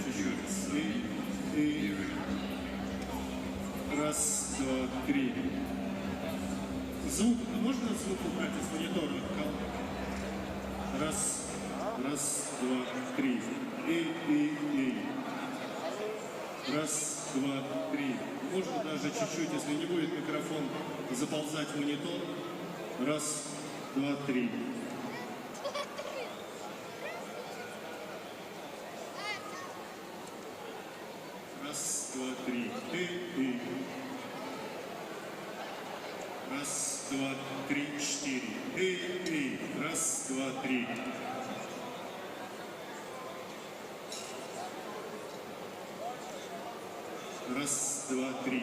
чуть-чуть. И раз, два, три. Звук, а можно звук убрать из монитора? Раз, два, три. И. Раз, два, три. Можно даже чуть-чуть, если не будет микрофон, заползать в монитор. Раз, два, три. Раз, два, три. И. Раз, два, три, четыре. И. Раз, два, три. Раз, два, три.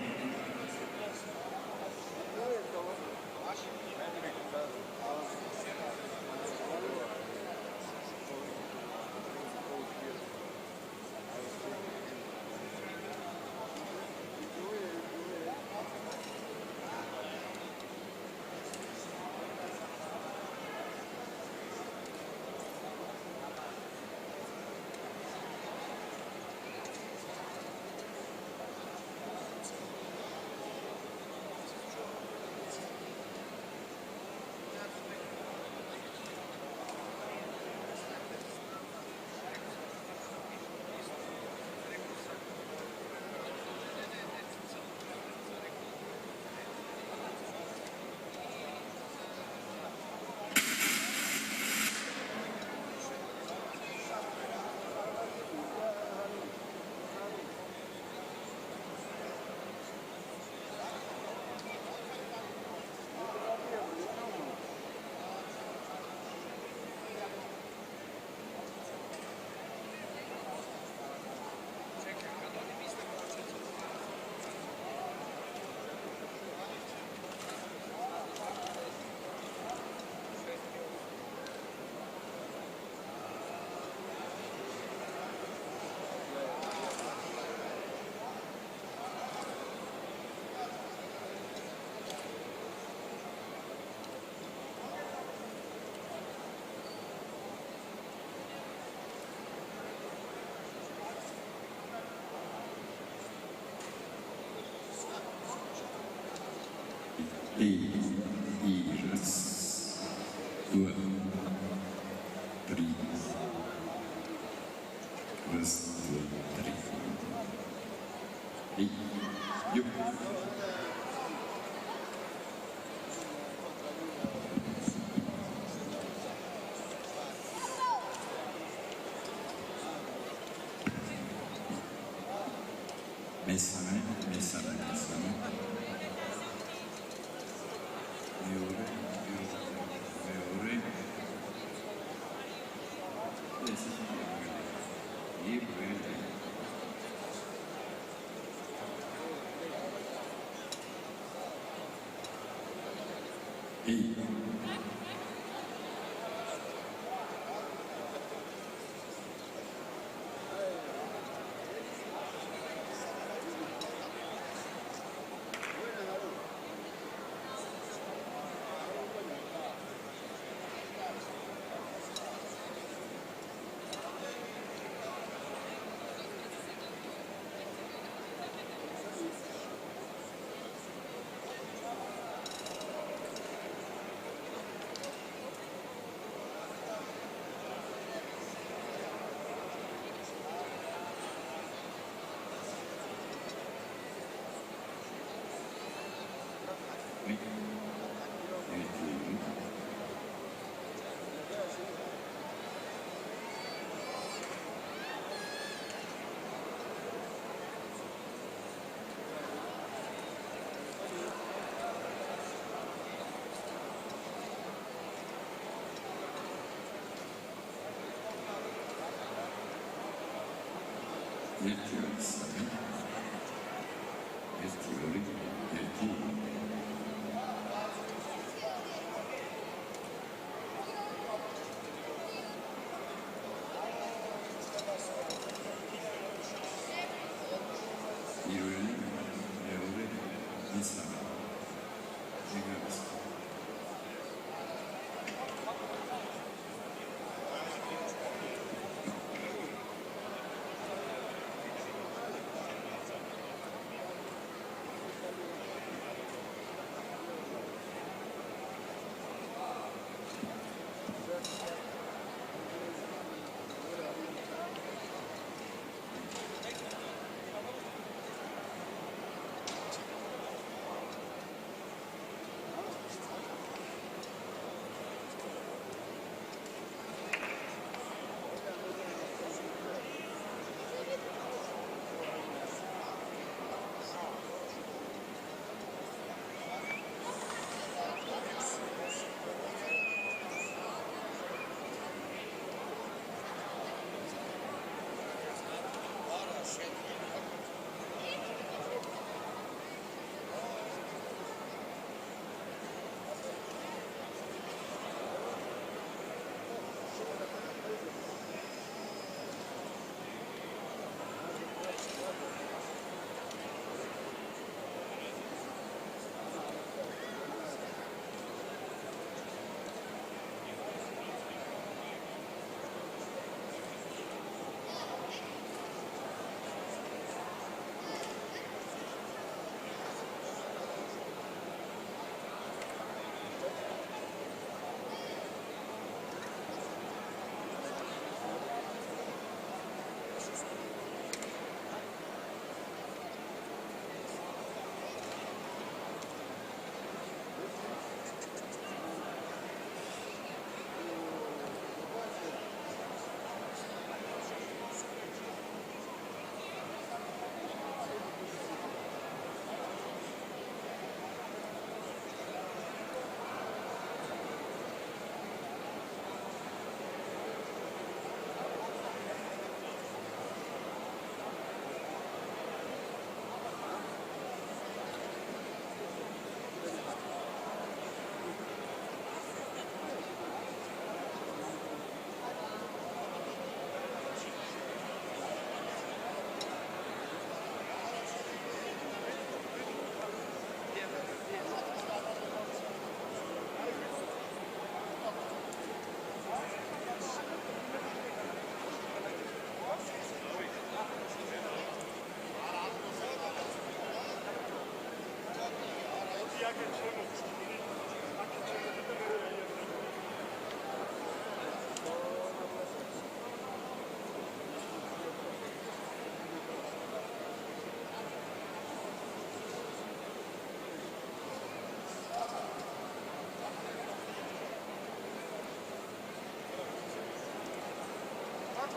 И раз, два, три. Раз, два, три. И юг. Mesame. И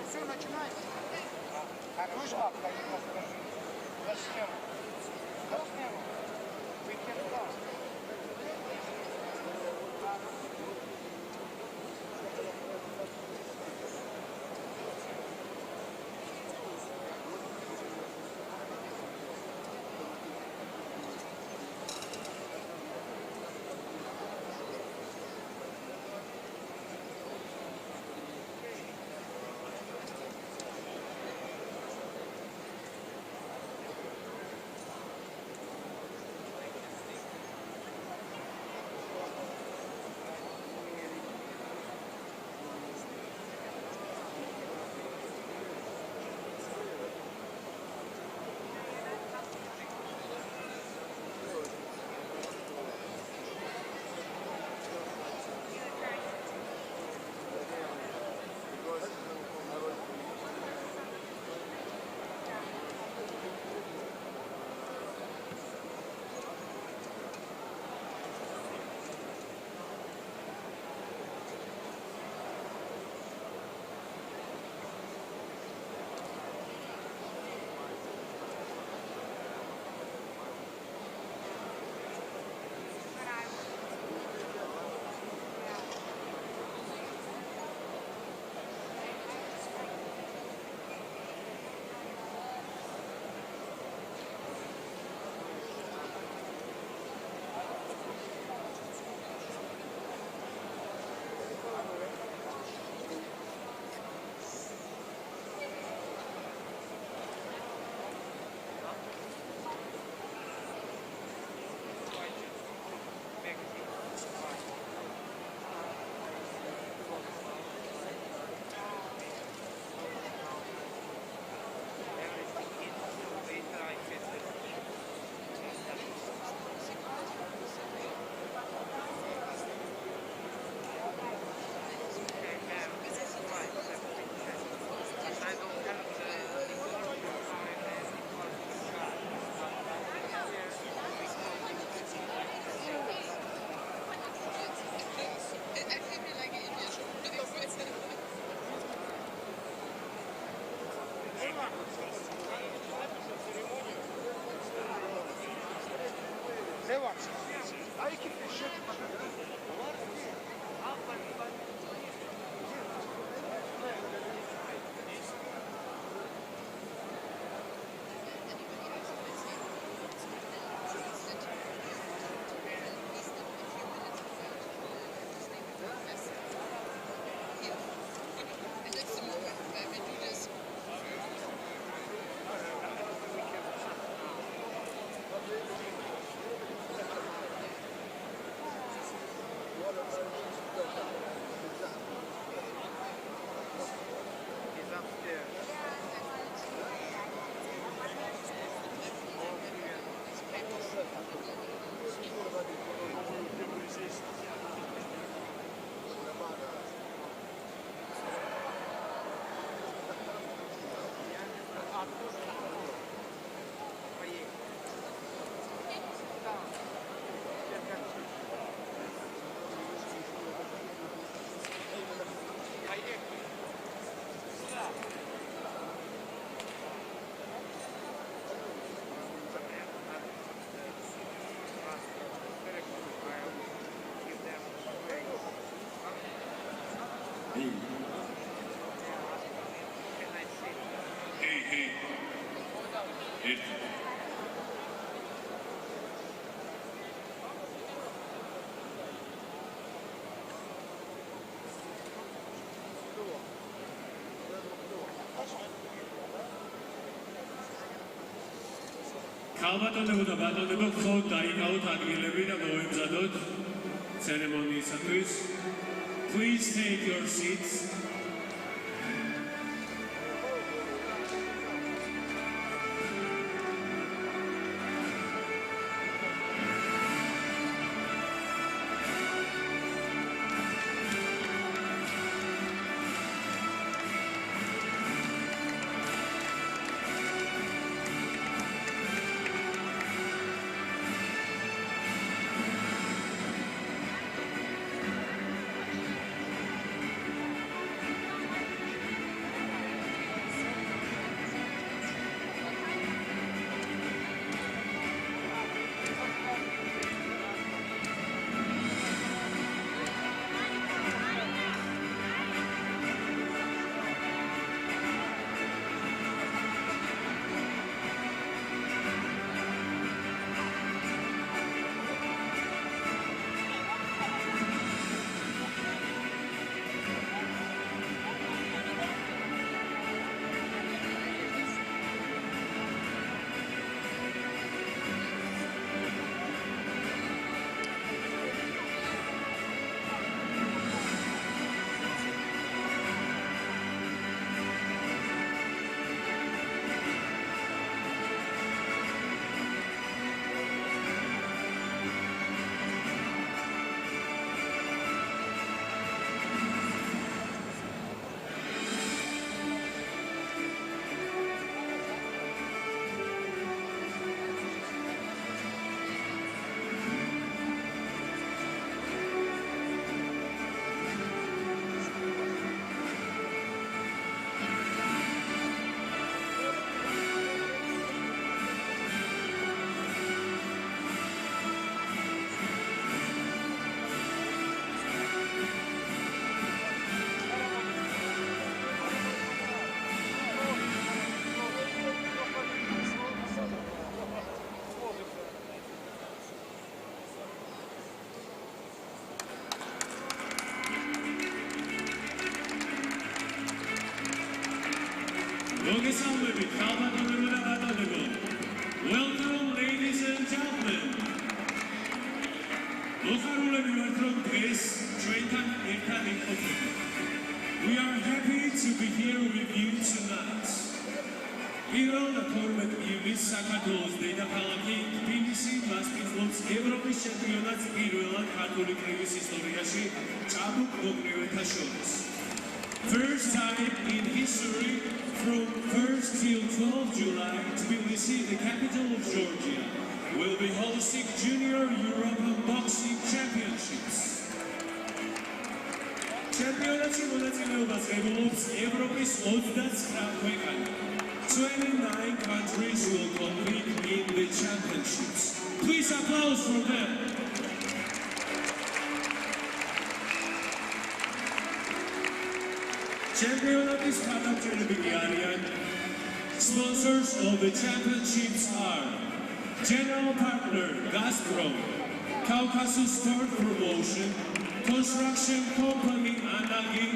Все, начинается. Слышь, бабка, не подскажи. Зачем? Зачем? Вы кем-то. Devam. Ay ki şey Kalbatonebo და ბატონებო, ხოთ დაიკავოთ ადგილები და მოემზადოთ ცერემონიისათვის. Please take your seats. მოგესალმებით, ქალბატონებო და ბატონებო. Welcome, ladies and gentlemen. მოხარულები ვართ, რომ დღეს ჩვენთან ერთად იმყოფებით. We are happy to be here with you tonight. პირველ და 12 ივლის საქართველოს დედაქალაქი თბილისი მასპინძლობს ევროპის ჩემპიონატს პირველად ქართული კრების ისტორიაში ჭაბუკ მოგნევეთა შორის. First time in history, from 1st till 12 July, Tbilisi, the capital of Georgia, will be hosting Junior European Boxing Championships. ჩემპიონატში მონაწილეობას ღებულობს ევროპის 29 ქვეყანა. 29 countries will compete in the championships. Please applause for them. Championatis ხარჯები კი არიან. Sponsors of the championships are General Partner Gazprom, Caucasus Sport Promotion, Construction Company Anagi,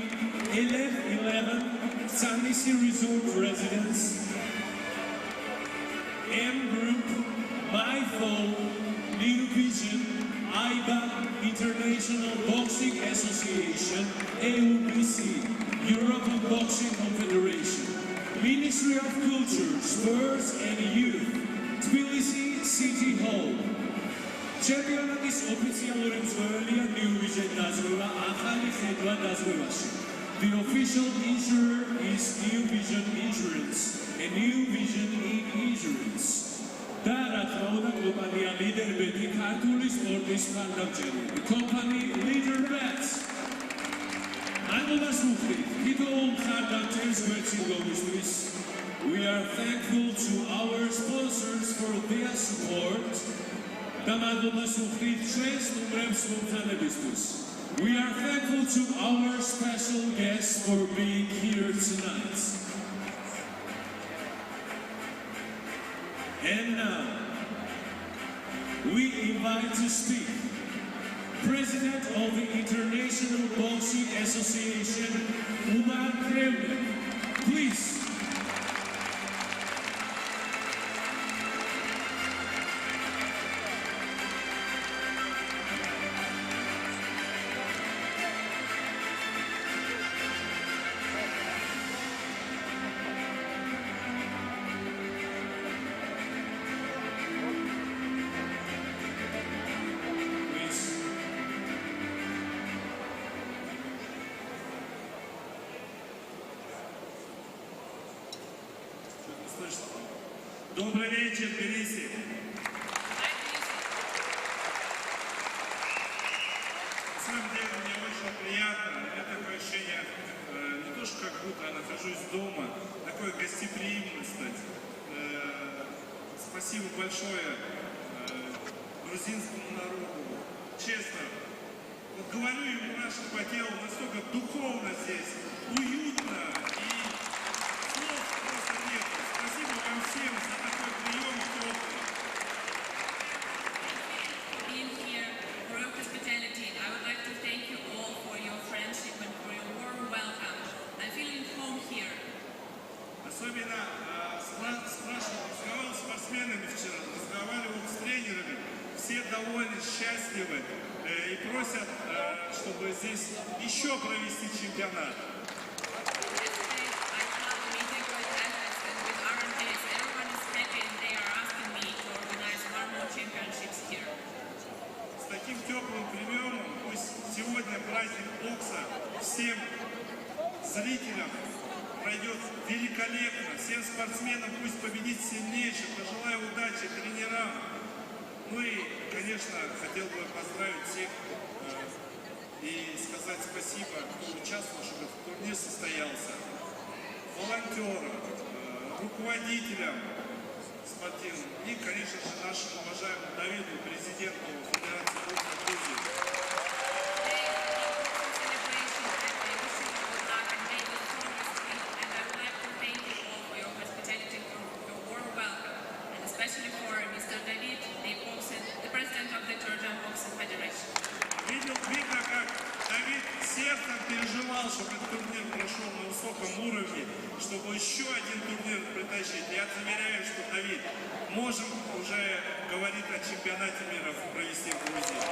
1111, Tbilisi Resort Residence, M Group, My Phone, New Vision, IBA, International Boxing Association, EUBC, European Boxing Confederation, Ministry of Culture, Sports and Youth, Tbilisi City Hall. ჩემპიონატის ოფიციალური მწვერვალია New Vision დაზღვევა ახალი ხედვა დაზღვევაში. The official insurer is New Vision Insurance and New Vision Insurance. და რა თქმა უნდა კომპანია ლიდერბეტი ქართული სპორტის მხარდამჭერი. Company LeaderBet. მადლობას ვუხდით თითოეულ მხარდამჭერს გვერდსინგომისთვის. We are thankful to our sponsors for their support. და მადლობას ვუხდით ჩვენს ნომრებს მომხმარებისთვის. We are thankful to our special guests for being here tonight. And now, we invite to speak President of the International Boxing Association, Umar Kremlin. Please. Добрый вечер, Тбилиси. На самом деле мне очень приятно. У меня такое ощущение, не то что как будто я нахожусь дома, такое гостеприимное, кстати. Спасибо большое грузинскому народу. Честно, вот говорю, и мурашки по телу, настолько духовно здесь, уютно и слов просто нет. Спасибо вам всем за такой прием теплый. Being here for your hospitality, I would like to thank you all for your friendship and for your warm welcome. I'm feeling home here. Особенно разговаривал с спортсменами вчера, разговаривал с тренерами. Все довольны, счастливы и просят, чтобы здесь еще провести чемпионат. С таким теплым приемом, пусть сегодня праздник бокса всем зрителям пройдет великолепно, всем спортсменам пусть победит сильнейший, пожелаю удачи тренерам. Ну и, конечно, хотел бы поздравить всех и сказать спасибо, кто участвовал, чтобы турнир состоялся, волонтерам, руководителям спортивным и, конечно же, нашему уважаемому Давиду, президенту Федерации бокса Грузии. Especially for Mr. David, the president of the Georgian Boxing Federation. Видно, как Давид сердцем переживал, чтобы этот турнир прошел на высоком уровне, чтобы еще один турнир притащить. Я заверяю, что Давид, можем уже говорить о чемпионате мира провести в Грузии.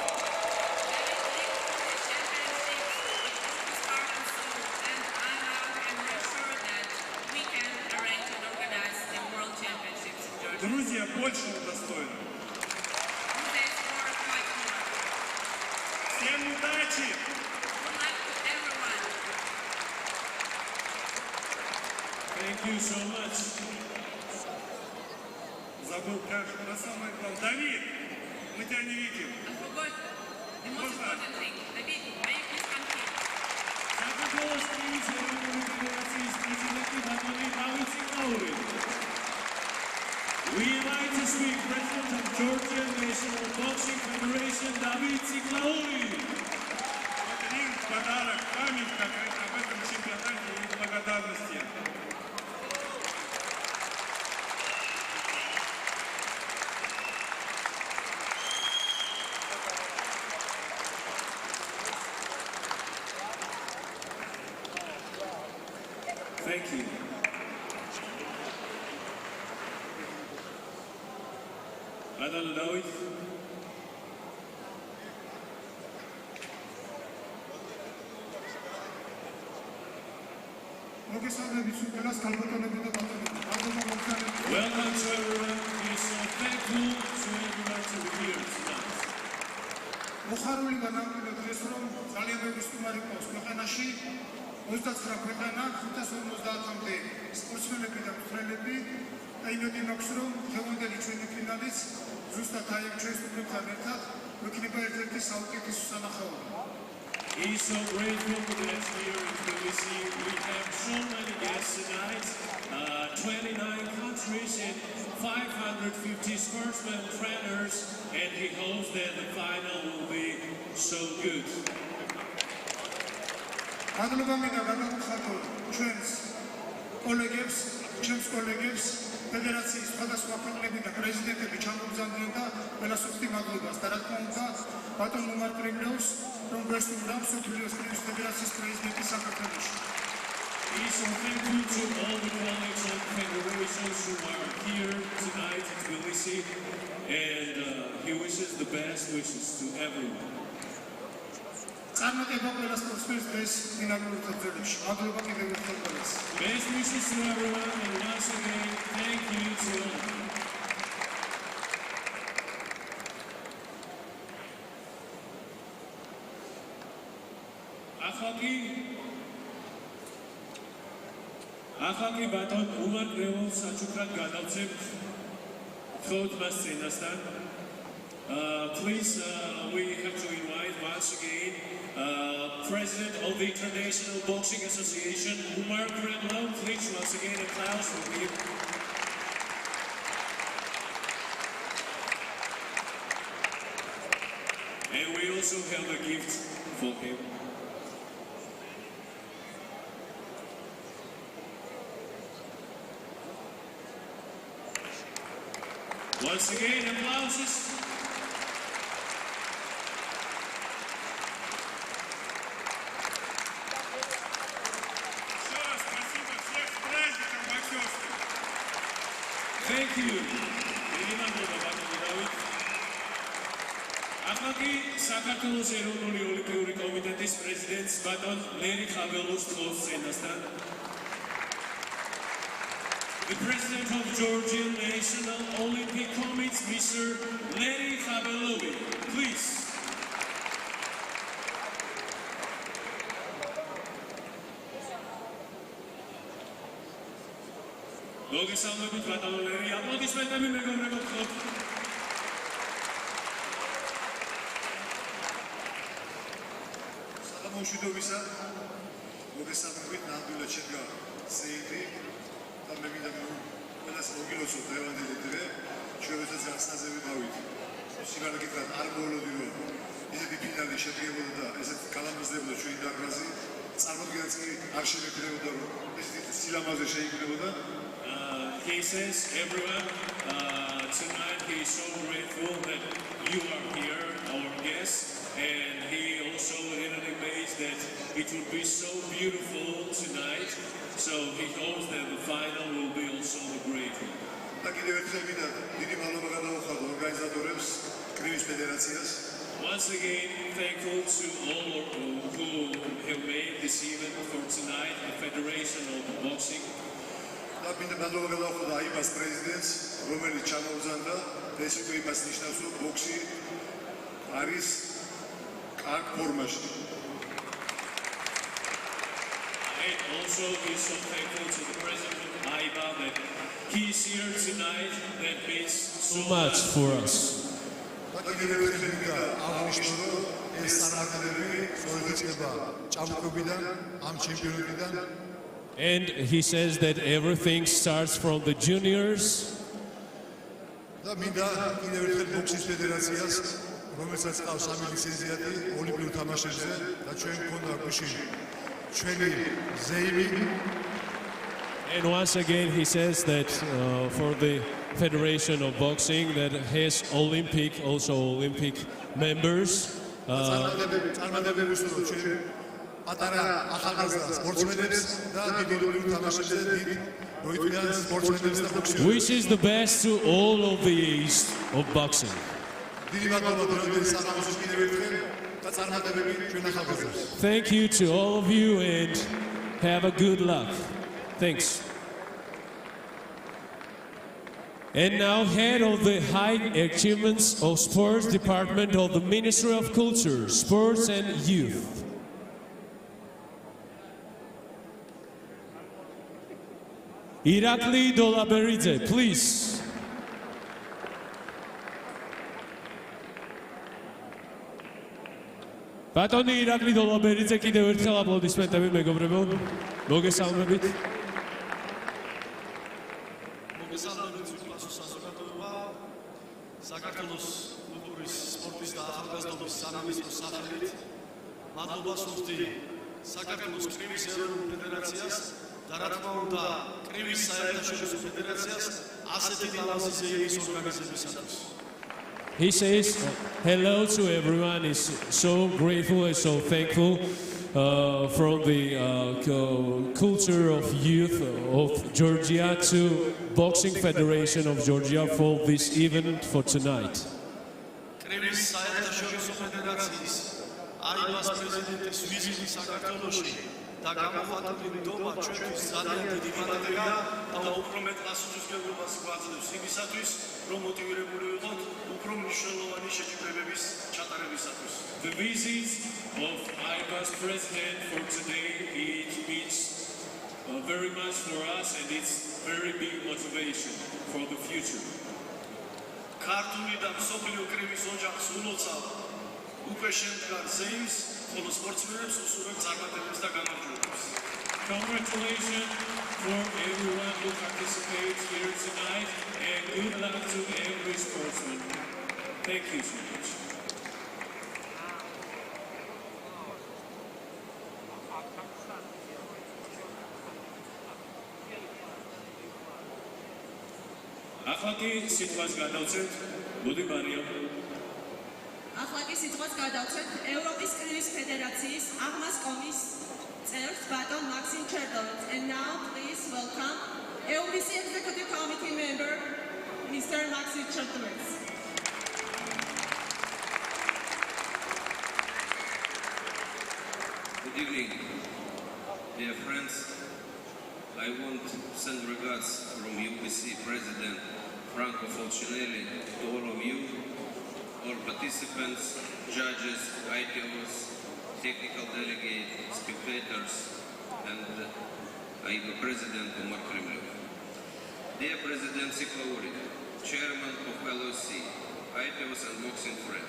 Грузия больше достойна. Всем удачи! Thank you so much. Забыл как про самое главное. Давид, мы тебя не видим. We invite to speak President of Georgian National Boxing Federation David Siklauri. Ринг, подарок, память об этом чемпионате и благодарности. Thank you. Adal David. Welcome to everyone. We're so thankful to everyone to be here tonight. მოხარული განაკვირდეთ ეს რომ ძალიან ბევრი სტუმარი ყავს ქვეყანაში 29 ქვეყანა 550-მდე სპორტსმენები და მწვრთნელები და იმედი მაქვს რომ დღევანდელი ჩვენი ფინალიც ზუსტად აი ჩვენს სტუმრებთან ერთად გვექნება ერთ-ერთი საუკეთესო სანახაობი. He's so grateful that here in Tbilisi we have so many guests tonight, 29 countries and 550 sportsmen trainers, and he hopes that the final will be so good. მადლობა მინდა გადავხატოთ ჩვენს კოლეგებს, ჩემს კოლეგებს, ფედერაციის სხვადასხვა ქვეყნები და პრეზიდენტები ჩამოგზავნიან და ყველა სუსტი მადლობას და რა თქმა უნდა ბატონ მომარკრებლებს რომ გესტუმრა მსოფლიოს ტენის ფედერაციის პრეზიდენტი საქართველოში. He's so thankful to all the colleagues and federations who are here tonight in Tbilisi, and he wishes the best wishes to everyone. წარმატება ყველა სპორტსმენს დღეს ფინალურ თამაშებში. მადლობა კიდევ ერთხელ ყველას. Best wishes to everyone, and once again, thank you to all. ახალ ბატონ უმარკრევალ საჩუქრად გადავცემთ ხოთ მას წინასთან. Please, we have to invite once again President of the International Boxing Association, Umar Kremlov. Please, once again, applause for him. And we also have a gift for him. Once again, applauses. Thank you. ახალ საქართველოს ეროვნული ოლიმპიური კომიტეტის პრეზიდენტს ბატონ ლერი ხაბელოს თხოვს წინასთან. The President of Georgian National Olympic Committee, Mr. Leri Khabelovi, please. მოგესალმებით ბატონ ლერი, აპლოდისმენტები მეგობრებო გთხოვთ. მშვიდობისა, მოგესალმებით ნამდვილად შედგა სეირი და მე მინდა ყველას მოგილოცოთ დღევანდელი დღე, ჩვენ როდესაც ასაზე ვიყავით. სიგარაკეთად არ მოვოლოდი რომ ესეთი ფინალი შედგებოდა და ესეთ კალამაზდებოდა ჩვენი დარბაზი, წარმოდგენაც კი არ შემეფრებოდა რომ ესეთი სილამაზე შეიკრებოდა. He says, everyone, tonight he is so grateful that you are here, our guests, and he also really amazed that it would be so beautiful tonight. So he hopes that the final will be also a great one. და კიდევ ერთხელ მინდა დიდი მადლობა გადავუხადო ორგანიზატორებს, კრივის ფედერაციას. Once again, thankful to all who have made this event for tonight, the Federation of Boxing. და მინდა მადლობა გადავუხადო AYVAZYAN პრეზიდენტს, რომელიც ჩამოუძანდა და ეს უკვე იმას ნიშნავს, რომ ბოქსი არის კარგ ფორმაში. And also we're so thankful to the president of AYVA that he's here tonight. That means so much for us. და კიდევ ერთხელ მინდა აღნიშნო, რომ ეს წარმატებები სწორდება ჭაბუკობიდან, ამ ჩემპიონატიდან. And he says that everything starts from the juniors. და მინდა კიდევ ერთხელ ბოქსის ფედერაციას, რომელსაც ყავს სამი ლიცენზიატი ოლიმპიურ თამაშებზე და ჩვენ გქონდა გუშინ ჩვენი ზეიმი. And once again he says that for the Federation of Boxing that has Olympic members. წარმატებები უსწრო ჩვენ პატარა ახალგაზრდა სპორტსმენებს და დიდ ოლიმპიურ თამაშებზე დიდ მოითვლიან სპორტსმენებს და ბოქსერებს. Wishes the best to all of the East of boxing. დიდი მადლობა დროების საღამოს კიდევ ერთხელ და წარმატებები ჩვენ ახალგაზრდებს. Thank you to all of you and have a good luck. Thanks. And now head of the High Achievements of Sports Department of the Ministry of Culture, Sports and Youth. Irakli Dolaberidze, please. Ბატონი ირაკლი დოლაბერიძე, კიდევ ერთხელ აპლოდისმენტები მეგობრებო. მოგესალმებით. მოგესალმებით უკლასო საზოგადოება. საქართველოს კულტურის, სპორტის და ახალგაზრდობის სამინისტროს სახელით მადლობას ვუხდი საქართველოს კრივის ეროვნულ ფედერაციას და რა თქმა უნდა კრივის საერთაშორისო ფედერაციას ასეთი ლამაზი ზეიმის ორგანიზებისათვის. He says hello to everyone. He's so grateful and so thankful from the culture of youth of Georgia to Boxing Federation of Georgia for this event for tonight. კრივის საერთაშორისო ფედერაციის AYVAZYAN პრეზიდენტის ვიზიტი საქართველოში და გამოხატული ნდობა ჩვენთვის ძალიან დიდი მადლია და უფრო მეტ პასუხისმგებლობას გვაძლევს იმისათვის, რომ მოტივირებული ვიყოთ უფრო მნიშვნელოვანი შეჯიბრებების ჩატარებისათვის. The visit of AYVA's president for today, it means very much for us and it's very big motivation for the future. ქართული და მსოფლიო კრივის ოჯახს ულოცავ უკვე შემდგარ ზეიმს, ხოლო სპორტსმენებს უსურვებ წარმატებებს და გამარჯვებებს. Congratulations for everyone who participates here tonight and good luck to every sportsman. Thank you so much. ახლა კი სიტყვას გადავცეთ, მოდი მარიამ. ახლა კი სიტყვას გადავცეთ ევროპის კრივის ფედერაციის აღმას კომის წევრს ბატონ მაქსიმ ჩერდოვიჩს. And now please welcome EUBC Executive Committee member Mr. Maxim Cherdovich. Good evening, dear friends. I want to send regards from EUBC President Franco Falcinelli to all of you, all participants, judges, ITOs, technical delegates, spectators, and AYVA President Omar Kremlov. Dear President Siklauri, Chairman of LOC, ITOs and Boxing Friend,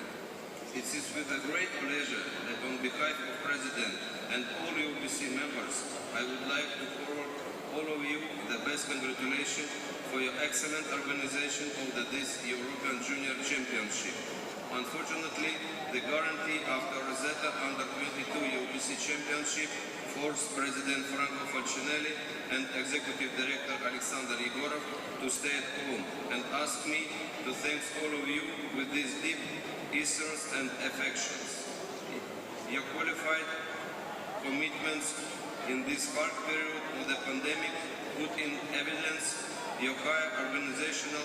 it is with a great pleasure that on behalf of President and all EUBC members, I would like to forward all of you the best congratulations for your excellent organization of this European Junior Championship. Unfortunately, the guarantee after Rosetta Under-22 EUBC Championship forced President Franco Falcinelli and Executive Director Alexander Egorov to stay at home and asked me to thank all of you with these deep ethers and affections. your qualified commitments in this hard period of the pandemic put in evidence your high organizational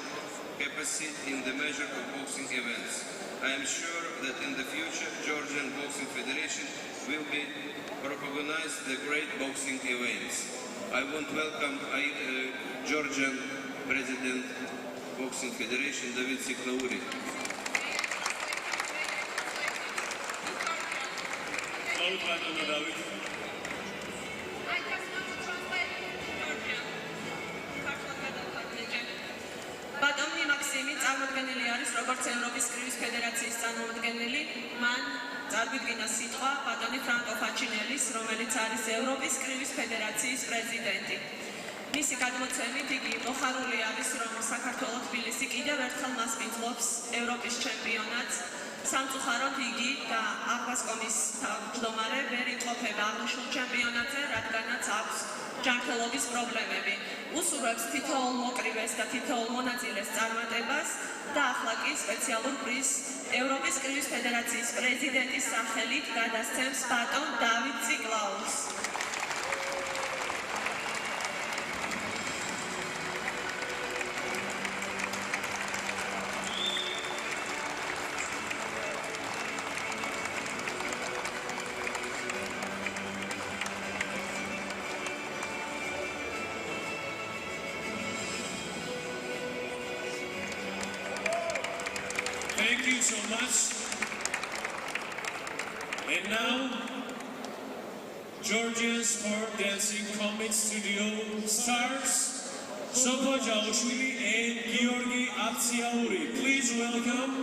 capacity in the measure of boxing events. I am sure that in the future, Georgian Boxing Federation will be propagonize the great boxing events. I want to welcome Georgian President Boxing Federation, DAVIT. ბატონი მაქსიმი წარმოდგენილი არის როგორც ევროპის კრივის ფედერაციის წარმომადგენელი, მან წარგვიდგინა სიტყვა ბატონი ფრანკო ფაჩინელის, რომელიც არის ევროპის კრივის ფედერაციის პრეზიდენტი. მისი გადმოცემით იგი მოხარული არის, რომ საქართველოს თბილისი კიდევ ერთხელ მასპინძლობს ევროპის ჩემპიონატს. სამწუხაროდ იგი და აღვასკომის თავმჯდომარე ვერ იმყოფება აღნიშნულ ჩემპიონატზე, რადგანაც აქვს ჯანმრთელობის პრობლემები. უსურვებს თითოეულ მოკრივეს და თითოეულ მონაწილეს წარმატებას და ახლა კი სპეციალურ პრიზს ევროპის კრივის ფედერაციის პრეზიდენტის სახელით გადასცემს ბატონ დავით ციკლაურს. Thank you so much. And now, Georgian Sport Dancing Comedy Studio stars Sofia Jalishvili and Georgi Atsiauri. Please welcome.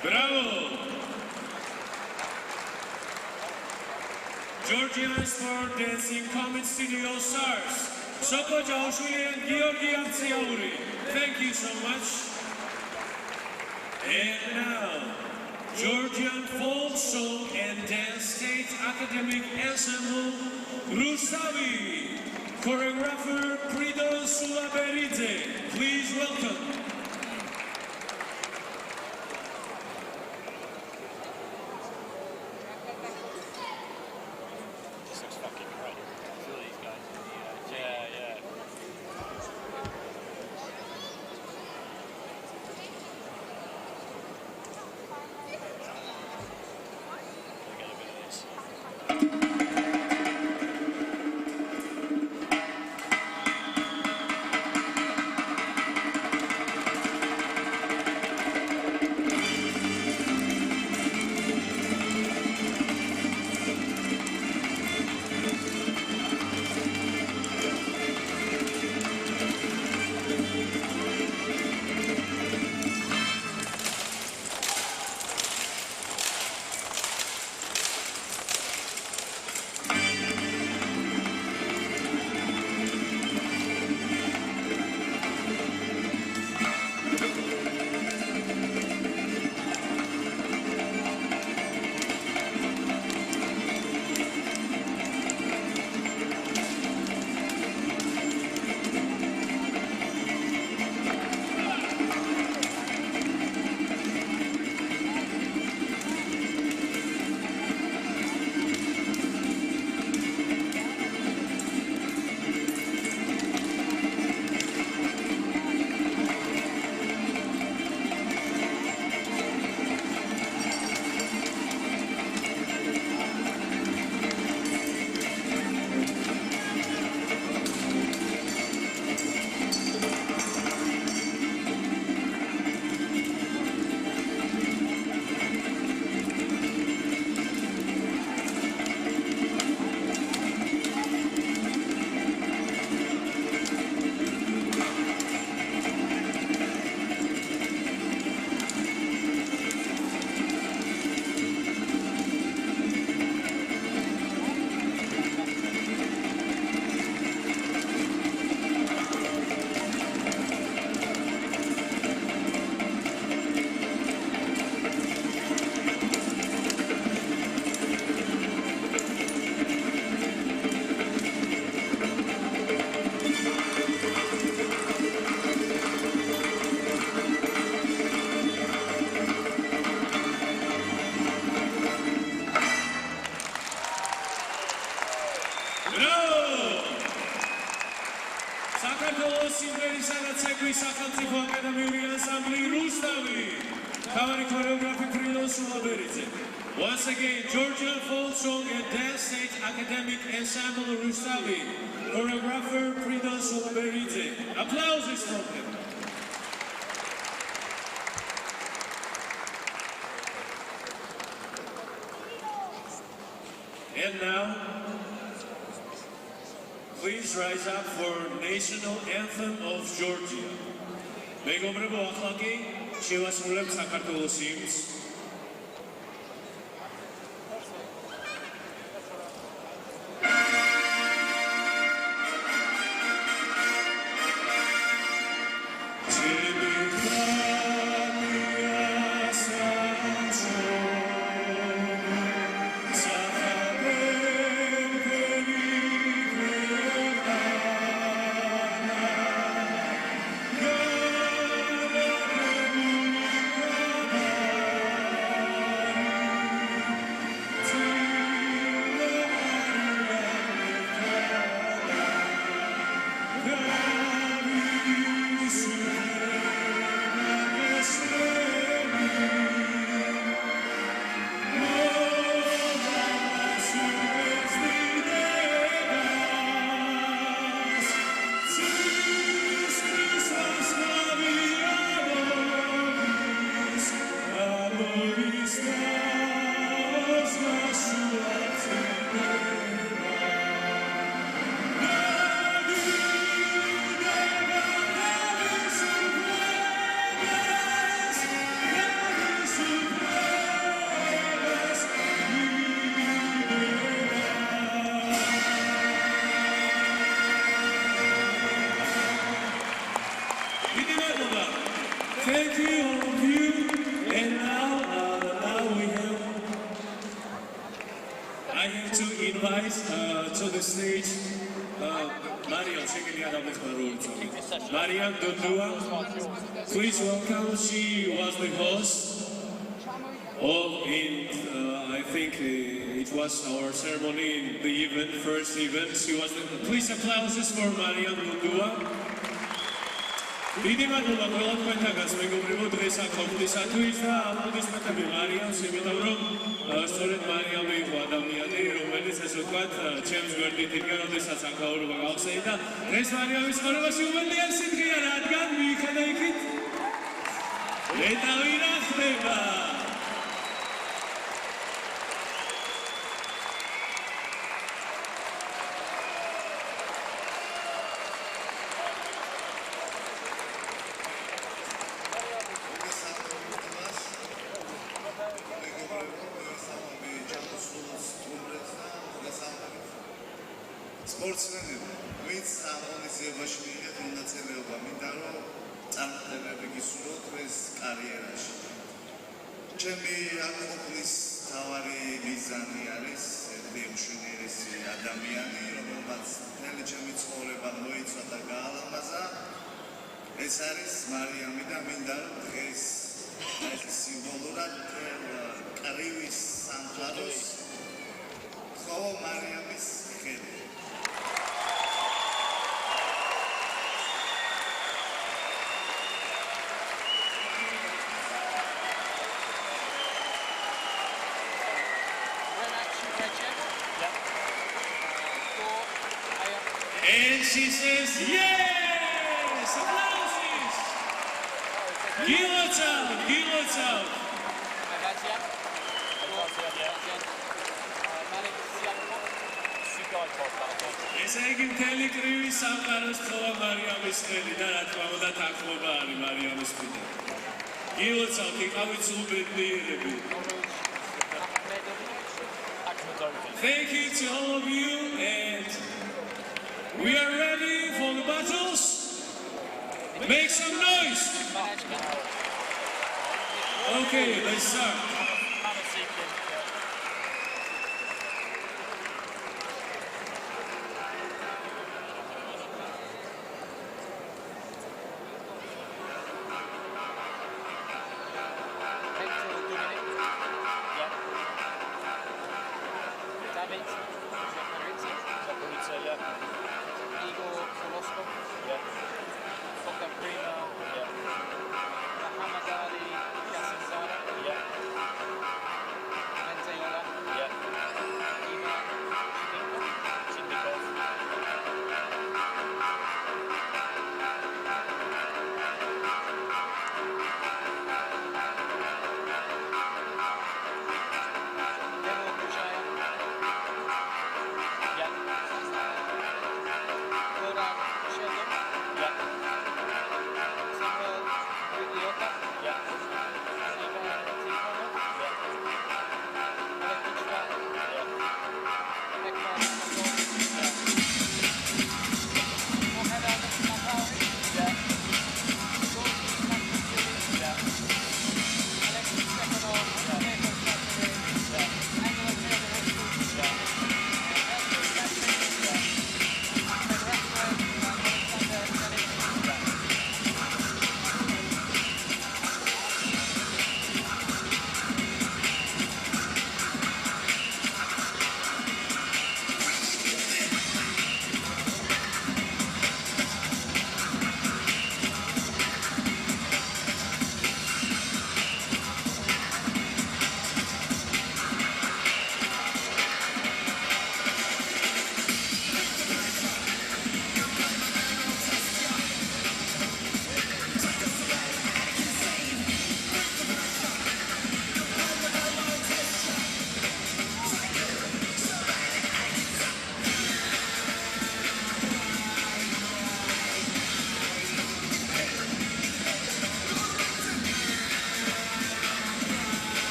Bravo! Georgian Sport Dancing Comedy Studio stars Sofia Jalishvili and Georgi Atsiauri. Thank you so much. And now, Georgian Folk Song and Dance State Academic Ensemble Rustavi. Choreographer Prido Sulaberidze. Please welcome. Tbilisi სახელმწიფო აკადემიური ანსამბლი რუსთავი. Kamari choreography Prinos Ulaberidze. Once again, Georgian folk song and dance stage academic ensemble Rustavi. Choreographer Prinos Ulaberidze. Applauses from him. And now, please rise up for National Anthem of Georgia. მეგობრებო, ახლა კი შევასრულებთ საქართველოს იმს. Thank you, all of you. And now I have to invite to the stage Mariam Dondua. Please welcome. She was the host of I think it was our ceremony in the event, first event. She was please applauses for Mariam Dondua. დიდი მადლობა ყველა თქვენთაგანს მეგობრებო დღეს აქ ყოფნისათვის და აპლოდისმენტები მარიამს, იმიტომ რომ სწორედ მარიამი იყო ადამიანი, რომელიც ესე ვთქვათ, ჩემს გვერდით იდგა, როდესაც აქაურობა გავხსენე და დღეს მარიამის ცხოვრებაში უმედლიანი სიმღერა, რადგან მიიხედა იქით მეტავი რა ხდება. სპორტსმენები, ვინც აღონიზებაში მიიღეთ მონაწილეობა, მინდა რომ წარმატებები გისურვოთ ეს კარიერაში. ჩემი აღყოფნის მთავარი მიზანი არის ერთი უშინიერესი ადამიანი, რომელმაც მთელი ჩემი ცხოვრება მოიცვა და გაალამაზა. ეს არის მარიამი და მინდა რომ დღეს ეს სიმბოლურად კრივის სამყაროს ხო მარიამის ხედი. And she says, yes! Applauses! Give it out! AYVAZYAN, MALIK, SUGAIPOV. ესე იგი მთელი კრივი სამყაროს თხოვა მარიამის ხელი და რა თქმა უნდა თანხმობა არის მარიამის მხრიდან. გილოცავთ, იყავით სულ ბედნიერები. Thank you to all of you and we are ready for the battles. Make some noise. Okay, let's start. MANASIKHIN. HEKTOR, DUMINIK. Yeah. DAVIT. JAPARIDZE. Yeah. EGOR, KOLOSKOV. Yeah. BOGDAN, PRIMA.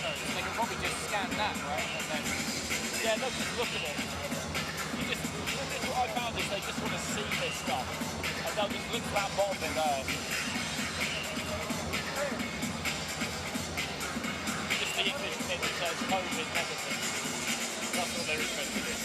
barcode. So they can probably just scan that, right? And then, yeah, they'll just look at it. This is what I found is they just want to see this stuff. And they'll just look for that bottom bit there. Just the English bit that says COVID negative. That's what they're interested in.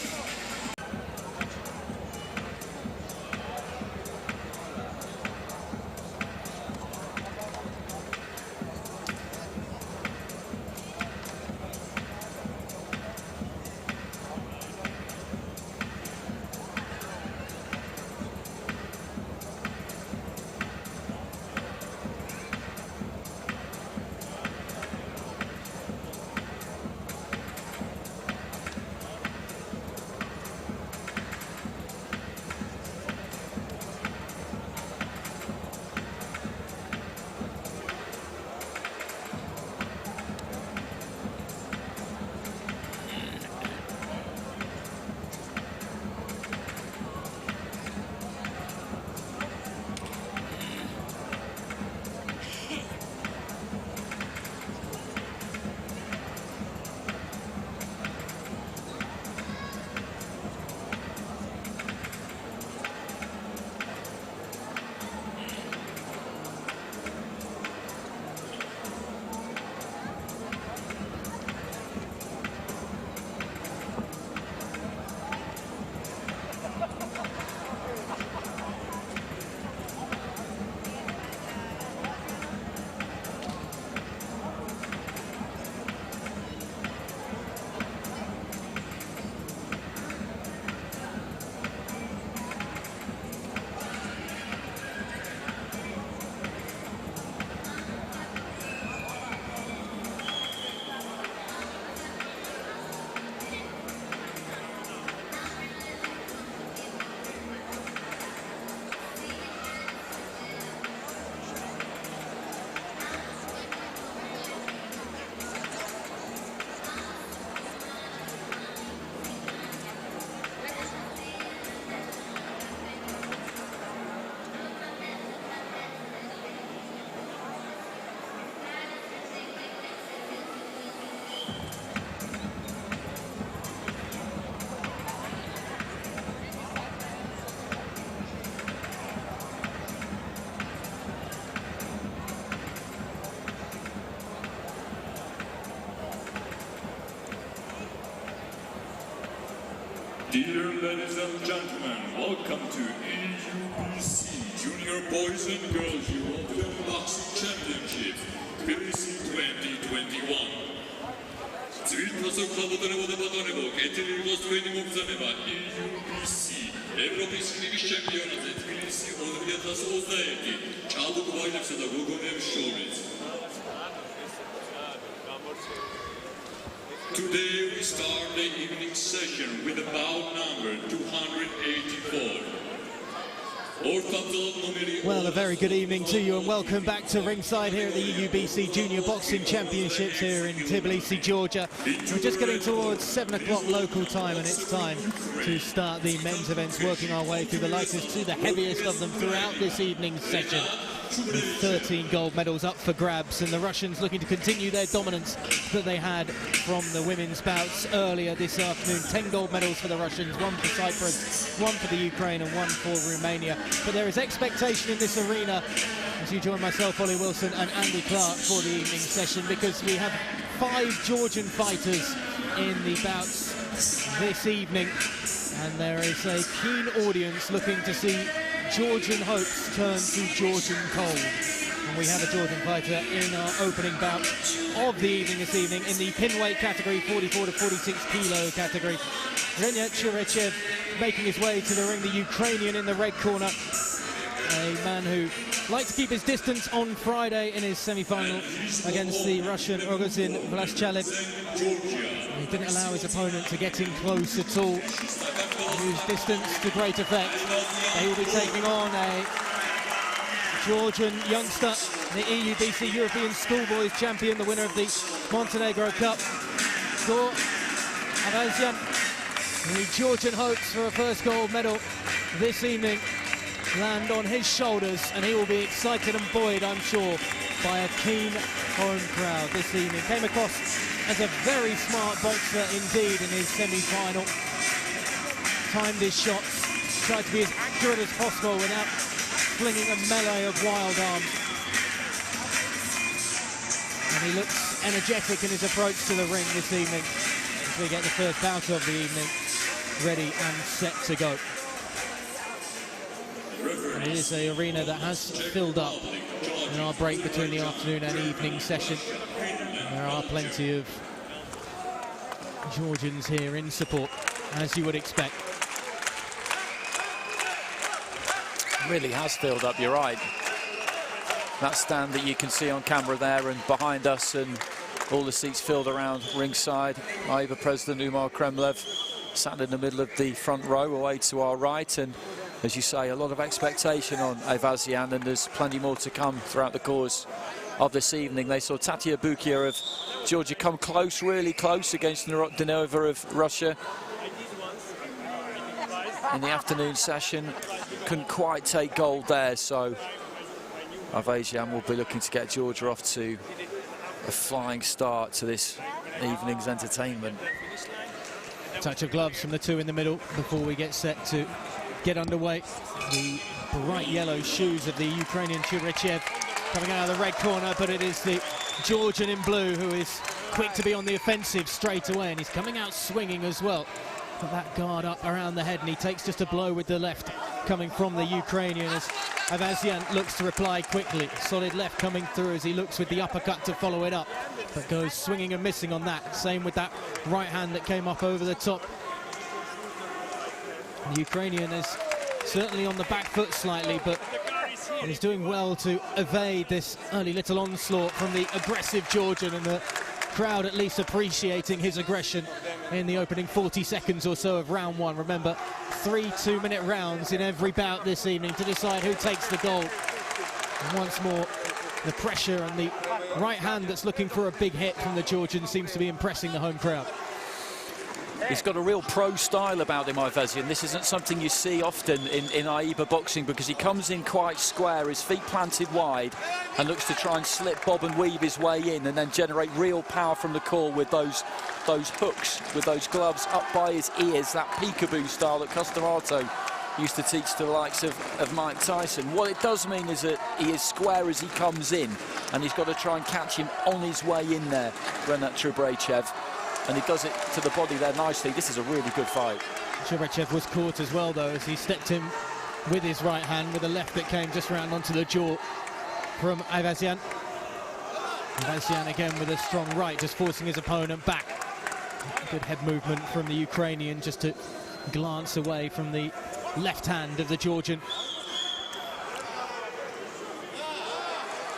Dear ladies and gentlemen, welcome to EUBC Junior Boys and Girls European Boxing Championship, Tbilisi 2021. Цивильпросок слободного дебатонего, кетерил гостроени мобзамева EUBC, Европის ხმის ჩემპიონატზე თბილისი 2021, ჭაბუკბაილებსა და გოგონებს შორის. Today we start the evening session with the bout number 284. Well, a very good evening to you and welcome back to ringside here at the EUBC Junior Boxing Championships here in Tbilisi, Georgia. We're just getting towards 7 o'clock local time and it's time to start the men's events, working our way through the lightest to the heaviest of them throughout this evening's session. With 13 gold medals up for grabs, and the Russians looking to continue their dominance that they had from the women's bouts earlier this afternoon. 10 gold medals for the Russians, 1 for Cyprus, 1 for the Ukraine and 1 for Romania. But there is expectation in this arena as you join myself, Ollie Wilson and Andy Clark for the evening session, because we have 5 Georgian fighters in the bouts this evening, and there is a keen audience looking to see Georgian hopes turn to Georgian cold. And we have a Georgian fighter in our opening bout of the evening this evening in the pinweight category, 44 to 46 kilo category. RENAT CHUBREVYCHEV making his way to the ring, the Ukrainian in the red corner. A man who liked to keep his distance on Friday in his semi-final against the Russian Rogozin Vlaschalev. He didn't allow his opponent to get in close at all. Used distance to great effect. He will be taking on a Georgian youngster, the EUBC European Schoolboys champion, the winner of the Montenegro Cup, EGOR AYVAZYAN. The Georgian hopes for a first gold medal this evening land on his shoulders, and he will be excited and buoyed, I'm sure, by a keen home crowd this evening. Came across as a very smart boxer indeed in his semi-final. Timed his shots, tried to be as accurate as possible without flinging a melee of wild arms. And he looks energetic in his approach to the ring this evening as we get the first bout of the evening ready and set to go. And it is an arena that has filled up in our break between the afternoon and evening session. There are plenty of Georgians here in support, as you would expect. Really has filled up, you're right. That stand that you can see on camera there and behind us, and all the seats filled around ringside. AYVA President Umar Kremlev sat in the middle of the front row away to our right, and as you say, a lot of expectation on AYVAZYAN, and there's plenty more to come throughout the course of this evening. They saw Tatia Bukia of Georgia come close, really close, against Denova of Russia in the afternoon session. Couldn't quite take gold there, so AYVAZYAN will be looking to get Georgia off to a flying start to this evening's entertainment. Touch of gloves from the two in the middle before we get set to get underway. The bright yellow shoes of the Ukrainian CHUBREVYCHEV coming out of the red corner, but it is the Georgian in blue who is quick to be on the offensive straight away, and he's coming out swinging as well. Put that guard up around the head, and he takes just a blow with the left coming from the Ukrainian as AYVAZYAN looks to reply quickly. Solid left coming through as he looks with the uppercut to follow it up, but goes swinging and missing on that. Same with that right hand that came up over the top. The Ukrainian is certainly on the back foot slightly, but he's doing well to evade this early little onslaught from the aggressive Georgian, and the crowd at least appreciating his aggression in the opening 40 seconds or so of round one. Remember, 3 2-minute rounds in every bout this evening to decide who takes the gold. And once more, the pressure and the right hand that's looking for a big hit from the Georgian seems to be impressing the home crowd. He's got a real pro style about him, AYVAZYAN. This isn't something you see often in AYVA boxing, because he comes in quite square, his feet planted wide, and looks to try and slip, bob and weave his way in, and then generate real power from the core with those hooks, with those gloves up by his ears, that peekaboo style that Customato used to teach to the likes of Mike Tyson. What it does mean is that he is square as he comes in, and he's got to try and catch him on his way in there, RENAT CHUBREVYCHEV. And he does it to the body there nicely. This is a really good fight. CHUBREVYCHEV was caught as well, though, as he stepped in with his right hand, with a left that came just round onto the jaw from AYVAZYAN. AYVAZYAN again with a strong right, just forcing his opponent back. Good head movement from the Ukrainian, just to glance away from the left hand of the Georgian.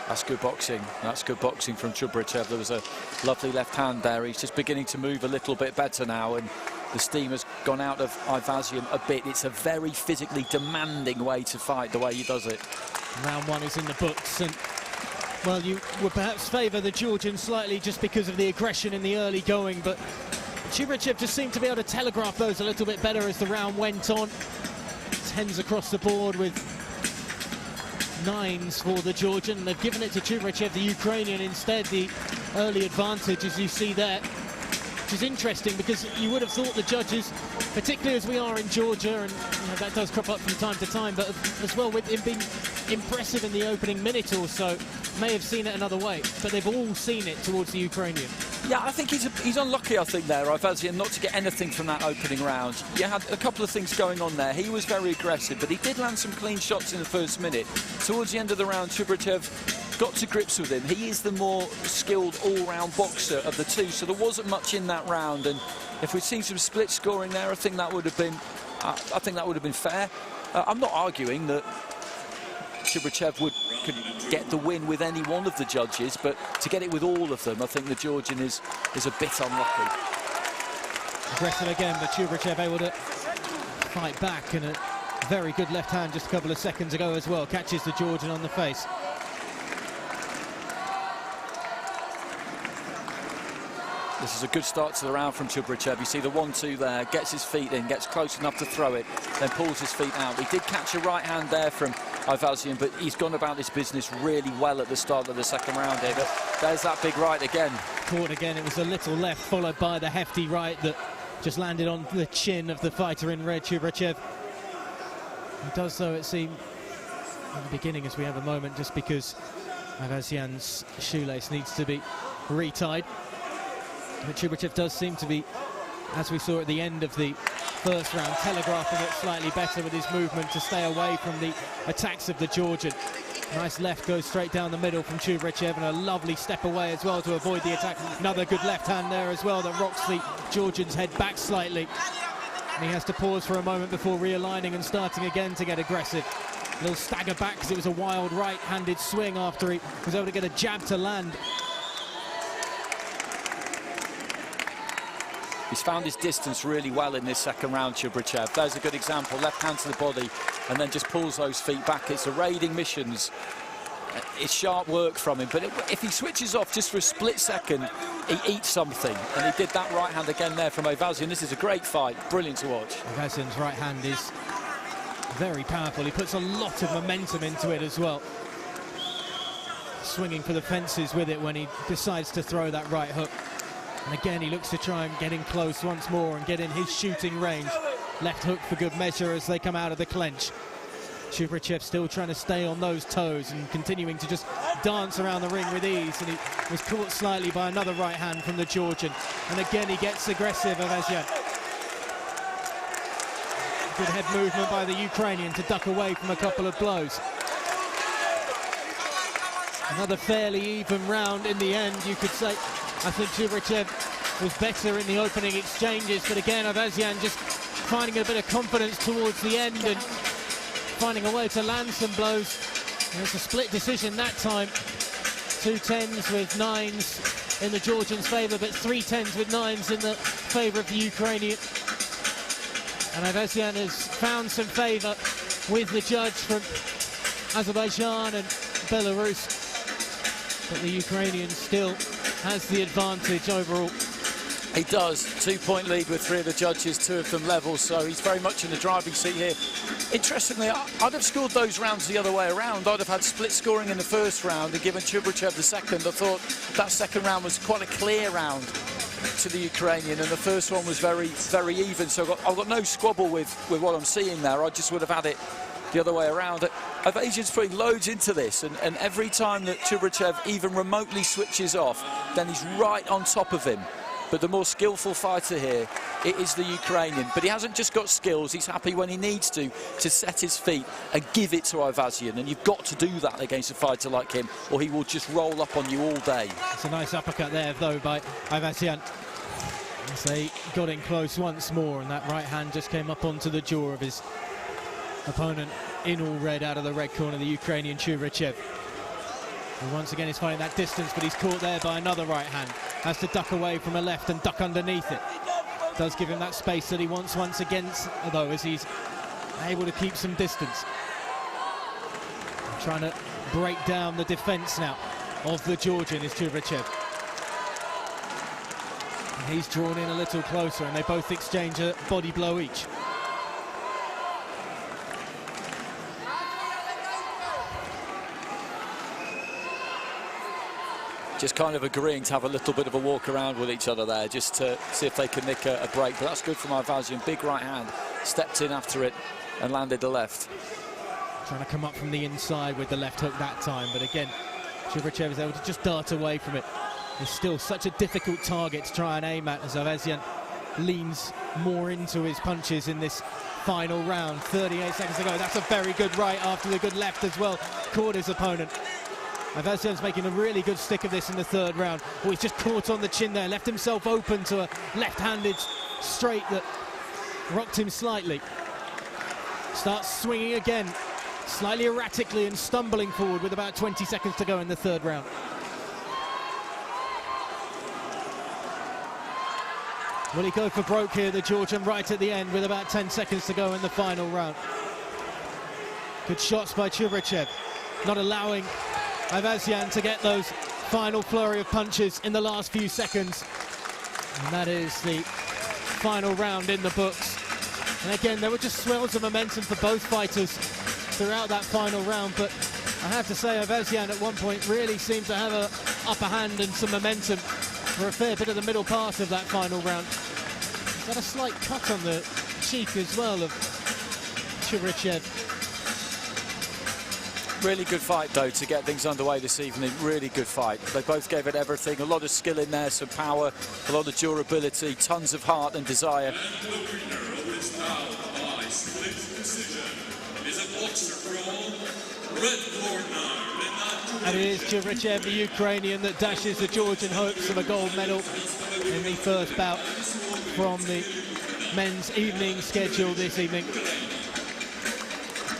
That's good boxing. That's good boxing from CHUBREVYCHEV. There was a lovely left hand there. He's just beginning to move a little bit better now, and the steam has gone out of AYVAZYAN a bit. It's a very physically demanding way to fight, the way he does it. Round one is in the books, and well, you would perhaps favour the Georgian slightly just because of the aggression in the early going, but CHUBREVYCHEV just seemed to be able to telegraph those a little bit better as the round went on. 10s across the board with 9s for the Georgian. They've given it to CHUBREVYCHEV, the Ukrainian, instead. The early advantage, as you see there, which is interesting because you would have thought the judges, particularly as we are in Georgia, and you know, that does crop up from time to time, but as well with him being impressive in the opening minute or so, may have seen it another way, but they've all seen it towards the Ukrainian. Yeah, I think he's unlucky, I think, there, AYVAZYAN, not to get anything from that opening round. You had a couple of things going on there. He was very aggressive, but he did land some clean shots in the first minute. Towards the end of the round, CHUBREVYCHEV got to grips with him. He is the more skilled all-round boxer of the two, so there wasn't much in that round. And if we'd seen some split scoring there, I think that would have been, fair. I'm not arguing that CHUBREVYCHEV could get the win with any one of the judges, but to get it with all of them, I think the Georgian is a bit unlucky. Aggressive again, but CHUBREVYCHEV able to fight back, and a very good left hand just a couple of seconds ago as well. Catches the Georgian on the face. This is a good start to the round from CHUBREVYCHEV. You see the 1-2 there, gets his feet in, gets close enough to throw it, then pulls his feet out. He did catch a right hand there from AYVAZYAN, but he's gone about this business really well at the start of the second round here. But there's that big right again. Caught again, it was a little left, followed by the hefty right that just landed on the chin of the fighter in red, CHUBREVYCHEV. He does, though, it seemed, at the beginning, as we have a moment, just because AYVAZYAN's shoelace needs to be retied. But CHUBREVYCHEV does seem to be, as we saw at the end of the first round, telegraphing it slightly better with his movement to stay away from the attacks of the Georgian. Nice left goes straight down the middle from CHUBREVYCHEV, and a lovely step away as well to avoid the attack. Another good left hand there as well that rocks the Georgian's head back slightly. And he has to pause for a moment before realigning and starting again to get aggressive. A little stagger back because it was a wild right-handed swing after he was able to get a jab to land. He's found his distance really well in this second round, CHUBREVYCHEV. There's a good example, left hand to the body, and then just pulls those feet back. It's a raiding missions. It's sharp work from him, but if he switches off just for a split second, he eats something. And he did that right hand again there from AYVAZYAN. This is a great fight, brilliant to watch. AYVAZYAN's right hand is very powerful. He puts a lot of momentum into it as well. Swinging for the fences with it when he decides to throw that right hook. And again, he looks to try and get in close once more and get in his shooting range. Left hook for good measure as they come out of the clinch. CHUBREVYCHEV still trying to stay on those toes and continuing to just dance around the ring with ease. And he was caught slightly by another right hand from the Georgian. And again, he gets aggressive, AYVAZYAN. Good head movement by the Ukrainian to duck away from a couple of blows. Another fairly even round in the end, you could say. I think CHUBREVYCHEV was better in the opening exchanges, but again, AYVAZYAN just finding a bit of confidence towards the end and finding a way to land some blows. And it's a split decision that time. 2 10s with 9s in the Georgians' favour, but 3 10s with 9s in the favour of the Ukrainian. And AYVAZYAN has found some favour with the judge from Azerbaijan and Belarus. But the Ukrainian still has the advantage overall. He does. 2-point lead with 3 of the judges, 2 of them level, so he's very much in the driving seat here. Interestingly, I'd have scored those rounds the other way around. I'd have had split scoring in the first round and given CHUBREVYCHEV the second. I thought that second round was quite a clear round to the Ukrainian, and the first one was very, very even. So I've got no squabble with what I'm seeing there. I just would have had it the other way around. AYVAZYAN's putting loads into this, and every time that CHUBREVYCHEV even remotely switches off, then he's right on top of him. But the more skillful fighter here, it is the Ukrainian. But he hasn't just got skills, he's happy when he needs to set his feet and give it to AYVAZYAN. And you've got to do that against a fighter like him, or he will just roll up on you all day. It's a nice uppercut there, though, by AYVAZYAN. As they got in close once more, and that right hand just came up onto the jaw of his opponent in all red out of the red corner, the Ukrainian CHUBREVYCHEV. And once again, he's finding that distance, but he's caught there by another right hand. Has to duck away from a left and duck underneath it. Does give him that space that he wants once again, though, as he's able to keep some distance. Trying to break down the defence now of the Georgian is CHUBREVYCHEV. And he's drawn in a little closer, and they both exchange a body blow each. Just kind of agreeing to have a little bit of a walk around with each other there, just to see if they can nick a break. But that's good from AYVAZYAN. Big right hand, stepped in after it and landed the left. Trying to come up from the inside with the left hook that time, but again, CHUBREVYCHEV is able to just dart away from it. It's still such a difficult target to try and aim at, as AYVAZYAN leans more into his punches in this final round. 38 seconds to go. That's a very good right after the good left as well. Caught his opponent. AYVAZYAN's making a really good stick of this in the third round. Oh, he's just caught on the chin there, left himself open to a left-handed straight that rocked him slightly. Starts swinging again, slightly erratically and stumbling forward with about 20 seconds to go in the third round. Will he go for broke here, the Georgian, right at the end with about 10 seconds to go in the final round? Good shots by CHUBREVYCHEV, not allowing AYVAZYAN to get those final flurry of punches in the last few seconds. And that is the final round in the books. And again, there were just swells of momentum for both fighters throughout that final round, but I have to say AYVAZYAN at one point really seemed to have an upper hand and some momentum for a fair bit of the middle part of that final round. Got a slight cut on the cheek as well of CHUBREVYCHEV. Really good fight, though, to get things underway this evening. Really good fight. They both gave it everything. A lot of skill in there, some power, a lot of durability, tons of heart and desire. And the winner of this bout by split decision is a boxer from red corner, RENAT. And it is CHUBREVYCHEV, the Ukrainian, that dashes the Georgian hopes of a gold medal in the first bout from the men's evening schedule this evening.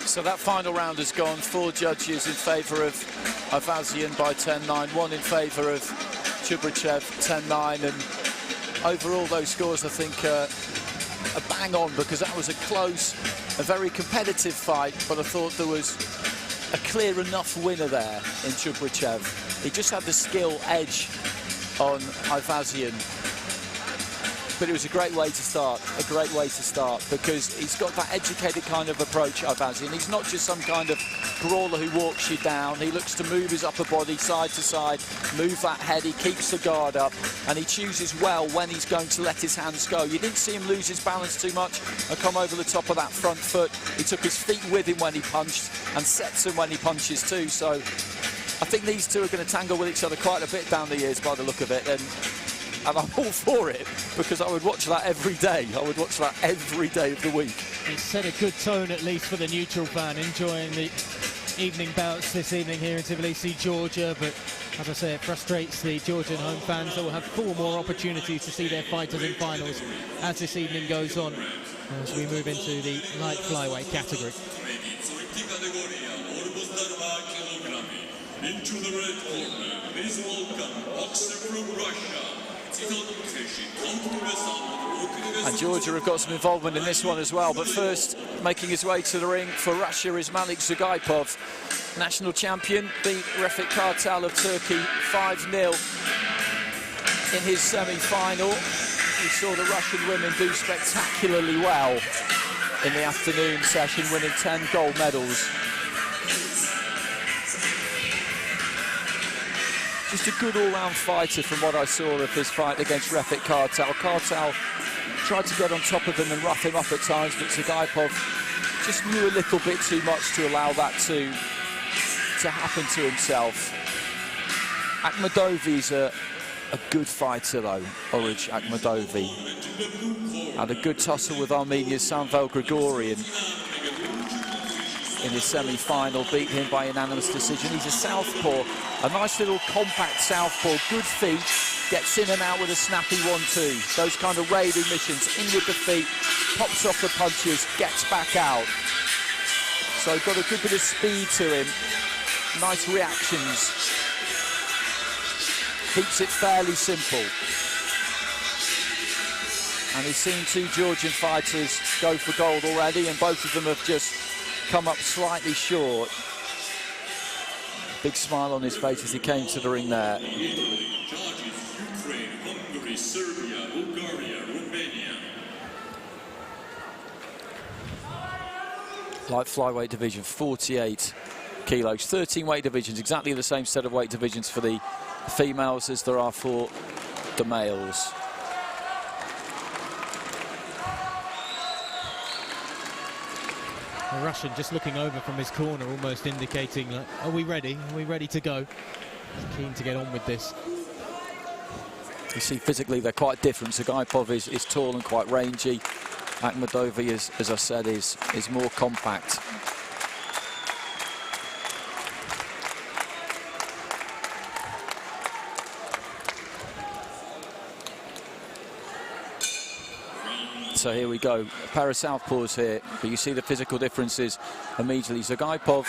So that final round has gone 4 judges in favour of AYVAZYAN by 10-9, 1 in favour of CHUBREVYCHEV 10-9, and overall those scores I think are bang on, because that was a close, a very competitive fight, but I thought there was a clear enough winner there in CHUBREVYCHEV. He just had the skill edge on AYVAZYAN. But it was a great way to start, because he's got that educated kind of approach, AYVAZYAN. He's not just some kind of brawler who walks you down. He looks to move his upper body side to side, move that head, he keeps the guard up, and he chooses well when he's going to let his hands go. You didn't see him lose his balance too much and come over the top of that front foot. He took his feet with him when he punched and sets him when he punches too. So I think these two are going to tangle with each other quite a bit down the years by the look of it. And I'm all for it, because I would watch that every day. I would watch that every day of the week. It's set a good tone, at least for the neutral fan, enjoying the evening bouts this evening here in Tbilisi, Georgia. But as I say, it frustrates the Georgian home fans that will have 4 more opportunities to see their fighters in finals as this evening goes on, as we move into the light flyweight category. Into the red corner, please welcome boxer from Russia. And Georgia have got some involvement in this one as well. But first, making his way to the ring for Russia is MALIK SUGAIPOV, national champion, beat Refik Kartal of Turkey 5-0 in his semi-final. We saw the Russian women do spectacularly well in the afternoon session, winning 10 gold medals. Just a good all-round fighter from what I saw of his fight against Refik Kartal. Kartal tried to get on top of him and rough him up at times, but SUGAIPOV just knew a little bit too much to allow that to happen to himself. AKHMEDOVI's a good fighter though, ORUJ AKHMEDOVI. Had a good tussle with Armenia's Samvel Grigorian in his semi-final, beat him by unanimous decision. He's a southpaw, a nice little compact southpaw, good feet, gets in and out with a snappy 1-2. Those kind of raiding missions, in with the feet, pops off the punches, gets back out. So got a good bit of speed to him, nice reactions. Keeps it fairly simple. And he's seen 2 Georgian fighters go for gold already, and both of them have just come up slightly short. Big smile on his face as he came to the ring there. Ukraine, Hungary, Serbia, Bulgaria, Romania. Light flyweight division, 48 kilos, 13 weight divisions, exactly the same set of weight divisions for the females as there are for the males. The Russian just looking over from his corner, almost indicating, like, are we ready? Are we ready to go? He's keen to get on with this. You see, physically they're quite different. SUGAIPOV is tall and quite rangy. AKHMEDOVI, as I said, is more compact. So here we go, a pair of southpaws here, but you see the physical differences immediately. SUGAIPOV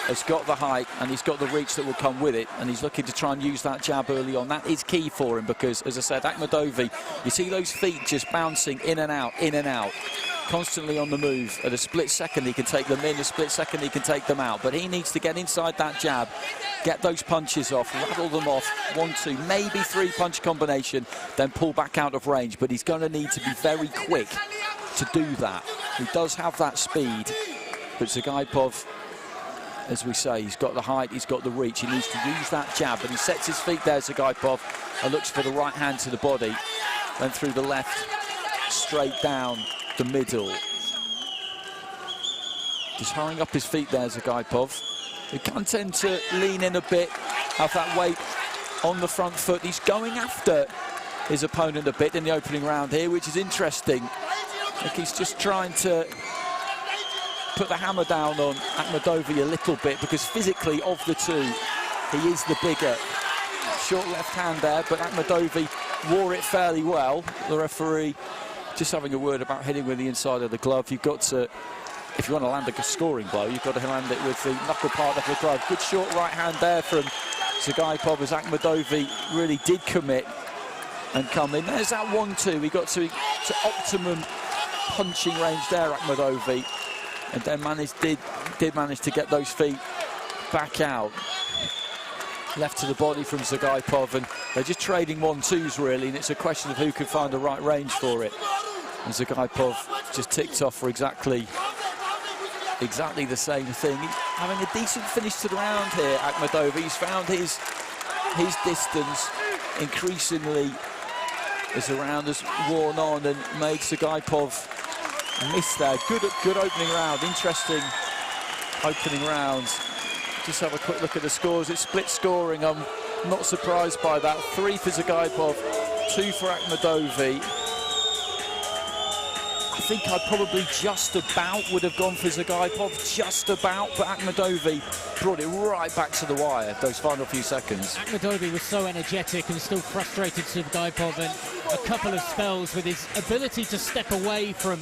has got the height and he's got the reach that will come with it, and he's looking to try and use that jab early on. That is key for him, because, as I said, AKHMEDOVI, you see those feet just bouncing in and out, constantly on the move. At a split second, he can take them in. A split second, he can take them out. But he needs to get inside that jab, get those punches off, rattle them off. 1, 2, maybe 3 punch combination, then pull back out of range. But he's going to need to be very quick to do that. He does have that speed, but Sugaipov, as we say, he's got the height, he's got the reach. He needs to use that jab, but he sets his feet there, Sugaipov, and looks for the right hand to the body, then through the left, straight down the middle. Just hurrying up his feet there, Sugaipov. He can tend to lean in a bit, have that weight on the front foot. He's going after his opponent a bit in the opening round here, which is interesting. I think he's just trying to put the hammer down on Akhmedovi a little bit, because physically, of the two, he is the bigger. Short left hand there, but Akhmedovi wore it fairly well. The referee just having a word about hitting with the inside of the glove. You've got to, if you want to land a scoring blow, you've got to land it with the knuckle part of the glove. Good short right hand there from Sugaipov, as Akhmedovi really did commit and come in. There's that 1-2. He got to optimum punching range there, Akhmedovi, and then did manage to get those feet back out. Left to the body from Sugaipov, and they're just trading 1-2s really, and it's a question of who can find the right range for it. And Sugaipov just ticked off for exactly the same thing. He's having a decent finish to the round here, Akhmedovi. He's found his distance increasingly as the round has worn on and made Sugaipov miss there. Good opening round, interesting opening round. Just have a quick look at the scores. It's split scoring. I'm not surprised by that. 3 for Sugaipov, 2 for Akhmedovi. I think I probably just about would have gone for Sugaipov, just about, but Akhmedovi brought it right back to the wire those final few seconds. Akhmedovi was so energetic and still frustrated Sugaipov, and a couple of spells with his ability to step away from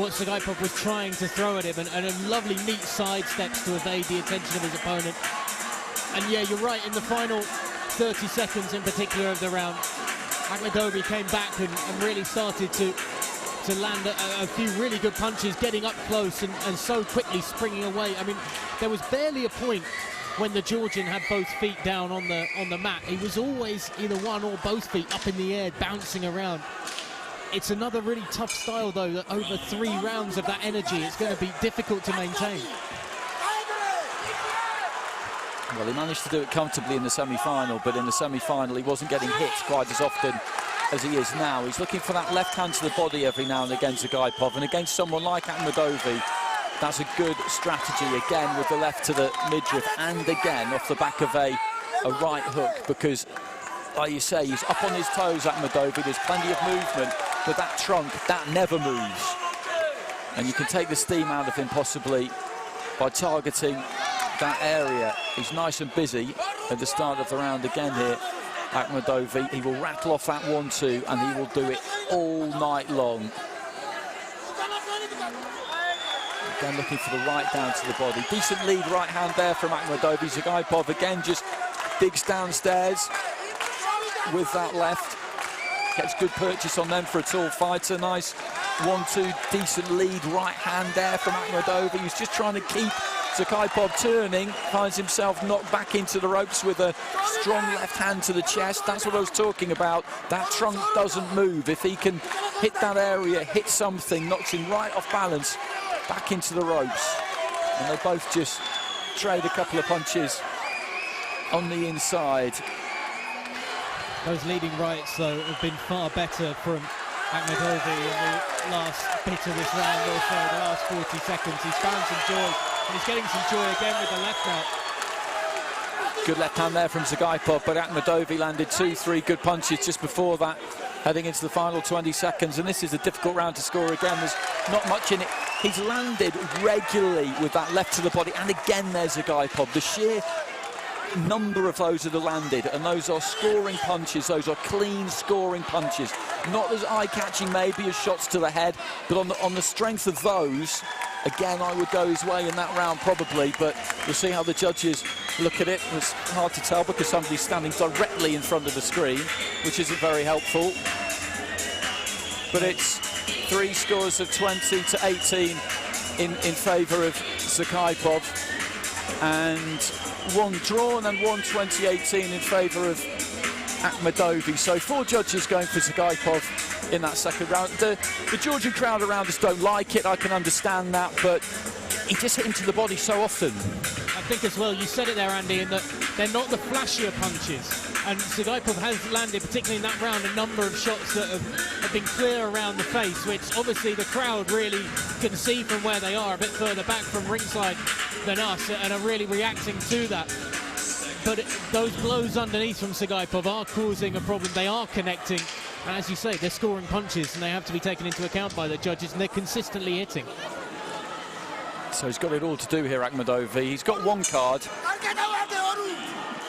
what Sugaipov was trying to throw at him, and a lovely neat side steps to evade the attention of his opponent. And yeah, you're right, in the final 30 seconds in particular of the round, Akhmedovi came back and really started to land a few really good punches, getting up close and so quickly springing away. I mean, there was barely a point when the Georgian had both feet down on the mat. He was always either one or both feet up in the air, bouncing around. It's another really tough style, though, that over 3 rounds of that energy, it's going to be difficult to maintain. Well, he managed to do it comfortably in the semi-final, but in the semi-final he wasn't getting hit quite as often as he is now. He's looking for that left hand to the body every now and again, Sugaipov, and against someone like Akhmedovi, that's a good strategy, again with the left to the midriff, and again off the back of a right hook, because, like you say, he's up on his toes, Akhmedovi. There's plenty of movement, but that trunk, that never moves. And you can take the steam out of him possibly by targeting that area. He's nice and busy at the start of the round again here, Akhmedovi. He will rattle off that 1-2, and he will do it all night long. Again, looking for the right down to the body. Decent lead right hand there from Akhmedovi. Sugaipov again just digs downstairs with that left. Gets good purchase on them for a tall fighter. Nice 1-2, decent lead right hand there from Akhmedovi. He's just trying to keep Sugaipov turning, finds himself knocked back into the ropes with a strong left hand to the chest. That's what I was talking about. That trunk doesn't move. If he can hit that area, hit something, knocks him right off balance, back into the ropes. And they both just trade a couple of punches on the inside. Those leading rights, though, have been far better from Akhmedovi in the last bit of this round, also the last 40 seconds. He's found some joy, and he's getting some joy again with the left now. Good left hand there from Sugaipov, but Akhmedovi landed 2-3 good punches just before that, heading into the final 20 seconds, and this is a difficult round to score again. There's not much in it. He's landed regularly with that left to the body, and again there's Sugaipov. The sheer number of those that are landed, and those are scoring punches, those are clean scoring punches, not as eye-catching maybe as shots to the head, but on the strength of those, again I would go his way in that round probably, but we'll see how the judges look at it. It's hard to tell because somebody's standing directly in front of the screen, which isn't very helpful, but it's 3 scores of 20 to 18 in favour of ZUGAIPOV, and 1 drawn and 1 20-18 in favour of AKHMEDOVI. So 4 judges going for ZUGAIPOV in that second round. The Georgian crowd around us don't like it, I can understand that, but he just hit him to the body so often. I think as well, you said it there, Andy, in that they're not the flashier punches. And ZUGAIPOV has landed, particularly in that round, a number of shots that have been clear around the face, which obviously the crowd really can see from where they are, a bit further back from ringside than us, and are really reacting to that. But those blows underneath from ZUGAIPOV are causing a problem. They are connecting. And as you say, they're scoring punches, and they have to be taken into account by the judges, and they're consistently hitting. So he's got it all to do here, AKHMEDOVI. He's got 1 card,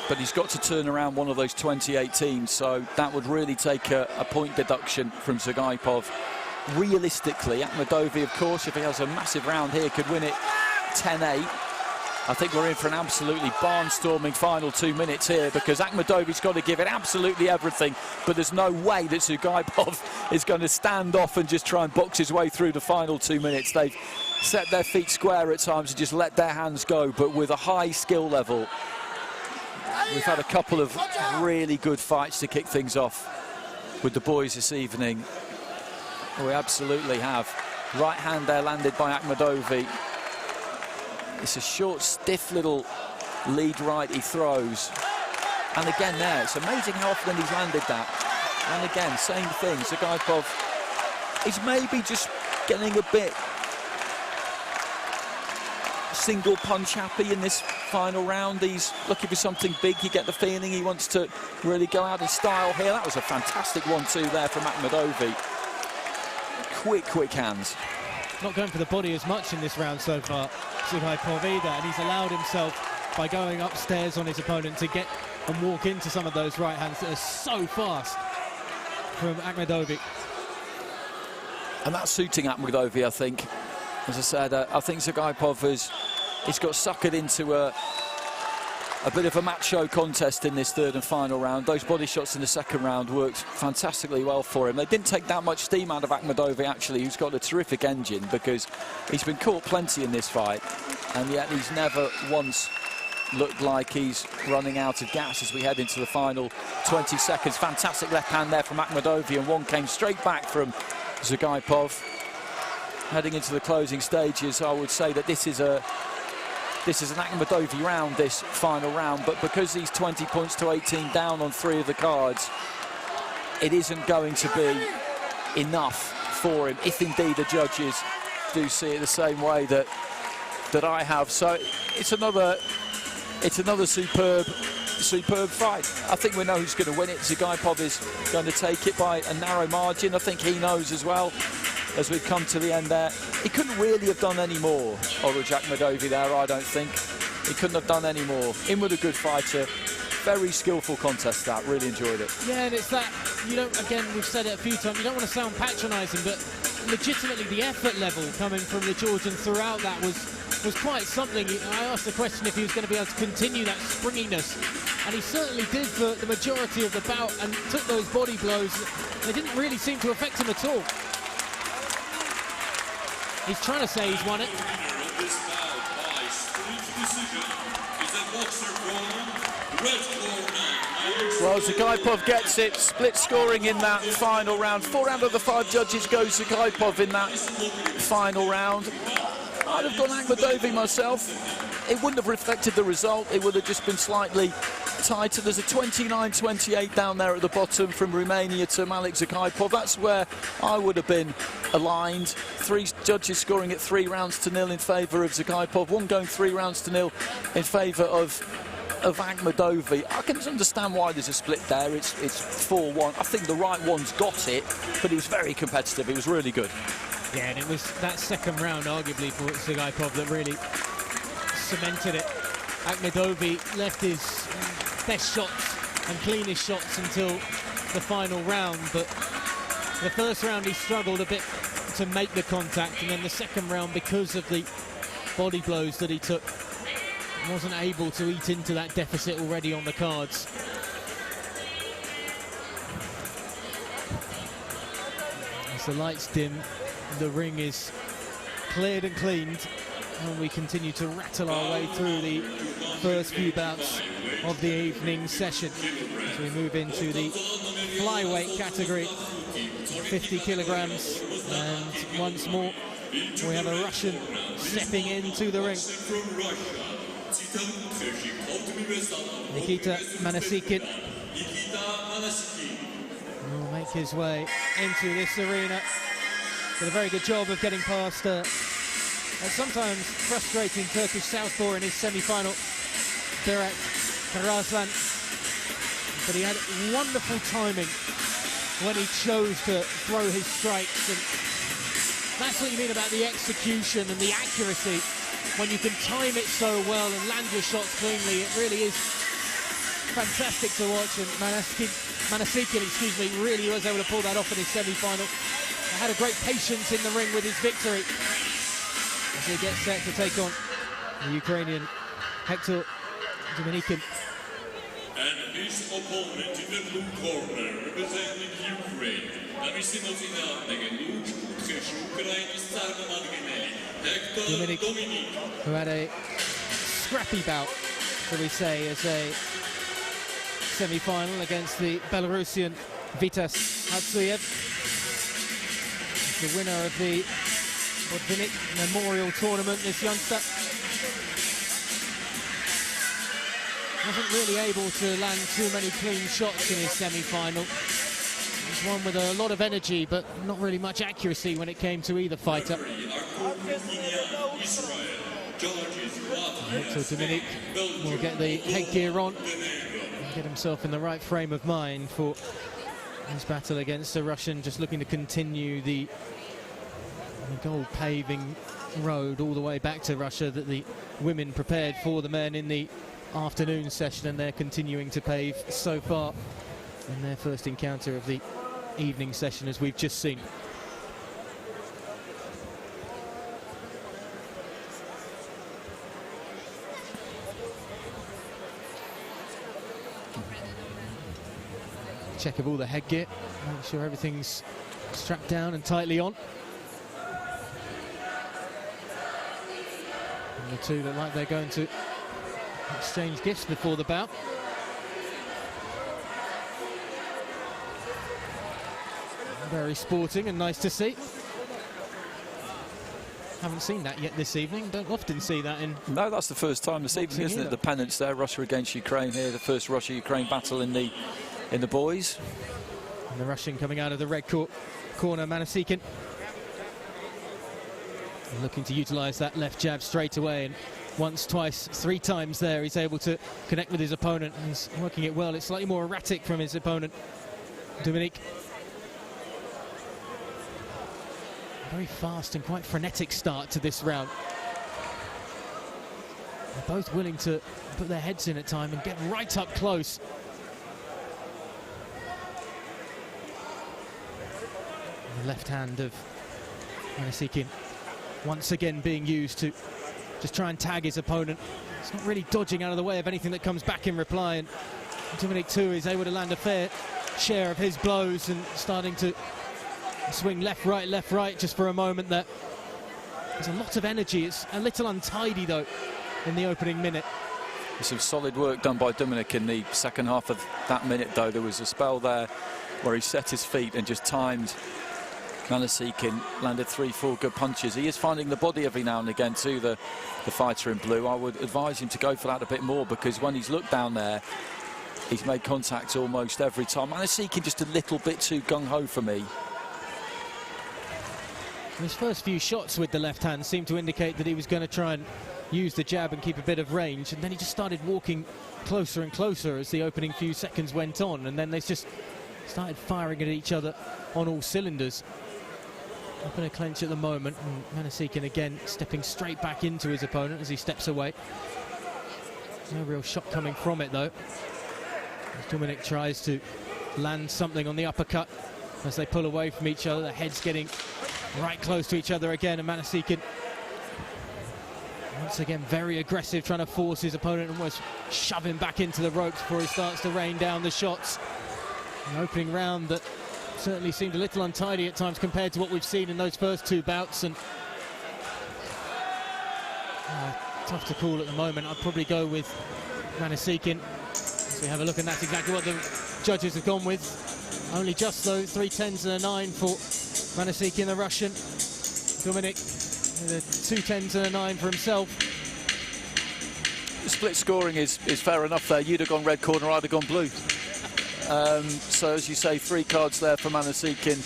but he's got to turn around one of those 20-18, so that would really take a point deduction from ZUGAIPOV. Realistically, AKHMEDOVI, of course, if he has a massive round here, could win it 10-8. I think we're in for an absolutely barnstorming final 2 minutes here, because AKHMEDOVI's got to give it absolutely everything, but there's no way that ZUGAIPOV is going to stand off and just try and box his way through the final 2 minutes. They've set their feet square at times and just let their hands go, but with a high skill level. We've had a couple of really good fights to kick things off with the boys this evening. We absolutely have. Right hand there landed by AKHMEDOVI. It's a short, stiff little lead right he throws. And again there, it's amazing how often he's landed that. And again, same thing, ZUGAIPOV is maybe just getting a bit single punch happy in this final round. He's looking for something big. You get the feeling he wants to really go out in style here. That was a fantastic 1-2 there from AKHMEDOVI. Quick hands. Not going for the body as much in this round so far, ZUGAIPOV either, and he's allowed himself, by going upstairs on his opponent, to get and walk into some of those right hands that are so fast from AKHMEDOVI. And that's suiting AKHMEDOVI, I think. As I said, I think ZUGAIPOV he's got suckered into a bit of a macho contest in this 3rd and final round. Those body shots in the 2nd round worked fantastically well for him. They didn't take that much steam out of AKHMEDOVI, actually, who's got a terrific engine, because he's been caught plenty in this fight, and yet he's never once looked like he's running out of gas as we head into the final 20 seconds. Fantastic left hand there from AKHMEDOVI, and one came straight back from ZUGAIPOV. Heading into the closing stages, I would say that this is an AKHMEDOVI round, this final round, but because he's 20 points to 18 down on 3 of the cards, it isn't going to be enough for him, if indeed the judges do see it the same way that I have. So it's another superb fight. I think we know who's going to win it. ZUGAIPOV is going to take it by a narrow margin. I think he knows as well, as we've come to the end there. He couldn't really have done any more, ORUJ AKHMEDOVI there, I don't think. He couldn't have done any more. In with a good fighter. Very skillful contest that, really enjoyed it. Yeah, and it's that, you don't, again, we've said it a few times, you don't want to sound patronising, but legitimately the effort level coming from the Georgian throughout that was quite something. I asked the question if he was going to be able to continue that springiness, and he certainly did for the majority of the bout, and took those body blows. They didn't really seem to affect him at all. He's trying to say he's won it. Well, ZUGAIPOV gets it, split scoring in that final round. 4 out of the 5 judges go ZUGAIPOV in that final round. I'd have gone AKHMEDOVI myself. It wouldn't have reflected the result. It would have just been slightly tighter. There's a 29-28 down there at the bottom from Romania to MALIK ZUGAIPOV. That's where I would have been aligned. 3 judges scoring at 3 rounds to 0 in favour of ZUGAIPOV. 1 going 3 rounds to 0 in favour of AKHMEDOVI. I can understand why there's a split there. It's 4-1. I think the right one's got it, but he was very competitive. He was really good. Yeah, and it was that second round, arguably, for ZUGAIPOV that really cemented it. AKHMEDOVI left his best shots and cleanest shots until the final round, but the first round he struggled a bit to make the contact, and then the second round, because of the body blows that he took, wasn't able to eat into that deficit already on the cards. As the lights dim, the ring is cleared and cleaned, and we continue to rattle our way through the first few bouts of the evening session as we move into the flyweight category, 50 kilograms, and once more we have a Russian stepping into the ring. Nikita Manasikhin will make his way into this arena. Did a very good job of getting past a sometimes frustrating Turkish southpaw in his semi-final, Berat Karazlan. But he had wonderful timing when he chose to throw his strikes, and that's what you mean about the execution and the accuracy. When you can time it so well and land your shots cleanly, it really is fantastic to watch. And Manasikhin, really was able to pull that off in his semi-final. Had a great patience in the ring with his victory as he gets set to take on the Ukrainian HEKTOR DUMINIK. And his opponent in the blue corner, representing Ukraine, DUMINIK, who had a scrappy bout, shall we say, as a semi-final against the Belarusian Vitas Hatsuyev, the winner of the BOGDAN Memorial Tournament. This youngster wasn't really able to land too many clean shots in his semi-final. He was one with a lot of energy, but not really much accuracy when it came to either fighter. HEKTOR DUMINIK will get the headgear on and get himself in the right frame of mind for his battle against the Russian, just looking to continue the gold-paving road all the way back to Russia that the women prepared for the men in the afternoon session, and they're continuing to pave so far in their first encounter of the evening session, as we've just seen. Check of all the headgear, make sure everything's strapped down and tightly on. And the two look like they're going to exchange gifts before the bout. Very sporting and nice to see. Haven't seen that yet this evening. Don't often see that in... No, that's the first time this evening, isn't it? The pennants there, Russia against Ukraine here, the first Russia-Ukraine battle in the boys. And the Russian coming out of the red corner, Manasikhin, looking to utilise that left jab straight away, and once, twice, three times there he's able to connect with his opponent, and he's working it well. It's slightly more erratic from his opponent, DUMINIK. Very fast and quite frenetic start to this round. They're both willing to put their heads in at time and get right up close. The left hand of Manasikhin once again being used to just try and tag his opponent. It's not really dodging out of the way of anything that comes back in reply, and DUMINIK too is able to land a fair share of his blows and starting to swing left, right, just for a moment there. There's a lot of energy. It's a little untidy though in the opening minute. There's some solid work done by DUMINIK in the second half of that minute though. There was a spell there where he set his feet and just timed Manasikhin, landed 3-4 good punches. He is finding the body every now and again to the fighter in blue. I would advise him to go for that a bit more, because when he's looked down there, he's made contact almost every time. Manasikhin just a little bit too gung-ho for me. His first few shots with the left hand seemed to indicate that he was going to try and use the jab and keep a bit of range, and then he just started walking closer and closer as the opening few seconds went on, and then they just started firing at each other on all cylinders. Up in a clench at the moment, and Manasikhin again stepping straight back into his opponent as he steps away. No real shot coming from it though. DUMINIK tries to land something on the uppercut as they pull away from each other. The heads getting right close to each other again, and Manasikhin once again very aggressive, trying to force his opponent, almost shove him back into the ropes before he starts to rain down the shots. An opening round that certainly seemed a little untidy at times compared to what we've seen in those first two bouts, and tough to call at the moment. I'd probably go with MANASIKHIN. So we have a look, and that's exactly what the judges have gone with. Only just, though, 3 10s and a 9 for MANASIKHIN, the Russian. DUMINIK with 2 10s and a 9 for himself. The split scoring is fair enough there. You'd have gone red corner, I'd have gone blue. So as you say, 3 cards there for MANASIKHIN,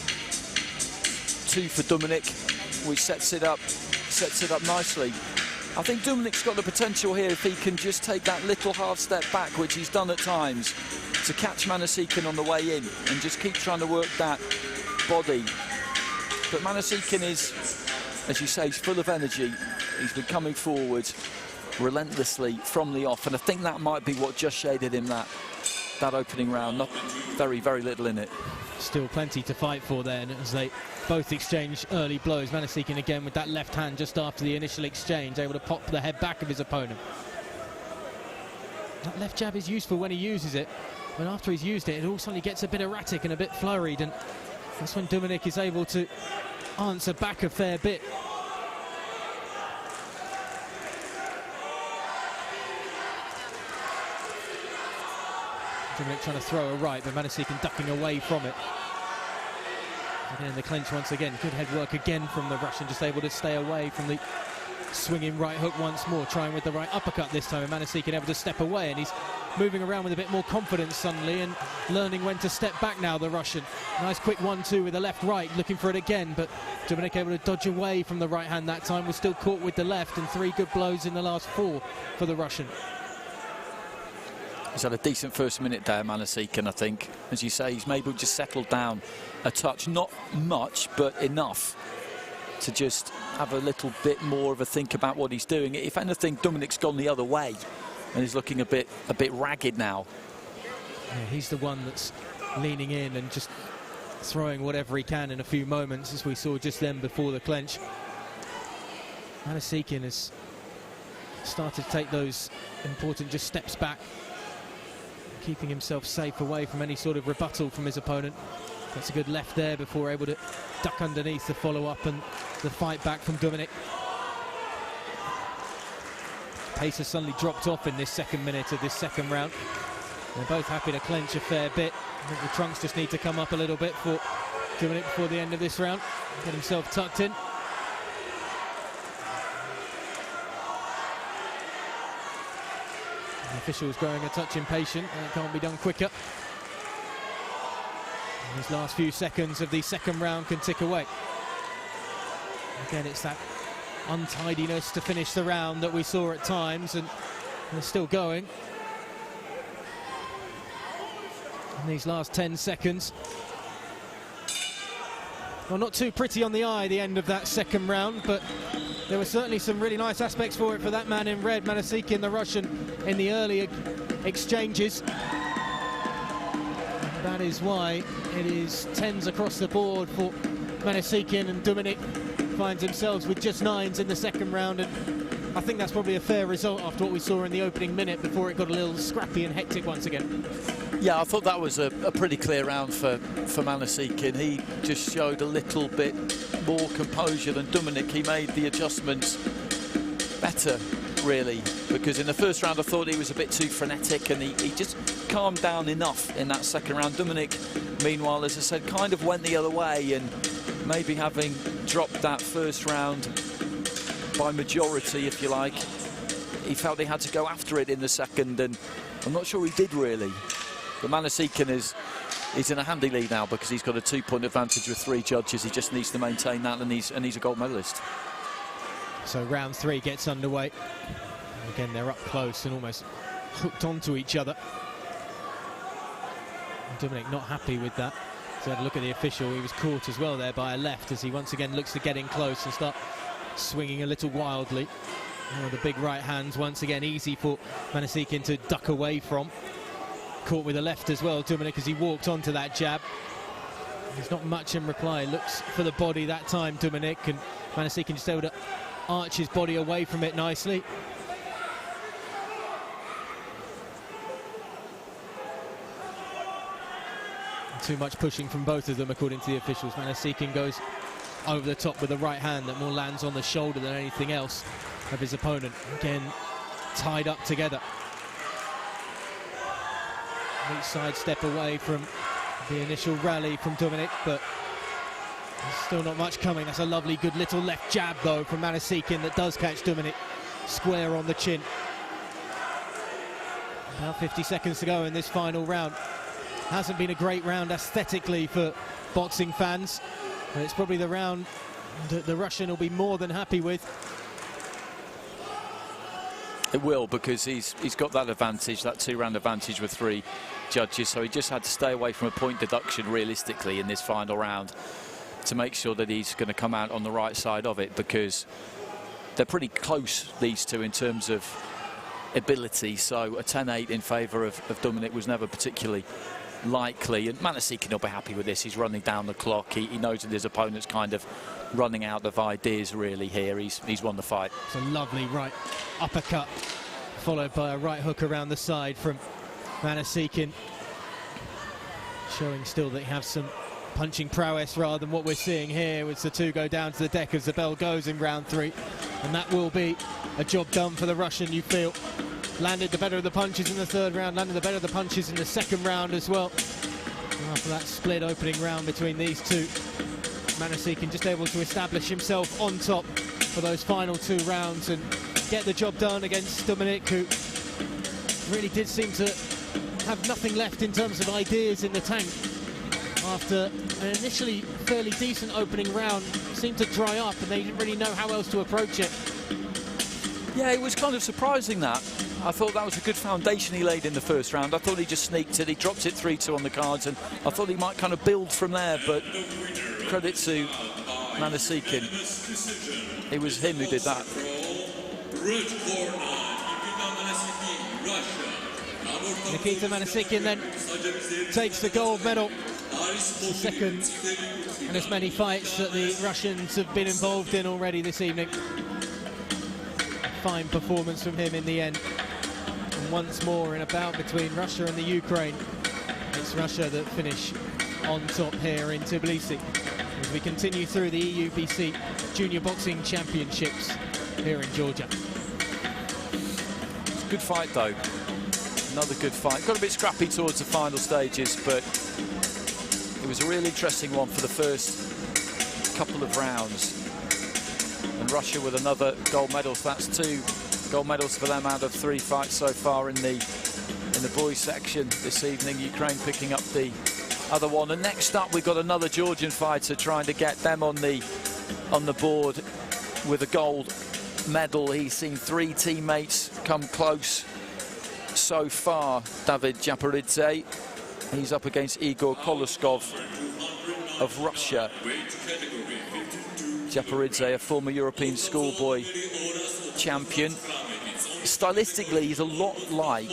2 for DUMINIK, which sets it up nicely. I think DUMINIK's got the potential here, if he can just take that little half step back, which he's done at times, to catch MANASIKHIN on the way in and just keep trying to work that body. But MANASIKHIN is, as you say, he's full of energy. He's been coming forward relentlessly from the off, and I think that might be what just shaded him that opening round. Not very little in it. Still plenty to fight for then, as they both exchange early blows. MANASIKHIN again with that left hand just after the initial exchange, able to pop the head back of his opponent. That left jab is useful when he uses it, but after he's used it, it all suddenly gets a bit erratic and a bit flurried, and that's when DUMINIK is able to answer back a fair bit. DUMINIK trying to throw a right, but MANASIKHIN ducking away from it. Again in the clinch once again. Good head work again from the Russian, just able to stay away from the swinging right hook once more, trying with the right uppercut this time, and MANASIKHIN able to step away, and he's moving around with a bit more confidence suddenly and learning when to step back now, the Russian. Nice quick 1-2 with the left right, looking for it again, but DUMINIK able to dodge away from the right hand that time, was still caught with the left, and 3 good blows in the last 4 for the Russian. He's had a decent first minute there, MANASIKHIN, I think. As you say, he's maybe just settled down a touch. Not much, but enough to just have a little bit more of a think about what he's doing. If anything, DUMINIK's gone the other way, and he's looking a bit ragged now. Yeah, he's the one that's leaning in and just throwing whatever he can in a few moments, as we saw just then before the clinch. MANASIKHIN has started to take those important just steps back, keeping himself safe away from any sort of rebuttal from his opponent. That's a good left there before able to duck underneath the follow-up and the fight back from DUMINIK. Pace has suddenly dropped off in this second minute of this second round. They're both happy to clench a fair bit. I think the trunks just need to come up a little bit for DUMINIK before the end of this round. Get himself tucked in. The official's growing a touch impatient, and it can't be done quicker. And these last few seconds of the second round can tick away. Again, it's that untidiness to finish the round that we saw at times, and they're still going. In these last 10 seconds. Well, not too pretty on the eye, the end of that second round, but there were certainly some really nice aspects for it for that man in red, MANASIKHIN, the Russian, in the early exchanges. That is why it is 10s across the board for MANASIKHIN, and DUMINIK finds themselves with just 9s in the second round, and I think that's probably a fair result after what we saw in the opening minute before it got a little scrappy and hectic once again. Yeah, I thought that was a pretty clear round for MANASIKHIN. He just showed a little bit more composure than DUMINIK. He made the adjustments better, really, because in the first round I thought he was a bit too frenetic, and he just calmed down enough in that second round. DUMINIK, meanwhile, as I said, kind of went the other way, and maybe having dropped that first round by majority, if you like, he felt he had to go after it in the second, and I'm not sure he did really. But MANASIKHIN is in a handy lead now because he's got a 2-point advantage with 3 judges. He just needs to maintain that, and he's a gold medalist. So round 3 gets underway. Again, they're up close and almost hooked onto each other. And DUMINIK not happy with that. So had a look at the official. He was caught as well there by a left, as he once again looks to get in close and start swinging a little wildly. Oh, the big right hands once again easy for MANASIKHIN to duck away from. Caught with a left as well, DUMINIK, as he walked onto that jab. There's not much in reply. Looks for the body that time, DUMINIK, and MANASIKHIN just able to arch his body away from it nicely. too much pushing from both of them, according to the officials. MANASIKHIN goes over the top with the right hand that more lands on the shoulder than anything else of his opponent. Again, tied up together. Each side step away from the initial rally from DUMINIK, but there's still not much coming. That's a lovely, good little left jab, though, from MANASIKHIN that does catch DUMINIK square on the chin. Now 50 seconds to go in this final round. Hasn't been a great round aesthetically for boxing fans, but it's probably the round that the Russian will be more than happy with. It will, because he's got that advantage, that 2-round advantage with 3 judges, so he just had to stay away from a point deduction realistically in this final round to make sure that he's going to come out on the right side of it, because they're pretty close, these two, in terms of ability. So a 10-8 in favour of DUMINIK was never particularly likely, and MANASIKHIN will be happy with this. He's running down the clock. He knows that his opponent's kind of running out of ideas really here. He's won the fight. It's a lovely right uppercut followed by a right hook around the side from MANASIKHIN, showing still that he has some punching prowess rather than what we're seeing here, with the two go down to the deck as the bell goes in round 3, and that will be a job done for the Russian, you feel. Landed the better of the punches in the 3rd round, landed the better of the punches in the 2nd round as well. And after that split opening round between these two, MANASIKHIN just able to establish himself on top for those final 2 rounds and get the job done against DUMINIK, who really did seem to have nothing left in terms of ideas in the tank. After an initially fairly decent opening round, seemed to dry up and they didn't really know how else to approach it. Yeah, it was kind of surprising that. I thought that was a good foundation he laid in the 1st round. I thought he just sneaked it, he dropped it 3-2 on the cards, and I thought he might kind of build from there, but credit to MANASIKHIN. It was him who did that. Nikita MANASIKHIN then takes the gold medal. It's the 2nd in as many fights that the Russians have been involved in already this evening. Fine performance from him in the end. And once more in a bout between Russia and the Ukraine. It's Russia that finish on top here in Tbilisi as we continue through the EUBC Junior Boxing Championships here in Georgia. It's a good fight though. Another good fight. Got a bit scrappy towards the final stages, but it was a really interesting one for the first couple of rounds. And Russia with another gold medal, so that's 2 gold medals for them out of 3 fights so far in the boys section this evening. Ukraine picking up the other one. And next up we've got another Georgian fighter trying to get them on the board with a gold medal. He's seen 3 teammates come close so far. David JAPARIDZE, he's up against Igor Koloskov of Russia. JAPARIDZE, a former European schoolboy champion. Stylistically, he's a lot like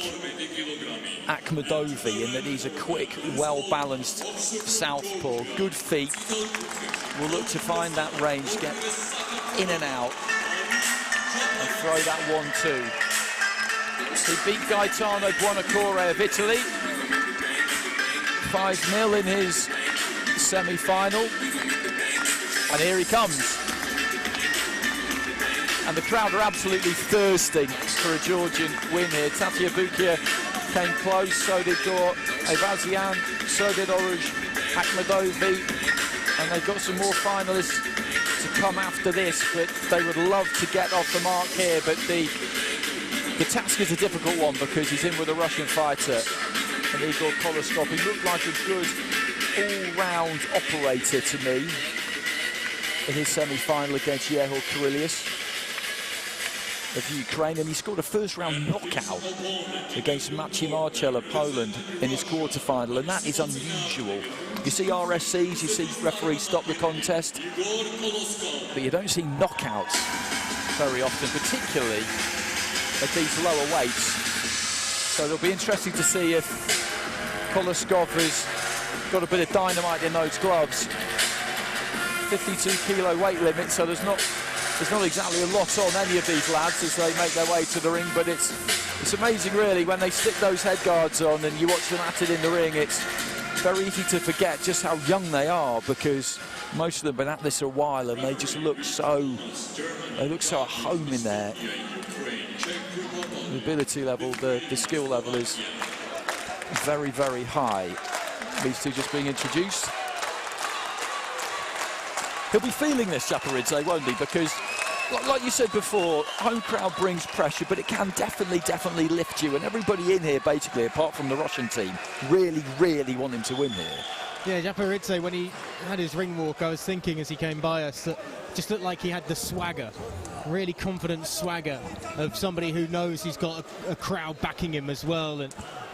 AKHMEDOVI in that he's a quick, well-balanced southpaw, good feet. Will look to find that range, get in and out, and throw that 1-2. He beat Gaetano Buonocore of Italy 5-0 in his semi-final. And here he comes. And the crowd are absolutely thirsting for a Georgian win here. Tatia Bukia came close, so did AYVAZYAN, so did ORUJ, AKHMEDOVI, and they've got some more finalists to come after this, but they would love to get off the mark here. But the task is a difficult one because he's in with a Russian fighter, and Igor Koloskov, he looked like a good all-round operator to me in his semi-final against Yehor Kurilius of Ukraine, and he scored a 1st-round knockout against Maciej Marcel of Poland in his quarter-final, and that is unusual. You see RSCs, you see referees stop the contest, but you don't see knockouts very often, particularly at these lower weights. So it'll be interesting to see if Koloskov has got a bit of dynamite in those gloves. 52-kilo weight limit, so there's not exactly a lot on any of these lads as they make their way to the ring, but it's amazing really when they stick those head guards on and you watch them at it in the ring. It's very easy to forget just how young they are, because most of them have been at this a while and they just look so at home in there. The ability level, the skill level is very, very high. These two just being introduced. He'll be feeling this, JAPARIDZE, won't he? Because, like you said before, home crowd brings pressure, but it can definitely lift you. And everybody in here, basically, apart from the Russian team, really, really want him to win here. Yeah, JAPARIDZE, when he had his ring walk, I was thinking as he came by us that it just looked like he had the swagger, really confident swagger of somebody who knows he's got a crowd backing him as well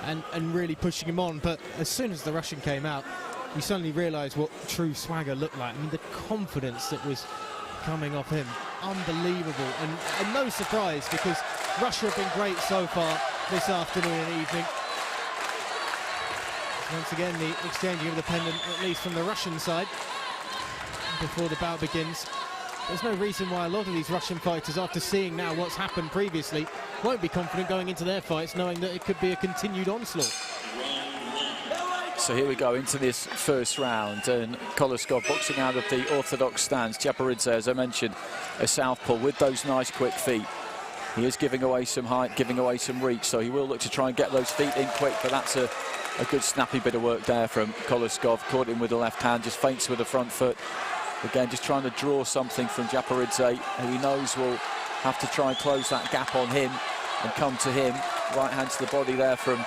and really pushing him on. But as soon as the Russian came out, you suddenly realised what true swagger looked like. I mean, the confidence that was coming off him, unbelievable. And no surprise, because Russia have been great so far this afternoon and evening. Once again, the exchanging of the pendant, at least from the Russian side, before the bout begins. There's no reason why a lot of these Russian fighters, after seeing now what's happened previously, won't be confident going into their fights, knowing that it could be a continued onslaught. So here we go into this first round, and KOLOSKOV boxing out of the orthodox stance. JAPARIDZE, as I mentioned, a southpaw with those nice quick feet. He is giving away some height, giving away some reach, so he will look to try and get those feet in quick, but that's a good snappy bit of work there from KOLOSKOV. Caught him with the left hand, just feints with the front foot. Again, just trying to draw something from JAPARIDZE, who he knows will have to try and close that gap on him and come to him. Right hand to the body there from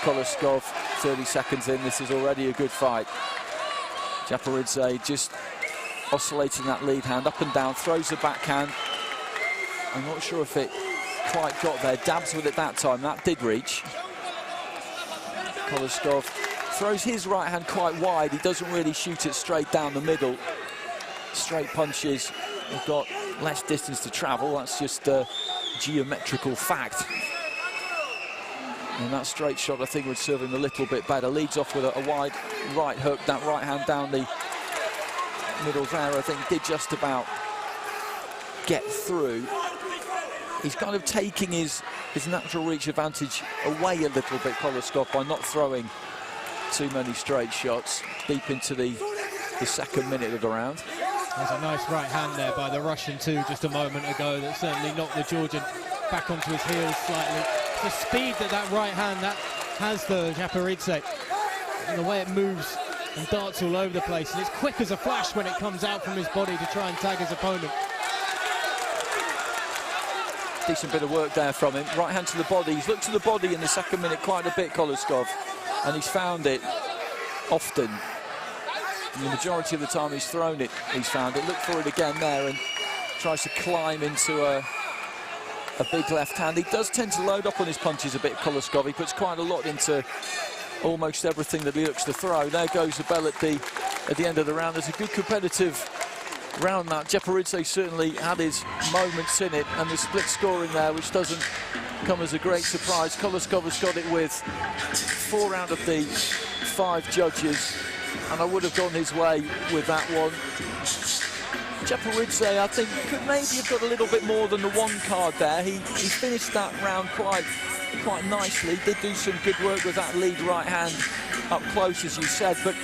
KOLOSKOV. 30 seconds in, this is already a good fight. JAPARIDZE just oscillating that lead hand up and down, throws the backhand. I'm not sure if it quite got there. Dabs with it that time, that did reach. KOLOSKOV throws his right hand quite wide. He doesn't really shoot it straight down the middle. Straight punches have got less distance to travel. That's just a geometrical fact. And that straight shot, I think, would serve him a little bit better. Leads off with a wide right hook. That right hand down the middle there, I think, did just about get through. He's kind of taking his natural reach advantage away a little bit, KOLOSKOV, by not throwing too many straight shots deep into the second minute of the round. There's a nice right hand there by the Russian too just a moment ago that certainly knocked the Georgian back onto his heels slightly. The speed that right hand that has the JAPARIDZE, and the way it moves and darts all over the place, and it's quick as a flash when it comes out from his body to try and tag his opponent. Decent bit of work there from him. Right hand to the body. He's looked to the body in the second minute quite a bit, KOLOSKOV, and he's found it often. And the majority of the time he's thrown it, he's found it. Look for it again there and tries to climb into a big left hand. He does tend to load up on his punches a bit, KOLOSKOV. He puts quite a lot into almost everything that he looks to throw. There goes the bell at the end of the round. There's a good competitive round that. JAPARIDZE certainly had his moments in it, and the split scoring there, which doesn't come as a great surprise. KOLOSKOV has got it with 4 out of the 5 judges, and I would have gone his way with that one. JAPARIDZE, I think, could maybe have got a little bit more than the 1 card there. He finished that round quite nicely. Did do some good work with that lead right hand up close, as you said, but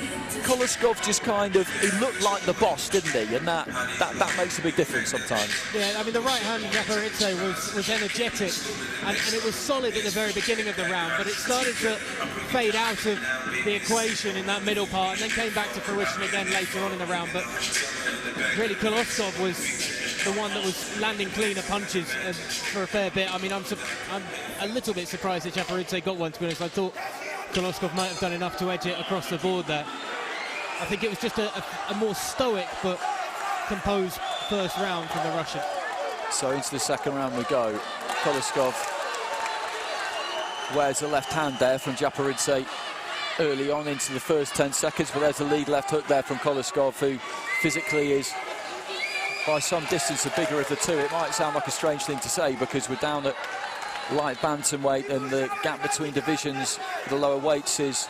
KOLOSKOV just kind of, he looked like the boss, didn't he? And that makes a big difference sometimes. Yeah, I mean, the right hand of JAPARIDZE was energetic, and it was solid at the very beginning of the round, but it started to fade out of the equation in that middle part, and then came back to fruition again later on in the round. But really, KOLOSKOV was the one that was landing cleaner punches for a fair bit. I mean, I'm a little bit surprised that JAPARIDZE got one, to be honest. I thought KOLOSKOV might have done enough to edge it across the board there. I think it was just a more stoic but composed first round from the Russian. So into the second round we go. KOLOSKOV wears the left hand there from JAPARIDZE early on into the first 10 seconds, but there's a lead left hook there from KOLOSKOV, who physically is by some distance the bigger of the two. It might sound like a strange thing to say because we're down at light bantamweight and the gap between divisions, the lower weights, is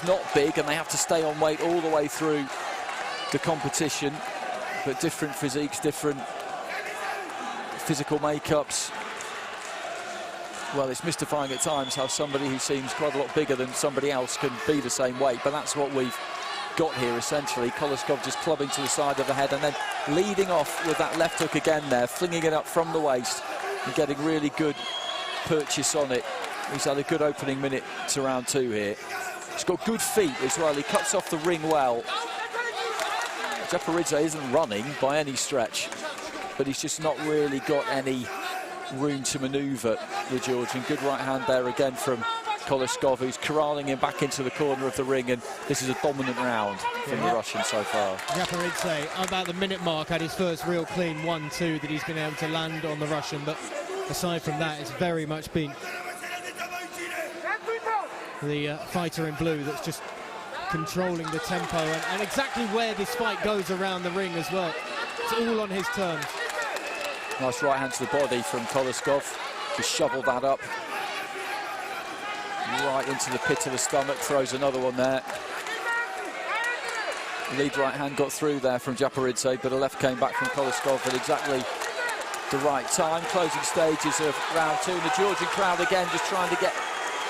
not big, and they have to stay on weight all the way through the competition, but different physiques, different physical makeups. Well, it's mystifying at times how somebody who seems quite a lot bigger than somebody else can be the same weight, but that's what we've got here essentially. KOLOSKOV just clubbing to the side of the head and then leading off with that left hook again there, flinging it up from the waist and getting really good purchase on it. He's had a good opening minute to round 2 here. He's got good feet as well. He cuts off the ring well. JAPARIDZE isn't running by any stretch, but he's just not really got any room to manoeuvre, the Georgian. Good right hand there again from KOLOSKOV, who's corralling him back into the corner of the ring, and this is a dominant round from the Russian so far. JAPARIDZE, about the minute mark, had his first real clean 1-2 that he's been able to land on the Russian, but aside from that, it's very much been the fighter in blue that's just controlling the tempo and exactly where this fight goes around the ring as well. It's all on his terms. Nice right hand to the body from KOLOSKOV. Just shoveled that up. Right into the pit of the stomach, throws another one there. Lead right hand got through there from JAPARIDZE, but a left came back from KOLOSKOV at exactly the right time. Closing stages of round 2. The Georgian crowd again just trying to get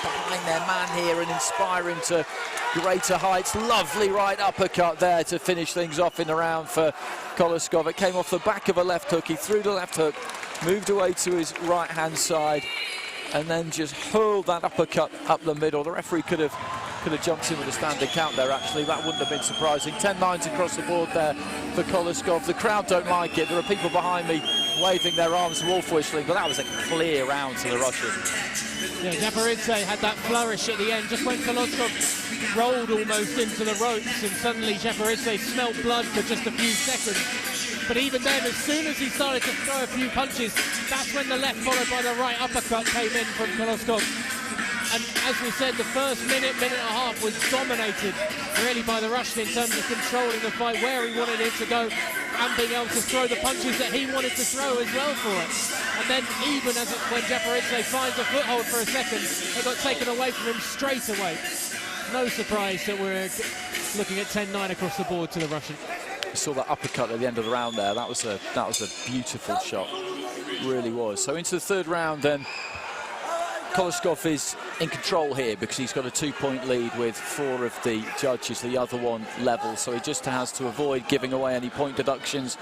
behind their man here and inspire him to greater heights. Lovely right uppercut there to finish things off in the round for KOLOSKOV. It came off the back of a left hook. He threw the left hook, moved away to his right hand side, and then just hurled that uppercut up the middle. The referee could have jumped in with a standing count there, actually. That wouldn't have been surprising. 10-9s across the board there for KOLOSKOV. The crowd don't like it. There are people behind me waving their arms, wolf whistling, but that was a clear round to the Russian. Yeah, JAPARIDZE had that flourish at the end, just when KOLOSKOV rolled almost into the ropes, and suddenly JAPARIDZE smelled blood for just a few seconds. But even then, as soon as he started to throw a few punches, that's when the left followed by the right uppercut came in from KOLOSKOV. And as we said, the first minute and a half was dominated really by the Russian in terms of controlling the fight, where he wanted it to go, and being able to throw the punches that he wanted to throw as well for it. And then even when JAPARIDZE finds a foothold for a second, it got taken away from him straight away. No surprise that we're looking at 10-9 across the board to the Russian. You saw that uppercut at the end of the round there. That was a beautiful shot. It really was. So into the third round then. KOLOSKOV is in control here because he's got a 2-point lead with 4 of the judges, the other one level, so he just has to avoid giving away any point deductions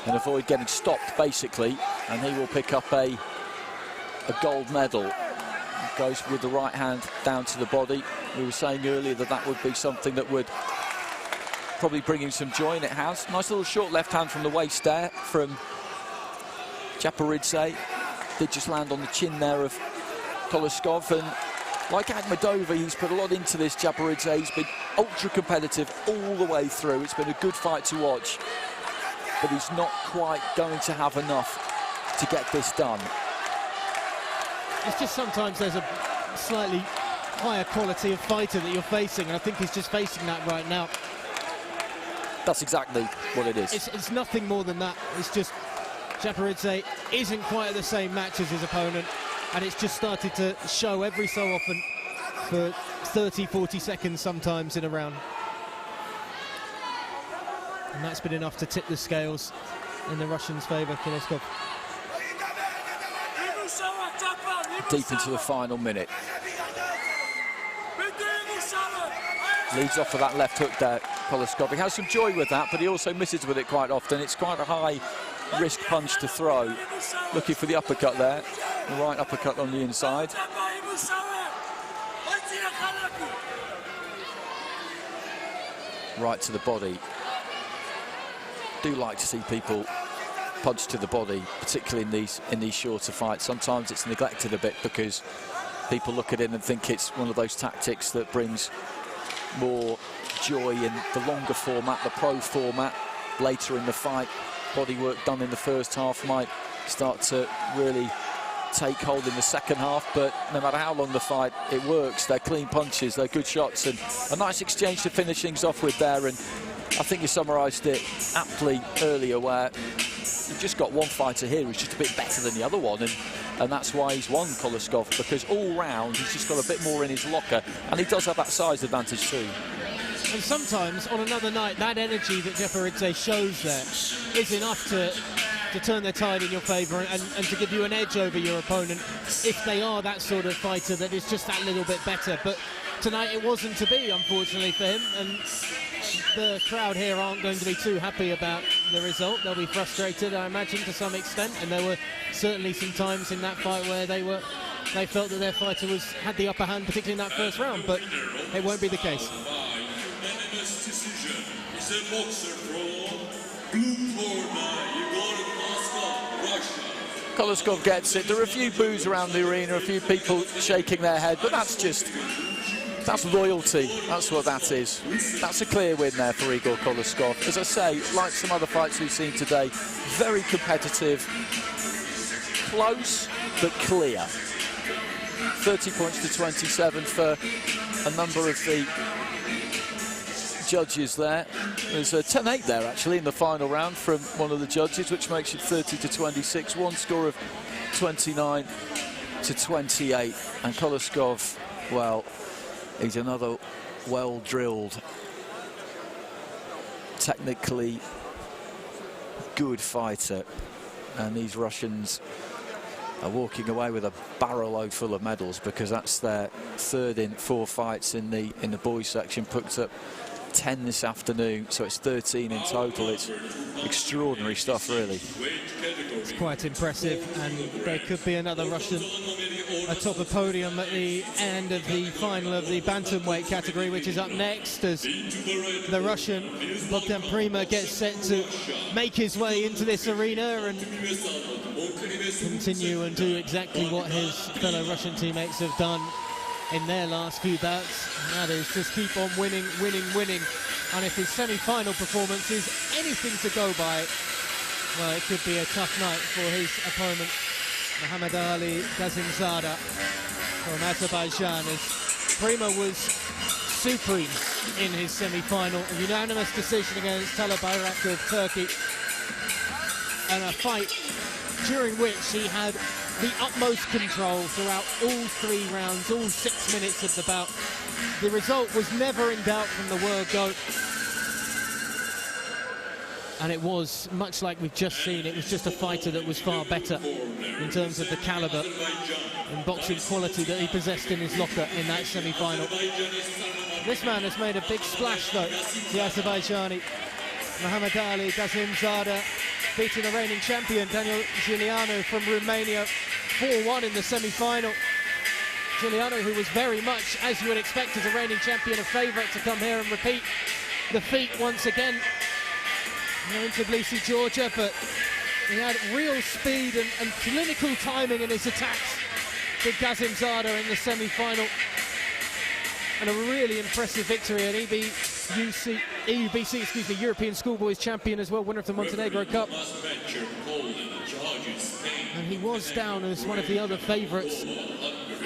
and avoid getting stopped, basically, and he will pick up a gold medal. He goes with the right hand down to the body. We were saying earlier that that would be something that would probably bring him some joy, and it has. Nice little short left hand from the waist there from JAPARIDZE. Did just land on the chin there of KOLOSKOV, and like AKHMEDOVI, he's put a lot into this. JAPARIDZE, he's been ultra competitive all the way through. It's been a good fight to watch, but he's not quite going to have enough to get this done. It's just sometimes there's a slightly higher quality of fighter that you're facing, and I think he's just facing that right now. That's exactly what it is. It's nothing more than that. It's just JAPARIDZE isn't quite at the same match as his opponent, and it's just started to show every so often for 30, 40 seconds sometimes in a round. And that's been enough to tip the scales in the Russians' favour, KOLOSKOV. Deep into the final minute. Leads off with that left hook there, KOLOSKOV. He has some joy with that, but he also misses with it quite often. It's quite a high risk punch to throw. Looking for the uppercut there. The right uppercut on the inside. Right to the body. Do like to see people punch to the body, particularly in these shorter fights. Sometimes it's neglected a bit because people look at it and think it's one of those tactics that brings more joy in the longer format, the pro format. Later in the fight, body work done in the first half might start to really take hold in the second half, but no matter how long the fight, it works. They're clean punches, they're good shots, and a nice exchange to finish things off with there. And I think you summarised it aptly earlier, where you've just got one fighter here who's just a bit better than the other one, and that's why he's won, KOLOSKOV, because all round he's just got a bit more in his locker, and he does have that size advantage too. And sometimes on another night, that energy that JAPARIDZE shows there is enough to to turn their tide in your favour and to give you an edge over your opponent if they are that sort of fighter that is just that little bit better. But tonight it wasn't to be, unfortunately, for him, and the crowd here aren't going to be too happy about the result. They'll be frustrated, I imagine, to some extent, and there were certainly some times in that fight where they felt that their fighter had the upper hand, particularly in that first round, but it won't be the case. Unanimous decision is a boxer from blue corner, EGOR, Russia. Koloskov gets it. There are a few boos around the arena, a few people shaking their head, but that's loyalty. That's what that is. That's a clear win there for Igor Koloskov. As I say, like some other fights we've seen today, very competitive, close but clear. 30 points to 27 for a number of the judges there. There's a 10-8 there actually in the final round from one of the judges, which makes it 30 to 26. One score of 29 to 28. And Koloskov, well, he's another well-drilled, technically good fighter. And these Russians are walking away with a barrel load full of medals, because that's their third in 4 fights in the boys section. Picked up 10 this afternoon, so it's 13 in total. It's extraordinary stuff, really. It's quite impressive, and there could be another Russian atop a podium at the end of the final of the bantamweight category, which is up next, as the Russian Bogdan Prima gets set to make his way into this arena and continue and do exactly what his fellow Russian teammates have done in their last few bouts. And that is just keep on winning, winning, winning. And if his semi-final performance is anything to go by, well, it could be a tough night for his opponent, MAHAMMADALI GASIMZADA from Azerbaijan, as Prima was supreme in his semi-final. A unanimous decision against Bayrak of Turkey, and a fight during which he had the utmost control throughout all 3 rounds, all 6 minutes of the bout. The result was never in doubt from the word go. And it was, much like we've just seen, it was just a fighter that was far better in terms of the calibre and boxing quality that he possessed in his locker in that semi-final. This man has made a big splash, though, the Azerbaijani. MAHAMMADALI GASIMZADA beating the reigning champion Daniel Giuliano from Romania 4-1 in the semi-final. Giuliano, who was very much, as you would expect as a reigning champion, a favourite to come here and repeat the feat once again in Tbilisi, Georgia, but he had real speed and clinical timing in his attacks with GASIMZADA in the semi-final. And a really impressive victory, an EUBC, European Schoolboys champion as well, winner of the Montenegro Cup. And he was down as one of the other favourites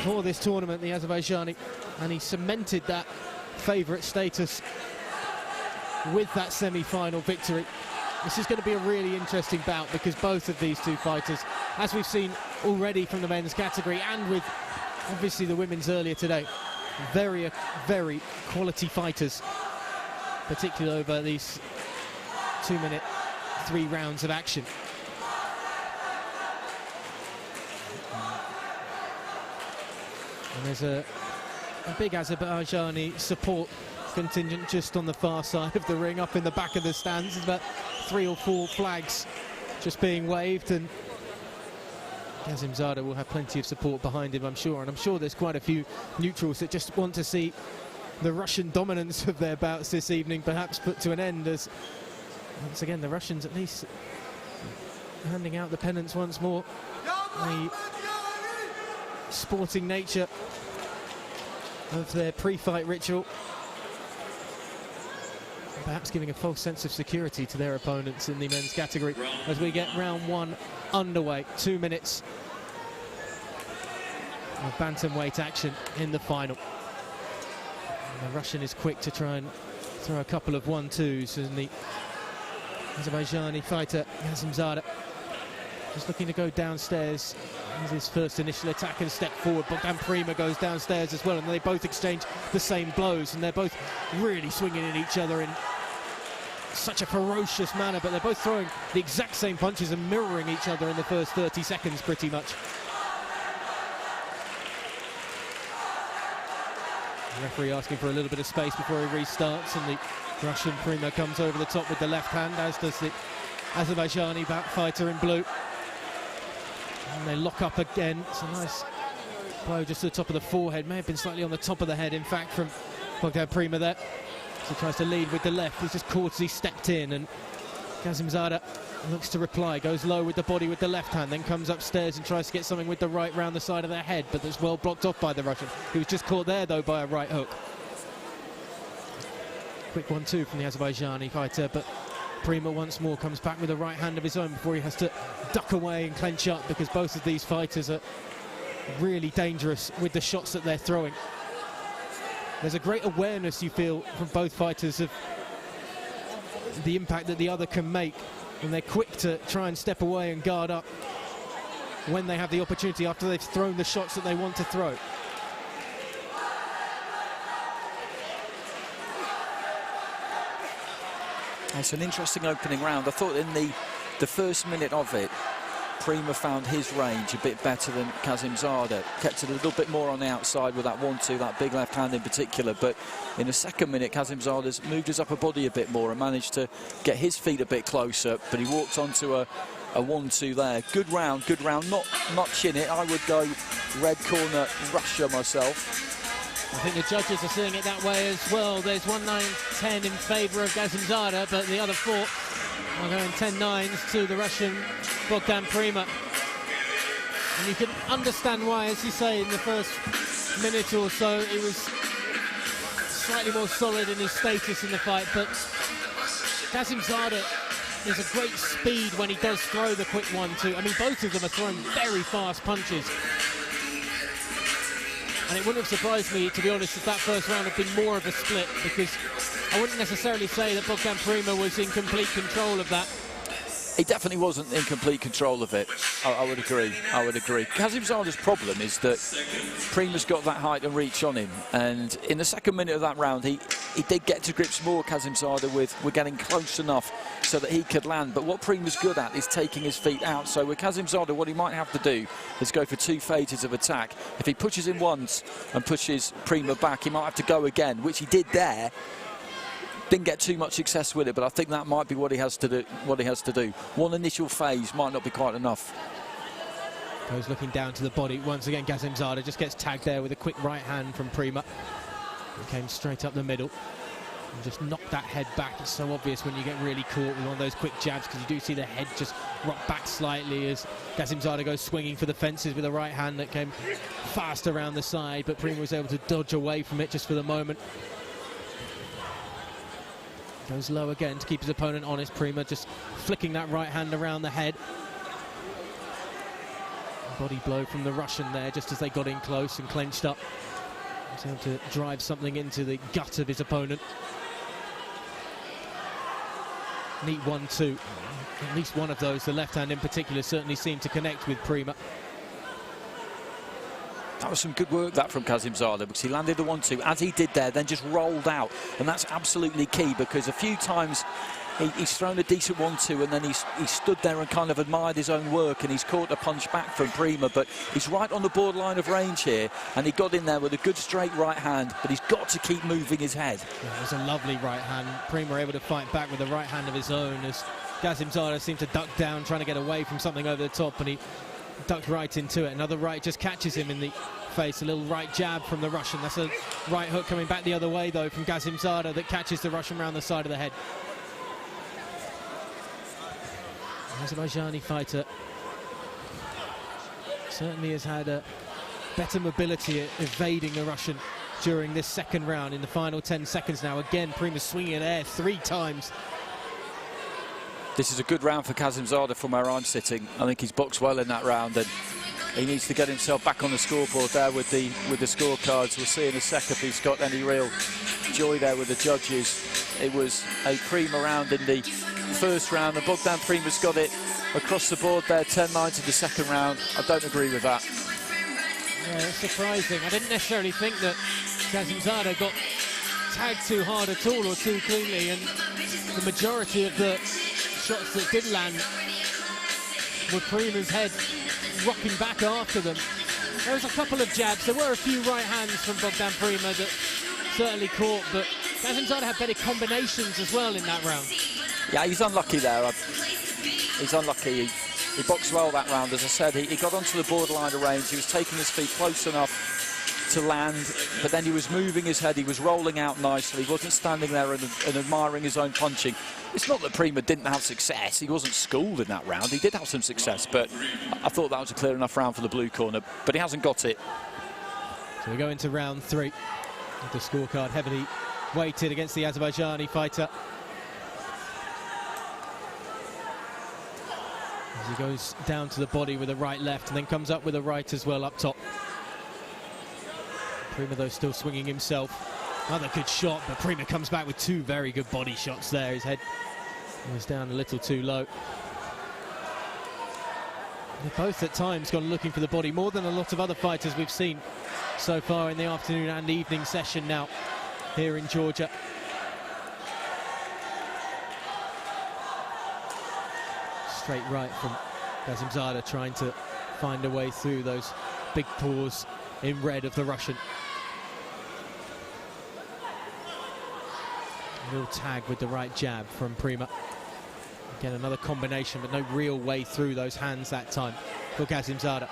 for this tournament, the Azerbaijani, and he cemented that favourite status with that semi-final victory. This is going to be a really interesting bout, because both of these two fighters, as we've seen already from the men's category and with obviously the women's earlier today, very, very quality fighters, particularly over these 2-minute, 3 rounds of action. And there's a big Azerbaijani support contingent just on the far side of the ring, up in the back of the stands. There's about 3 or 4 flags just being waved, and GASIMZADA will have plenty of support behind him, I'm sure. And I'm sure there's quite a few neutrals that just want to see the Russian dominance of their bouts this evening perhaps put to an end, as once again the Russians at least handing out the pennants once more. The sporting nature of their pre-fight ritual, perhaps giving a false sense of security to their opponents in the men's category as we get round 1 underway. 2 minutes of bantamweight action in the final. And the Russian is quick to try and throw a couple of 1-2s, and the Azerbaijani fighter GASIMZADA just looking to go downstairs as his first initial attack and step forward. Bogdan Prima goes downstairs as well, and they both exchange the same blows, and they're both really swinging at each other in such a ferocious manner, but they're both throwing the exact same punches and mirroring each other in the first 30 seconds pretty much. The referee asking for a little bit of space before he restarts, and the Russian Prima comes over the top with the left hand, as does the Azerbaijani fighter in blue. And they lock up again. It's a nice blow just to the top of the forehead. May have been slightly on the top of the head, in fact, from Bogdan Prima there. So he tries to lead with the left. He's just caught as he stepped in, and GASIMZADA looks to reply. Goes low with the body with the left hand, then comes upstairs and tries to get something with the right round the side of their head, but that's well blocked off by the Russian. He was just caught there, though, by a right hook. Quick 1-2 from the Azerbaijani fighter, but Prima once more comes back with a right hand of his own before he has to duck away and clench up, because both of these fighters are really dangerous with the shots that they're throwing. There's a great awareness, you feel, from both fighters of the impact that the other can make, and they're quick to try and step away and guard up when they have the opportunity after they've thrown the shots that they want to throw. It's an interesting opening round. I thought in the first minute of it, Prima found his range a bit better than GASIMZADA. Kept it a little bit more on the outside with that 1-2, that big left hand in particular. But in the second minute, GASIMZADA's moved his upper body a bit more and managed to get his feet a bit closer. But he walked onto a 1-2 there. Good round, good round. Not much in it. I would go red corner Russia myself. I think the judges are seeing it that way as well. There's 1-9-10 in favour of GASIMZADA, but the other four are going 10-9s to the Russian Bogdan Prima. And you can understand why, as you say, in the first minute or so, he was slightly more solid in his status in the fight, but GASIMZADA is a great speed when he does throw the quick 1-2. I mean, both of them are throwing very fast punches. And it wouldn't have surprised me, to be honest, if that first round had been more of a split, because I wouldn't necessarily say that Bogdan Prima was in complete control of that. He definitely wasn't in complete control of it. I would agree. I would agree. GASIMZADA's problem is that Prima's got that height and reach on him, and in the second minute of that round, he did get to grips more, GASIMZADA, with we're getting close enough so that he could land. But what Prima's good at is taking his feet out. So with GASIMZADA, what he might have to do is go for two phases of attack. If he pushes him once and pushes Prima back, he might have to go again, which he did there. Didn't get too much success with it, but I think that might be what he has to do. One initial phase might not be quite enough. Goes looking down to the body. Once again, GASIMZADA just gets tagged there with a quick right hand from Prima. He came straight up the middle and just knocked that head back. It's so obvious when you get really caught with one of those quick jabs, because you do see the head just rock back slightly as GASIMZADA goes swinging for the fences with a right hand that came fast around the side, but Prima was able to dodge away from it just for the moment. Goes low again to keep his opponent honest. Prima just flicking that right hand around the head. Body blow from the Russian there just as they got in close and clenched up. He's able to drive something into the gut of his opponent. Neat 1-2. At least one of those, the left hand in particular, certainly seemed to connect with Prima. That was some good work, that, from GASIMZADA, because he landed the 1-2, as he did there, then just rolled out. And that's absolutely key, because a few times he's thrown a decent 1-2 and then he stood there and kind of admired his own work, and he's caught a punch back from Prima, but he's right on the borderline of range here, and he got in there with a good straight right hand, but he's got to keep moving his head. Yeah, it was a lovely right hand. Prima able to fight back with a right hand of his own, as GASIMZADA seemed to duck down, trying to get away from something over the top, and he ducked right into it. Another right just catches him in the face. A little right jab from the Russian. That's a right hook coming back the other way, though, from GASIMZADA that catches the Russian round the side of the head. Azerbaijani fighter certainly has had a better mobility at evading the Russian during this second round. In the final 10 seconds now, again, Prima swinging in air 3 times. This is a good round for GASIMZADA from where I'm sitting. I think he's boxed well in that round, and he needs to get himself back on the scoreboard there with the scorecards. We'll see in a sec if he's got any real joy there with the judges. It was a Prima round in the first round, and Bogdan Prima's got it across the board there, 10-9 to the second round. I don't agree with that. Yeah, it's surprising. I didn't necessarily think that GASIMZADA got tag too hard at all or too cleanly, and the majority of the shots that did land were Prima's head rocking back after them. There was a couple of jabs. There were a few right hands from Bogdan Prima that certainly caught, but GASIMZADA had better combinations as well in that round. Yeah, he's unlucky there. He's unlucky. He boxed well that round, as I said. He got onto the borderline of range. He was taking his feet close enough to land, but then he was moving his head. He was rolling out nicely. He wasn't standing there and admiring his own punching. It's not that Prima didn't have success. He wasn't schooled in that round. He did have some success, but I thought that was a clear enough round for the blue corner, but he hasn't got it. So we go into round 3. With the scorecard heavily weighted against the Azerbaijani fighter. As he goes down to the body with a right left and then comes up with a right as well up top. Prima though still swinging himself. Another good shot, but Prima comes back with 2 very good body shots there. His head was down a little too low. They're both at times gone looking for the body more than a lot of other fighters we've seen so far in the afternoon and evening session now here in Georgia. Straight right from GASIMZADA, trying to find a way through those big paws in red of the Russian. A little tag with the right jab from Prima. Again, another combination, but no real way through those hands that time for GASIMZADA.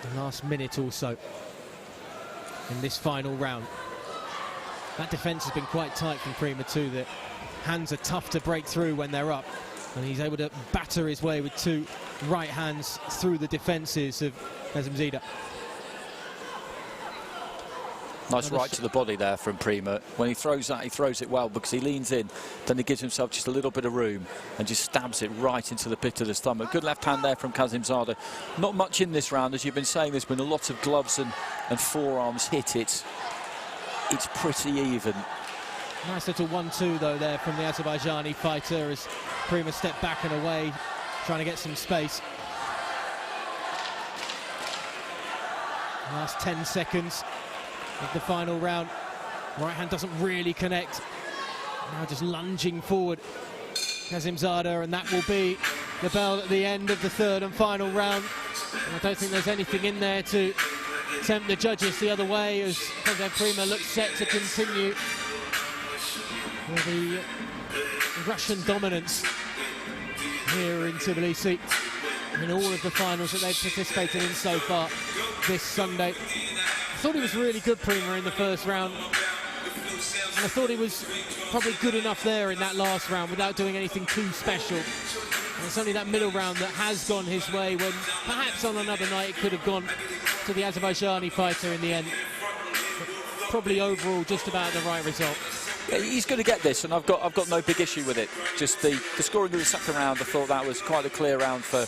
The last minute or so in this final round. That defence has been quite tight from Prima too. The hands are tough to break through when they're up, and he's able to batter his way with 2 right hands through the defences of GASIMZADA. Nice right to the body there from Prima. When he throws that, he throws it well because he leans in, then he gives himself just a little bit of room and just stabs it right into the pit of the stomach. Good left hand there from GASIMZADA. Not much in this round, as you've been saying. There's been a lot of gloves and forearms hit. It's pretty even. Nice little 1-2 though there from the Azerbaijani fighter as Prima stepped back and away, trying to get some space. Last 10 seconds of the final round. Right hand doesn't really connect. Now just lunging forward, GASIMZADA, and that will be the bell at the end of the 3rd and final round. And I don't think there's anything in there to tempt the judges the other way as Bogdan Prima looks set to continue with the Russian dominance here in Tbilisi in all of the finals that they've participated in so far this Sunday. I thought he was really good, Prima, in the first round, and I thought he was probably good enough there in that last round without doing anything too special. And it's only that middle round that has gone his way, when perhaps on another night it could have gone to the Azerbaijani fighter in the end. But probably overall just about the right result. Yeah, he's going to get this, and I've got no big issue with it. Just the scoring of the second round, I thought that was quite a clear round for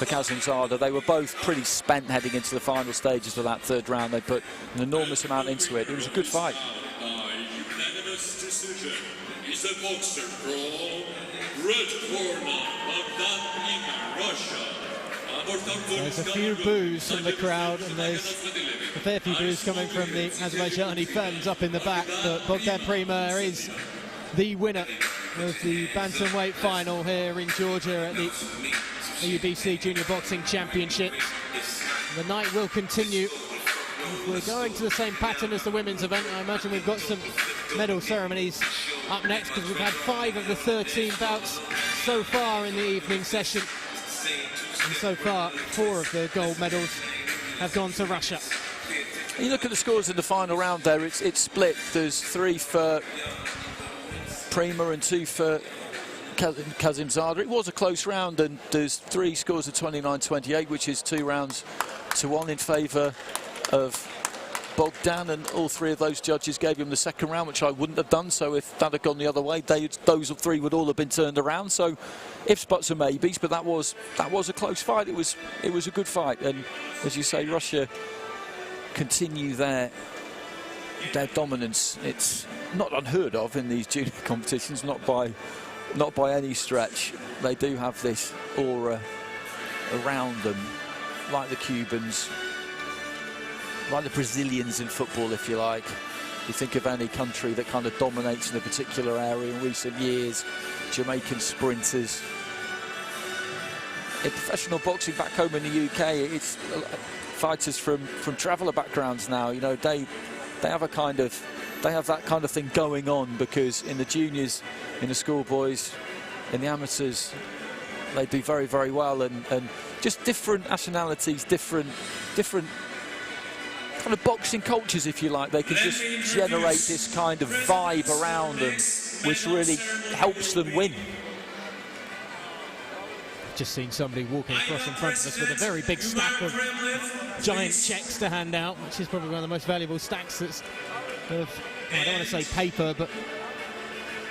GASIMZADA. They were both pretty spent heading into the final stages of that 3rd round. They put an enormous amount into it. It was a good fight. Unanimous decision is the boxer from red corner, Bogdan Prima, Russia. There's a few boos from the crowd, and there's a fair few boos coming from the Azerbaijani fans up in the back, but Bogdan Prima is the winner of the Bantamweight final here in Georgia at the EUBC Junior Boxing Championships. The night will continue. If we're going to the same pattern as the women's event, I imagine we've got some medal ceremonies up next, because we've had 5 of the 13 bouts so far in the evening session. And so far, 4 of the gold medals have gone to Russia. You look at the scores in the final round there, it's split. There's 3 for Prima and 2 for GASIMZADA. It was a close round, and there's 3 scores of 29-28, which is 2 rounds to 1 in favour of Bogdan, and all 3 of those judges gave him the second round, which I wouldn't have done. So if that had gone the other way, those 3 would all have been turned around. So ifs, buts and maybes, but that was a close fight. It was a good fight, and as you say, Russia continue their dominance. It's not unheard of in these junior competitions, not by any stretch. They do have this aura around them, like the Cubans. like the Brazilians in football, if you like. You think of any country that kind of dominates in a particular area in recent years, Jamaican sprinters. In professional boxing back home in the UK, it's fighters from traveller backgrounds now. You know, they have that kind of thing going on, because in the juniors, in the schoolboys, in the amateurs, they do very, very well, and just different nationalities, different kind of boxing cultures, if you like. They can just generate this kind of vibe around them, which really helps them win. Just seen somebody walking across in front of us with a very big stack of giant checks to hand out, which is probably one of the most valuable stacks that's of, I don't want to say paper, but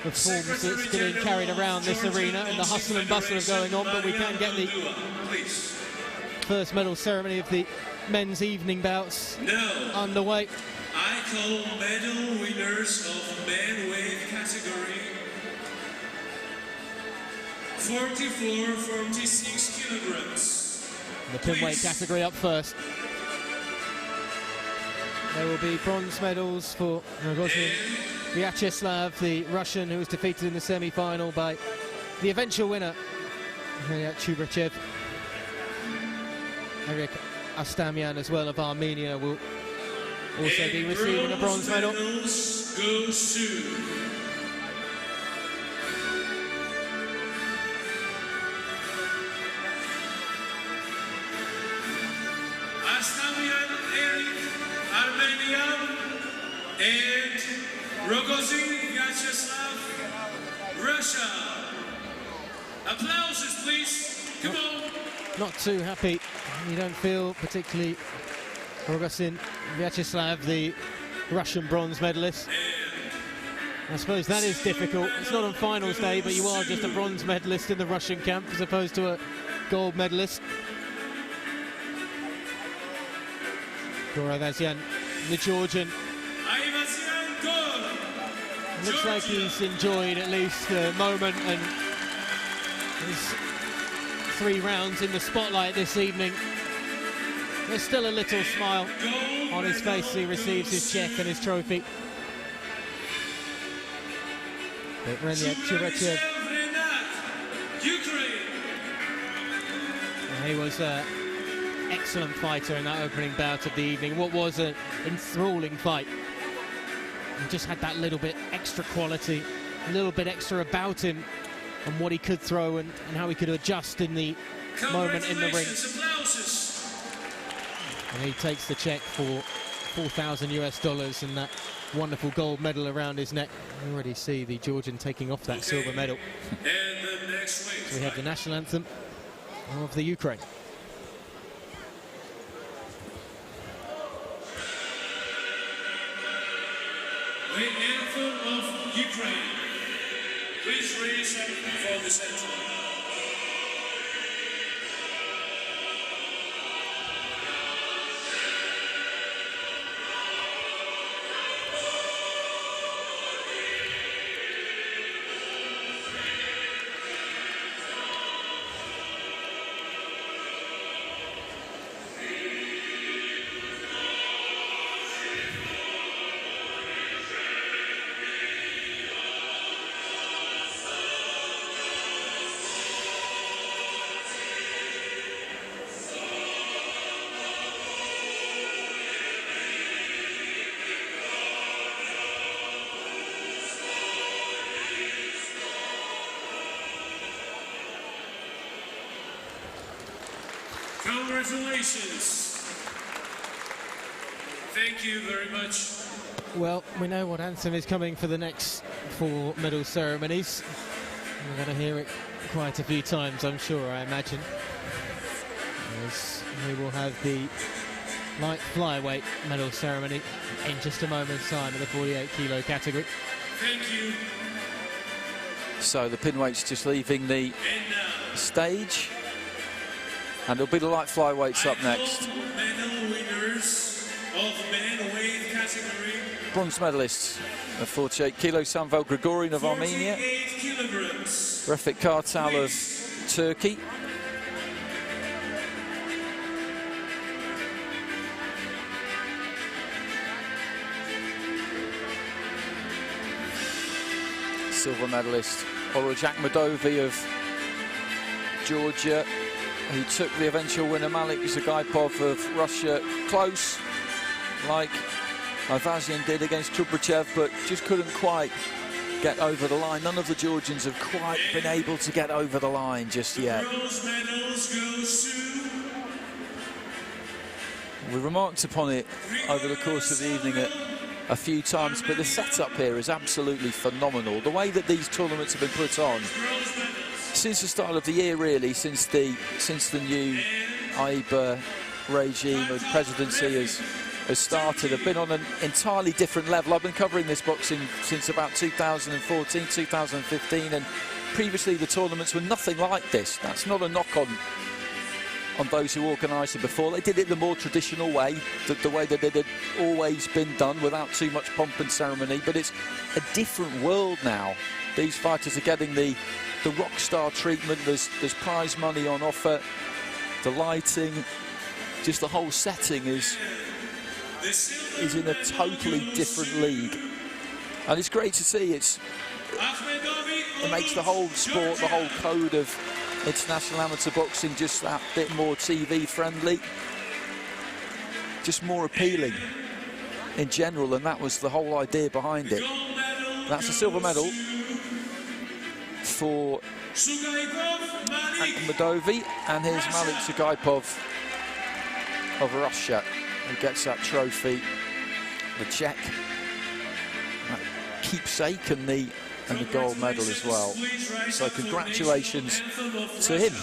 of forms that's getting carried around this arena, and the hustle and bustle of going on. But we can get the first medal ceremony of the men's evening bouts underway. I call medal winners of bantamweight category 44-46 kilograms. The pinweight category up first. There will be bronze medals for Vyacheslav, the Russian, who was defeated in the semi-final by the eventual winner, CHUBREVYCHEV. Eric Astamian as well of Armenia will also be receiving a bronze medal. Goes to Astamian Eric, Armenia, and Rogozin Vyacheslav, Russia. Applauses, please. Come on. Not too happy. You don't feel particularly Rogozin Vyacheslav, the Russian bronze medalist. I suppose that is difficult. It's not on finals day, but you are just a bronze medalist in the Russian camp as opposed to a gold medalist. AYVAZYAN, the Georgian. Looks like he's enjoyed at least the moment and his 3 rounds in the spotlight this evening. There's still a little smile on his face as he receives his check and his trophy. But CHUBREVYCHEV, he was an excellent fighter in that opening bout of the evening. What was an enthralling fight. He just had that little bit extra quality, a little bit extra about him, and what he could throw and how he could adjust in the moment in the ring. And he takes the check for $4,000 US and that wonderful gold medal around his neck. You already see the Georgian taking off that silver medal. So we have the national anthem of the Ukraine. The anthem of Ukraine. Please raise up for this anthem. Congratulations. Thank you very much. Well, we know what anthem is coming for the next 4 medal ceremonies. We're going to hear it quite a few times, I'm sure, I imagine. As we will have the light flyweight medal ceremony in just a moment's time in the 48-kilo category. Thank you. So the pinweight's just leaving the stage. And it'll be the light flyweights up next. Medal winners of bantamweight category. Bronze medalists of 48 kilo, Samvel Grigorian of Armenia. 48 kilograms. Refik Kartal of Turkey. silver medalist ORUJ AKHMEDOVI of Georgia, who took the eventual winner MALIK SUGAIPOV of Russia close, like AYVAZYAN did against CHUBREVYCHEV, but just couldn't quite get over the line. None of the Georgians have quite been able to get over the line just yet. We remarked upon it over the course of the evening a few times, but the setup here is absolutely phenomenal. The way that these tournaments have been put on since the start of the year, really, since the new AYBA regime of presidency has started, have been on an entirely different level. I've been covering this boxing since about 2014, 2015, and previously the tournaments were nothing like this. That's not a knock on those who organised it before. They did it the more traditional way, the way that it had always been done, without too much pomp and ceremony. But it's a different world now. These fighters are getting the rock star treatment. There's prize money on offer. The lighting, just the whole setting is in a totally different league, and it's great to see. It makes the whole sport, the whole code of international amateur boxing, just that bit more TV friendly, just more appealing in general, and that was the whole idea behind it. That's a silver medal for AKHMEDOVI, and here's MALIK SUGAIPOV of Russia, who gets that trophy, the check, that keepsake, and the gold medal as well. So congratulations to him.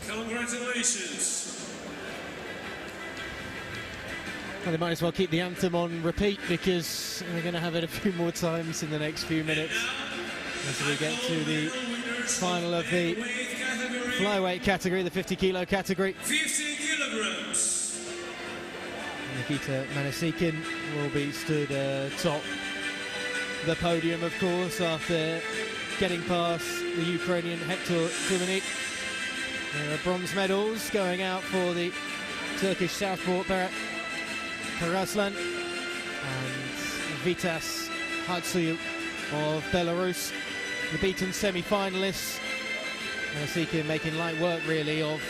Congratulations. Well, they might as well keep the anthem on repeat, because we're going to have it a few more times in the next few minutes as we get to the final of the flyweight category, the 50 kilo category. 50 kilograms. Nikita MANASIKHIN will be stood atop the podium, of course, after getting past the Ukrainian HEKTOR DUMINIK. There are bronze medals going out for the Turkish southpaw Berat Karaslan and Vitas Hatsuyu of Belarus, the beaten semi-finalists. MANASIKHIN making light work, really, of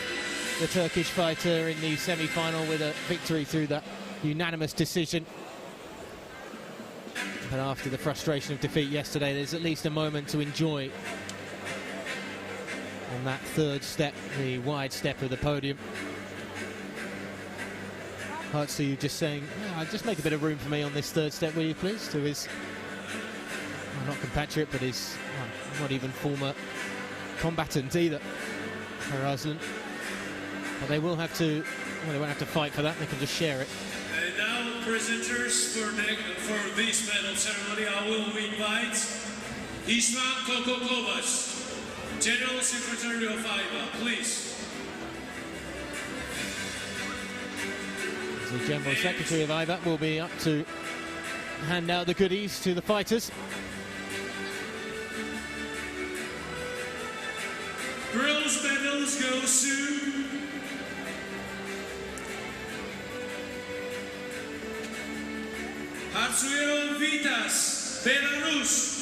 the Turkish fighter in the semi-final with a victory through that unanimous decision. But after the frustration of defeat yesterday, there's at least a moment to enjoy on that third step, the wide step of the podium. Hatsuyu just saying, just make a bit of room for me on this third step, will you please, to his, well, not compatriot, but his, well, not even former combatant either, Karaslan. But they will have to, well, they won't have to fight for that, they can just share it. And now, presenters for this medal ceremony, I will invite Isvan Kokokovac, General Secretary of AYBA, please. The General Secretary of AYBA will be up to hand out the goodies to the fighters. Bronze medals go to Hatsuyu Vitas, Belarus.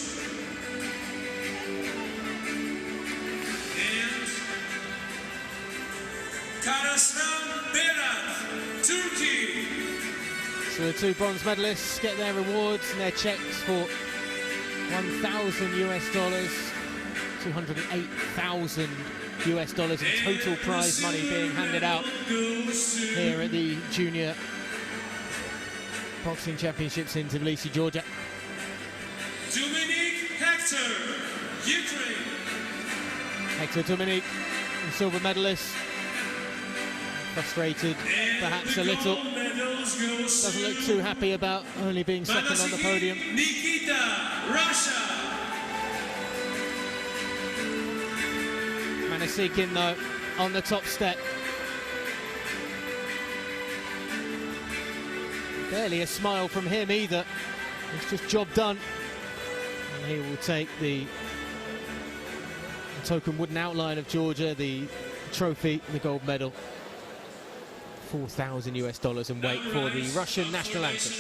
And Karaslan Berat, So the two bronze medalists get their rewards and their checks for $1,000 US, $208,000 US in total prize money being handed out here at the Junior Boxing Championships in Tbilisi, Georgia. DUMINIK HEKTOR, Ukraine. Hector DUMINIK, the silver medalist. Frustrated, perhaps a little. Doesn't look too happy about only being second on the podium. NIKITA, Russia. Manasikhin, though, on the top step. Barely a smile from him either. It's just job done. And he will take the token wooden outline of Georgia, the trophy, the gold medal. $4,000 US and wait for the Russian national anthem.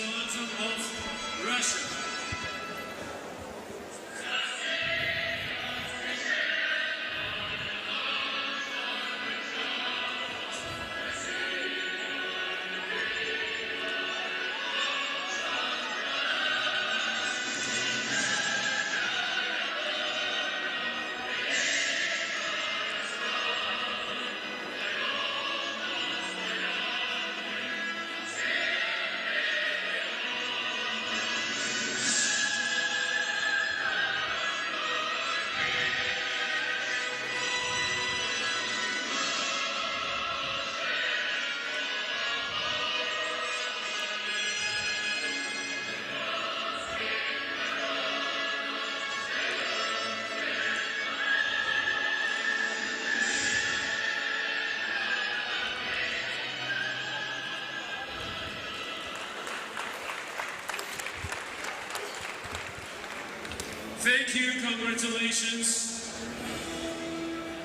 Thank you, congratulations.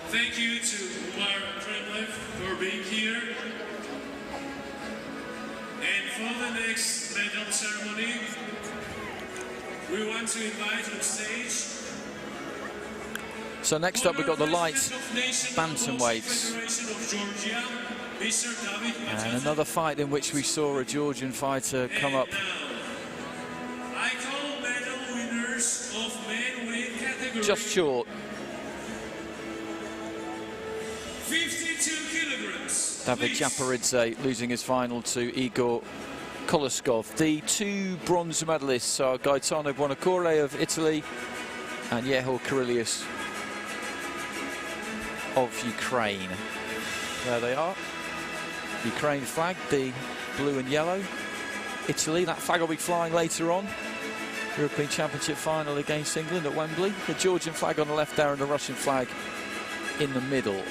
Thank you to Umar for being here. And for the next medal ceremony, we want to invite on stage. So next up we've got the light bantamweights. And another fight in which we saw a Georgian fighter come up. Just short. 52 kilograms. David JAPARIDZE losing his final to Igor KOLOSKOV. The two bronze medalists are Gaetano Buonocore of Italy and Yehor Kirilius of Ukraine. There they are. Ukraine flag, the blue and yellow. Italy, that flag will be flying later on. European Championship final against England at Wembley. The Georgian flag on the left there and the Russian flag in the middle.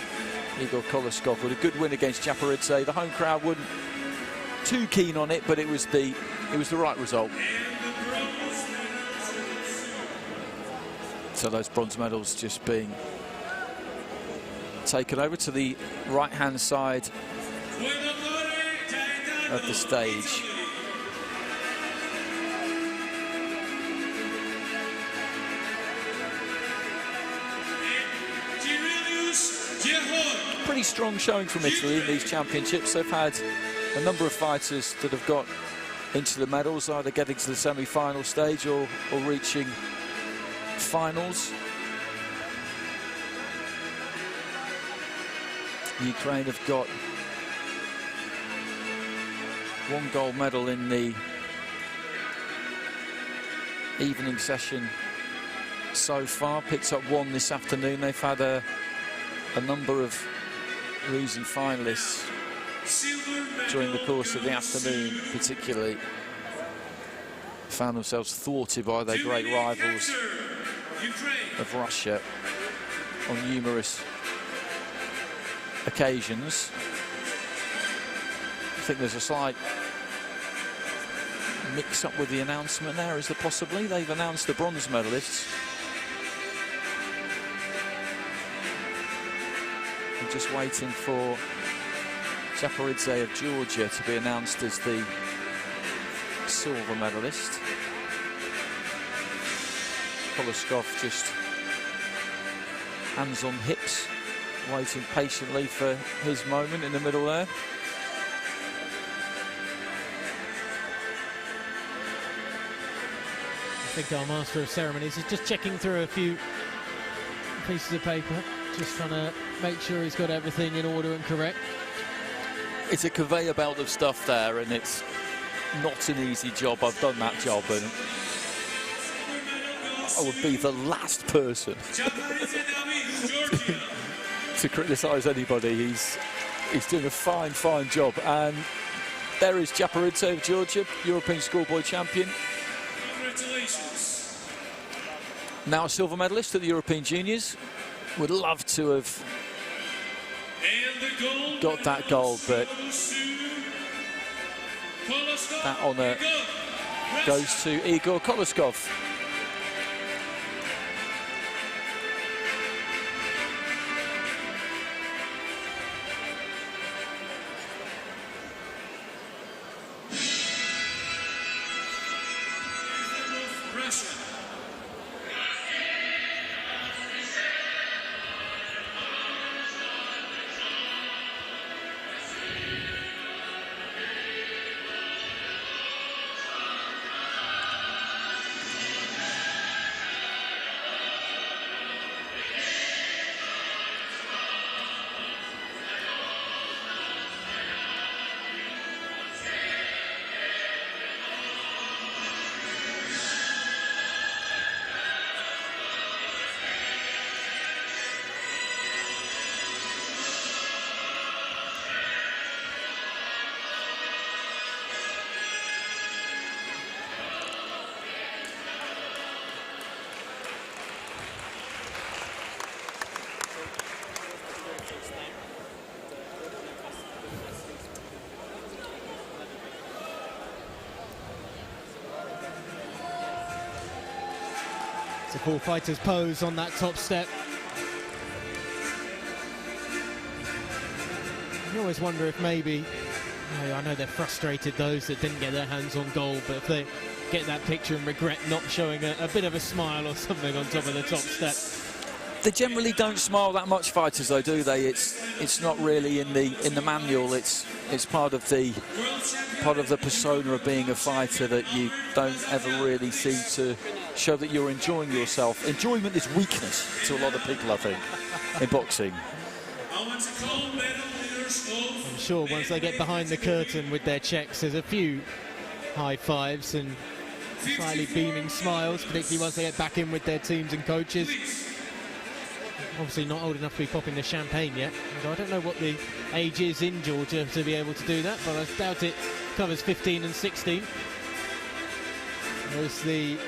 Igor KOLOSKOV with a good win against JAPARIDZE. The home crowd wasn't too keen on it, but it was the right result. So those bronze medals just being taken over to the right-hand side of the stage. Pretty strong showing from Italy in these championships. They've had a number of fighters that have got into the medals, either getting to the semi-final stage or reaching finals. Ukraine have got one gold medal in the evening session so far, picked up one this afternoon. They've had a number of losing finalists during the course of the afternoon, particularly found themselves thwarted by their great rivals of Russia on numerous occasions. I think there's a slight mix-up with the announcement there, is there possibly? They've announced the bronze medalists. I'm just waiting for JAPARIDZE of Georgia to be announced as the silver medalist. KOLOSKOV just hands on hips, waiting patiently for his moment in the middle there. Big Master of Ceremonies is just checking through a few pieces of paper, just trying to make sure he's got everything in order and correct. It's a conveyor belt of stuff there, and it's not an easy job. I've done that job, and I would be the last person to criticise anybody. He's doing a fine job. And there is JAPARIDZE of Georgia, European schoolboy champion. Congratulations. Now a silver medalist at the European Juniors. Would love to have got that gold, but that honour goes to Igor KOLOSKOV. It's a full fighter's pose on that top step. You always wonder if maybe, I know they're frustrated, those that didn't get their hands on gold, but if they get that picture and regret not showing a bit of a smile or something on top of the top step. They generally don't smile that much, fighters, though, do they? It's not really in the manual. It's part of the persona of being a fighter that you don't ever really seem to show that you're enjoying yourself. Enjoyment is weakness to a lot of people, I think, in boxing. I'm sure once they get behind the curtain with their checks, there's a few high fives and slightly beaming smiles, particularly once they get back in with their teams and coaches. Obviously not old enough to be popping the champagne yet. I don't know what the age is in Georgia to be able to do that, but I doubt it covers 15 and 16. There's the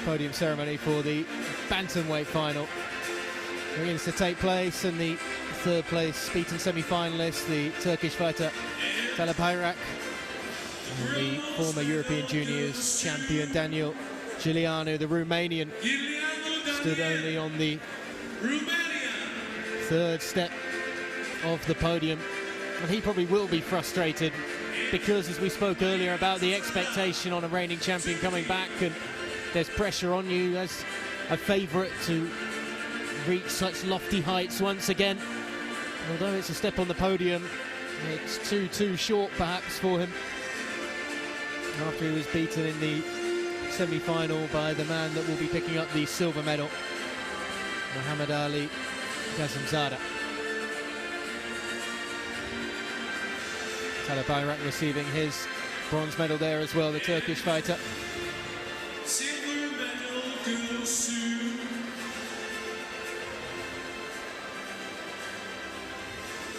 podium ceremony for the Bantamweight final. Begins to take place, and the third place beaten semi-finalist, the Turkish fighter Talabhayrak, and the former European Juniors champion Daniel Giuliano, the Romanian, stood only on the third step of the podium, and he probably will be frustrated because, as we spoke earlier about the expectation on a reigning champion coming back, and there's pressure on you as a favourite to reach such lofty heights once again. Although it's a step on the podium, it's too short perhaps for him, after he was beaten in the semi-final by the man that will be picking up the silver medal, MAHAMMADALI, GASIMZADA. Talabhayrak receiving his bronze medal there as well, the Turkish fighter. Silver medal goes to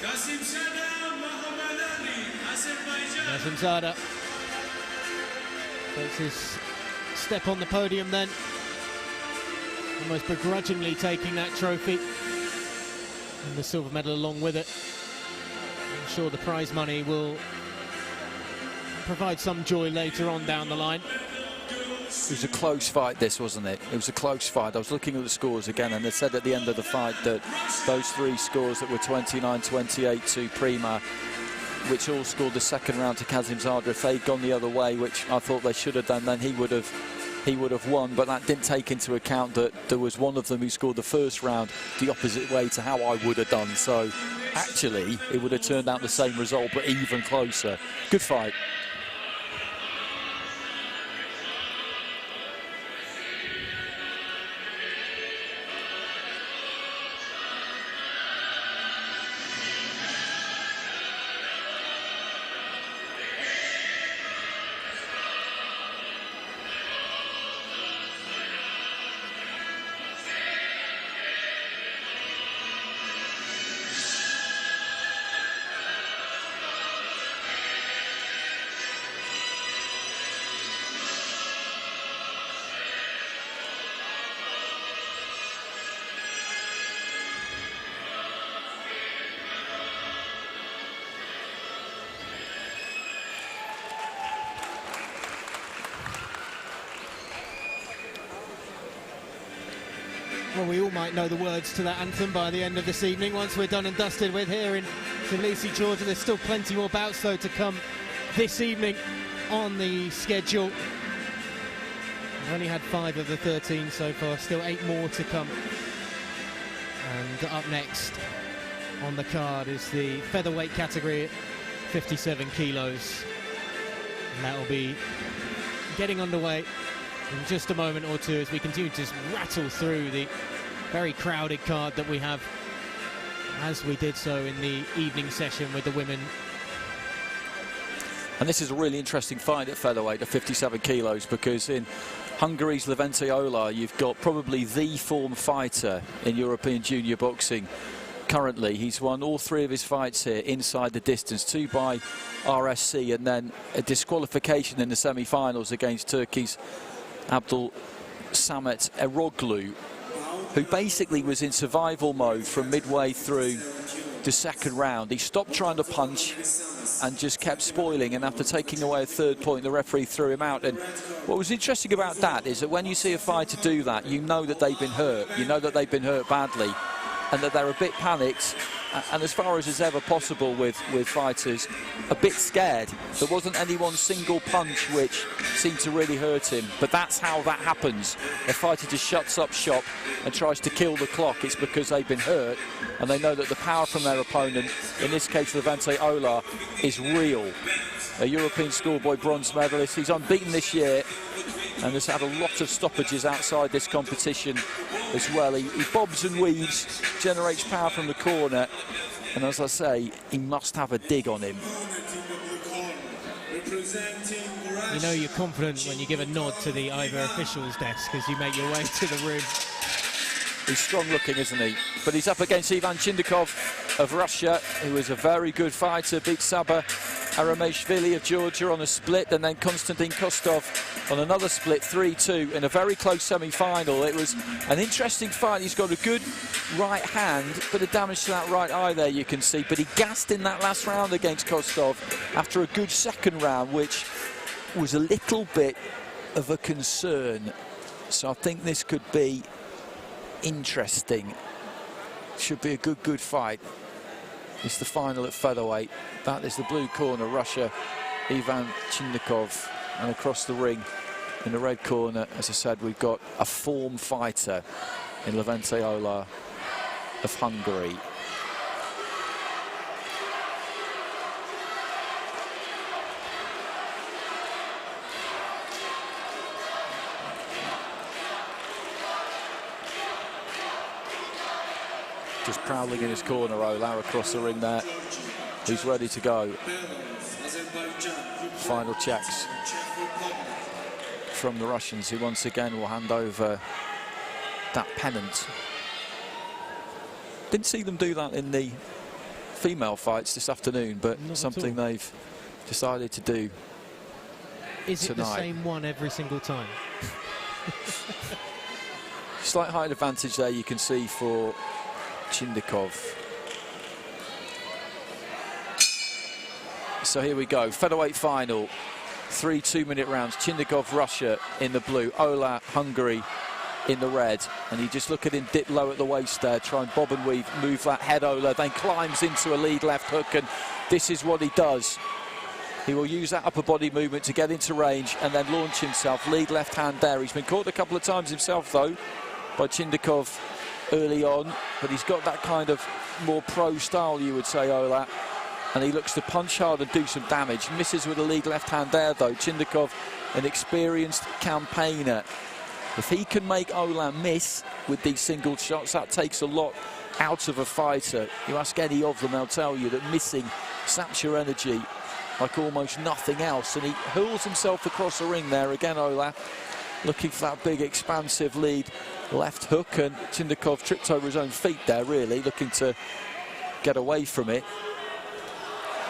GASIMZADA MAHAMMADALI, Azerbaijan. GASIMZADA takes his step on the podium then, almost begrudgingly taking that trophy and the silver medal along with it. I'm sure the prize money will provide some joy later on down the line. It was a close fight, this, wasn't it? It was a close fight. I was looking at the scores again, and they said at the end of the fight that those three scores that were 29-28 to PRIMA, which all scored the second round to GASIMZADA, if they'd gone the other way, which I thought they should have done, then he would have won. But that didn't take into account that there was one of them who scored the first round the opposite way to how I would have done. So actually it would have turned out the same result, but even closer. Good fight. Well, we all might know the words to that anthem by the end of this evening, once we're done and dusted with here in Tbilisi, Georgia. There's still plenty more bouts, though, to come this evening on the schedule. We've only had 5 of the 13 so far, still 8 more to come. And up next on the card is the featherweight category at 57 kilos. And that will be getting underway in just a moment or two as we continue to rattle through the very crowded card that we have, as we did so in the evening session with the women. And this is a really interesting fight at featherweight at 57 kilos, because in Hungary's Levente OLAH, you've got probably the form fighter in European junior boxing currently. He's won all 3 of his fights here inside the distance, 2 by RSC, and then a disqualification in the semi-finals against Turkey's Abdul Samet Eroglu, who basically was in survival mode from midway through the second round. He stopped trying to punch and just kept spoiling, and after taking away a 3rd point, the referee threw him out. And what was interesting about that is that when you see a fighter do that, you know that they've been hurt, you know that they've been hurt badly, and that they're a bit panicked, and as far as is ever possible with fighters, a bit scared. There wasn't any one single punch which seemed to really hurt him, but that's how that happens. A fighter just shuts up shop and tries to kill the clock. It's because they've been hurt, and they know that the power from their opponent, in this case Levente OLAH, is real. A European schoolboy bronze medalist. He's unbeaten this year and has had a lot of stoppages outside this competition as well. He bobs and weaves, generates power from the corner, and as I say, he must have a dig on him. You know you're confident when you give a nod to the IVA officials desk as you make your way to the room. He's strong looking, isn't he? But he's up against Ivan Chindykov of Russia, who is a very good fighter, beat Saba Arameshvili of Georgia on a split, and then Konstantin Kostov on another split, 3-2, in a very close semi-final. It was an interesting fight. He's got a good right hand, bit of damage to that right eye there, you can see, but he gassed in that last round against Kostov after a good second round, which was a little bit of a concern. So I think this could be interesting. Should be a good fight. It's the final at featherweight. That is the blue corner, Russia, Ivan Chindykov, and across the ring in the red corner, as I said, we've got a form fighter in Levente OLAH of Hungary. Just prowling in his corner, OLAH across the ring there. He's ready to go. Final checks from the Russians, who once again will hand over that pennant. Didn't see them do that in the female fights this afternoon, but something they've decided to do Is it tonight. the same one every single time? Slight height advantage there, you can see, for Chindykov. So here we go, featherweight final, 3 2-minute rounds. Chindykov, Russia in the blue, OLAH, Hungary in the red. And you just look at him dip low at the waist there, try and bob and weave, move that head OLAH, then climbs into a lead left hook, and this is what he does. He will use that upper body movement to get into range and then launch himself, lead left hand there. He's been caught a couple of times himself though by Chindykov early on, but he's got that kind of more pro style, you would say, OLAH, and he looks to punch hard and do some damage. Misses with a lead left hand there though. Chindykov, an experienced campaigner. If he can make OLAH miss with these single shots, that takes a lot out of a fighter. You ask any of them, they'll tell you that missing saps your energy like almost nothing else, and he hurls himself across the ring there again. OLAH looking for that big expansive lead left hook, and Chindykov tripped over his own feet there, really looking to get away from it.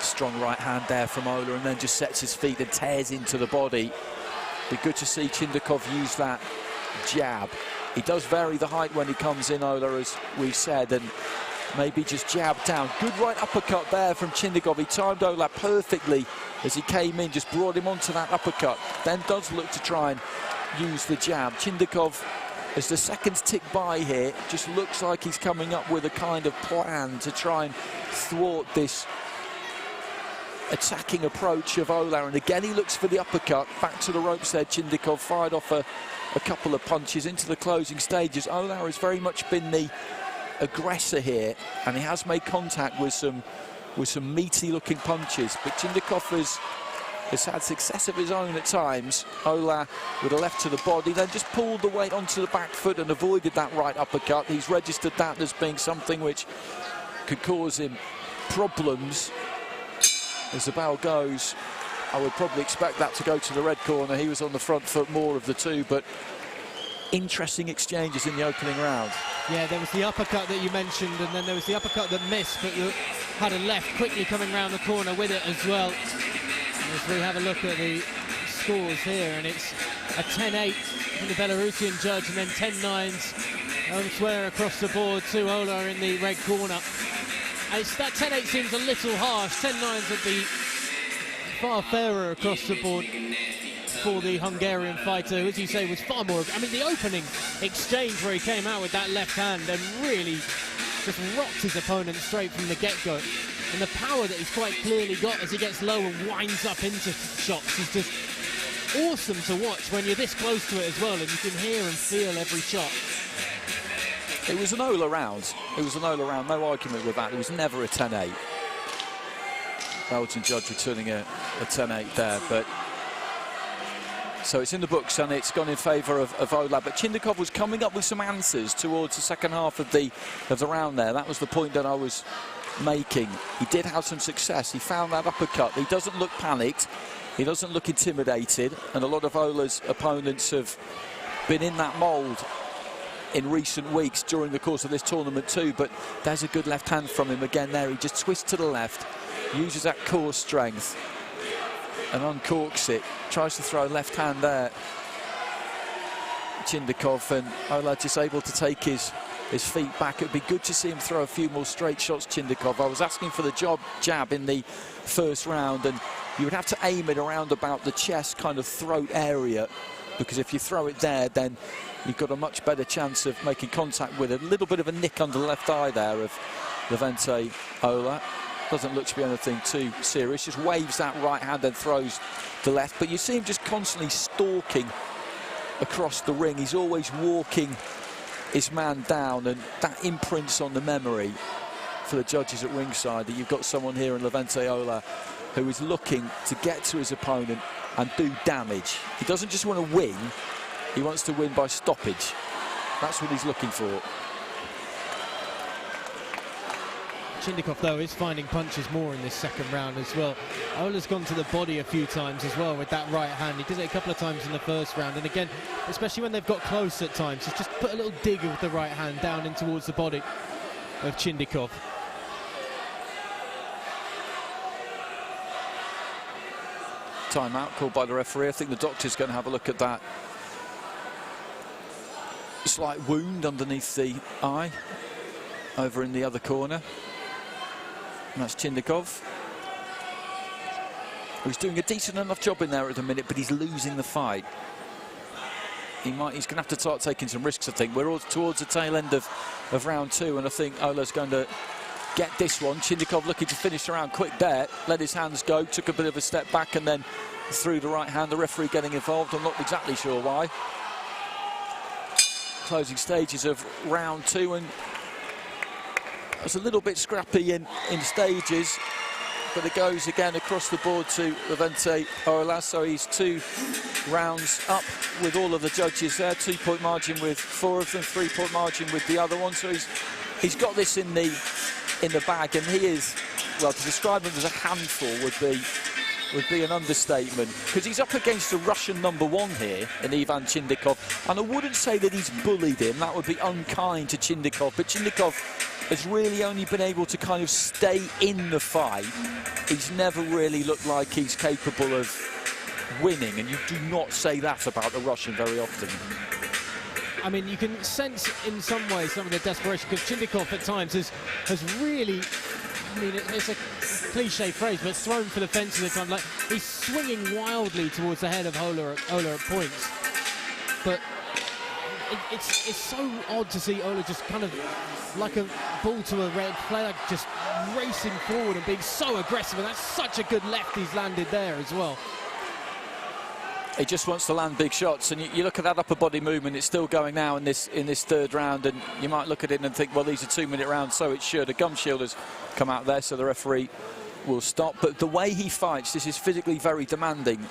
Strong right hand there from OLAH, and then just sets his feet and tears into the body. Be good to see Chindykov use that jab. He does vary the height when he comes in, OLAH, as we said, and maybe just jab down. Good right uppercut there from Chindykov. He timed OLAH perfectly as he came in, just brought him onto that uppercut, then does look to try and use the jab. Chindykov as the seconds tick by here, it just looks like he's coming up with a kind of plan to try and thwart this attacking approach of OLAH. And again, he looks for the uppercut. Back to the ropes there, Chindykov fired off a couple of punches into the closing stages. OLAH has very much been the aggressor here, and he has made contact with some meaty looking punches, but Chindykov has had success of his own at times. OLAH with a left to the body, then just pulled the weight onto the back foot and avoided that right uppercut. He's registered that as being something which could cause him problems. As the bell goes, I would probably expect that to go to the red corner. He was on the front foot more of the two, but interesting exchanges in the opening round. Yeah, there was the uppercut that you mentioned, and then there was the uppercut that missed, but you had a left quickly coming round the corner with it as well. As we have a look at the scores here, and it's a 10-8 from the Belarusian judge, and then 10-9s elsewhere across the board to OLAH in the red corner. And that 10-8 seems a little harsh. 10-9s would be far fairer across the board for the Hungarian fighter, who, as you say, was far more... I mean, the opening exchange where he came out with that left hand and really just rocked his opponent straight from the get-go. And the power that he's quite clearly got as he gets low and winds up into shots is just awesome to watch when you're this close to it as well, and you can hear and feel every shot. It was an OLAH round. It was an OLAH round, no argument with that. It was never a 10-8. Belgian judge returning a 10-8 there, but... So it's in the books and it's gone in favour of OLAH. But Chindykov was coming up with some answers towards the second half of the round there. That was the point that I was making. He did have some success. He found that uppercut. He doesn't look panicked. He doesn't look intimidated. And a lot of OLAH's opponents have been in that mould in recent weeks during the course of this tournament too. But there's a good left hand from him again there. He just twists to the left, uses that core strength and uncorks it. Tries to throw left hand there, Chindykov, and OLAH just able to take his feet back. It'd be good to see him throw a few more straight shots, Chindykov. I was asking for the jab in the first round, and you would have to aim it around about the chest, kind of throat area, because if you throw it there, then you've got a much better chance of making contact with it. A little bit of a nick under the left eye there of Levente OLAH. Doesn't look to be anything too serious, just waves that right hand and throws the left. But you see him just constantly stalking across the ring. He's always walking his man down, and that imprints on the memory for the judges at ringside that you've got someone here in Levente OLAH who is looking to get to his opponent and do damage. He doesn't just want to win, he wants to win by stoppage. That's what he's looking for. Chindykov, though, is finding punches more in this second round as well. OLAH's gone to the body a few times as well with that right hand. He did it a couple of times in the first round, and again, especially when they've got close at times, he's just put a little dig with the right hand down in towards the body of Chindykov. Timeout called by the referee. I think the doctor's going to have a look at that slight wound underneath the eye over in the other corner. And that's Chindykov. He's doing a decent enough job in there at the minute, but he's losing the fight. He's going to have to start taking some risks, I think. We're all towards the tail end of round two, and I think OLAH's going to get this one. Chindykov looking to finish the round quick there. Let his hands go, took a bit of a step back, and then threw the right hand. The referee getting involved. I'm not exactly sure why. Closing stages of round two, and it was a little bit scrappy in stages, but it goes again across the board to Levente OLAH. So he's 2 rounds up with all of the judges there. 2-point margin with 4 of them, 3-point margin with the other one. So he's got this in the bag, and he is, well, to describe him as a handful would be an understatement, because he's up against a Russian #1 here in Ivan Chindykov, and I wouldn't say that he's bullied him. That would be unkind to Chindykov, but Chindykov has really only been able to kind of stay in the fight. He's never really looked like he's capable of winning, and you do not say that about a Russian very often. I mean, you can sense in some ways some of the desperation, because Chindykov at times has really, I mean, it's a cliche phrase, but thrown for the fences at times. Like, he's swinging wildly towards the head of OLAH at points. But it's so odd to see Ola just kind of like a bull to a red flag, just racing forward and being so aggressive, and that's such a good left he's landed there as well. He just wants to land big shots, and you look at that upper body movement, it's still going now in this third round, and you might look at it and think, well, these are 2-minute rounds, so it should. A gum shield has come out there, so the referee will stop. But the way he fights, this is physically very demanding.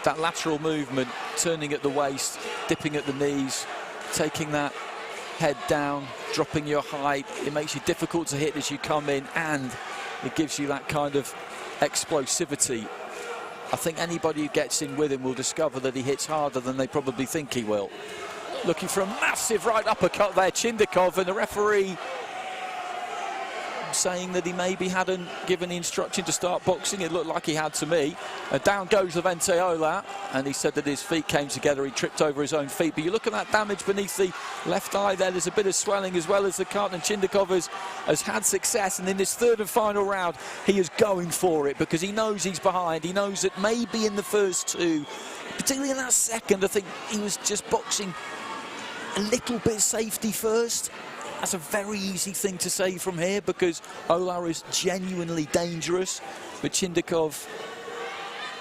That lateral movement, turning at the waist, dipping at the knees, taking that head down, dropping your height. It makes you difficult to hit as you come in, and it gives you that kind of explosivity. I think anybody who gets in with him will discover that he hits harder than they probably think he will. Looking for a massive right uppercut there, CHINDYKOV, and the referee saying that he maybe hadn't given the instruction to start boxing. It looked like he had to me. Down goes Levente OLAH, and he said that his feet came together. He tripped over his own feet. But you look at that damage beneath the left eye there. There's a bit of swelling as well as the cut, and CHINDYKOV has had success. And in this third and final round, he is going for it because he knows he's behind. He knows that maybe in the first two, particularly in that second, I think he was just boxing a little bit safety first. That's a very easy thing to say from here because OLAH is genuinely dangerous. But CHINDYKOV,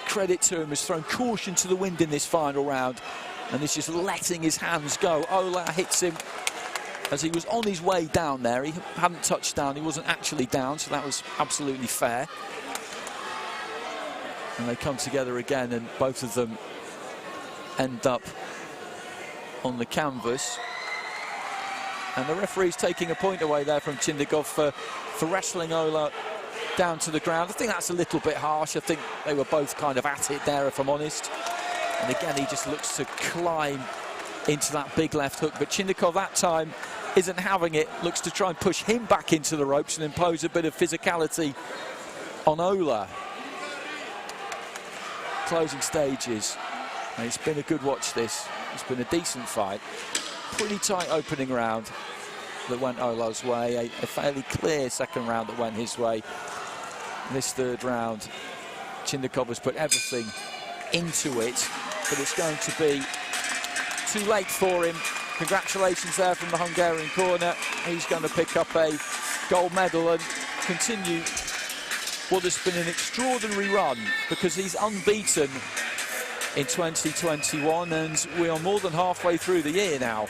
credit to him, has thrown caution to the wind in this final round and is just letting his hands go. OLAH hits him as he was on his way down there. He hadn't touched down, he wasn't actually down, so that was absolutely fair. And they come together again, and both of them end up on the canvas. And the referee's taking a point away there from CHINDYKOV for wrestling OLAH down to the ground. I think that's a little bit harsh. I think they were both kind of at it there, if I'm honest. And again, he just looks to climb into that big left hook. But CHINDYKOV that time isn't having it, looks to try and push him back into the ropes and impose a bit of physicality on OLAH. Closing stages. And it's been a good watch, this. It's been a decent fight. Pretty tight opening round that went OLAH's way, a fairly clear second round that went his way. This third round, CHINDYKOV has put everything into it, but it's going to be too late for him. Congratulations there from the Hungarian corner. He's going to pick up a gold medal and continue what has been an extraordinary run because he's unbeaten in 2021, and we are more than halfway through the year now.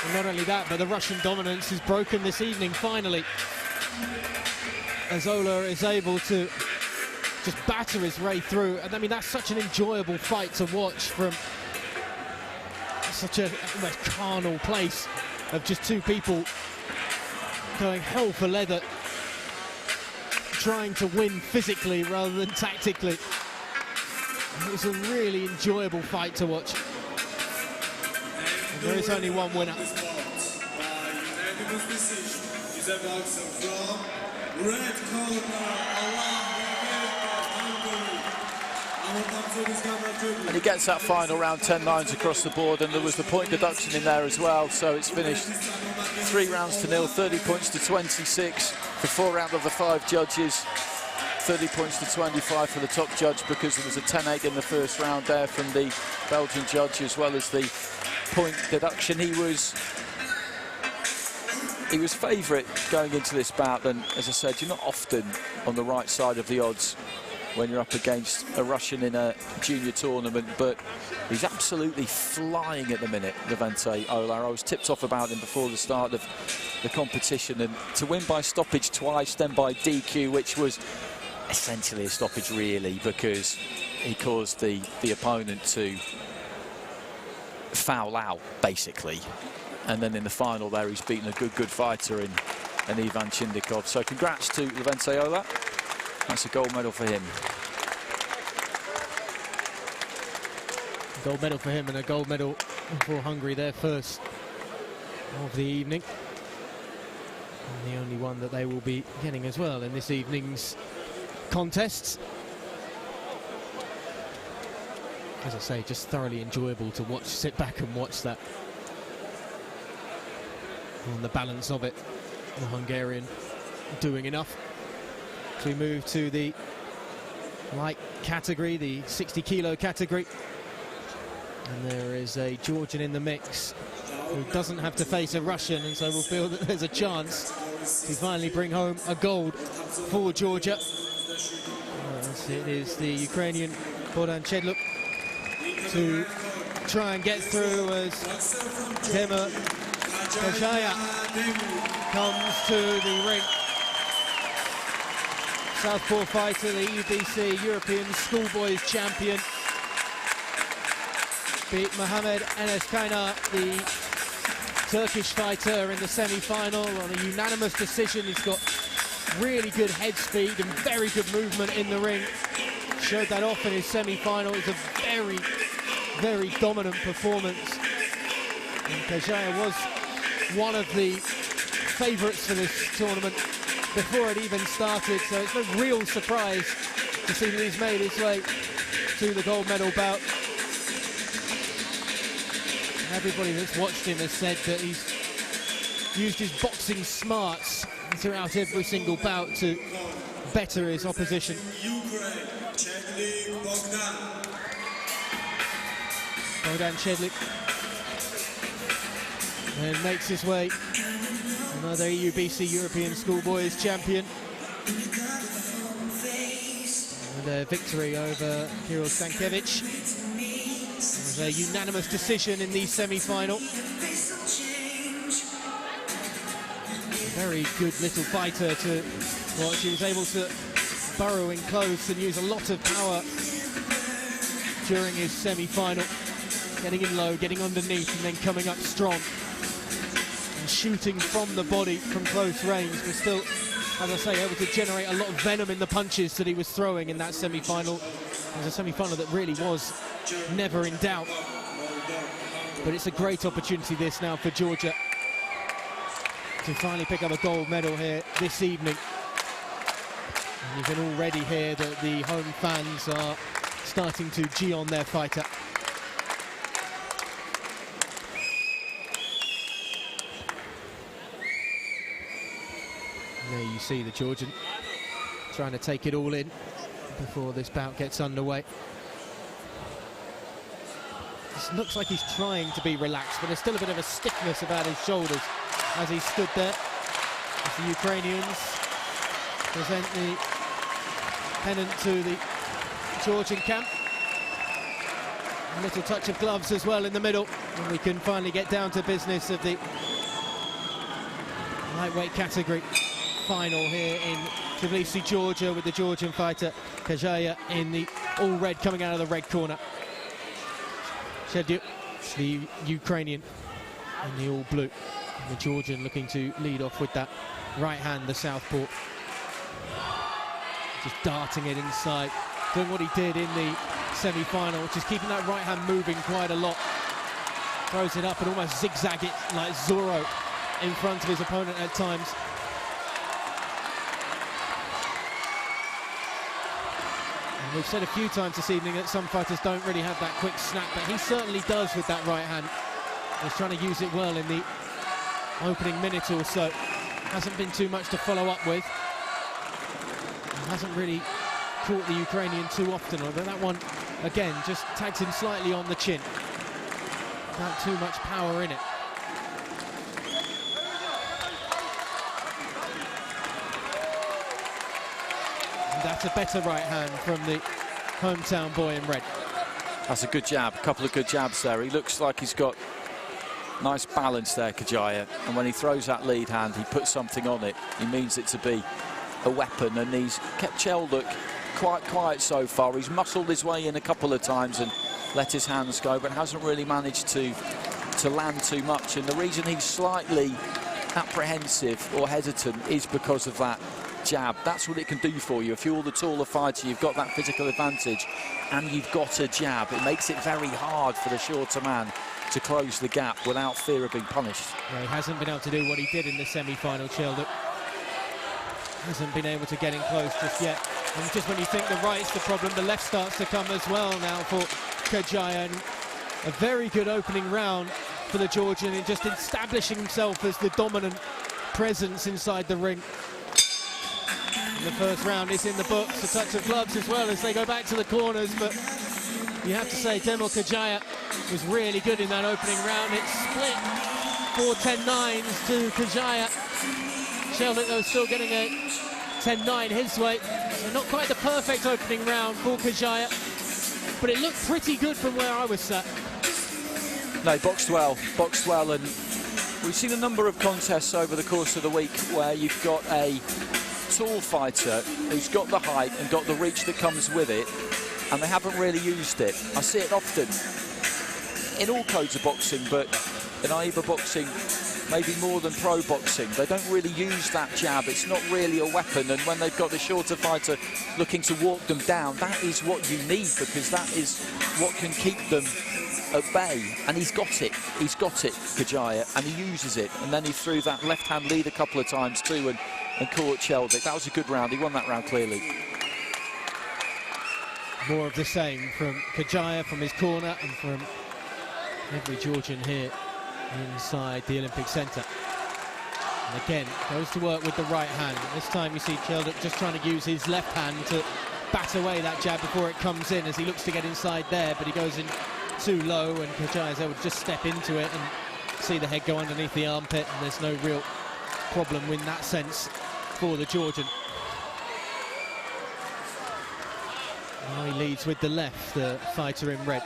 And not only that, but the Russian dominance is broken this evening, finally, as OLAH is able to just batter his way through. And I mean, that's such an enjoyable fight to watch from such a almost carnal place of just two people going hell for leather, trying to win physically rather than tactically. It was a really enjoyable fight to watch. And there is only one winner. And he gets that final round 10-9s across the board, and there was the point deduction in there as well, so it's finished 3-0, 30 points to 26 for 4 out of the 5 judges. 30 points to 25 for the top judge because there was a 10-8 in the first round there from the Belgian judge, as well as the point deduction. He was favourite going into this bout, and as I said, you're not often on the right side of the odds when you're up against a Russian in a junior tournament, but he's absolutely flying at the minute, Levente OLAH. I was tipped off about him before the start of the competition, and to win by stoppage twice, then by DQ, which was essentially a stoppage really, because he caused the opponent to foul out basically, and then in the final there he's beaten a good fighter in Ivan CHINDYKOV. So congrats to Levente OLAH. That's a gold medal for him. Gold medal for him and a gold medal for Hungary, their first of the evening, and the only one that they will be getting as well in this evening's contests. As I say, just thoroughly enjoyable to watch, sit back and watch that. On the balance of it, the Hungarian doing enough. So we move to the light category, the 60 kilo category. And there is a Georgian in the mix who doesn't have to face a Russian, and so we'll feel that there's a chance to finally bring home a gold for Georgia. As it is the Ukrainian Bogdan Chedluk to try and get through as Dema Kajaya comes to the ring. Southpaw fighter, the EUBC European Schoolboys champion, beat Mohamed Enes Kaynar, the Turkish fighter, in the semi-final on a unanimous decision. He's got really good head speed and very good movement in the ring. Showed that off in his semi-final. It's a very, very dominant performance. And Kajaya was one of the favourites for this tournament before it even started, so it's no real surprise to see that he's made his way to the gold medal bout. Everybody that's watched him has said that he's used his boxing smarts throughout every single bout to better his opposition. Bogdan Chedluk and makes his way, another EUBC European Schoolboys champion, and a victory over Kirill Stankiewicz. It was a unanimous decision in the semi-final. Very good little fighter to watch. He was able to burrow in close and use a lot of power during his semi-final, getting in low, getting underneath, and then coming up strong and shooting from the body from close range, but still, as I say, able to generate a lot of venom in the punches that he was throwing in that semi-final. It was a semi-final that really was never in doubt. But it's a great opportunity this now for Georgia to finally pick up a gold medal here this evening. And you can already hear that the home fans are starting to gee on their fighter. And there you see the Georgian trying to take it all in before this bout gets underway. It looks like he's trying to be relaxed, but there's still a bit of a stiffness about his shoulders as he stood there. As the Ukrainians present the pennant to the Georgian camp. A little touch of gloves as well in the middle, and we can finally get down to business of the lightweight category final here in Tbilisi, Georgia, with the Georgian fighter Kajaya in the all red, coming out of the red corner. Chedluk, the Ukrainian, in the all blue. And the Georgian looking to lead off with that right hand, the southpaw. Just darting it inside, doing what he did in the semi-final, just keeping that right hand moving quite a lot. Throws it up and almost zigzag it like Zorro in front of his opponent at times. And we've said a few times this evening that some fighters don't really have that quick snap, but he certainly does with that right hand. He's trying to use it well in the opening minute or so. Hasn't been too much to follow up with. Hasn't really caught the Ukrainian too often, although that one, again, just tags him slightly on the chin. Not too much power in it. And that's a better right hand from the hometown boy in red. That's a good jab, a couple of good jabs there. He looks like he's got nice balance there, Kajaya, and when he throws that lead hand, he puts something on it. He means it to be a weapon, and he's kept Chedluk quite quiet so far. He's muscled his way in a couple of times and let his hands go, but hasn't really managed to land too much. And the reason he's slightly apprehensive or hesitant is because of that jab. That's what it can do for you. If you're the taller fighter, you've got that physical advantage, and you've got a jab. It makes it very hard for the shorter man to close the gap without fear of being punished. Yeah, he hasn't been able to do what he did in the semi-final, Chedluk. Hasn't been able to get in close just yet. And just when you think the right's the problem, the left starts to come as well now for Kajaya. And a very good opening round for the Georgian in just establishing himself as the dominant presence inside the ring. And the first round is in the books. A touch of gloves as well as they go back to the corners, but you have to say Demo Kajaya was really good in that opening round. It split 4-10-9s to Kajaya. Sheldon, though, still getting a 10-9 his way. So not quite the perfect opening round for Kajaya, but it looked pretty good from where I was sat. No, boxed well, and we've seen a number of contests over the course of the week where you've got a tall fighter who's got the height and got the reach that comes with it, and they haven't really used it. I see it often in all codes of boxing, but in AYVA boxing, maybe more than pro boxing, they don't really use that jab. It's not really a weapon, and when they've got the shorter fighter looking to walk them down, that is what you need, because that is what can keep them at bay, and he's got it, Kajaya, and he uses it, and then he threw that left-hand lead a couple of times too and caught Cheldick. That was a good round, he won that round clearly. More of the same from Kajaya, from his corner, and from every Georgian here inside the Olympic Centre. And again, goes to work with the right hand. This time you see Cheldick just trying to use his left hand to bat away that jab before it comes in, as he looks to get inside there, but he goes in too low, and Kajaya is able to just step into it and see the head go underneath the armpit, and there's no real problem in that sense for the Georgian. Now he leads with the left, the fighter in red.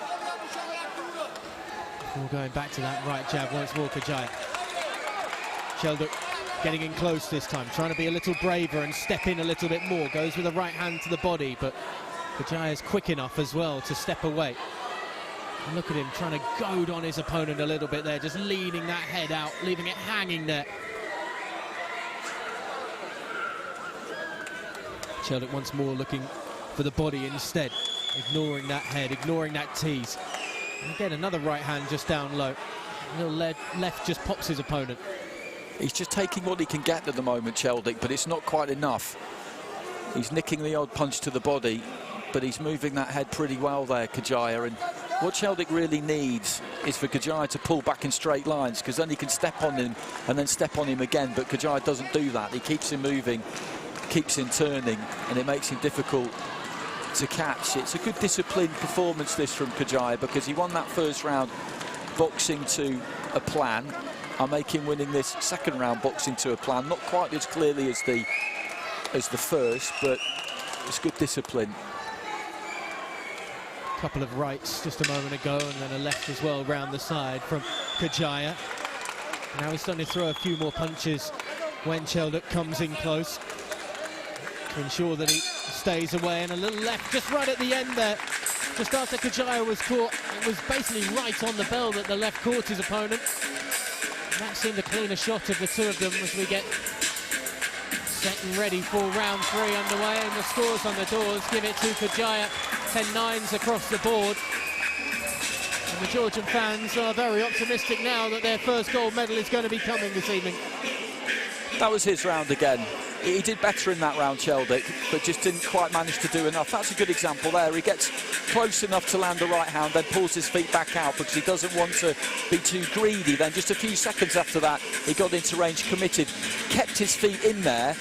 Before going back to that right jab once more, Kajaya. Cheldick getting in close this time, trying to be a little braver and step in a little bit more. Goes with the right hand to the body, but Kajaya is quick enough as well to step away. And look at him trying to goad on his opponent a little bit there, just leaning that head out, leaving it hanging there. Cheldick once more looking for the body instead, ignoring that head, ignoring that tease. And again, another right hand just down low. A little left just pops his opponent. He's just taking what he can get at the moment, Cheldick, but it's not quite enough. He's nicking the odd punch to the body, but he's moving that head pretty well there, Kajaya. And what Cheldick really needs is for Kajaya to pull back in straight lines, because then he can step on him and then step on him again, but Kajaya doesn't do that. He keeps him moving, keeps him turning, and it makes him difficult to catch. It's a good disciplined performance this from Kajaya, because he won that first round boxing to a plan. I make him winning this second round boxing to a plan, not quite as clearly as the first, but it's good discipline. Couple of rights just a moment ago, and then a left as well round the side from Kajaya. Now he's starting to throw a few more punches when Cheldick comes in close to ensure that he stays away, and a little left just right at the end there. Just after Kajaya was caught, it was basically right on the bell that the left caught his opponent. And that seemed a cleaner shot of the two of them as we get set and ready for round 3 underway, and the scores on the doors give it to Kajaya. 10-9s across the board. And the Georgian fans are very optimistic now that their first gold medal is going to be coming this evening. That was his round again. He did better in that round, Cheldick, but just didn't quite manage to do enough. That's a good example there. He gets close enough to land the right hand, then pulls his feet back out because he doesn't want to be too greedy. Then just a few seconds after that, he got into range, committed, kept his feet in there,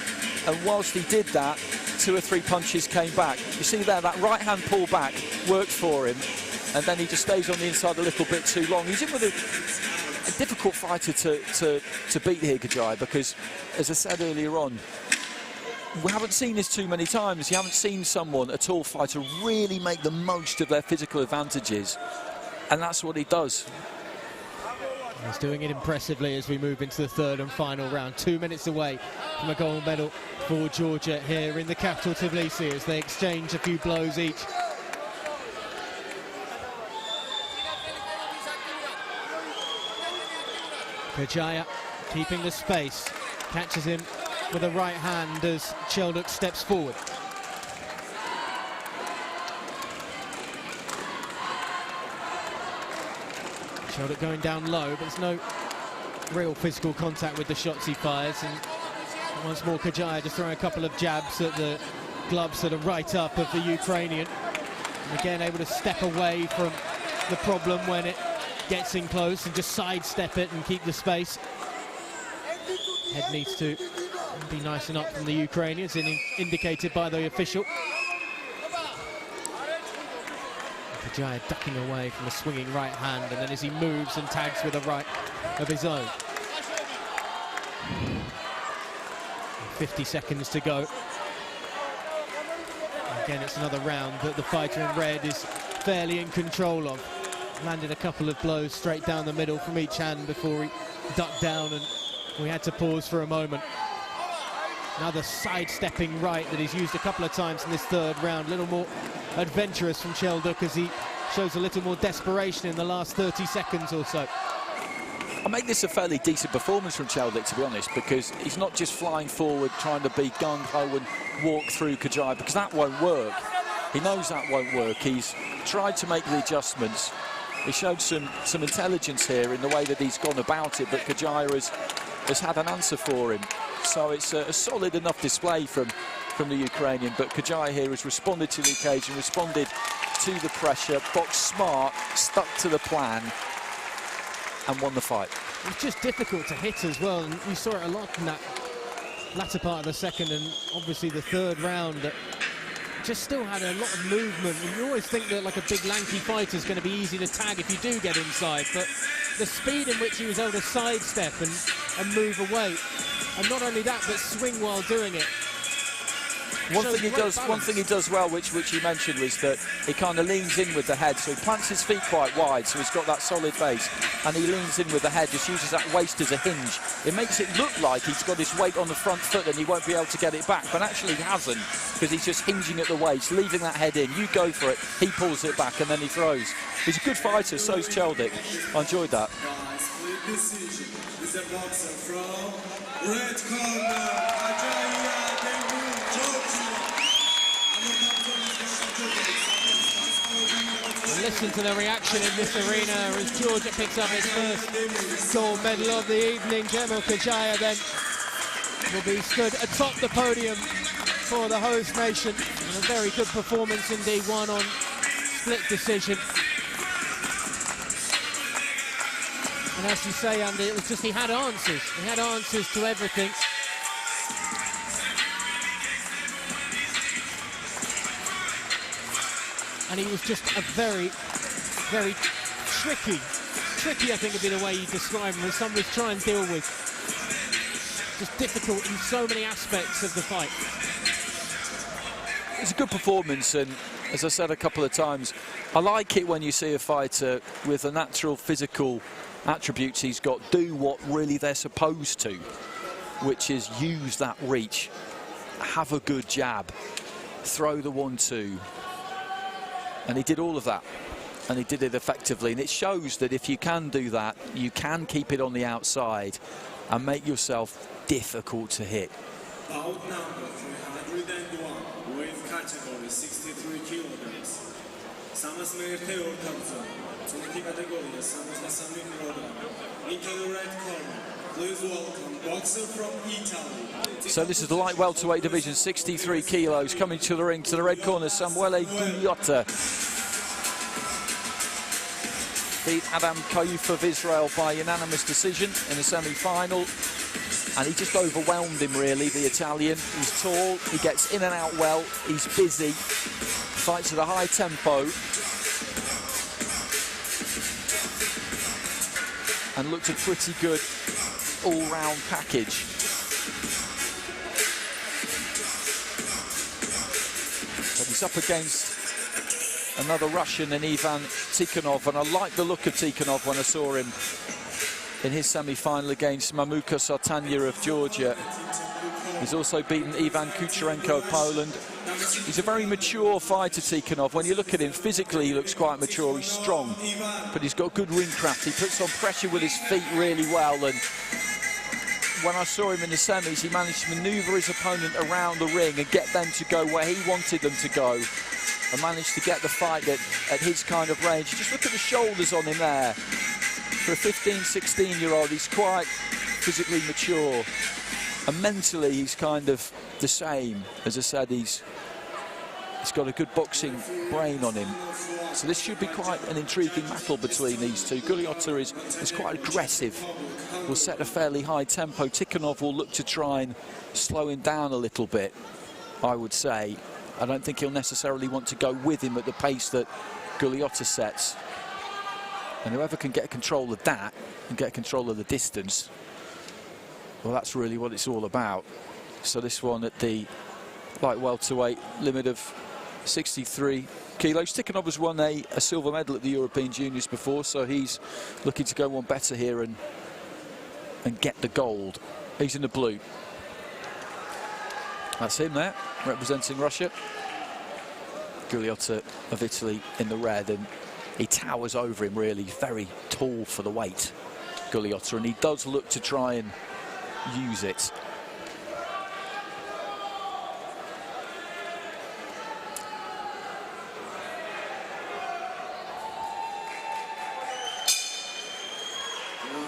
and whilst he did that, 2 or 3 punches came back. You see there, that right hand pull back worked for him, and then he just stays on the inside a little bit too long. He's in with a difficult fighter to beat here, Kajaya, because, as I said earlier on, we haven't seen this too many times. You haven't seen someone, a tall fighter, really make the most of their physical advantages, and that's what he does. He's doing it impressively as we move into the third and final round. 2 minutes away from a gold medal for Georgia here in the capital Tbilisi as they exchange a few blows each. Kajaya keeping the space, catches him with a right hand as Cheldick steps forward. Cheldick going down low, but there's no real physical contact with the shots he fires. And once more, Kajaya just throwing a couple of jabs at the gloves that are right up of the Ukrainian. And again, able to step away from the problem when it gets in close and just sidestep it and keep the space. Head needs to be nice and up from the Ukrainians, indicated by the official. Kajaya ducking away from a swinging right hand, and then as he moves and tags with a right of his own. 50 seconds to go. Again, it's another round that the fighter in red is fairly in control of. Landed a couple of blows straight down the middle from each hand before he ducked down, and we had to pause for a moment. Another sidestepping right that he's used a couple of times in this third round. A little more adventurous from Chelduk as he shows a little more desperation in the last 30 seconds or so. I make this a fairly decent performance from Chelduk, to be honest, because he's not just flying forward trying to be gung-ho and walk through Kajaya, because that won't work. He knows that won't work. He's tried to make the adjustments. He showed some intelligence here in the way that he's gone about it, but Kajaya has had an answer for him. So it's a solid enough display from the Ukrainian, but Kajaya here has responded to the occasion, responded to the pressure, boxed smart, stuck to the plan, and won the fight. It's just difficult to hit as well, and we saw it a lot in that latter part of the second and obviously the third round. That just still had a lot of movement, and you always think that like a big lanky fighter is going to be easy to tag if you do get inside, but the speed in which he was able to sidestep and move away, and not only that, but swing while doing it. One thing he does well, which you mentioned, was that he kind of leans in with the head, so he plants his feet quite wide, so he's got that solid base, and he leans in with the head, just uses that waist as a hinge. It makes it look like he's got his weight on the front foot and he won't be able to get it back, but actually he hasn't, because he's just hinging at the waist, leaving that head in. You go for it, he pulls it back, and then he throws. He's a good fighter, so's Chelduk. I enjoyed that. Split decision is a boxer from red corner, Listen to the reaction in this arena as Georgia picks up its first gold medal of the evening. Jamil Kajaya then will be stood atop the podium for the host nation. And a very good performance indeed, one on split decision. And as you say, Andy, it was just he had answers. He had answers to everything. And he was just a very, very tricky, I think would be the way you describe him, as somebody to try and deal with. Just difficult in so many aspects of the fight. It's a good performance, and as I said a couple of times, I like it when you see a fighter with the natural physical attributes he's got do what really they're supposed to, which is use that reach, have a good jab, throw the 1-2. And he did all of that, and he did it effectively. And it shows that if you can do that, you can keep it on the outside and make yourself difficult to hit. Bout number 301, weight category 63 kilograms. Samazmerte ortamza, Tuniki category 73 kilograms. Into the red corner, please welcome boxer from Italy. So this is the light welterweight division, 63 kilos, coming to the ring, to the red corner, Samuele Guyotta. Beat Adam Kaif of Israel by unanimous decision in the semi-final. And he just overwhelmed him, really, the Italian. He's tall, he gets in and out well, he's busy, fights at a high tempo. And looked a pretty good all-round package. But he's up against another Russian in Ivan Tikhonov, and I like the look of Tikhonov when I saw him in his semi-final against Mamuka Sartanya of Georgia. He's also beaten Ivan Kucharenko of Poland. He's a very mature fighter, Tikhonov. When you look at him, physically he looks quite mature, he's strong, but he's got good ring craft. He puts on pressure with his feet really well, and when I saw him in the semis, he managed to manoeuvre his opponent around the ring and get them to go where he wanted them to go, and managed to get the fight at his kind of range. Just look at the shoulders on him there. For a 15, 16-year-old, he's quite physically mature. And mentally, he's kind of the same. As I said, he's got a good boxing brain on him. So this should be quite an intriguing battle between these two. Guyotta is quite aggressive, will set a fairly high tempo. Tikhonov will look to try and slow him down a little bit, I would say. I don't think he'll necessarily want to go with him at the pace that Gugliotta sets. And whoever can get control of that and get control of the distance, well, that's really what it's all about. So this one at the light welterweight limit of 63 kilos. Tikhanov has won a silver medal at the European Juniors before, so he's looking to go one better here and get the gold. He's in the blue. That's him there, representing Russia. Gugliotta of Italy in the red, and he towers over him really. He's very tall for the weight, Gugliotta, and he does look to try and use it.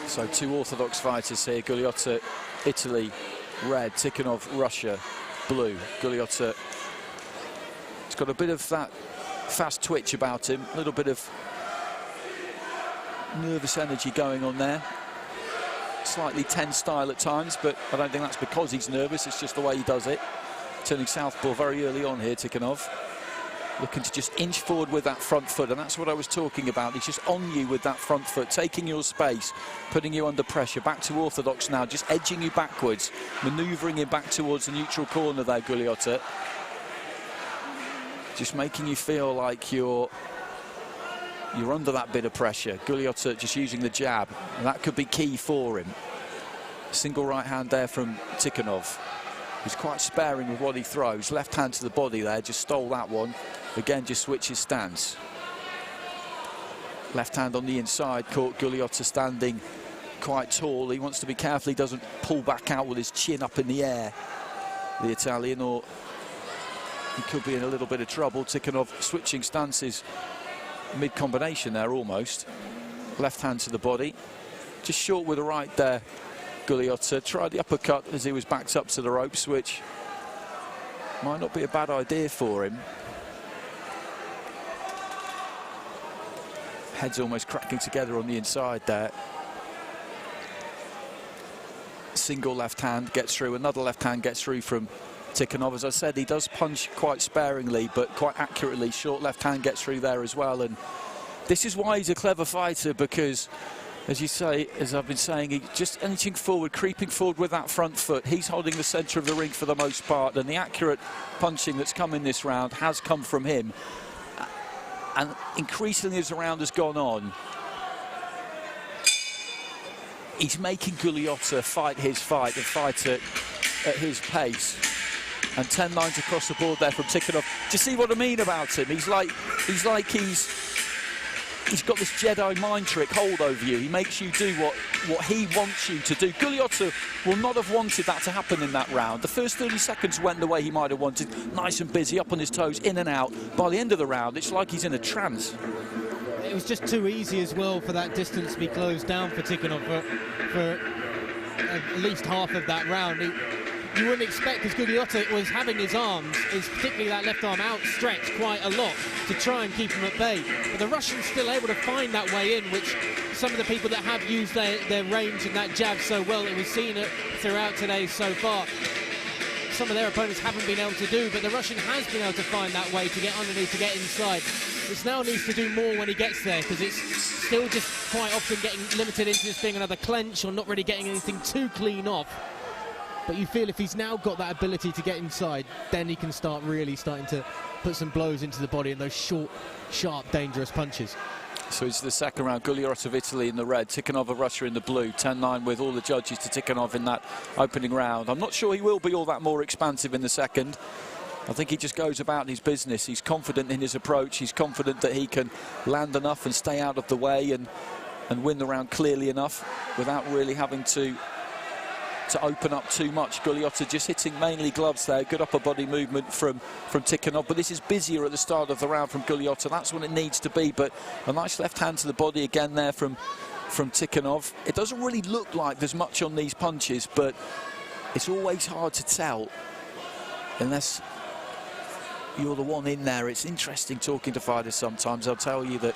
So two orthodox fighters here. Gugliotta, Italy, red. Tikhanov, Russia, blue. Gugliotta, he's got a bit of that fast twitch about him, a little bit of nervous energy going on there. Slightly tense style at times, but I don't think that's because he's nervous, it's just the way he does it. Turning southpaw very early on here, Tikhanov. Looking to just inch forward with that front foot, and that's what I was talking about. He's just on you with that front foot, taking your space, putting you under pressure. Back to orthodox now, just edging you backwards, manoeuvring him back towards the neutral corner there, Gugliotta. Just making you feel like you're under that bit of pressure. Gugliotta just using the jab, and that could be key for him. Single right hand there from Tikhanov. He's quite sparing with what he throws. Left hand to the body there, just stole that one. Again, just switches stance. Left hand on the inside, caught Gugliotta standing quite tall. He wants to be careful he doesn't pull back out with his chin up in the air, the Italian, or he could be in a little bit of trouble. Tikhanov switching stances mid-combination there almost. Left hand to the body. Just short with the right there, Gugliotta. Tried the uppercut as he was backed up to the ropes, which might not be a bad idea for him. Head's almost cracking together on the inside there. Single left hand gets through, another left hand gets through from Tikhanov. As I said, he does punch quite sparingly, but quite accurately. Short left hand gets through there as well. And this is why he's a clever fighter, because, as you say, as I've been saying, he just inching forward, creeping forward with that front foot. He's holding the centre of the ring for the most part, and the accurate punching that's come in this round has come from him. And increasingly as the round has gone on, he's making Gugliotta fight his fight and fight at his pace. And 10-9 across the board there from Tikhanov. Do you see what I mean about him? He's got this Jedi mind trick hold over you. He makes you do what he wants you to do. Gugliotta will not have wanted that to happen in that round. The first 30 seconds went the way he might have wanted. Nice and busy, up on his toes, in and out. By the end of the round, it's like he's in a trance. It was just too easy as well for that distance to be closed down for Tikhanov for at least half of that round. You wouldn't expect, because Gugliotta was having his arms, particularly that left arm, outstretched quite a lot to try and keep him at bay. But the Russians still able to find that way in, which some of the people that have used their range and that jab so well, that we've seen it throughout today so far, some of their opponents haven't been able to do, but the Russian has been able to find that way to get underneath, to get inside. This now needs to do more when he gets there, because it's still just quite often getting limited into this thing, another clench, or not really getting anything too clean off. But you feel if he's now got that ability to get inside, then he can start really starting to put some blows into the body and those short, sharp, dangerous punches. So it's the second round. Gugliotta of Italy in the red, Tikhanov of Russia in the blue. 10-9 with all the judges to Tikhanov in that opening round. I'm not sure he will be all that more expansive in the second. I think he just goes about his business. He's confident in his approach. He's confident that he can land enough and stay out of the way and win the round clearly enough without really having to open up too much. Gugliotta just hitting mainly gloves there. Good upper body movement from Tikhanov, but this is busier at the start of the round from Gugliotta. That's when it needs to be, but a nice left hand to the body again there from Tikhanov. It doesn't really look like there's much on these punches, but it's always hard to tell unless you're the one in there. It's interesting talking to fighters sometimes. I'll tell you that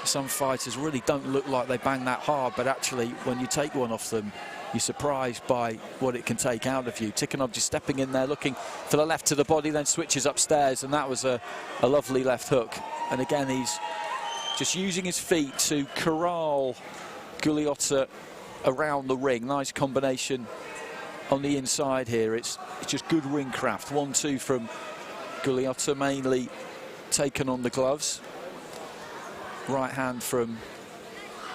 some fighters really don't look like they bang that hard, but actually when you take one off them, you're surprised by what it can take out of you. Tikhonov just stepping in there, looking for the left to the body, then switches upstairs, and that was a lovely left hook. And again, he's just using his feet to corral Guliota around the ring. Nice combination on the inside here. It's just good ring craft. 1-2 from Guliota, mainly taken on the gloves. Right hand from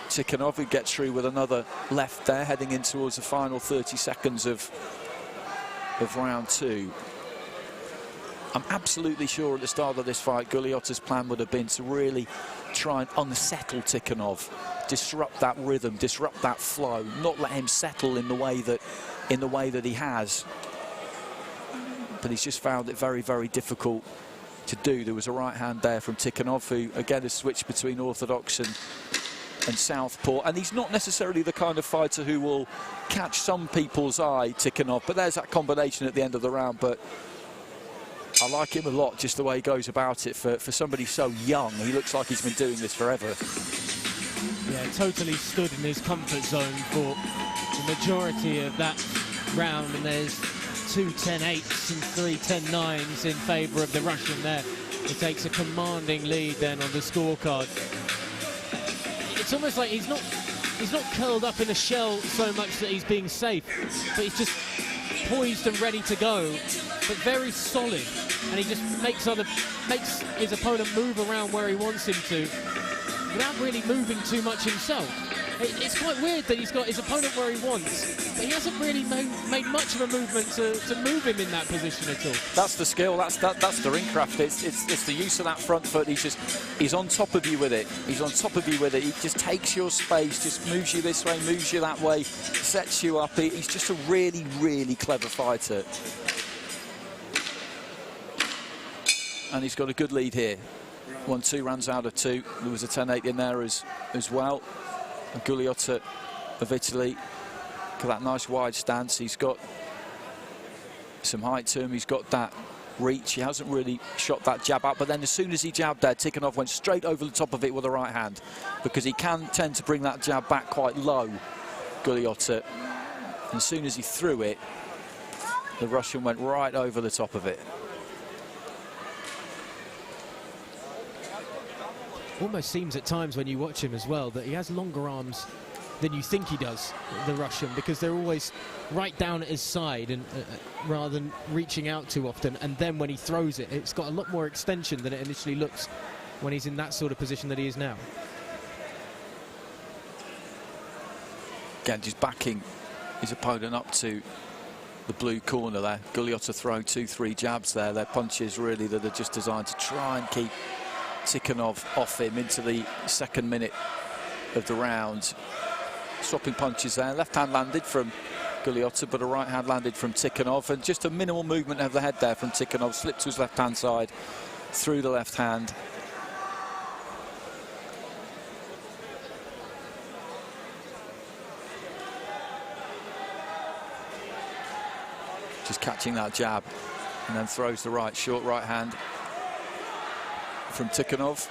Tikhonov, who gets through with another left there, heading in towards the final 30 seconds of round 2. I'm absolutely sure at the start of this fight, Guliota's plan would have been to really try and unsettle Tikhonov, disrupt that rhythm, disrupt that flow, not let him settle in the way that he has. But he's just found it very, very difficult to do. There was a right hand there from Tikhonov, who again has switched between orthodox and southpaw, and he's not necessarily the kind of fighter who will catch some people's eye, Tikhonov, but there's that combination at the end of the round. But I like him a lot, just the way he goes about it. For somebody so young, he looks like he's been doing this forever. Yeah, totally stood in his comfort zone for the majority of that round, and there's 2 10-8s and 3 10-9s in favour of the Russian there. He takes a commanding lead then on the scorecard. It's almost like he's not curled up in a shell so much that he's being safe, but he's just poised and ready to go, but very solid, and he just makes his opponent move around where he wants him to without really moving too much himself. It's quite weird that he's got his opponent where he wants, but he hasn't really made much of a movement to move him in that position at all. That's the skill, that's the ring craft. It's the use of that front foot. He's on top of you with it. He's on top of you with it. He just takes your space, just moves you this way, moves you that way, sets you up. He's just a really, really clever fighter. And he's got a good lead here. 1-2 runs out of 2. There was a 10-8 in there as well. And Guliota of Italy, look at that nice wide stance. He's got some height to him. He's got that reach. He hasn't really shot that jab out, but then as soon as he jabbed there, Tikhonov went straight over the top of it with the right hand, because he can tend to bring that jab back quite low, Guliota. And as soon as he threw it, the Russian went right over the top of it. Almost seems at times when you watch him as well that he has longer arms than you think he does, the Russian, because they're always right down at his side, and rather than reaching out too often. And then when he throws it, it's got a lot more extension than it initially looks when he's in that sort of position that he is now. Again, just backing his opponent up to the blue corner there. Guliota throwing 2-3 jabs there. They're punches really that are just designed to try and keep Tikhonov off him into the second minute of the round. Swapping punches there. Left hand landed from Guliota, but a right hand landed from Tikhonov, and just a minimal movement of the head there from Tikhonov. Slipped to his left hand side, through the left hand. Just catching that jab, and then throws the right, short right hand from Tikhonov.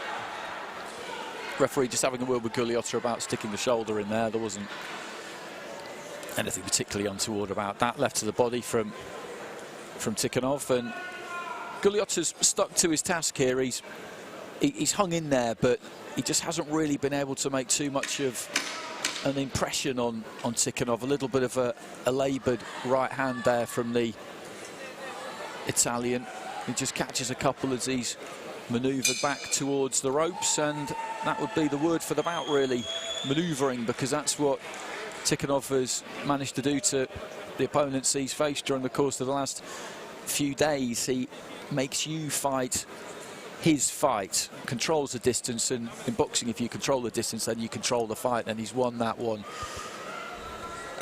Referee just having a word with Guliota about sticking the shoulder in there. There wasn't anything particularly untoward about that. Left to the body from Tikhonov, and Guliota's stuck to his task here. He's hung in there, but he just hasn't really been able to make too much of an impression on Tikhonov. A little bit of a laboured right hand there from the Italian. He just catches a couple as he's manoeuvred back towards the ropes, and that would be the word for the bout, really, manoeuvring, because that's what Tikhonov has managed to do to the opponents he's faced during the course of the last few days. He makes you fight his fight, controls the distance, and in boxing, if you control the distance, then you control the fight, and he's won that one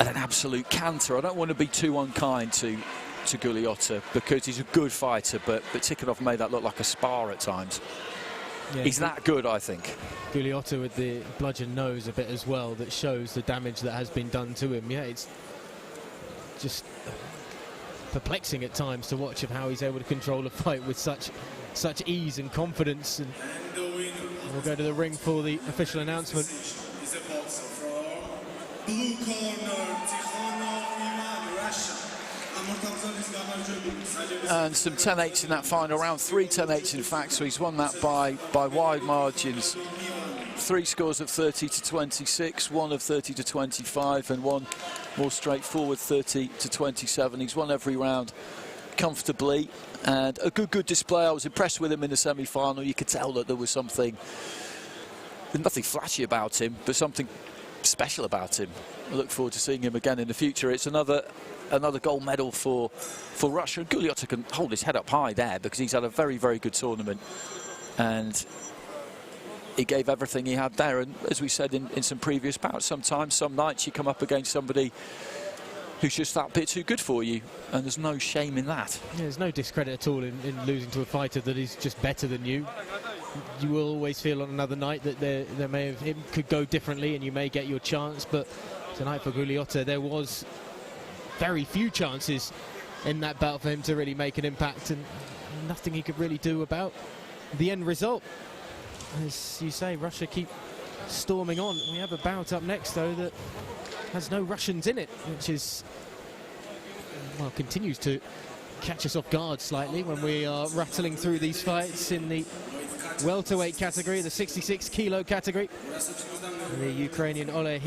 at an absolute canter. I don't want to be too unkind to Guliota, because he's a good fighter, but Tikhonov made that look like a spar at times. Yeah, he's that good, I think. Guliota with the bludgeon nose a bit as well, that shows the damage that has been done to him. Yeah, it's just perplexing at times to watch of how he's able to control a fight with such ease and confidence. And we'll go to the ring for the official announcement. Is a boxer from blue corner, Tikhonov. And some 10-8s in that final round, 3 10-8s in fact, so he's won that by wide margins. 3 scores of 30-26, 1 of 30-25, and 1 more straightforward 30-27. He's won every round comfortably, and a good display. I was impressed with him in the semi-final. You could tell that there was something, there's nothing flashy about him, but something special about him. I look forward to seeing him again in the future. It's another gold medal for Russia. Guliota can hold his head up high there because he's had a very good tournament, and he gave everything he had there. And as we said in some previous bouts, sometimes, some nights you come up against somebody who's just that bit too good for you, and there's no shame in that. Yeah, there's no discredit at all in losing to a fighter that is just better than you. You will always feel on another night that there may have, it could go differently and you may get your chance, but tonight for Guliota there was very few chances in that bout for him to really make an impact, and nothing he could really do about the end result. As you say, Russia keep storming on. We have a bout up next though that has no Russians in it, which is, well, continues to catch us off guard slightly when we are rattling through these fights in the welterweight category, the 66 kilo category. And the Ukrainian OLAH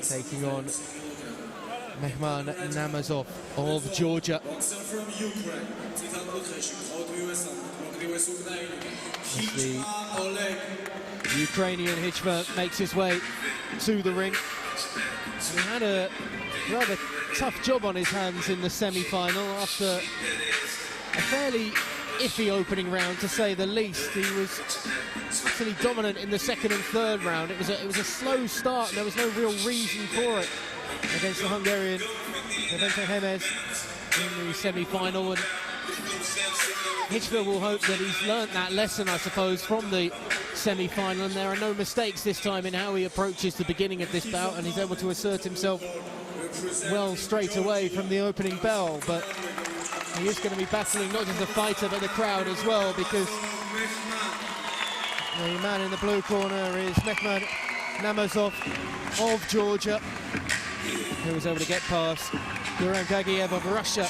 taking on Mehman Namazov of Georgia. As the Ukrainian Hichva makes his way to the ring. He had a rather tough job on his hands in the semi-final after a fairly iffy opening round, to say the least. He was utterly dominant in the second and third round. It was a slow start, and there was no real reason for it against the Hungarian LEVENTE in the semi-final. And Hichva will hope that he's learnt that lesson, I suppose, from the semi-final, and there are no mistakes this time in how he approaches the beginning of this bout, and he's able to assert himself well straight away from the opening bell. But he is going to be battling not just the fighter but the crowd as well, because the man in the blue corner is Mehman Namazov of Georgia, who was able to get past Guram Gagiev of Russia.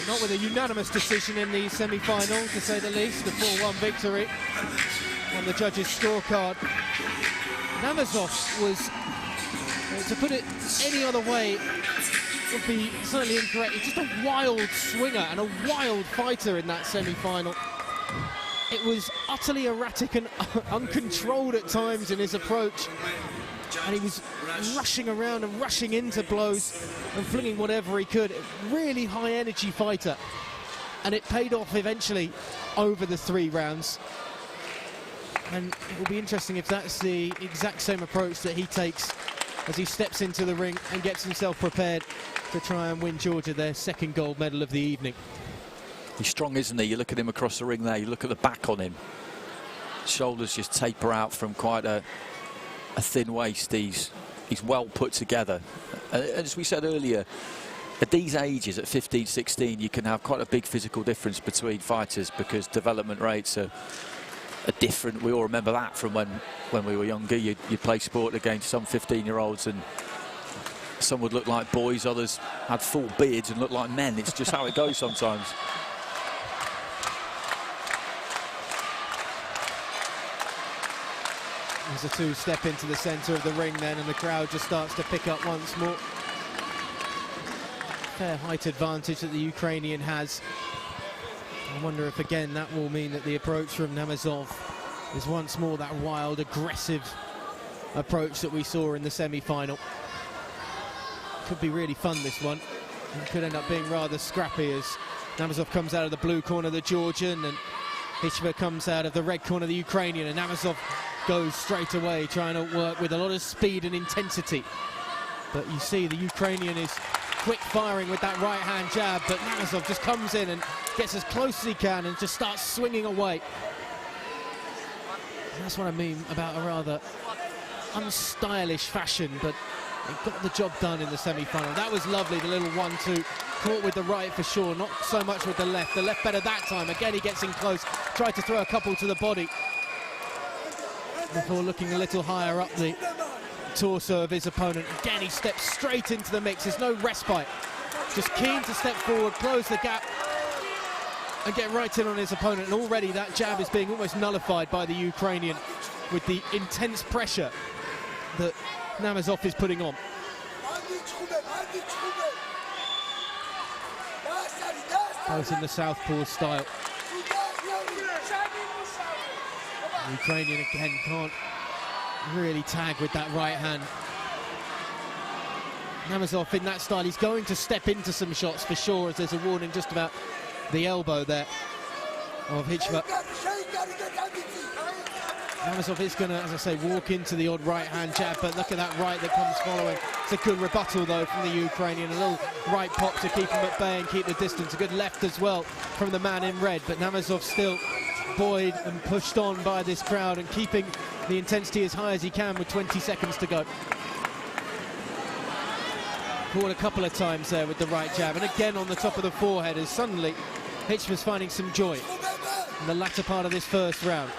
Not with a unanimous decision in the semi-final, to say the least, the 4-1 victory on the judges' scorecard. Namazov was, to put it any other way, would be certainly incorrect. He's just a wild swinger and a wild fighter in that semi-final. It was utterly erratic and uncontrolled at times in his approach, and he was rushing around and rushing into blows and flinging whatever he could. Really high energy fighter, and it paid off eventually over the 3 rounds. And it will be interesting if that's the exact same approach that he takes as he steps into the ring and gets himself prepared to try and win Georgia their 2nd gold medal of the evening. He's strong, isn't he? You look at him across the ring there, you look at the back on him. Shoulders just taper out from quite a thin waist. He's well put together. As we said earlier, at these ages, at 15, 16, you can have quite a big physical difference between fighters because development rates are different. We all remember that from when we were younger. You'd play sport against some 15-year-olds, and some would look like boys, others had full beards and looked like men. It's just how it goes sometimes. There's a 2-step into the centre of the ring then, and the crowd just starts to pick up once more. Fair height advantage that the Ukrainian has. I wonder if again that will mean that the approach from Namazov is once more that wild, aggressive approach that we saw in the semi-final. Could be really fun, this one. It could end up being rather scrappy as Namazov comes out of the blue corner, the Georgian, and Hichva comes out of the red corner, the Ukrainian, and Namazov goes straight away, trying to work with a lot of speed and intensity. But you see the Ukrainian is quick firing with that right-hand jab, but Namazov just comes in and gets as close as he can and just starts swinging away. And that's what I mean about a rather unstylish fashion, but it got the job done in the semi-final. That was lovely, the little 1-2, caught with the right for sure, not so much with the left. The left better that time. Again, he gets in close, tried to throw a couple to the body before looking a little higher up the torso of his opponent. Again, he steps straight into the mix. There's no respite just keen to step forward, close the gap, and get right in on his opponent. And already that jab is being almost nullified by the Ukrainian with the intense pressure that Namazov is putting on. Both in the southpaw style. The Ukrainian again can't really tag with that right hand. Namazov in that style, he's going to step into some shots for sure, as there's a warning just about the elbow there of Hitchva. Namazov is going to, as I say, walk into the odd right-hand jab, but look at that right that comes following. It's a good rebuttal, though, from the Ukrainian. A little right pop to keep him at bay and keep the distance. A good left as well from the man in red, but Namazov still buoyed and pushed on by this crowd and keeping the intensity as high as he can with 20 seconds to go. Caught a couple of times there with the right jab, and again on the top of the forehead, as suddenly Hitchva's finding some joy in the latter part of this first round.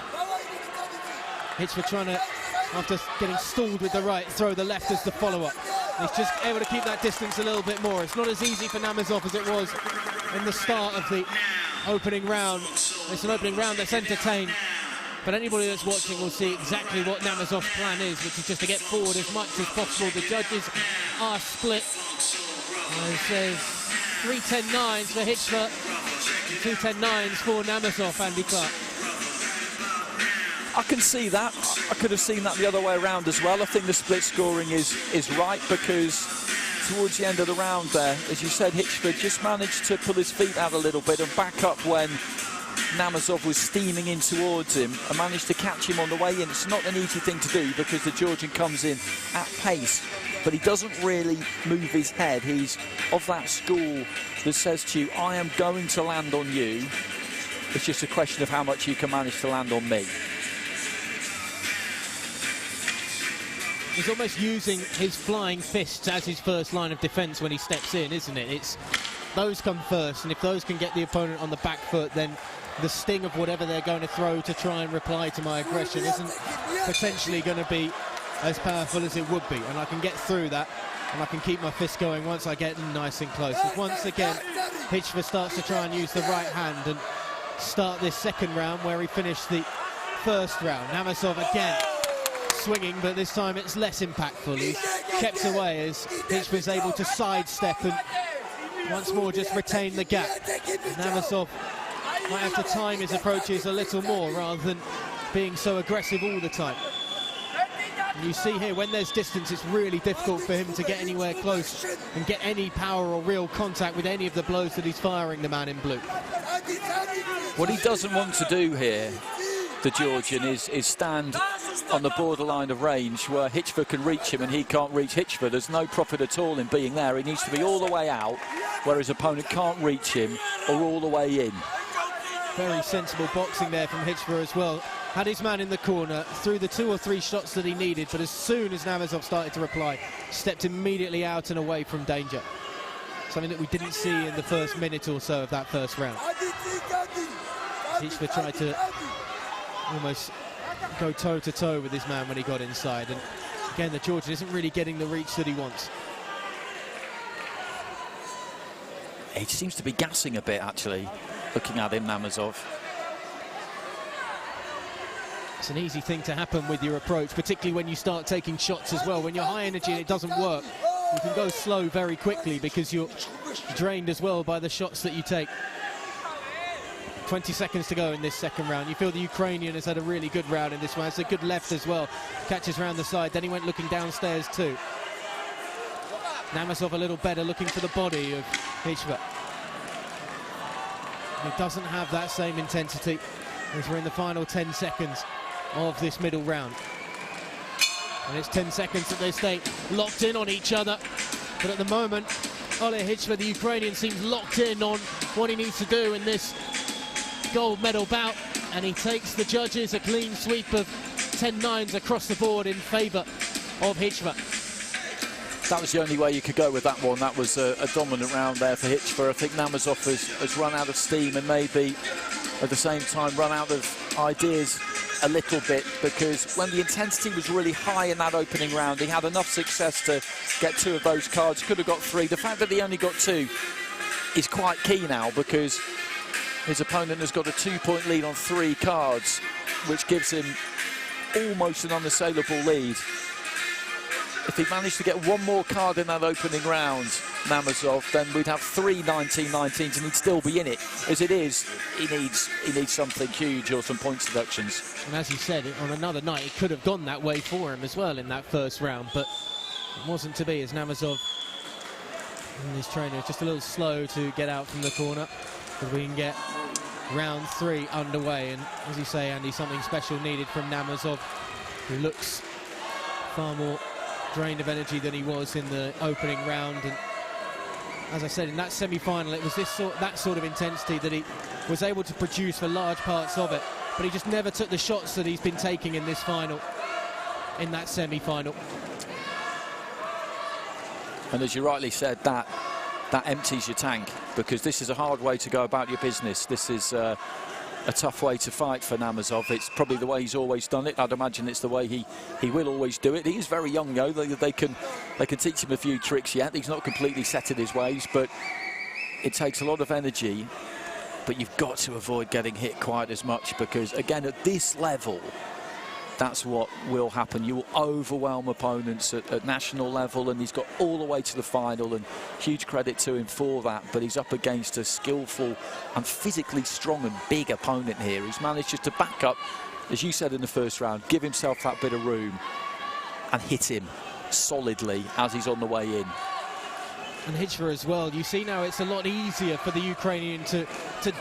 Hitchva trying to, after getting stalled with the right, throw the left as the follow-up. He's just able to keep that distance a little bit more. It's not as easy for Namazov as it was in the start of the opening round. It's an opening round that's entertained, but anybody that's watching will see exactly what Namazov's plan is, which is just to get forward as much as possible. The judges are split. It says 3-10-9s for Hitchva, 2-10-9s for Namazov, Andy Clark. I can see that. I could have seen that the other way around as well. I think the split scoring is right, because towards the end of the round there, as you said, Hitchva just managed to pull his feet out a little bit and back up when Namazov was steaming in towards him, and managed to catch him on the way in. It's not an easy thing to do because the Georgian comes in at pace, but he doesn't really move his head. He's of that school that says to you, I am going to land on you. It's just a question of how much you can manage to land on me. He's almost using his flying fists as his first line of defence when he steps in, isn't it? It's those come first, and if those can get the opponent on the back foot, then the sting of whatever they're going to throw to try and reply to my aggression isn't potentially going to be as powerful as it would be. And I can get through that, and I can keep my fist going once I get nice and close. As once again, Hitchva starts to try and use the right hand and start this second round where he finished the first round. Namazov again swinging, but this time it's less impactful. He's kept away as Hitchva's able to sidestep and once more just retain the gap. Namazov might have to time his approaches a little more rather than being so aggressive all the time. And you see here, when there's distance, it's really difficult for him to get anywhere close and get any power or real contact with any of the blows that he's firing, the man in blue. What he doesn't want to do here, the Georgian, is stand on the borderline of range where Hitchva can reach him and he can't reach Hitchva. There's no profit at all in being there. He needs to be all the way out where his opponent can't reach him, or all the way in. Very sensible boxing there from Hitchva as well. Had his man in the corner, threw the 2 or 3 shots that he needed, but as soon as Namazov started to reply, stepped immediately out and away from danger. Something that we didn't see in the first minute or so of that first round. Hitchva tried to almost go toe-to-toe with his man when he got inside, and again the Georgian isn't really getting the reach that he wants. He seems to be gassing a bit, actually, looking at him, Namazov. It's an easy thing to happen with your approach, particularly when you start taking shots as well. When you're high energy and it doesn't work, you can go slow very quickly because you're drained as well by the shots that you take. 20 seconds to go in this second round. You feel the Ukrainian has had a really good round in this one. It's a good left as well. Catches round the side, then he went looking downstairs too. Namazov a little better, looking for the body of Hitchva. He doesn't have that same intensity as we're in the final 10 seconds of this middle round. And it's 10 seconds that they stay locked in on each other. But at the moment, OLAH Hitchva, the Ukrainian, seems locked in on what he needs to do in this gold medal bout, and he takes the judges a clean sweep of 10-9s across the board in favour of Hitchva. That was the only way you could go with that one. That was a dominant round there for Hitchva. I think Namazov has run out of steam and maybe at the same time run out of ideas a little bit, because when the intensity was really high in that opening round, he had enough success to get 2 of those cards, could have got 3. The fact that he only got 2 is quite key now, because his opponent has got a 2-point lead on 3 cards, which gives him almost an unassailable lead. If he managed to get 1 more card in that opening round, Namazov, then we'd have 3 19-19s and he'd still be in it. As it is, he needs something huge or some points deductions. And as you said, on another night, it could have gone that way for him as well in that first round, but it wasn't to be, as Namazov and his trainer just a little slow to get out from the corner. But we can get round 3 underway, and as you say, Andy, something special needed from Namazov, who looks far more drained of energy than he was in the opening round. And as I said, in that semi-final, it was that sort of intensity that he was able to produce for large parts of it, but he just never took the shots that he's been taking in this final, in that semi-final. And as you rightly said, that empties your tank, because this is a hard way to go about your business. This is a tough way to fight for Namazov. It's probably the way he's always done it. I'd imagine it's the way he will always do it. He is very young, though. They can teach him a few tricks yet. He's not completely set in his ways, but it takes a lot of energy. But you've got to avoid getting hit quite as much, because, again, at this level, that's what will happen. You will overwhelm opponents at national level, and he's got all the way to the final, and huge credit to him for that. But he's up against a skillful and physically strong and big opponent here. He's managed just to back up, as you said in the first round, give himself that bit of room and hit him solidly as he's on the way in. And HEKTOR as well. You see now it's a lot easier for the Ukrainian to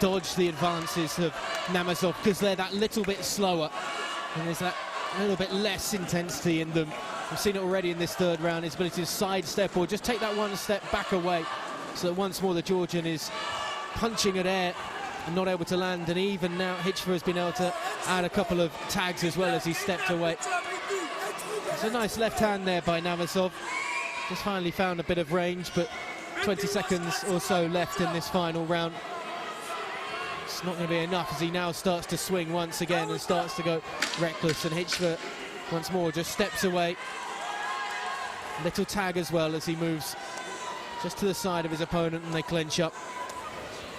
dodge the advances of Namazov, because they're that little bit slower, and there's that a little bit less intensity in them. We've seen it already in this third round, his ability to sidestep or just take that 1 step back away, so that once more the Georgian is punching at air and not able to land. And even now HEKTOR has been able to add a couple of tags as well as he stepped away. It's a nice left hand there by Namazov. Just finally found a bit of range, but 20 seconds or so left in this final round. It's not going to be enough as he now starts to swing once again and starts to go reckless, and HEKTOR once more just steps away. Little tag as well as he moves just to the side of his opponent, and they clinch up.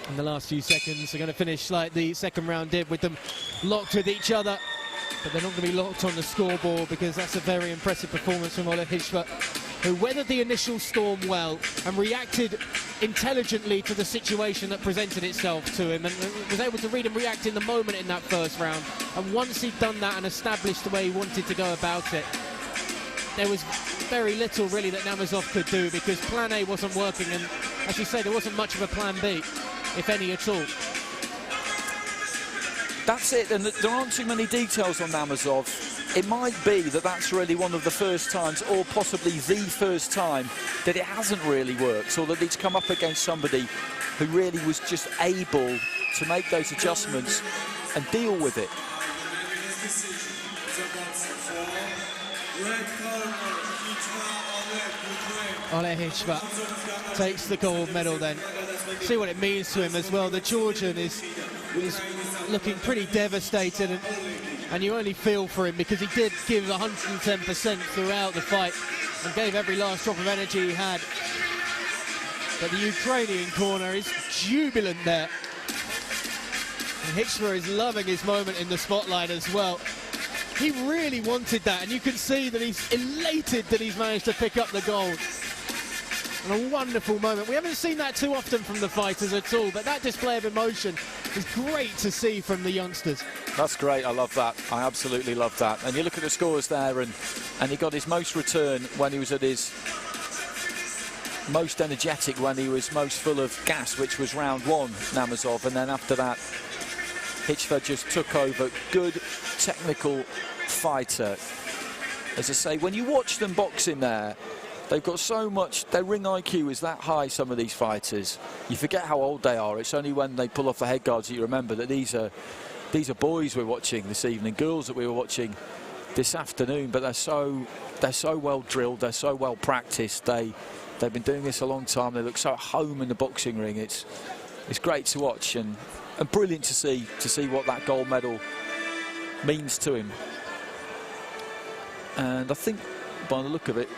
And the last few seconds are going to finish like the second round did, with them locked with each other, but they're not going to be locked on the scoreboard, because that's a very impressive performance from OLAH HEKTOR, who weathered the initial storm well and reacted intelligently to the situation that presented itself to him, and was able to read and react in the moment in that first round. And once he'd done that and established the way he wanted to go about it, there was very little really that Namazov could do, because plan A wasn't working, and as you say, there wasn't much of a plan B, if any at all. That's it, and there aren't too many details on Namazov. It might be that that's really one of the first times, or possibly the first time, that it hasn't really worked, or that he's come up against somebody who really was just able to make those adjustments and deal with it. OLAH HEKTOR takes the gold medal then. See what it means to him as well. The Georgian is looking pretty devastated, and you only feel for him, because he did give 110% throughout the fight and gave every last drop of energy he had. But the Ukrainian corner is jubilant there. And HEKTOR is loving his moment in the spotlight as well. He really wanted that, and you can see that he's elated that he's managed to pick up the gold. And a wonderful moment. We haven't seen that too often from the fighters at all, but that display of emotion is great to see from the youngsters. That's great. I love that. I absolutely love that. And you look at the scores there, and he got his most return when he was at his most energetic, when he was most full of gas, which was round 1, Namazov. And then after that, HEKTOR just took over. Good technical fighter. As I say, when you watch them boxing there, they've got so much, their ring IQ is that high, some of these fighters. You forget how old they are. It's only when they pull off the head guards that you remember that these are boys we're watching this evening, girls that we were watching this afternoon, but they're so well drilled, they're so well practiced. They've been doing this a long time. They look so at home in the boxing ring. It's great to watch, and brilliant to see what that gold medal means to him. And I think, by the look of it,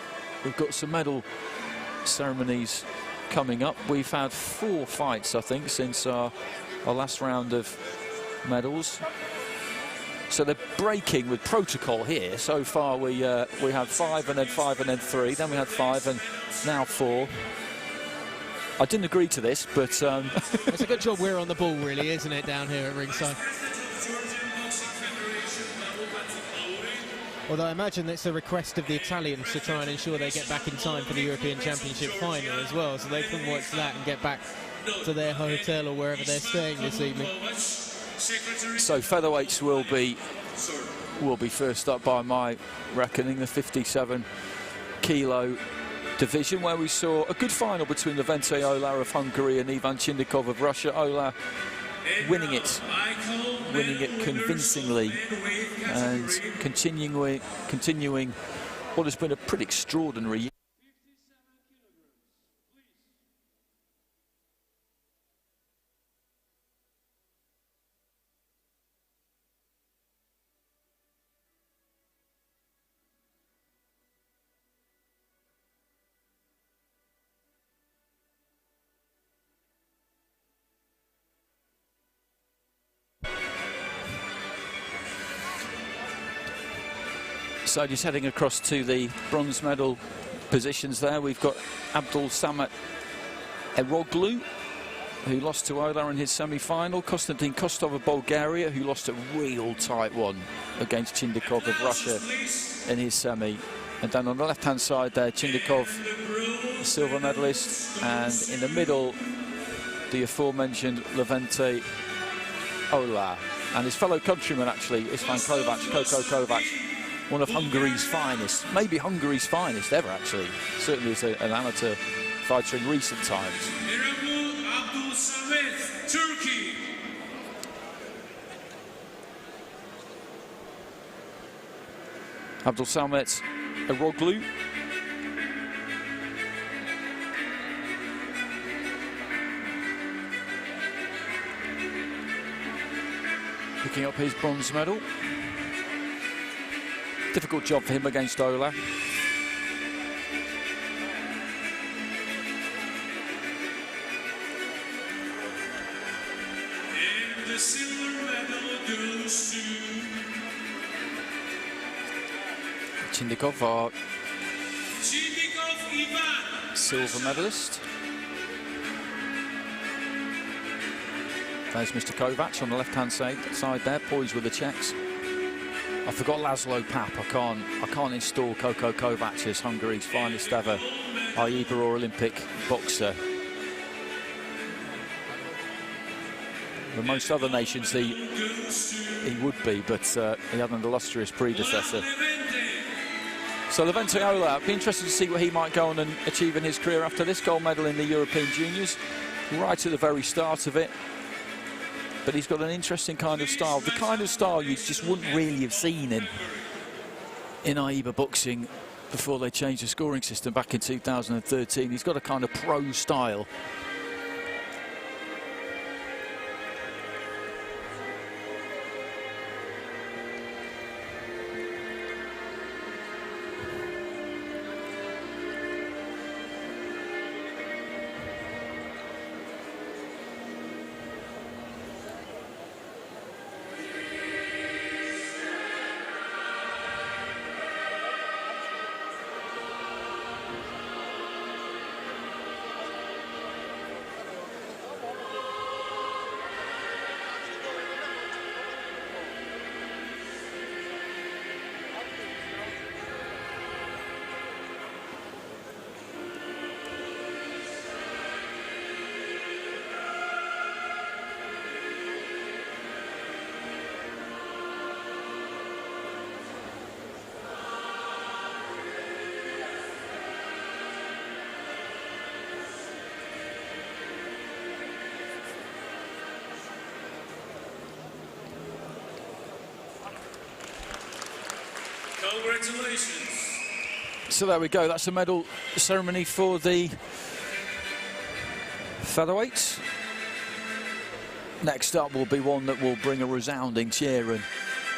we've got some medal ceremonies coming up. We've had 4 fights, I think, since our last round of medals. So they're breaking with protocol here. So far we had 5 and then 5 and then 3. Then we had 5 and now 4. I didn't agree to this, but... It's a good job we're on the ball, really, isn't it, down here at ringside? Although I imagine it's a request of the Italians to try and ensure they get back in time for the European Championship final as well, so they can watch that and get back to their hotel or wherever they're staying this evening. So featherweights will be first up by my reckoning, the 57-kilo division, where we saw a good final between Levente OLAH of Hungary and Ivan Chindykov of Russia. OLAH winning it convincingly and continuing what has been a pretty extraordinary year. So just heading across to the bronze medal positions there, we've got Abdul Samad Eroglu, who lost to OLAH in his semi-final, Konstantin Kostov of Bulgaria, who lost a real tight one against Chindykov of Russia in his semi. And then on the left-hand side there, Chindykov, the silver medalist, and in the middle, the aforementioned Levente OLAH. And his fellow countryman, actually, István Koko Kovács, one of Hungary's finest, maybe Hungary's finest ever, actually. Certainly as an amateur fighter in recent times. Abdul Samad, Turkey. Abdul Samad Eroglu. Picking up his bronze medal. Difficult job for him against OLAH. And the silver medal goes to Chindykov, our Ivan. silver medalist. There's Mr. Kovac on the left-hand side there, poised with the checks. I forgot Laszlo Papp. I can't install Koko Kovács as Hungary's finest ever IEBA or Olympic boxer. For most other nations he would be, but he had an illustrious predecessor. So Levente OLAH, be interested to see what he might go on and achieve in his career after this gold medal in the European Juniors, right at the very start of it. But he's got an interesting kind of style, the kind of style you just wouldn't really have seen in AYVAZYAN boxing before they changed the scoring system back in 2013. He's got a kind of pro style. Congratulations. So there we go, that's a medal ceremony for the featherweights. Next up will be one that will bring a resounding cheer and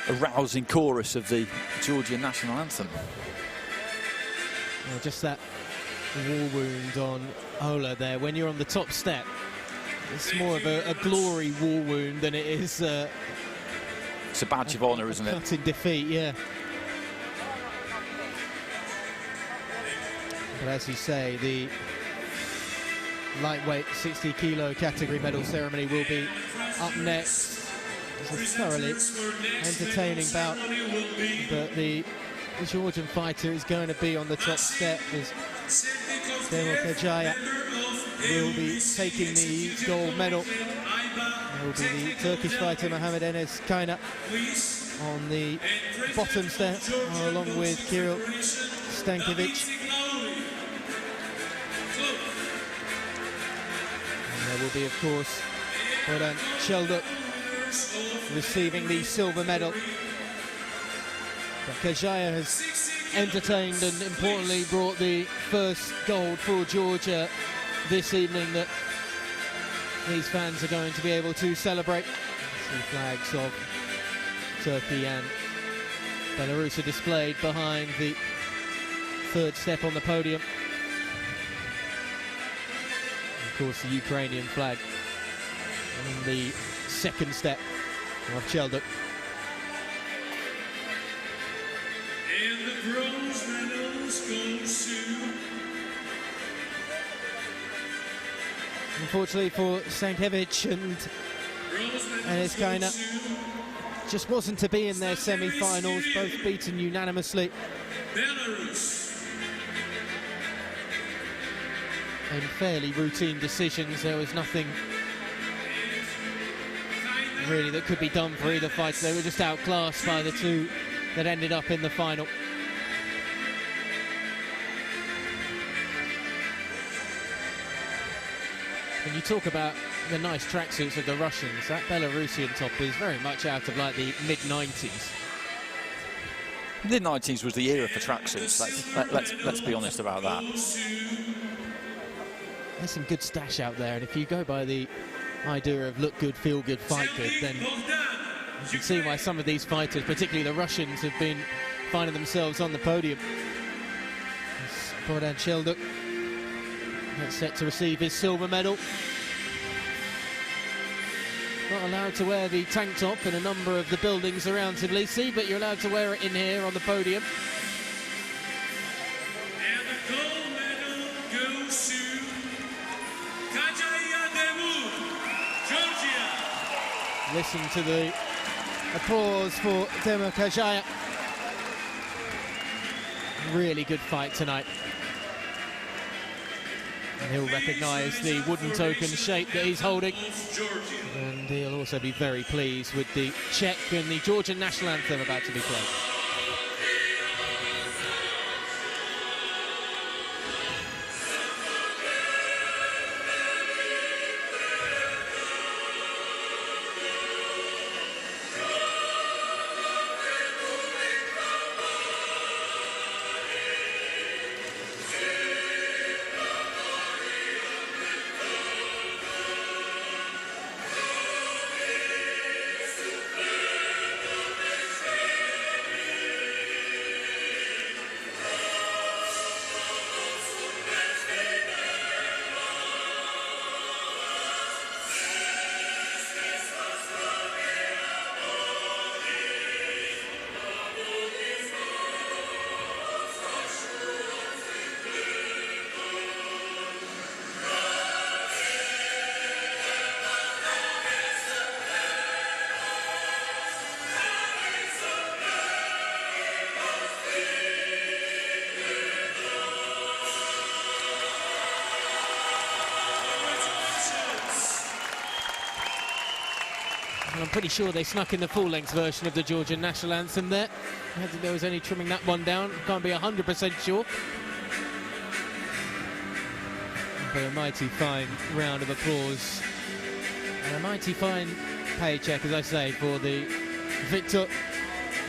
a rousing chorus of the Georgian national anthem. Well, just that war wound on OLAH there. When you're on the top step, it's more of a glory war wound than it is. It's a badge of honour, isn't it? Cutting defeat, yeah. But as you say, the lightweight 60-kilo category medal ceremony will be up next. It's a thoroughly entertaining bout, but the Georgian fighter is going to be on the top step as DUMINIK will be taking the gold medal. It will be the Turkish fighter MAHAMMADALI on the bottom step, along with Kirill Stankovic. And there will be, of course, Bodan Chelduk receiving the silver medal. But Kajaya has entertained and importantly brought the first gold for Georgia this evening that these fans are going to be able to celebrate. The flags of Turkey and Belarus are displayed behind the third step on the podium. And of course, the Ukrainian flag on the second step of Chelduk. And the bronze medals goes to... Unfortunately for Stankovic and Eniskina, just wasn't to be in their semi-finals, both beaten unanimously. Belarus. In fairly routine decisions, there was nothing really that could be done for either fighter. They were just outclassed by the two that ended up in the final. When you talk about the nice tracksuits of the Russians, that Belarusian top is very much out of like the mid-90s. Mid-90s was the era for tracksuits. Let's be honest about that. There's some good stash out there, and if you go by the idea of look good, feel good, fight good, then you can see why some of these fighters, particularly the Russians, have been finding themselves on the podium. Bodan Chelduk set to receive his silver medal. Not allowed to wear the tank top in a number of the buildings around Tbilisi, but you're allowed to wear it in here on the podium. And the gold medal goes to Kajaya Demu, Georgia. Listen to the applause for Demu Kajaya. Really good fight tonight. And he'll recognise the wooden token shape that he's holding. And he'll also be very pleased with the Czech and the Georgian national anthem about to be played. I'm pretty sure they snuck in the full-length version of the Georgian national anthem there. I don't think there was any trimming that one down. Can't be 100% sure. But a mighty fine round of applause. And a mighty fine paycheck, as I say, for the victor.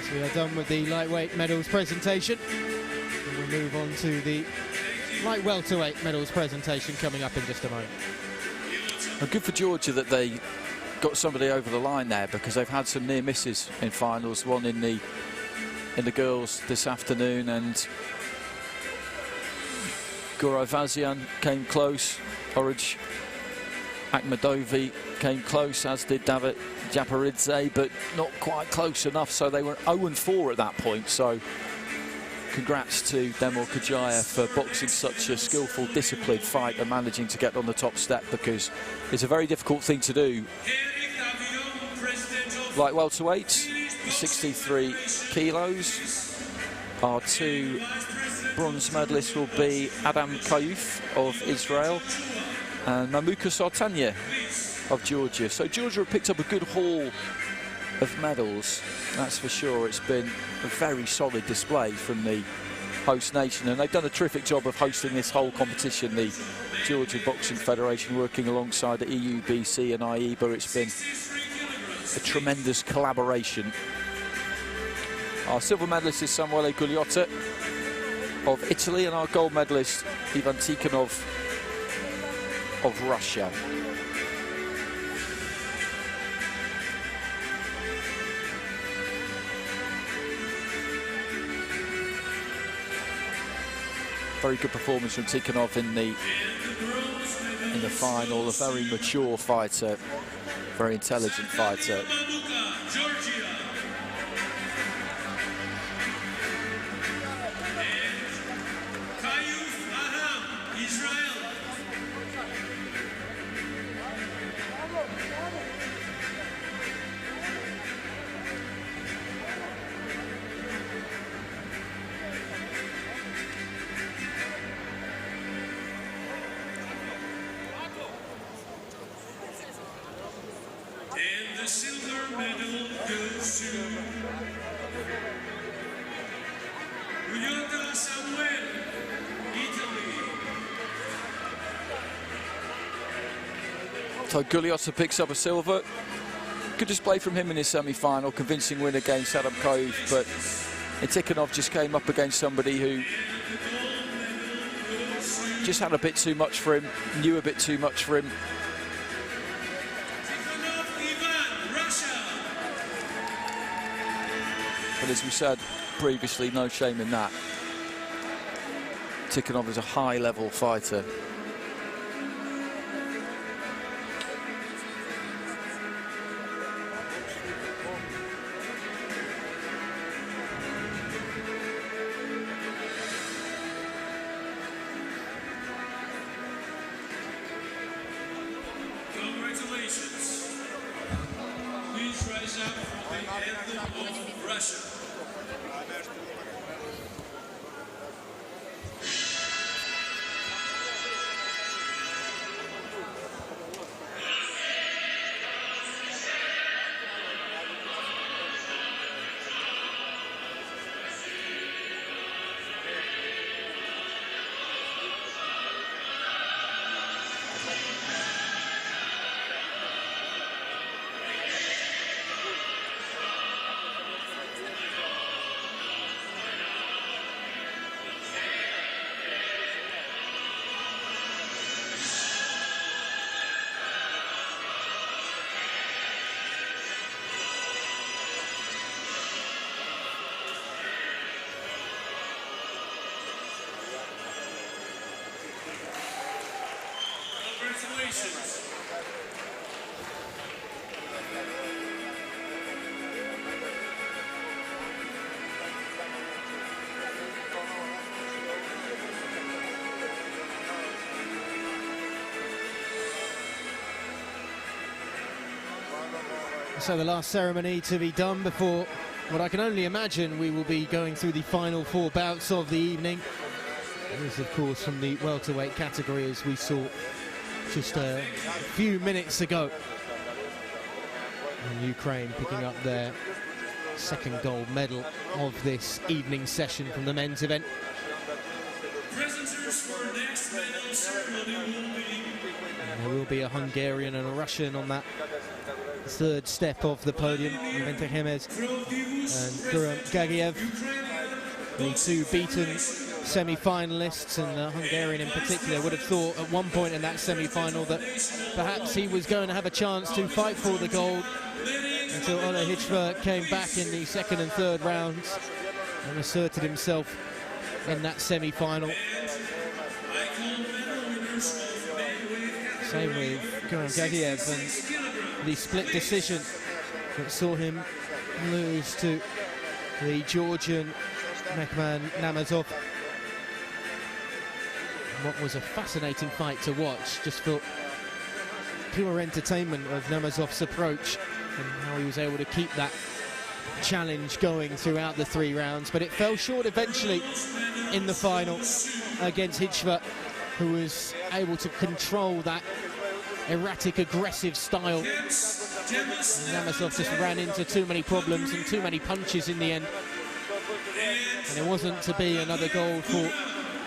So we are done with the lightweight medals presentation. And we'll move on to the light welterweight medals presentation coming up in just a moment. Well, good for Georgia that they got somebody over the line there, because they've had some near misses in finals, one in the girls this afternoon, and AYVAZYAN came close, ORUJ AKHMEDOVI came close, as did DAVIT JAPARIDZE, but not quite close enough, so they were 0-4 at that point. So congrats to Demir Kajaya for boxing such a skillful, disciplined fight and managing to get on the top step, because it's a very difficult thing to do. Like welterweight, 63 kilos. Our two bronze medalists will be Adam Kayuf of Israel and Mamuka Sartanya of Georgia. So Georgia have picked up a good haul of medals, that's for sure. It's been a very solid display from the host nation, and they've done a terrific job of hosting this whole competition. The Georgia Boxing Federation working alongside the EUBC and AYVAZYAN. It's been a tremendous collaboration. Our silver medalist is Samuele Gugliotta of Italy, and our gold medalist Ivan Tikhonov of Russia. Very good performance from Tikhonov in the final. A very mature fighter, very intelligent fighter. The silver medal goes to Gugliotta Samuele, Italy. So Gugliotta picks up a silver. Good display from him in his semi-final, convincing win against Adam Kayuf, but Tikhonov just came up against somebody who just had a bit too much for him, knew a bit too much for him. But as we said previously, no shame in that. Tikhonov is a high-level fighter. Congratulations. Please rise up for the anthem of Russia. Congratulations. So the last ceremony to be done before what I can only imagine we will be going through the final 4 bouts of the evening. This, of course, from the welterweight category, as we saw just a few minutes ago. And Ukraine picking up their second gold medal of this evening session from the men's event. Presenters for next medal ceremony will be... And there will be a Hungarian and a Russian on that third step of the podium. LEVENTE and Gagiev, the two beaten semi-finalists, and the Hungarian in particular, would have thought at one point in that semi-final that perhaps he was going to have a chance to fight for the gold, until OLAH HEKTOR came back in the second and third rounds and asserted himself in that semi-final. Same with GASIMZADA and the split decision that saw him lose to the Georgian Mehman Namazov. What was a fascinating fight to watch, just for pure entertainment of Namazov's approach and how he was able to keep that challenge going throughout the 3 rounds. But it fell short eventually in the final against HEKTOR, who was able to control that erratic, aggressive style. Namazov just ran into too many problems and too many punches in the end. And it wasn't to be another gold for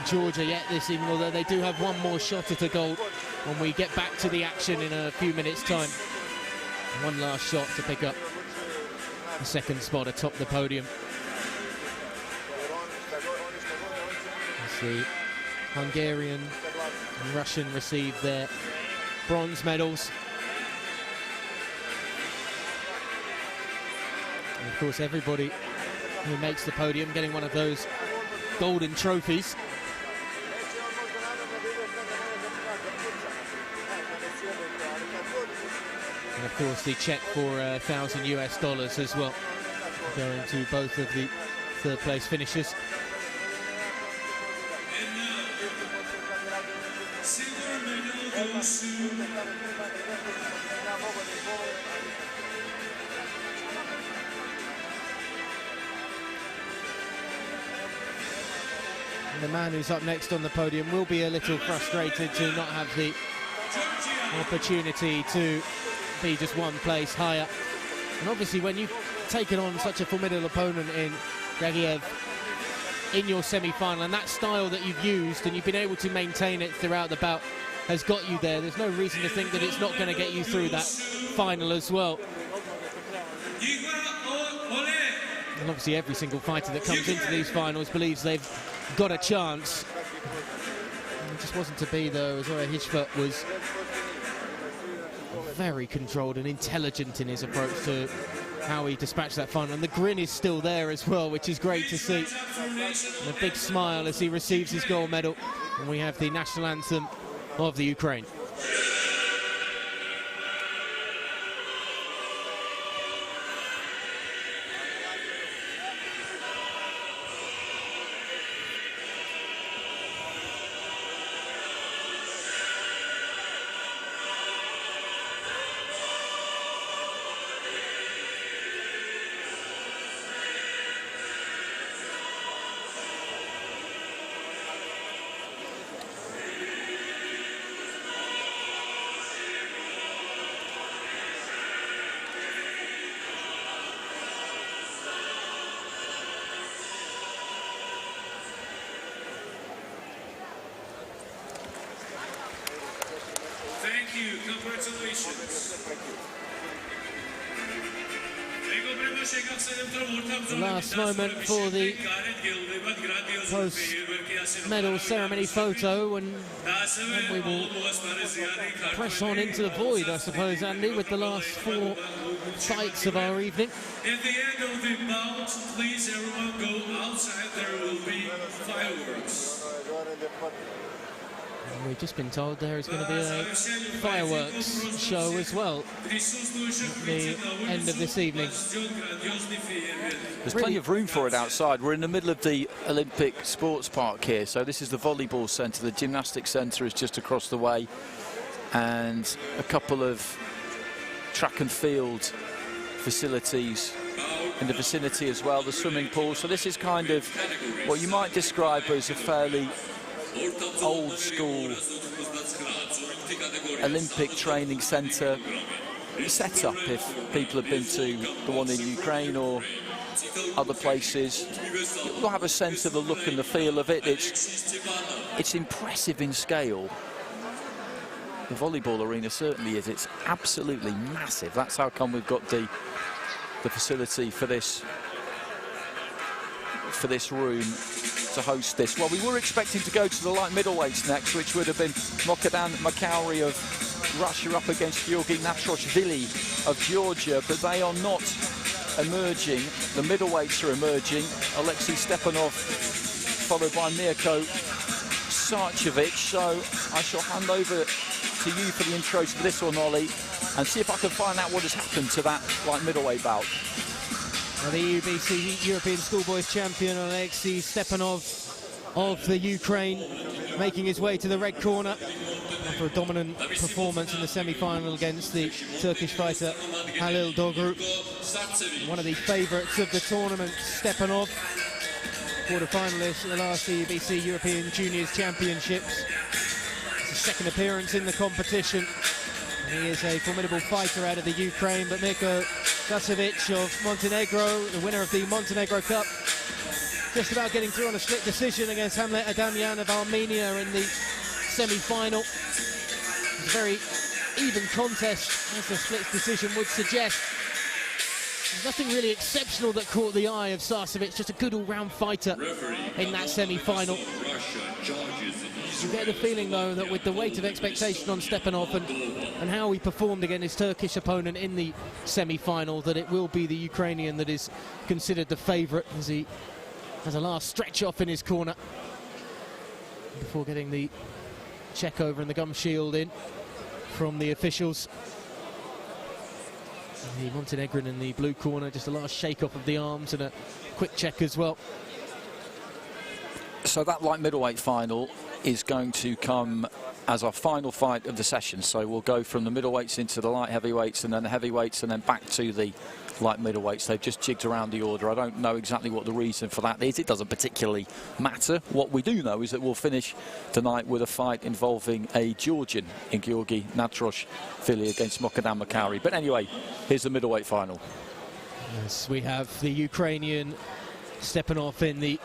Georgia yet this evening, although they do have one more shot at a gold when we get back to the action in a few minutes' time. One last shot to pick up the second spot atop the podium. As the Hungarian and Russian receive their bronze medals. And of course, everybody who makes the podium getting one of those golden trophies. And of course, the check for $1,000 US as well, going to both of the third place finishers. Silver medal goes to and the man who's up next on the podium will be a little frustrated to not have the opportunity to be just one place higher. And obviously, when you've taken on such a formidable opponent in GASIMZADA in your semi-final, and that style that you've used and you've been able to maintain it throughout the bout has got you there, there's no reason to think that it's not going to get you through that final as well. And obviously every single fighter that comes into these finals believes they've got a chance. It just wasn't to be, though, as OLAH HEKTOR was very controlled and intelligent in his approach to how he dispatched that final. And the grin is still there as well, which is great to see. And a big smile as he receives his gold medal. And we have the national anthem of the Ukraine. Thank you, congratulations. The last moment for the post-medal ceremony photo, and we will press on into the void, I suppose, Andy, with the last 4 fights of our evening. At the end of the bout, please everyone go outside, there will be fireworks. And we've just been told there is going to be a fireworks show as well at the end of this evening. There's plenty of room for it outside. We're in the middle of the Olympic Sports Park here, so this is the volleyball centre. The gymnastics centre is just across the way, and a couple of track and field facilities in the vicinity as well, the swimming pool. So this is kind of what you might describe as a fairly old school Olympic training centre setup, if people have been to the one in Ukraine or other places. You'll have a sense of the look and the feel of it. It's impressive in scale. The volleyball arena certainly is. It's absolutely massive. That's how come we've got the facility for this for this room to host this? Well, we were expecting to go to the light middleweights next, which would have been BOGDAN Makary of Russia up against Georgi Natroshvili of Georgia, but they are not emerging. The middleweights are emerging. Alexei Stepanov followed by Mirko Sarcevic. So I shall hand over to you for the intros for this one, Ollie, and see if I can find out what has happened to that light middleweight bout. Well, the EUBC European Schoolboys champion Alexei Stepanov of the Ukraine making his way to the red corner after a dominant performance in the semi-final against the Turkish fighter Halil Dogru. One of the favourites of the tournament, Stepanov, quarter-finalist at the last EUBC European Juniors Championships. It's his second appearance in the competition. And he is a formidable fighter out of the Ukraine, but Mirko Sarcevic of Montenegro, the winner of the Montenegro Cup, just about getting through on a split decision against Hamlet Adamyan of Armenia in the semi-final. It was a very even contest, as the split decision would suggest. There's nothing really exceptional that caught the eye of Sarcevic, just a good all-round fighter in that semi-final. You get the feeling, though, that with the weight of expectation on Stepanov and how he performed against his Turkish opponent in the semi-final, that it will be the Ukrainian that is considered the favourite, as he has a last stretch off in his corner before getting the check over and the gum shield in from the officials. The Montenegrin in the blue corner, just a last shake off of the arms and a quick check as well. So that light middleweight final is going to come as our final fight of the session. So we'll go from the middleweights into the light heavyweights and then the heavyweights and then back to the light middleweights. They've just jigged around the order. I don't know exactly what the reason for that is. It doesn't particularly matter. What we do know is that we'll finish tonight with a fight involving a Georgian in Georgi Natroshvili against BOGDAN Makary. But anyway, here's the middleweight final. Yes, we have the Ukrainian Stepanov in the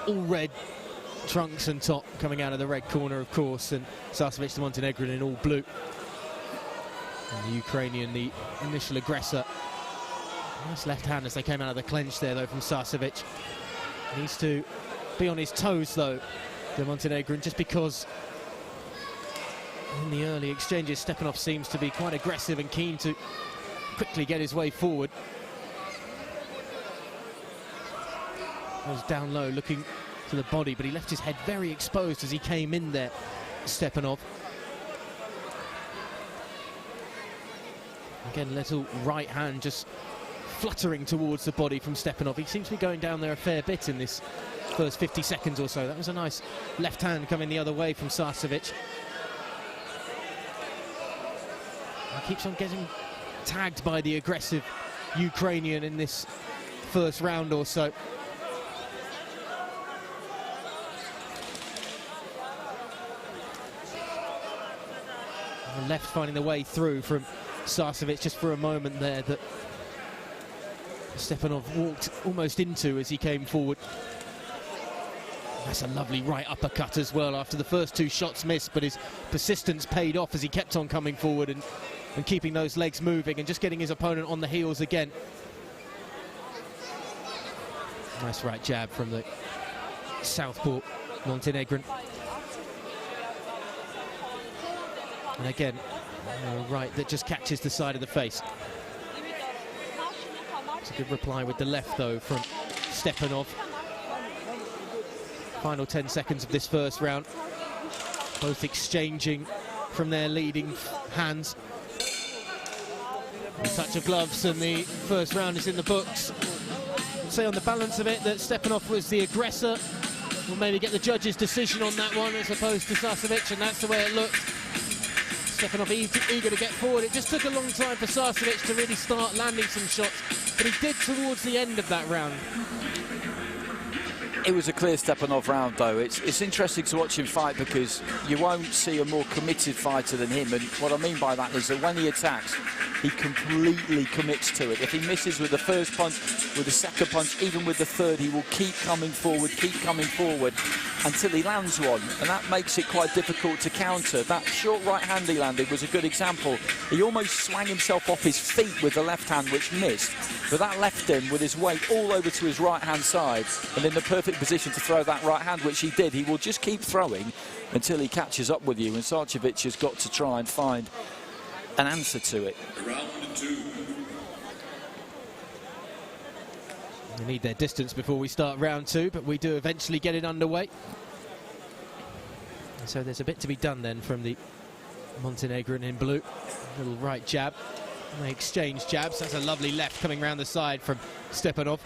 all-red trunks and top coming out of the red corner, of course, and Sarcevic, the Montenegrin, in all blue. And the Ukrainian, the initial aggressor. Nice left hand as they came out of the clench there, though, from Sarcevic. Needs to be on his toes, though, the Montenegrin, just because in the early exchanges, Stepanov seems to be quite aggressive and keen to quickly get his way forward. Was down low, looking to the body, but he left his head very exposed as he came in there, Stepanov. Again, little right hand just fluttering towards the body from Stepanov. He seems to be going down there a fair bit in this first 50 seconds or so. That was a nice left hand coming the other way from Sarcevic. He keeps on getting tagged by the aggressive Ukrainian in this first round or so. The left finding the way through from Sarcevic just for a moment there that Stepanov walked almost into as he came forward. That's a lovely right uppercut as well after the first two shots missed, but his persistence paid off as he kept on coming forward and keeping those legs moving and just getting his opponent on the heels again. Nice right jab from the southpaw Montenegrin. And again, right that just catches the side of the face. It's a good reply with the left, though, from Stepanov. Final 10 seconds of this first round. Both exchanging from their leading hands. A touch of gloves and the first round is in the books. I'd say on the balance of it that Stepanov was the aggressor. We'll maybe get the judge's decision on that one as opposed to Sarcevic, and that's the way it looked. Stepanov eager to get forward. It just took a long time for Sarcevic to really start landing some shots, but he did towards the end of that round. It was a clear Stepanov round, though. It's interesting to watch him fight because you won't see a more committed fighter than him. And what I mean by that is that when he attacks, he completely commits to it. If he misses with the first punch, with the second punch, even with the third, he will keep coming forward until he lands one. And that makes it quite difficult to counter. That short right hand he landed was a good example. He almost swung himself off his feet with the left hand, which missed. But that left him with his weight all over to his right hand side and in the perfect position to throw that right hand, which he did. He will just keep throwing until he catches up with you, and Sarcevic has got to try and find an answer to it. Round 2. They need their distance before we start round 2, but we do eventually get it underway. So there's a bit to be done then from the Montenegrin in blue. Little right jab. They exchange jabs. That's a lovely left coming round the side from Stepanov.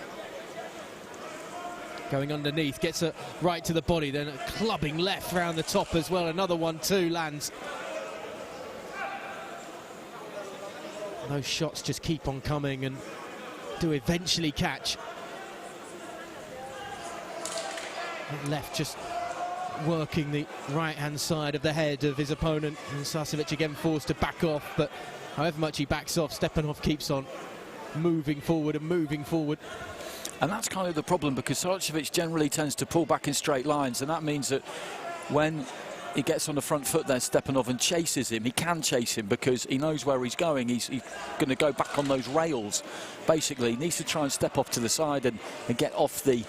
Going underneath, gets a right to the body, then a clubbing left round the top as well. Another 1-2 lands. Those shots just keep on coming and do eventually catch. That left just working the right-hand side of the head of his opponent. And Sarcevic again forced to back off, but however much he backs off, Stepanov keeps on moving forward and moving forward. And that's kind of the problem, because Sarcevic generally tends to pull back in straight lines, and that means that when he gets on the front foot there, Stepanov, and chases him, he can chase him because he knows where he's going. He's going to go back on those rails. Basically, he needs to try and step off to the side and get off the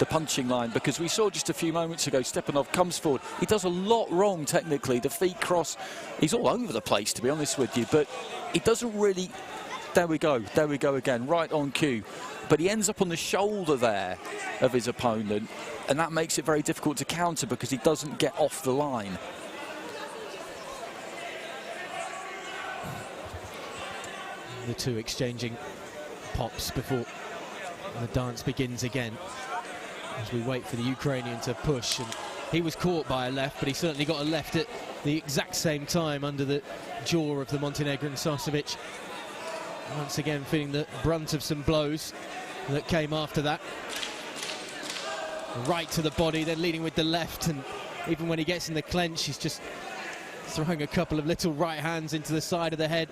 punching line, because we saw just a few moments ago Stepanov comes forward. He does a lot wrong technically. The feet cross. He's all over the place, to be honest with you, but he doesn't really... There we go again, right on cue. But he ends up on the shoulder there of his opponent, and that makes it very difficult to counter because he doesn't get off the line. The two exchanging pops before the dance begins again, as we wait for the Ukrainian to push. And he was caught by a left, but he certainly got a left at the exact same time under the jaw of the Montenegrin Sarcevic. Once again feeling the brunt of some blows that came after that. Right to the body, then leading with the left, and even when he gets in the clench, he's just throwing a couple of little right hands into the side of the head.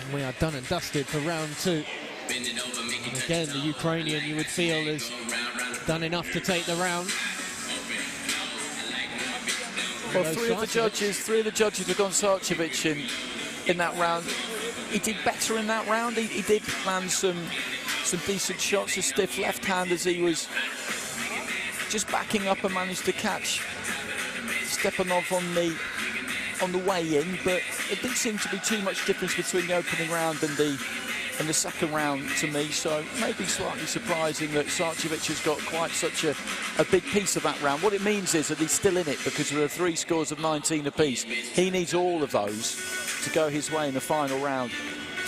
And we are done and dusted for round 2. And again, the Ukrainian, you would feel, has done enough to take the round. Well, three of the judges have gone Sarcevic in that round. He did better in that round. He did land some decent shots, a stiff left hand as he was just backing up and managed to catch Stepanov on the way in, but it didn't seem to be too much difference between the opening round and the second round to me, so maybe slightly surprising that Sarcevic has got quite such a big piece of that round. What it means is that he's still in it because there are 3 scores of 19 apiece. He needs all of those to go his way in the final round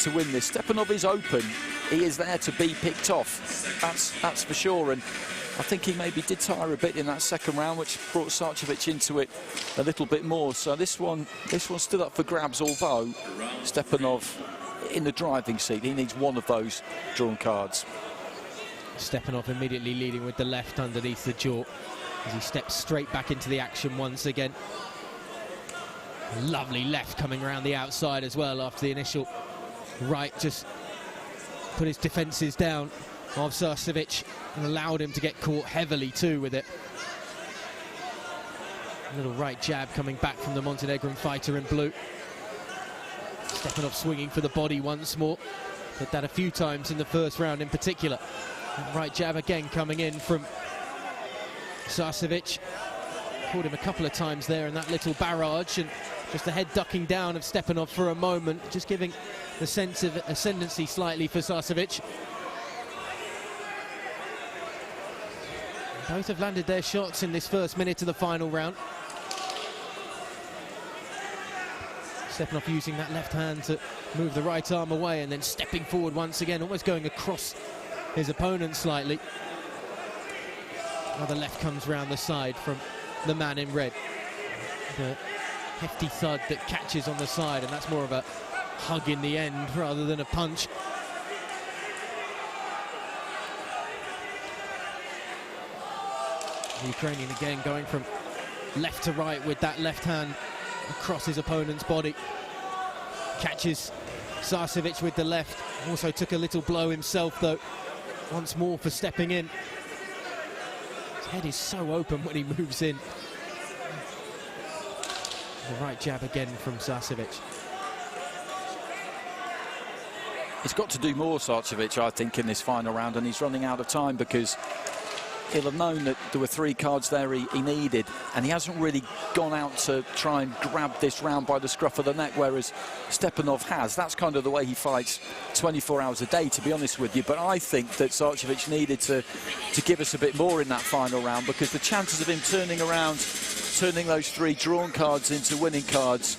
to win this. Stepanov is open. He is there to be picked off. That's for sure. And I think he maybe did tire a bit in that second round, which brought Sarcevic into it a little bit more. So this one stood up for grabs, although Stepanov in the driving seat. He needs one of those drawn cards. Stepanov immediately leading with the left underneath the jaw as he steps straight back into the action once again. Lovely left coming around the outside as well after the initial right. Just put his defences down of Sarcevic and allowed him to get caught heavily too with it. A little right jab coming back from the Montenegrin fighter in blue. Stepanov swinging for the body once more. Did that a few times in the first round in particular. And right jab again coming in from Sarcevic. Caught him a couple of times there in that little barrage, and just the head ducking down of Stepanov for a moment, just giving the sense of ascendancy slightly for Sarcevic. Both have landed their shots in this first minute of the final round. Stepanov using that left hand to move the right arm away and then stepping forward once again, almost going across his opponent slightly. Another left comes round the side from the man in red. The hefty thud that catches on the side, and that's more of a hug in the end rather than a punch. The Ukrainian again going from left to right with that left hand across his opponent's body. Catches Sarcevic with the left. Also took a little blow himself though, once more for stepping in. His head is so open when he moves in. The right jab again from Sarcevic. He's got to do more, Sarcevic, I think, in this final round, and he's running out of time because he'll have known that there were 3 cards there he needed, and he hasn't really gone out to try and grab this round by the scruff of the neck, whereas Stepanov has. That's kind of the way he fights 24 hours a day, to be honest with you. But I think that Sarcevic needed to give us a bit more in that final round, because the chances of him turning around, turning those 3 drawn cards into winning cards,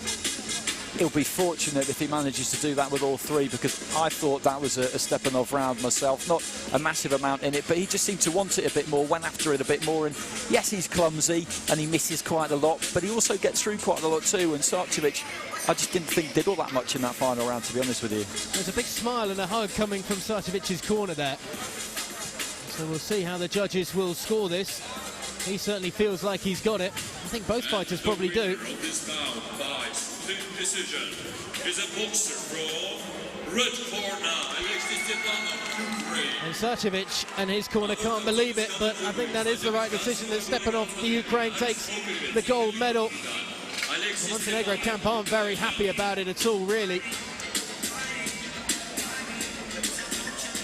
he'll be fortunate if he manages to do that with all 3, because I thought that was a Stepanov round myself. Not a massive amount in it, but he just seemed to want it a bit more, went after it a bit more. And yes, he's clumsy and he misses quite a lot, but he also gets through quite a lot too. And Sarcevic, I just didn't think did all that much in that final round, to be honest with you. There's a big smile and a hug coming from Sarcevic's corner there. So we'll see how the judges will score this. He certainly feels like he's got it. I think both fighters probably do. Decision is a boxer from red corner, And Sarcevic and his corner can't believe it, but I think that is the right decision, that Stepanov, the Ukraine, takes the gold medal. Montenegro camp aren't very happy about it at all, really.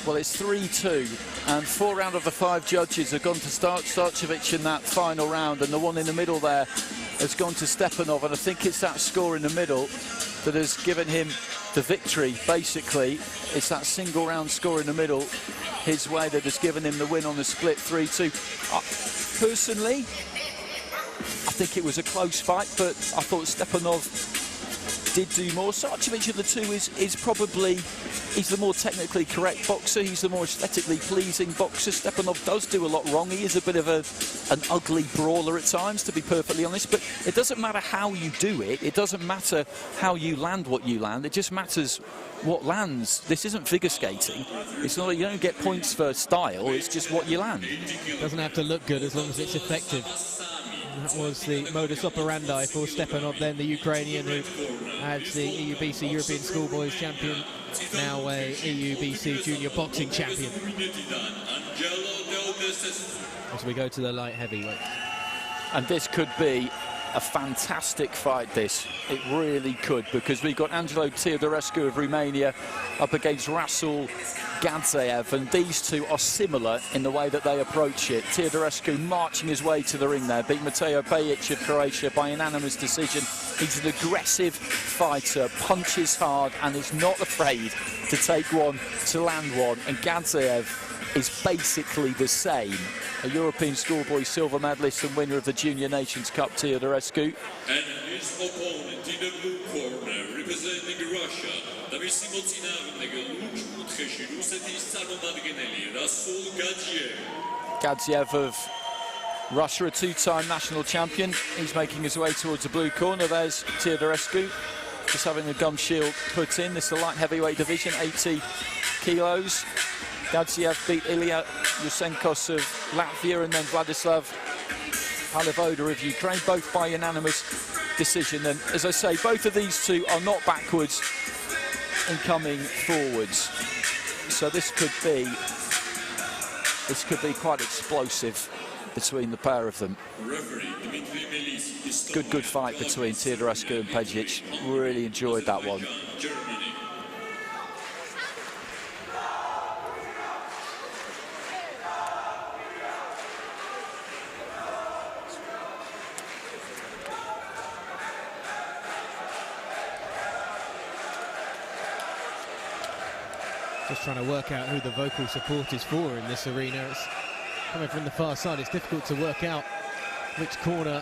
Well, it's 3-2, and 4 out of the 5 judges have gone to Sarcevic in that final round, and the one in the middle there has gone to Stepanov, and I think it's that score in the middle that has given him the victory. Basically, it's that single round score in the middle his way that has given him the win on the split 3-2. Personally, I think it was a close fight, but I thought Stepanov did do more. Sarcevic of the 2 is probably, he's the more technically correct boxer, he's the more aesthetically pleasing boxer. Stepanov does do a lot wrong. He is a bit of an ugly brawler at times, to be perfectly honest, but it doesn't matter how you do it, it doesn't matter how you land what you land, it just matters what lands. This isn't figure skating. It's not, you don't get points for style, it's just what you land. Doesn't have to look good as long as it's effective. That was the modus operandi for Stepanov, then the Ukrainian, who had the EUBC European Schoolboys champion, now a EUBC Junior Boxing champion. As we go to the light heavyweight. And this could be a fantastic fight, this. It really could, because we've got Angelo Teodorescu of Romania up against Rasul Gadzeev, and these two are similar in the way that they approach it. Teodorescu marching his way to the ring there, beat Mateo Pejic of Croatia by unanimous decision. He's an aggressive fighter, punches hard, and is not afraid to take one, to land one. And Gadzeev is basically the same. A European schoolboy silver medalist and winner of the Junior Nations Cup, Teodorescu. And his opponent in the blue corner, representing Russia, Rasul Gadzeev of Russia, a 2-time national champion. He's making his way towards the blue corner. There's Teodorescu, just having the gum shield put in. This is the light heavyweight division, 80 kilos. Gadzeev beat Ilya Yusenkos of Latvia and then Vladislav Halivoda of Ukraine, both by unanimous decision. And as I say, both of these two are not backwards in coming forwards. So this could be quite explosive between the pair of them. Good fight between Teodorescu and Pejic. Really enjoyed that one. Just trying to work out who the vocal support is for in this arena. It's coming from the far side. It's difficult to work out which corner.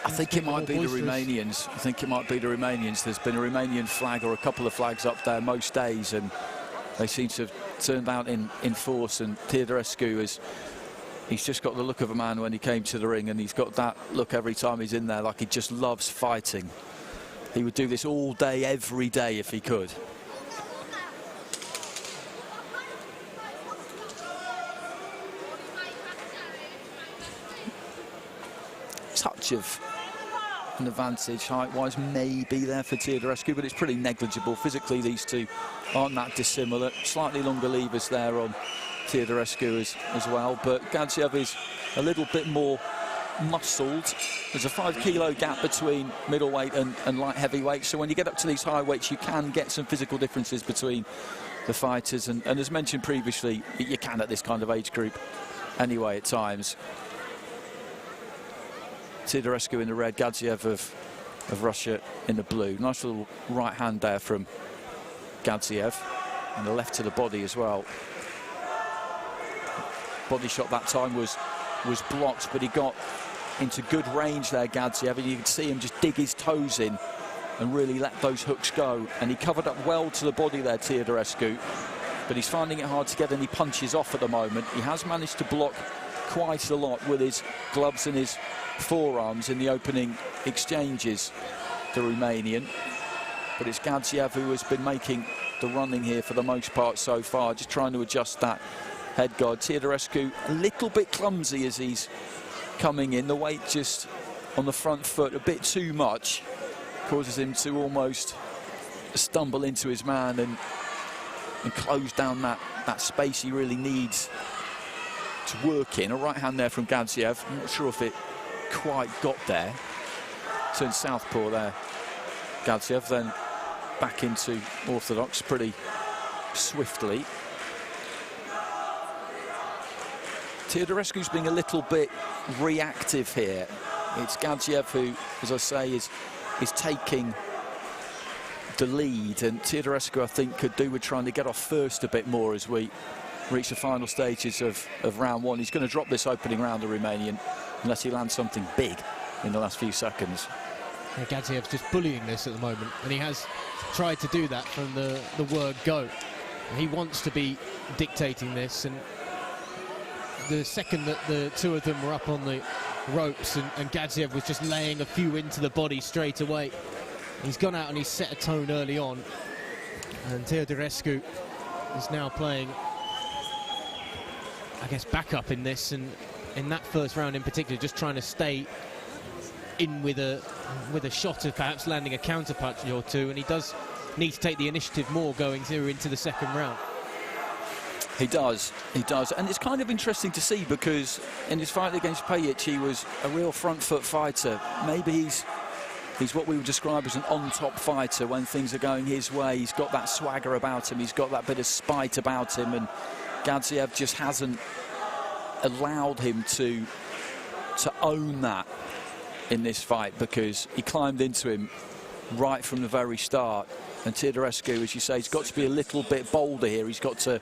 I think it might be the Romanians. I think it might be the Romanians. There's been a Romanian flag or a couple of flags up there most days, and they seem to have turned out in force. And Teodorescu he's just got the look of a man when he came to the ring, and he's got that look every time he's in there, like he just loves fighting. He would do this all day, every day if he could. touch of an advantage height-wise maybe there for Teodorescu, but it's pretty negligible. Physically, these two aren't that dissimilar. Slightly longer levers there on Teodorescu as well, but Gadzhiev is a little bit more muscled. There's a 5 kilo gap between middleweight and light heavyweight, so when you get up to these high weights, you can get some physical differences between the fighters, and as mentioned previously, you can at this kind of age group anyway at times. Teodorescu in the red, Gadzhiev of Russia in the blue. Nice little right hand there from Gadzhiev, and the left to the body as well. Body shot that time was blocked, but he got into good range there, Gadzhiev, and you could see him just dig his toes in and really let those hooks go. And he covered up well to the body there, Teodorescu, but he's finding it hard to get any punches off at the moment. He has managed to block quite a lot with his gloves and his forearms in the opening exchanges, the Romanian. But it's Gadzhiev who has been making the running here for the most part so far, just trying to adjust that head guard. Teodorescu a little bit clumsy as he's coming in. The weight just on the front foot a bit too much, causes him to almost stumble into his man and close down that space he really needs to work in. A right hand there from Gadzhiev. I'm not sure if it quite got there. Turned southpaw there, Gadzhiev, then back into orthodox pretty swiftly. Teodorescu's being a little bit reactive here. It's Gadzhiev who, as I say, is taking the lead, and Teodorescu, I think, could do with trying to get off first a bit more as we reach the final stages of round one. He's going to drop this opening round, the Romanian, unless he lands something big in the last few seconds. Yeah, Gadzhiev's just bullying this at the moment, and he has tried to do that from the word go. He wants to be dictating this, and the second that the two of them were up on the ropes and Gadzhiev was just laying a few into the body straight away, he's gone out and he's set a tone early on, and Teodorescu is now playing, I guess, backup in this, and in that first round in particular, just trying to stay in with a shot of perhaps landing a counter punch or two, and he does need to take the initiative more going through into the second round. He does, and it's kind of interesting to see, because in his fight against Pajic, he was a real front foot fighter. Maybe he's what we would describe as an on-top fighter when things are going his way. He's got that swagger about him, he's got that bit of spite about him, and Gadzhiev just hasn't allowed him to own that in this fight, because he climbed into him right from the very start. And Teodorescu, as you say, he's got to be a little bit bolder here. He's got to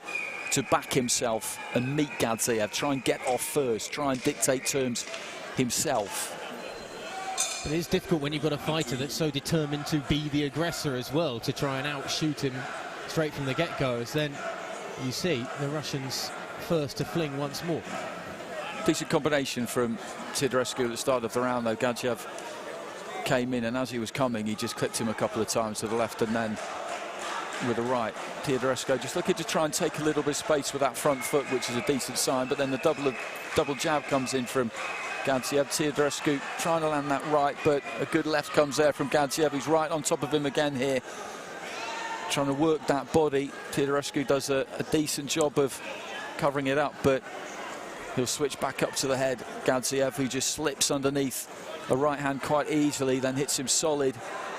back himself and meet Gadzhiev, try and get off first, try and dictate terms himself. But it is difficult when you've got a fighter that's so determined to be the aggressor as well, to try and outshoot him straight from the get-go, as then you see the Russians first to fling once more. Decent combination from Teodorescu at the start of the round, though. Gadzhiev came in, and as he was coming, he just clipped him a couple of times to the left and then with the right. Teodorescu just looking to try and take a little bit of space with that front foot, which is a decent sign, but then the double jab comes in from Gadzhiev. Teodorescu trying to land that right, but a good left comes there from Gadzhiev. He's right on top of him again here, trying to work that body. Teodorescu does a decent job of covering it up, but he'll switch back up to the head. Gadzhiev, who just slips underneath a right hand quite easily, then hits him solid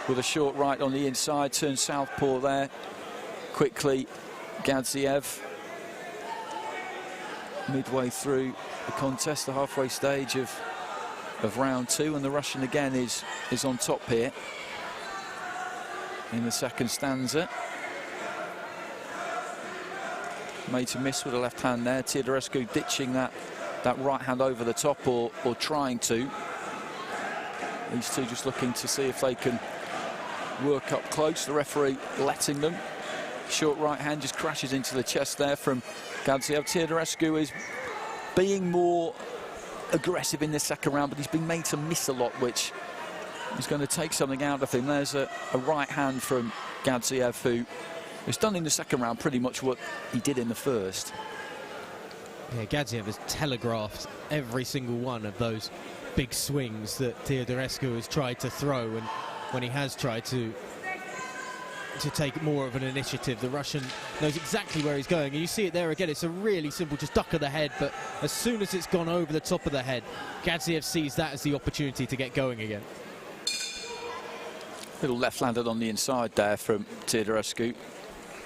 with a short right on the inside, turns southpaw there quickly. Gadzhiev midway through the contest, the halfway stage of round two, and the Russian again is on top here in the second stanza. Made to miss with a left hand there. Teodorescu ditching that right hand over the top, or trying to. These two just looking to see if they can work up close. The referee letting them. Short right hand just crashes into the chest there from Gadzhiev. Teodorescu is being more aggressive in this second round, but he's been made to miss a lot, which is going to take something out of him. There's a right hand from Gadzhiev, who has done in the second round pretty much what he did in the first. Yeah, Gadzhiev has telegraphed every single one of those big swings that Teodorescu has tried to throw, and when he has tried to take more of an initiative, the Russian knows exactly where he's going. And you see it there again, it's a really simple just duck of the head, but as soon as it's gone over the top of the head, Gadzhiev sees that as the opportunity to get going again. Little left-handed on the inside there from Teodorescu.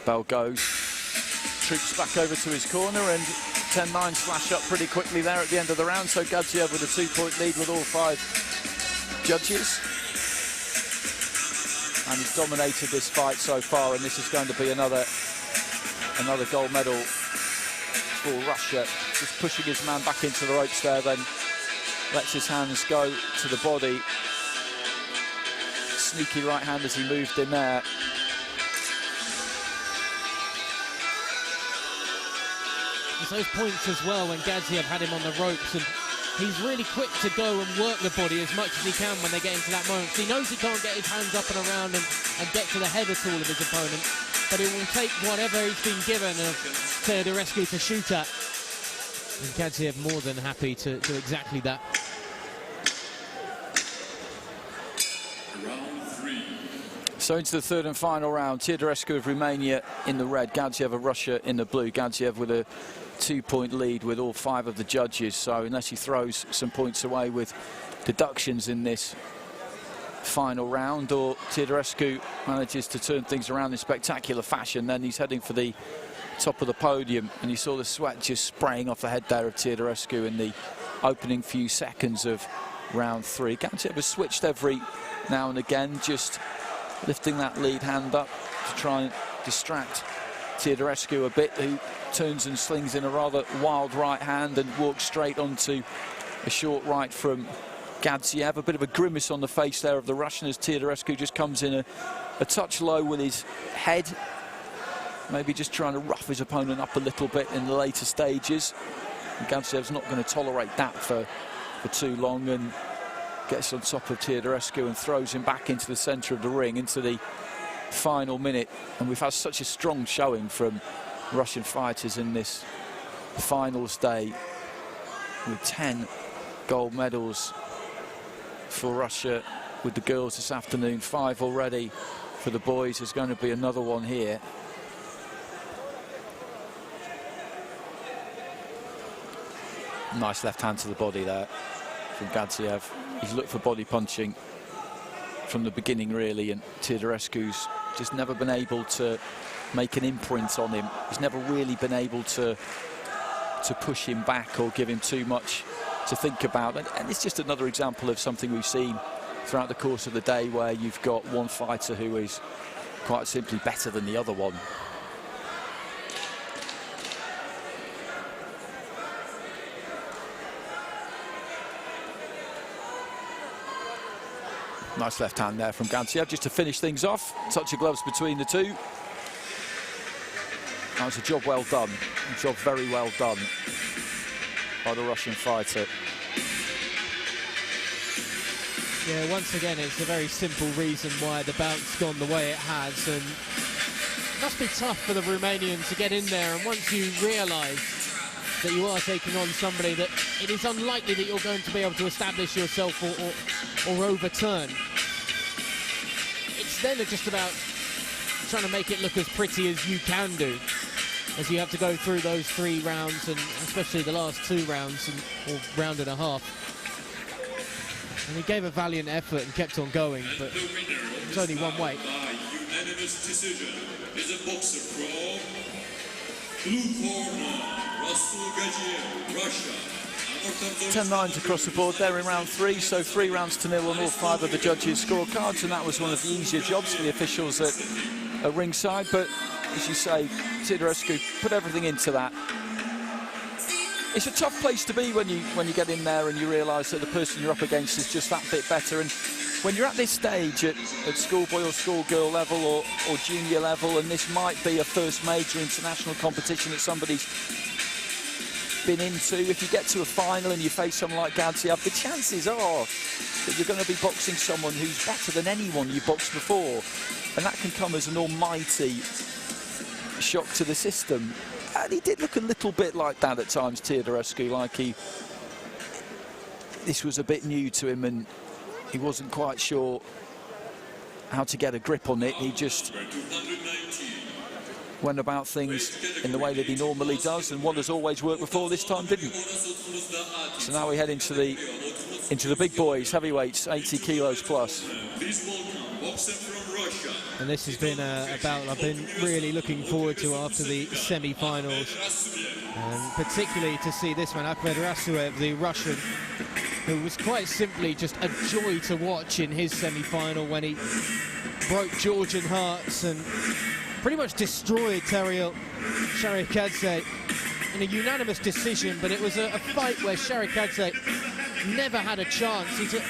Bell goes, troops back over to his corner, and 10-9 flash up pretty quickly there at the end of the round. So Gadzhiev with a 2-point lead with all 5 judges. And he's dominated this fight so far, and this is going to be another gold medal for Russia. Just pushing his man back into the ropes there, then lets his hands go to the body. Sneaky right hand as he moved in there. There's those points as well when Gadzhiev had him on the ropes, and he's really quick to go and work the body as much as he can when they get into that moment. He knows he can't get his hands up and around and get to the head at all of his opponent, but he will take whatever he's been given of Teodorescu to shoot at. And Gadzhiev more than happy to do exactly that. So into the third and final round, Teodorescu of Romania in the red, Gadzhiev of Russia in the blue. Gadzhiev with a 2-point lead with all 5 of the judges, so unless he throws some points away with deductions in this final round, or Teodorescu manages to turn things around in spectacular fashion, then he's heading for the top of the podium. And you saw the sweat just spraying off the head there of Teodorescu in the opening few seconds of round 3. Gadzhiev has switched every now and again, just lifting that lead hand up to try and distract Teodorescu a bit, who turns and slings in a rather wild right hand and walks straight onto a short right from Gadzhiev. A bit of a grimace on the face there of the Russian as Teodorescu just comes in a touch low with his head, maybe just trying to rough his opponent up a little bit in the later stages. And Gadziev's not going to tolerate that for too long, and gets on top of Teodorescu and throws him back into the centre of the ring, into the final minute. And we've had such a strong showing from Russian fighters in this finals day, with 10 gold medals for Russia with the girls this afternoon, 5 already for the boys. There's going to be another one here. Nice left hand to the body there from Gadzhiev. He's looked for body punching from the beginning, really, and Teodorescu's just never been able to make an imprint on him. He's never really been able to push him back or give him too much to think about. And it's just another example of something we've seen throughout the course of the day, where you've got one fighter who is quite simply better than the other one. Nice left hand there from Gadzhiev just to finish things off. Touch of gloves between the two. That was a job well done. A job very well done by the Russian fighter. Yeah, once again, it's a very simple reason why the bout's gone the way it has, and it must be tough for the Romanian to get in there, and once you realise that you are taking on somebody that it is unlikely that you're going to be able to establish yourself or overturn, it's then just about trying to make it look as pretty as you can do, as you have to go through those 3 rounds, and especially the last 2 rounds, or round and a half. And he gave a valiant effort and kept on going, but it was only one way. Unanimous decision is a boxer from blue corner, Russia. 10-9 across the board there in round 3, so 3 rounds to 0 on all 5 of the judges' scorecards, and that was one of the easier jobs for the officials at ringside. But as you say, Teodorescu put everything into that. It's a tough place to be when you get in there and you realise that the person you're up against is just that bit better. And when you're at this stage at schoolboy or schoolgirl level or junior level, and this might be a first major international competition that somebody's been into, if you get to a final and you face someone like Gadzhiev, the chances are that you're going to be boxing someone who's better than anyone you boxed before, and that can come as an almighty shock to the system. And he did look a little bit like that at times, Teodorescu, like he this was a bit new to him and he wasn't quite sure how to get a grip on it. He just went about things in the way that he normally does, and what has always worked before this time didn't. So now we head into the big boys, heavyweights, 80 kilos plus. And this has been a battle I've been really looking forward to after the semi-finals, and particularly to see this man, Ahmed Rasuev, the Russian, who was quite simply just a joy to watch in his semi-final when he broke Georgian hearts and pretty much destroyed Tariel Sharikadze in a unanimous decision. But it was a fight where Sharikadze never had a chance. He's a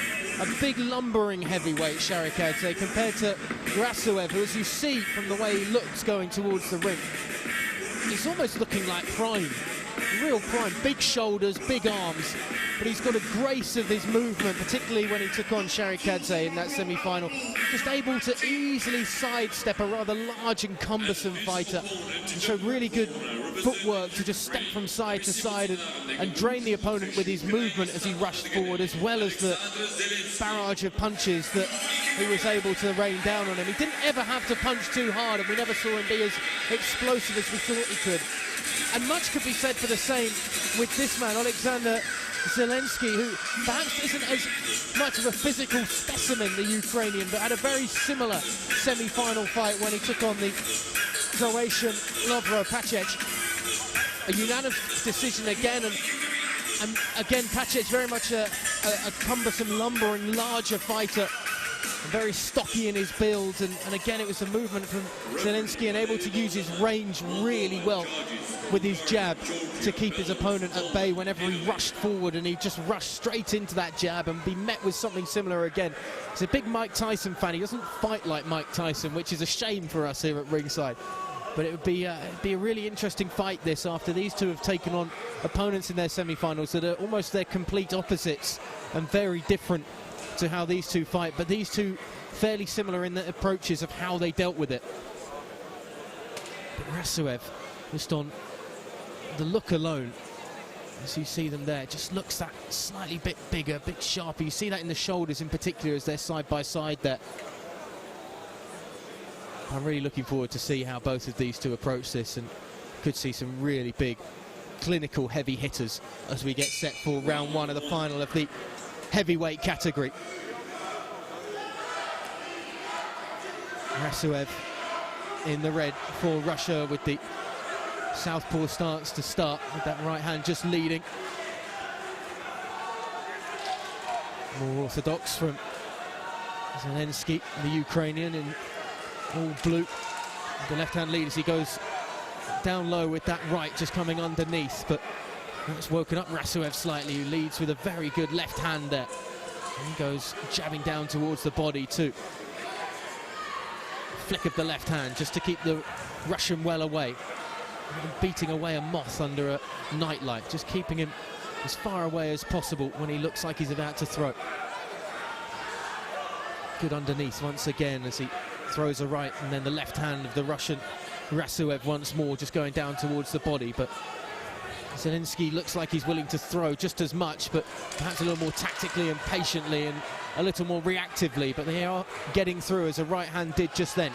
big lumbering heavyweight, Sharikadze, compared to Rasuev, who, as you see from the way he looks going towards the ring, he's almost looking like Prime, real Prime. Big shoulders, big arms, but he's got a grace of his movement, particularly when he took on Sharikadze in that semi-final. Just able to easily sidestep a rather large and cumbersome fighter, and showed really good footwork to just step from side to side and drain the opponent with his movement as he rushed forward, as well as the barrage of punches that he was able to rain down on him. He didn't ever have to punch too hard, and we never saw him be as explosive as we thought he could. And much could be said for the same with this man, Alexander Zelensky, who perhaps isn't as much of a physical specimen, the Ukrainian, but had a very similar semi-final fight when he took on the Croatian Lovro Pacic. A unanimous decision again, and again Pacic very much a cumbersome, lumbering, larger fighter, very stocky in his build, and again it was a movement from Zelensky, and able to use his range really well with his jab to keep his opponent at bay whenever he rushed forward, and he just rushed straight into that jab and be met with something similar again. He's a big Mike Tyson fan. He doesn't fight like Mike Tyson, which is a shame for us here at ringside. But it would be a really interesting fight, this, after these two have taken on opponents in their semi-finals that are almost their complete opposites and very different to how these two fight, but these two fairly similar in the approaches of how they dealt with it. But Rasuev, just on the look alone, as you see them there, just looks that slightly bit bigger, a bit sharper. You see that in the shoulders in particular as they're side by side there. I'm really looking forward to see how both of these two approach this, and could see some really big clinical heavy hitters as we get set for round one of the final of the heavyweight category. Rasuev in the red for Russia with the southpaw stance to start, with that right hand just leading. More orthodox from Zelensky, the Ukrainian, in all blue. The left hand lead as he goes down low with that right just coming underneath, but that's woken up Rasuev slightly, who leads with a very good left hand there. And he goes jabbing down towards the body too. Flick of the left hand just to keep the Russian well away. Beating away a moth under a nightlight, just keeping him as far away as possible when he looks like he's about to throw. Good underneath once again as he throws a right, and then the left hand of the Russian Rasuev once more just going down towards the body. But Zelensky looks like he's willing to throw just as much, but perhaps a little more tactically and patiently and a little more reactively, but they are getting through as a right hand did just then.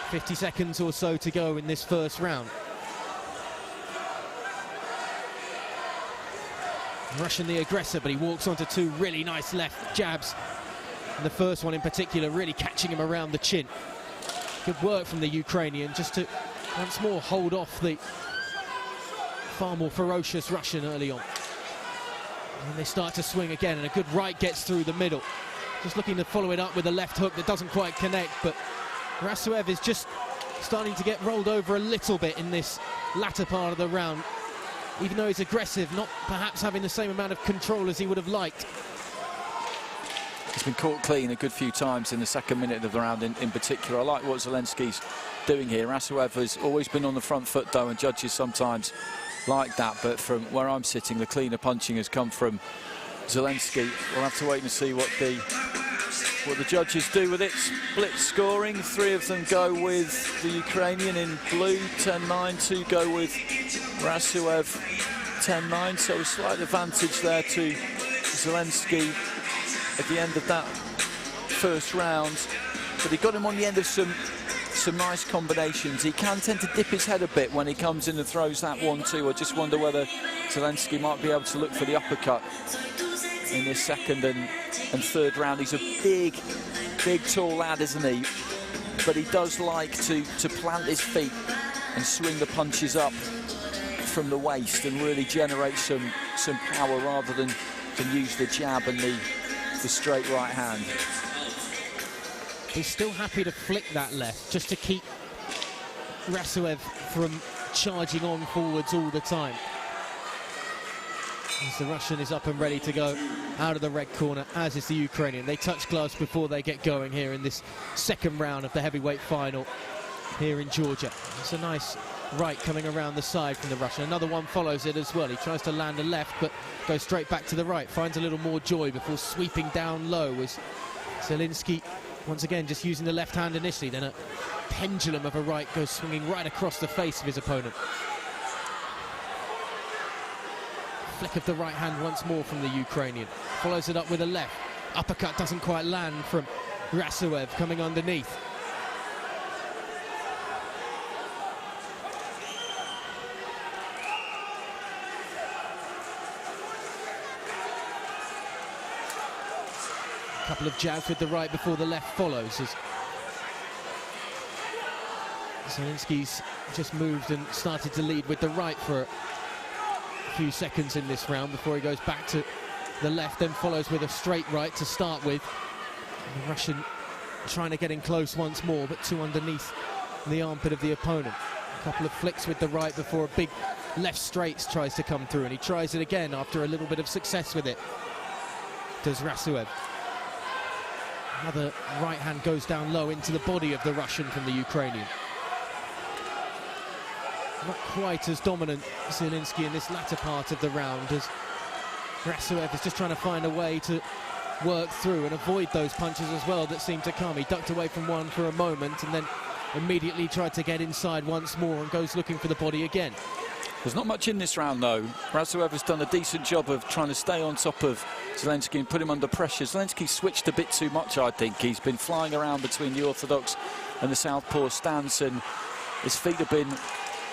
50 seconds or so to go in this first round. Russian the aggressor, but he walks onto two really nice left jabs, and the first one in particular really catching him around the chin. Good work from the Ukrainian just to once more hold off the far more ferocious Russian early on. And they start to swing again, and a good right gets through the middle. Just looking to follow it up with a left hook that doesn't quite connect, but Rasuev is just starting to get rolled over a little bit in this latter part of the round, even though he's aggressive, not perhaps having the same amount of control as he would have liked. He's been caught clean a good few times in the second minute of the round in particular. I like what Zelensky's doing here. Rasuev has always been on the front foot though, and judges sometimes like that, but from where I'm sitting, the cleaner punching has come from Zelensky. We'll have to wait and see what the judges do with it. Split scoring, 3 of them go with the Ukrainian in blue, 10-9, 2 go with Rasuev, 10-9, so a slight advantage there to Zelensky at the end of that first round, but he got him on the end of some nice combinations. He can tend to dip his head a bit when he comes in and throws that 1-2. I just wonder whether Zelensky might be able to look for the uppercut in this second and third round. He's a big, tall lad, isn't he? But he does like to plant his feet and swing the punches up from the waist and really generate some power rather than use the jab and the straight right hand. He's still happy to flick that left just to keep Rasuev from charging on forwards all the time. As the Russian is up and ready to go out of the red corner, as is the Ukrainian. They touch gloves before they get going here in this second round of the heavyweight final here in Georgia. It's a nice right coming around the side from the Russian. Another one follows it as well. He tries to land a left, but goes straight back to the right. Finds a little more joy before sweeping down low as Zelensky, once again, just using the left hand initially. Then a pendulum of a right goes swinging right across the face of his opponent. Flick of the right hand once more from the Ukrainian. Follows it up with a left. Uppercut doesn't quite land from Rasuev coming underneath. A couple of jabs with the right before the left follows as Zelensky's just moved and started to lead with the right for a few seconds in this round before he goes back to the left, then follows with a straight right to start with. And the Russian trying to get in close once more, but two underneath the armpit of the opponent. A couple of flicks with the right before a big left straight tries to come through, and he tries it again after a little bit of success with it. Does Rasuev. Another right hand goes down low into the body of the Russian from the Ukrainian. Not quite as dominant Zelensky in this latter part of the round as Rasuev is just trying to find a way to work through and avoid those punches as well that seem to come. He ducked away from one for a moment and then immediately tried to get inside once more and goes looking for the body again. There's not much in this round though. Rasuev has done a decent job of trying to stay on top of Zelensky and put him under pressure. Zelensky switched a bit too much, I think. He's been flying around between the orthodox and the southpaw stance, and his feet have been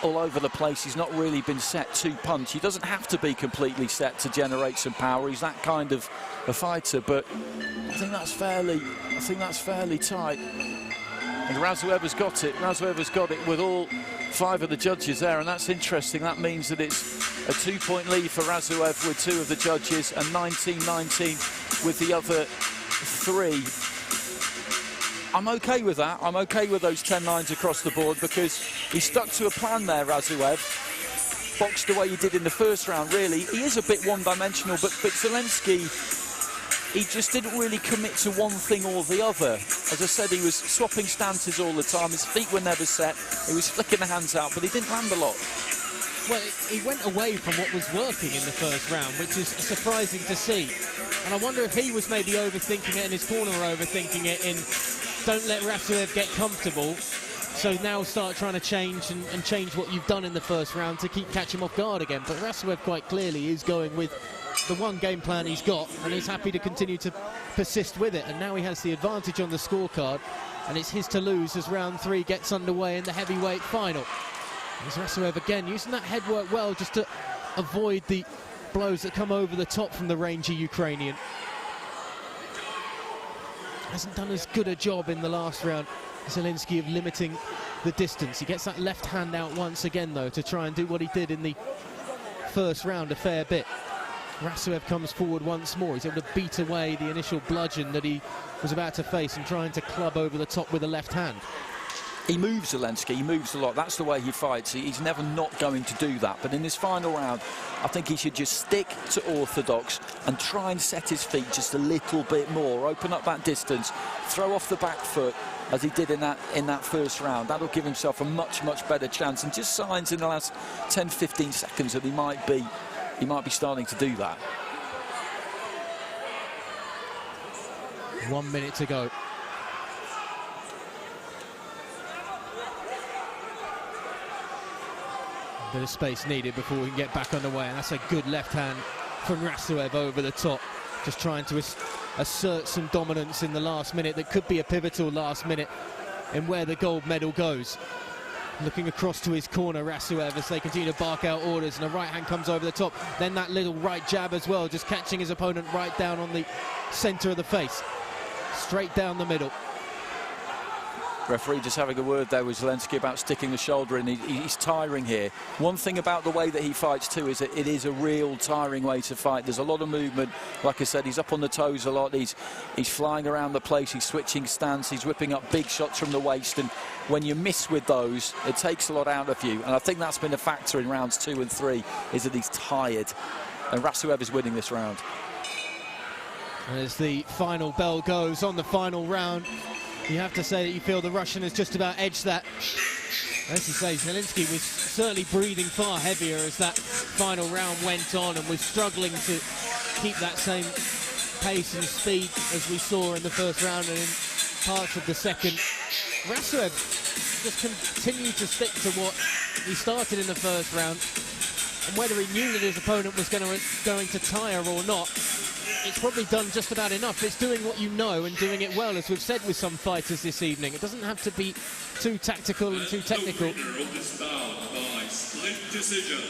all over the place. He's not really been set to punch. He doesn't have to be completely set to generate some power. He's that kind of a fighter, but I think that's fairly tight. And Rasuev has got it. Rasuev has got it with all five of the judges there, and that's interesting. That means that it's a 2-point lead for Rasuev with two of the judges and 19-19 with the other three. I'm okay with that. I'm okay with those 10 lines across the board because he stuck to a plan there, Rasuev. Boxed the way he did in the first round, really. He is a bit one-dimensional, but Zelensky, he just didn't really commit to one thing or the other. As I said, he was swapping stances all the time. His feet were never set. He was flicking the hands out, but he didn't land a lot. Well, he went away from what was working in the first round, which is surprising to see. And I wonder if he was maybe overthinking it and his corner were overthinking it in don't let Rasuev get comfortable. So now start trying to change and change what you've done in the first round to catch him off guard again. But Rasuev quite clearly is going with the one game plan he's got, and he's happy to continue to persist with it. And now he has the advantage on the scorecard, and it's his to lose as round three gets underway in the heavyweight final. There's Rasuev again using that head work well just to avoid the blows that come over the top from the rangy Ukrainian. Hasn't done as good a job in the last round, Zelensky, of limiting the distance. He gets that left hand out once again though to try and do what he did in the first round a fair bit. Rasuev comes forward once more. He's able to beat away the initial bludgeon that he was about to face and trying to club over the top with the left hand. He moves, Zelensky, he moves a lot. That's the way he fights. He's never not going to do that. But in this final round, I think he should just stick to orthodox and try and set his feet just a little bit more. Open up that distance, throw off the back foot as he did in that first round. That'll give himself a much better chance. And just signs in the last 10-15 seconds that he might be starting to do that. 1 minute to go. Bit of space needed before we can get back underway, and that's a good left hand from Rasuev over the top just trying to assert some dominance in the last minute that could be a pivotal last minute in where the gold medal goes. Looking across to his corner, Rasuev, as they continue to bark out orders, and a right hand comes over the top. Then that little right jab as well, just catching his opponent right down on the centre of the face. Straight down the middle. Referee just having a word there with Zelensky about sticking the shoulder in. He's tiring here. One thing about the way that he fights too is that it is a real tiring way to fight. There's a lot of movement. Like I said, he's up on the toes a lot. He's flying around the place. He's switching stance. He's whipping up big shots from the waist. And when you miss with those, it takes a lot out of you. And I think that's been a factor in rounds 2 and 3, is that he's tired. And Rasuev is winning this round. And as the final bell goes on the final round, you have to say that you feel the Russian has just about edged that. As you say, Zelensky was certainly breathing far heavier as that final round went on and was struggling to keep that same pace and speed as we saw in the first round and in parts of the second. Rasuev just continued to stick to what he started in the first round, and whether he knew that his opponent was going to tire or not, it's probably done just about enough. It's doing what you know and doing it well, as we've said with some fighters this evening. It doesn't have to be too tactical and too technical. The winner of this bout by split decision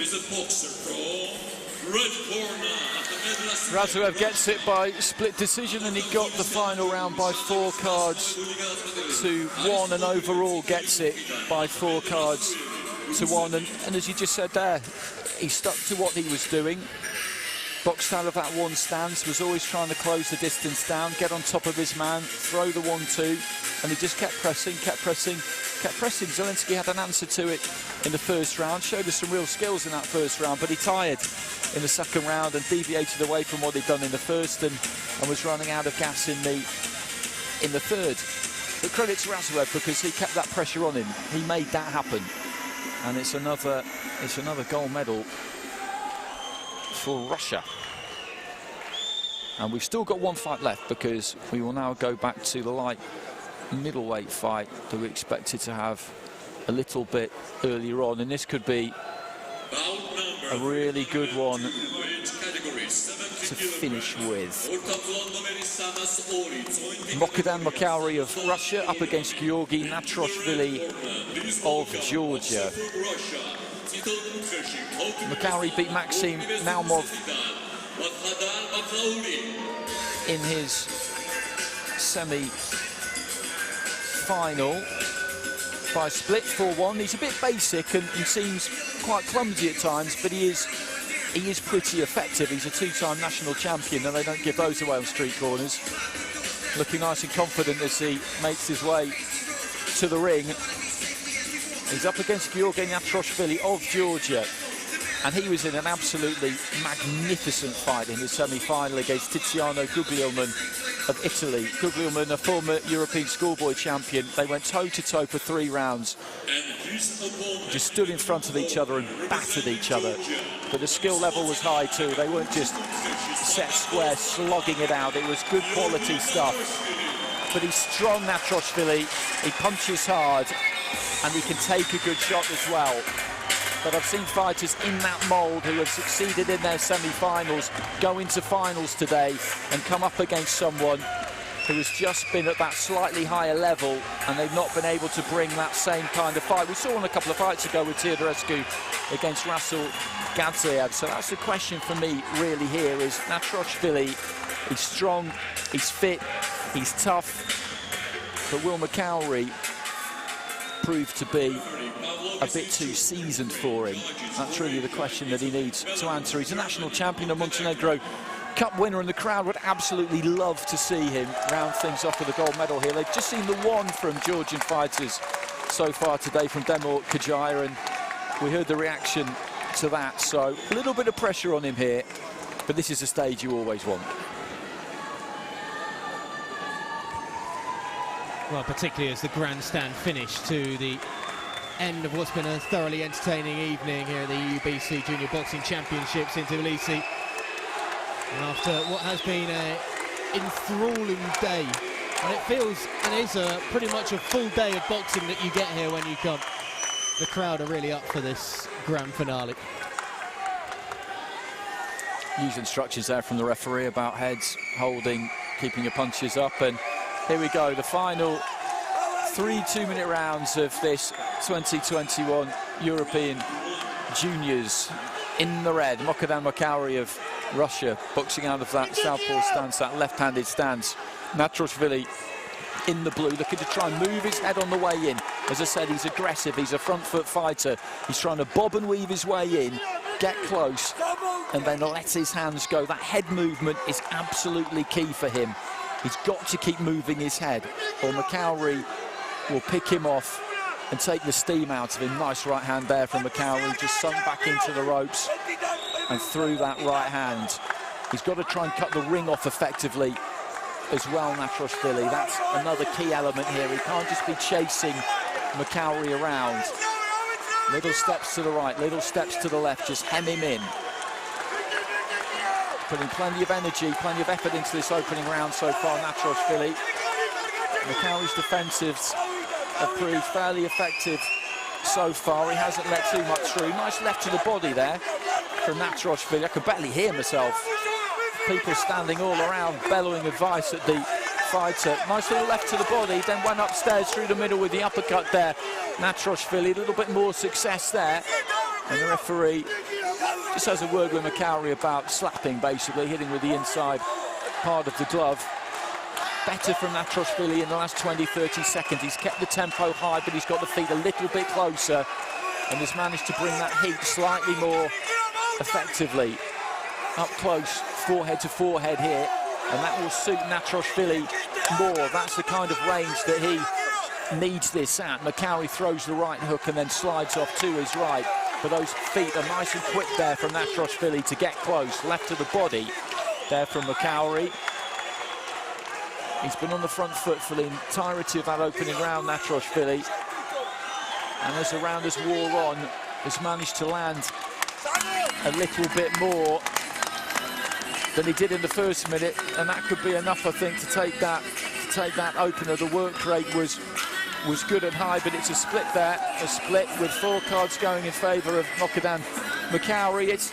is a boxer from red corner. Rasuev gets it by split decision, and he got the final round by 4 cards to 1, and overall gets it by 4 cards to 1. And as you just said there, he stuck to what he was doing. Boxed out of that one stance, was always trying to close the distance down, get on top of his man, throw the 1-2, and he just kept pressing, kept pressing, kept pressing. Zelensky had an answer to it in the first round, showed us some real skills in that first round, but he tired in the second round and deviated away from what he'd done in the first, and was running out of gas in the third. But credit to Rasuev, because he kept that pressure on him. He made that happen, and it's another gold medal for Russia. And we've still got 1 fight left, because we will now go back to the light middleweight fight that we expected to have a little bit earlier on, and this could be a really good one to finish with. Bogdan Makauri of Russia up against Georgi Natroshvili of Georgia. Makauri beat Maxim Naumov in his semi-final by split 4-1. He's a bit basic and he seems quite clumsy at times, but he is pretty effective. He's a 2-time national champion, and they don't give those away on street corners. Looking nice and confident as he makes his way to the ring. He's up against Georgi Natroshvili of Georgia, and he was in an absolutely magnificent fight in his semi-final against Tiziano Guglielmin of Italy. Guglielmin, a former European schoolboy champion. They went toe-to-toe for 3 rounds. Just stood in front of each other and battered each other. But the skill level was high too. They weren't just set square, slogging it out. It was good quality stuff. But he's strong, Natroshvili. He punches hard, and he can take a good shot as well. But I've seen fighters in that mould who have succeeded in their semi-finals go into finals today and come up against someone who has just been at that slightly higher level, and they've not been able to bring that same kind of fight. We saw on a couple of fights ago with Teodorescu against Russell Gadziev. So that's the question for me really here, is Natroshvili, he's strong, he's fit, he's tough, but will Makauri prove to be a bit too seasoned for him? That's really the question that he needs to answer. He's a national champion, a Montenegro Cup winner, and the crowd would absolutely love to see him round things off with a gold medal here. They've just seen the one from Georgian fighters so far today, from Demir Kajaya, and we heard the reaction to that. So a little bit of pressure on him here, but this is a stage you always want. Well, particularly as the grandstand finish to the end of what's been a thoroughly entertaining evening here at the EUBC Junior Boxing Championships in Tbilisi. And after what has been an enthralling day, and it feels and is pretty much a full day of boxing that you get here when you come. The crowd are really up for this grand finale. Use instructions there from the referee about heads, holding, keeping your punches up. And here we go, the final 3 2-minute rounds of this 2021 European Juniors. In the red, Bogdan Makauri of Russia, boxing out of that southpaw stance, that left-handed stance. Natrashvili in the blue, looking to try and move his head on the way in. As I said, he's aggressive, he's a front foot fighter. He's trying to bob and weave his way in, get close, and then let his hands go. That head movement is absolutely key for him. He's got to keep moving his head, or Makauri will pick him off and take the steam out of him. Nice right hand there from Makauri, just sunk back into the ropes and through that right hand. He's got to try and cut the ring off effectively as well, Natrashvili. That's another key element here. He can't just be chasing Makauri around. Little steps to the right, little steps to the left, just hem him in. Putting plenty of energy, plenty of effort into this opening round so far, Natrashvili. Makauri's defensives have proved fairly effective so far. He hasn't let too much through. Nice left to the body there from Natrashvili. I could barely hear myself. People standing all around bellowing advice at the fighter. Nice little left to the body, then went upstairs through the middle with the uppercut there. Natrashvili, a little bit more success there. And the referee just has a word with Makauri about slapping, basically, hitting with the inside part of the glove. Better from Natrashvili in the last 20-30 seconds. He's kept the tempo high, but he's got the feet a little bit closer and has managed to bring that heat slightly more effectively. Up close, forehead to forehead here, and that will suit Natrashvili more. That's the kind of range that he needs this at. Makauri throws the right hook and then slides off to his right, but those feet are nice and quick there from Natrashvili to get close. Left to the body there from Makauri. He's been on the front foot for the entirety of that opening round, Natrashvili, and as the round has wore on, has managed to land a little bit more than he did in the first minute, and that could be enough, I think, to take that opener. The work rate was good and high, but it's a split there, a split with 4 cards going in favour of Bogdan Makauri. It's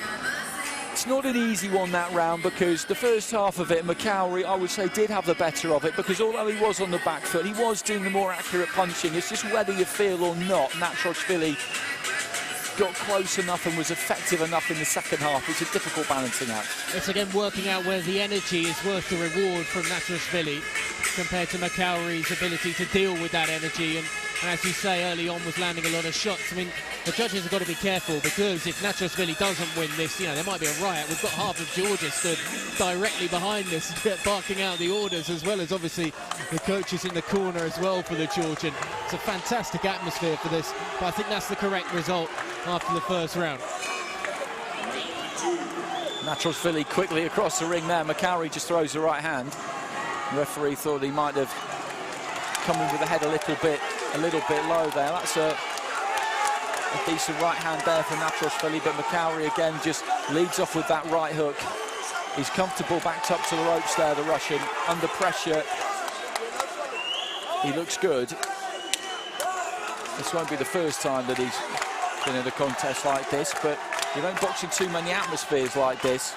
not an easy one, that round, because the first half of it, Makauri, I would say, did have the better of it, because although he was on the back foot, he was doing the more accurate punching. It's just whether you feel or not, Natrashvili got close enough and was effective enough in the second half. It's a difficult balancing act. It's again working out where the energy is worth the reward from Natrashvili compared to Makauri's ability to deal with that energy. And as you say, early on was landing a lot of shots. I mean, the judges have got to be careful, because if Natrashvili doesn't win this, you know, there might be a riot. We've got half of Georgia stood directly behind this, barking out the orders, as well as obviously the coaches in the corner as well for the Georgian. It's a fantastic atmosphere for this, but I think that's the correct result after the first round. Natrashvili quickly across the ring there. Makauri just throws the right hand. The referee thought he might have come in with the head a little bit low there. That's a decent right hand there for Natrashvili, but Makauri again just leads off with that right hook. He's comfortable backed up to the ropes there, the Russian. Under pressure, he looks good. This won't be the first time that he's been in a contest like this, but you don't box in too many atmospheres like this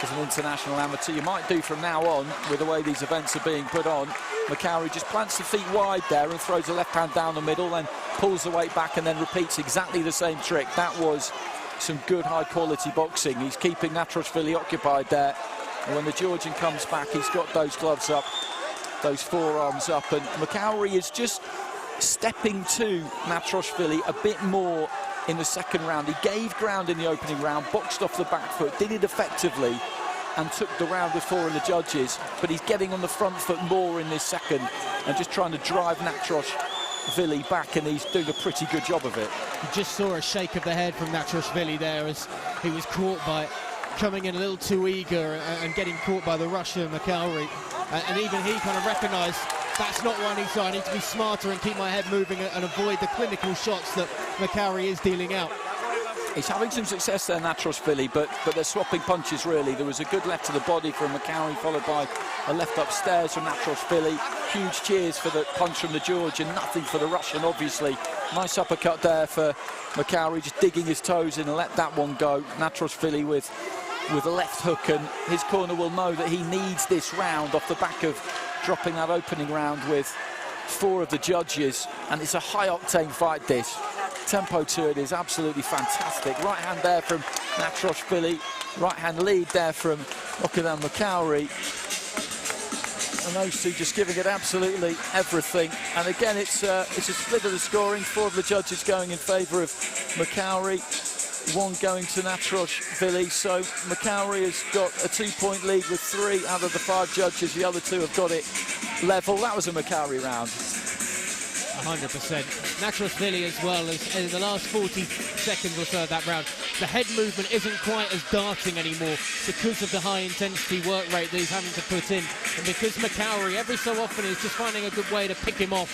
as an international amateur. You might do from now on with the way these events are being put on. Makauri just plants the feet wide there and throws the left hand down the middle, then pulls the weight back and then repeats exactly the same trick. That was some good high quality boxing. He's keeping Natrashvili occupied there, and when the Georgian comes back, he's got those gloves up, those forearms up, and Makauri is just stepping to Natrashvili a bit more in the second round. He gave ground in the opening round, boxed off the back foot, did it effectively, and took the round with 4 of the judges, but he's getting on the front foot more in this second and just trying to drive Natrashvili back, and he's doing a pretty good job of it. You just saw a shake of the head from Natrashvili there as he was caught by coming in a little too eager and getting caught by the Russian Makauri, and even he kind of recognised that's not what I need to do. I need to be smarter and keep my head moving and avoid the clinical shots that Makauri is dealing out. He's having some success there, Natrashvili, but they're swapping punches, really. There was a good left to the body from Makauri, followed by a left upstairs from Natrashvili. Huge cheers for the punch from the Georgian, nothing for the Russian, obviously. Nice uppercut there for Makauri, just digging his toes in and let that one go. Natrashvili with with a left hook, and his corner will know that he needs this round off the back of dropping that opening round with 4 of the judges. And it's a high-octane fight, this. Tempo to it is absolutely fantastic. Right hand there from Natrashvili, right hand lead there from Bogdan Makauri. And those two just giving it absolutely everything. And again, it's a split of the scoring. 4 of the judges going in favour of Makauri, 1 going to Natrashvili. So Makauri has got a 2-point lead with 3 out of the 5 judges. The other 2 have got it level. That was a Makauri round. 100%. Natrashvili as well, as in the last 40 seconds or so of that round, the head movement isn't quite as darting anymore because of the high intensity work rate that he's having to put in, and because Makauri every so often is just finding a good way to pick him off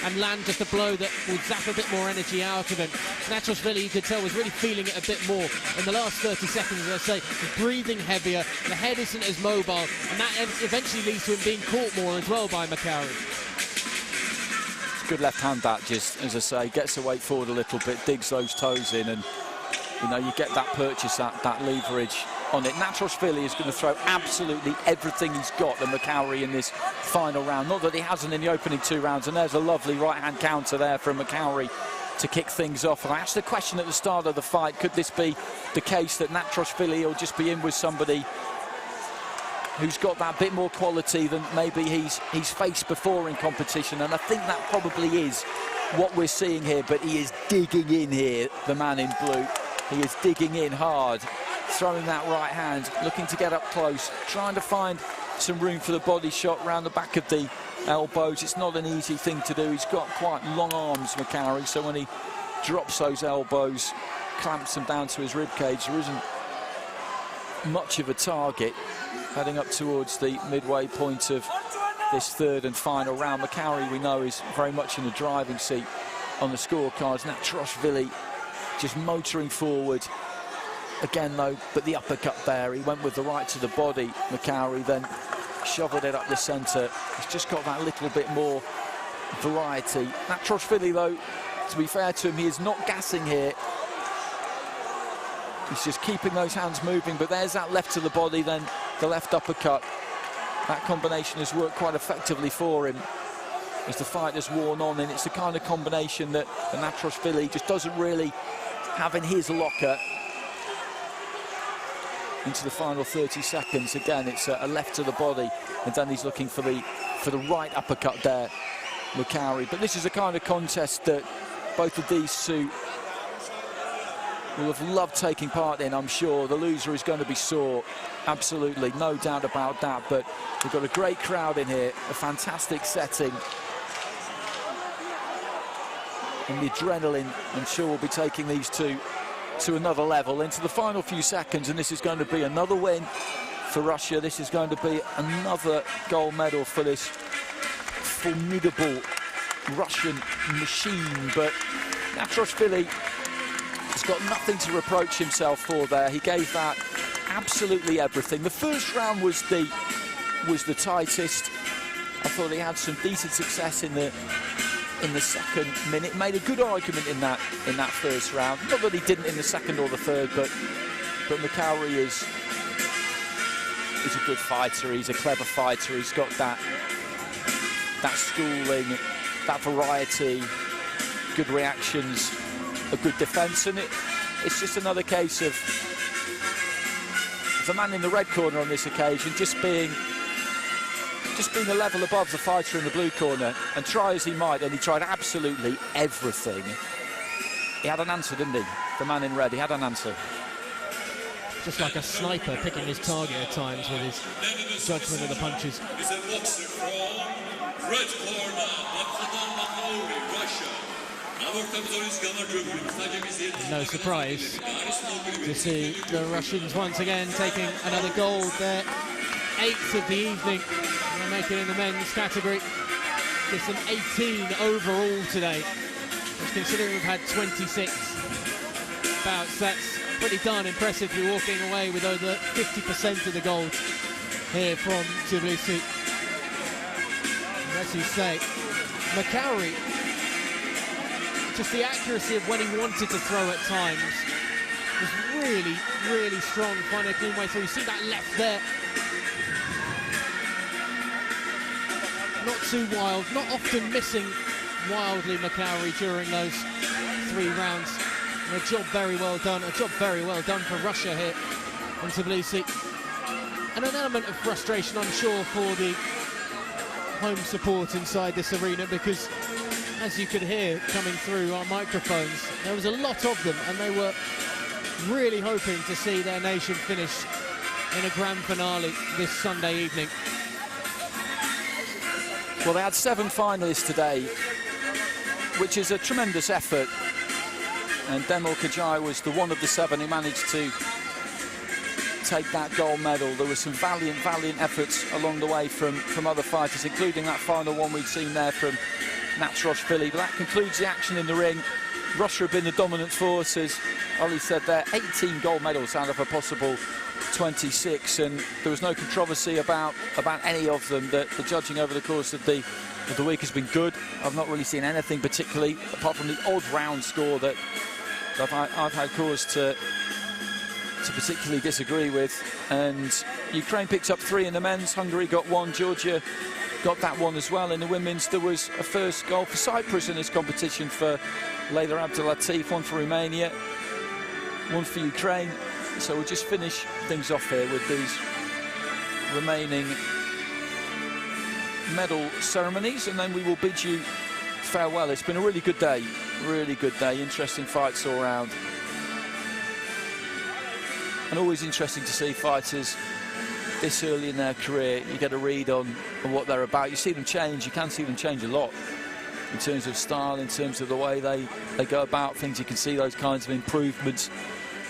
and land just a blow that will zap a bit more energy out of him. Natrashvili, you could tell, was really feeling it a bit more in the last 30 seconds. As I say, he's breathing heavier, the head isn't as mobile, and that eventually leads to him being caught more as well by Makauri. Good left hand, that, just as I say, gets the weight forward a little bit, digs those toes in, and you know, you get that purchase, that leverage on it. Natrashvili is going to throw absolutely everything he's got at Makauri in this final round. Not that he hasn't in the opening 2 rounds, and there's a lovely right hand counter there from Makauri to kick things off. And I asked the question at the start of the fight, could this be the case that Natrashvili will just be in with somebody who's got that bit more quality than maybe he's faced before in competition? And I think that probably is what we're seeing here, but he is digging in here, the man in blue. He is digging in hard, throwing that right hand, looking to get up close, trying to find some room for the body shot around the back of the elbows. It's not an easy thing to do. He's got quite long arms, Makauri, so when he drops those elbows, clamps them down to his ribcage, there isn't much of a target. Heading up towards the midway point of this 3rd and final round. Makauri, we know, is very much in the driving seat on the scorecards. Natrashvili just motoring forward again, though, but the uppercut there, he went with the right to the body. Makauri then shoveled it up the centre. He's just got that little bit more variety. Natrashvili, though, to be fair to him, he is not gassing here. He's just keeping those hands moving, but there's that left to the body, then the left uppercut. That combination has worked quite effectively for him as the fight has worn on, and it's the kind of combination that Natrashvili just doesn't really have in his locker. Into the final 30 seconds, again, it's a left to the body, and then he's looking for the right uppercut there, Makauri. But this is the kind of contest that both of these two will have loved taking part in, I'm sure. The loser is going to be sore, absolutely, no doubt about that. But we've got a great crowd in here, a fantastic setting. And the adrenaline, I'm sure, will be taking these two to another level into the final few seconds. And this is going to be another win for Russia. This is going to be another gold medal for this formidable Russian machine. But Natrashvili has got nothing to reproach himself for there. He gave that absolutely everything. The first round was the tightest. I thought he had some decent success in the second minute. Made a good argument in that first round. Not that he didn't in the second or the third, but Makauri is a good fighter. He's a clever fighter. He's got that schooling, that variety, good reactions, a good defence, and it's just another case of the man in the red corner on this occasion just being a level above the fighter in the blue corner, and try as he might, and he tried absolutely everything. He had an answer, didn't he? The man in red, he had an answer. Just like a sniper picking his target at times with his judgment of the punches. Is a boxer from red corner, Russia. No surprise to see the Russians once again taking another gold, their 8th of the evening. They're making in the men's category. It's an 18 overall today. Just considering we've had 26 bouts, that's pretty darn impressive. You're walking away with over 50% of the gold here from Tbilisi. And as you say, Makauri, just the accuracy of when he wanted to throw at times was really, really strong, finding a clean way through. You see that left there. Not too wild, not often missing wildly McCowry during those 3 rounds. And a job very well done, for Russia here in Tbilisi. And an element of frustration, I'm sure, for the home support inside this arena, because as you could hear coming through our microphones, there was a lot of them, and they were really hoping to see their nation finish in a grand finale this Sunday evening. Well, they had 7 finalists today, which is a tremendous effort. And Demil Kajai was the one of the 7 who managed to take that gold medal. There were some valiant efforts along the way from other fighters, including that final one we'd seen there from Natrashvili. But that concludes the action in the ring. Russia have been the dominant force, as Ollie said there. 18 gold medals out of a possible 26, and there was no controversy about any of them. The judging over the course of the week has been good. I've not really seen anything particularly, apart from the odd round score that I've had cause to particularly disagree with. And Ukraine picked up 3 in the men's, Hungary got 1, Georgia got that one as well. In the women's, there was a first goal for Cyprus in this competition for Leila Abdulatif, 1 for Romania, 1 for Ukraine. So we'll just finish things off here with these remaining medal ceremonies, and then we will bid you farewell. It's been a really good day, interesting fights all round. And always interesting to see fighters this early in their career. You get a read on what they're about. You see them change, you can see them change a lot in terms of style, in terms of the way they go about things. You can see those kinds of improvements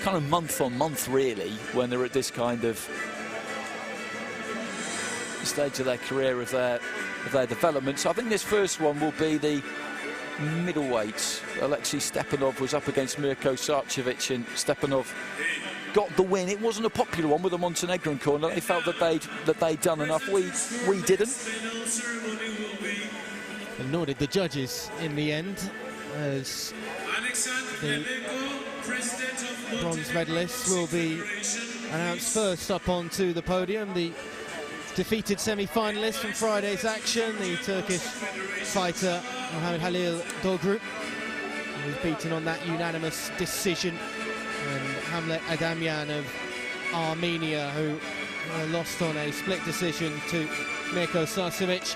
kind of month on month, really, when they're at this kind of stage of their career, of their development. So I think this first one will be the middleweights. Alexei Stepanov was up against Mirko Sarcevic, and Stepanov got the win. It wasn't a popular one with the Montenegrin corner. They felt that they'd done enough. We didn't. And nor did the judges in the end, as the bronze medalists will be announced first up onto the podium. The defeated semi-finalist from Friday's action, the Turkish fighter Mohamed Halil Dogru, who was beaten on that unanimous decision, and Hamlet Adamyan of Armenia, who lost on a split decision to Mirko Sarcevic.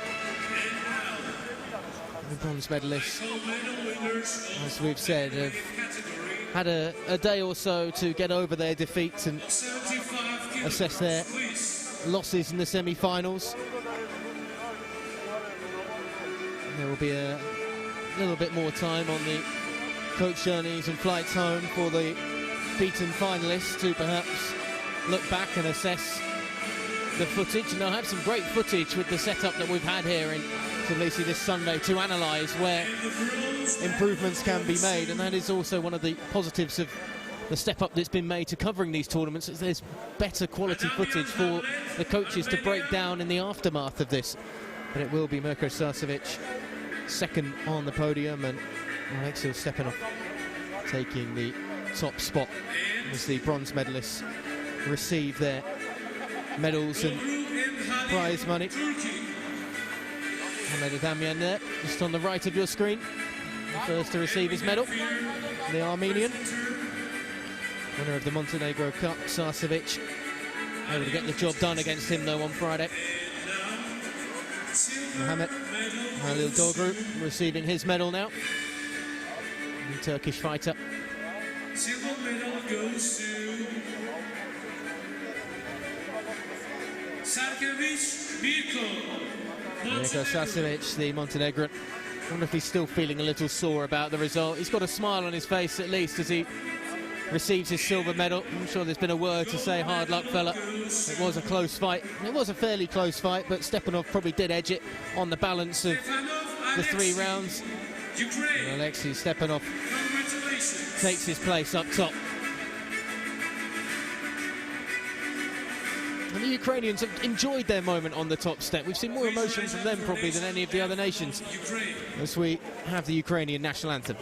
The bronze medalists, as we've said, have had a day or so to get over their defeats and assess their losses in the semi-finals. There will be a little bit more time on the coach journeys and flights home for the beaten finalists to perhaps look back and assess the footage. And they'll have some great footage with the setup that we've had here in Tbilisi this Sunday to analyse where improvements can be made. And that is also one of the positives of the step up that's been made to covering these tournaments, is there's better quality footage for the coaches to break down in the aftermath of this. But it will be Mirko Sarcevic second on the podium, and Alexei Stepanov taking the top spot as the bronze medalists receive their medals and prize money. Ahmed Adamyan there, just on the right of your screen, the first to receive his medal, the Armenian. Winner of the Montenegro Cup, Sarcevic, able to get the job done against him though on Friday. Mohamed Halil Dogru receiving his medal now, the Turkish fighter. Silver medal goes to Mirko Sarcevic, the Montenegrin. I wonder if he's still feeling a little sore about the result. He's got a smile on his face at least as he receives his silver medal. I'm sure there's been a word to say, hard luck, fella. It was a close fight. It was a fairly close fight, but Stepanov probably did edge it on the balance of the 3 rounds. And Alexei Stepanov takes his place up top. And the Ukrainians have enjoyed their moment on the top step. We've seen more emotion from them probably than any of the other nations as we have the Ukrainian national anthem.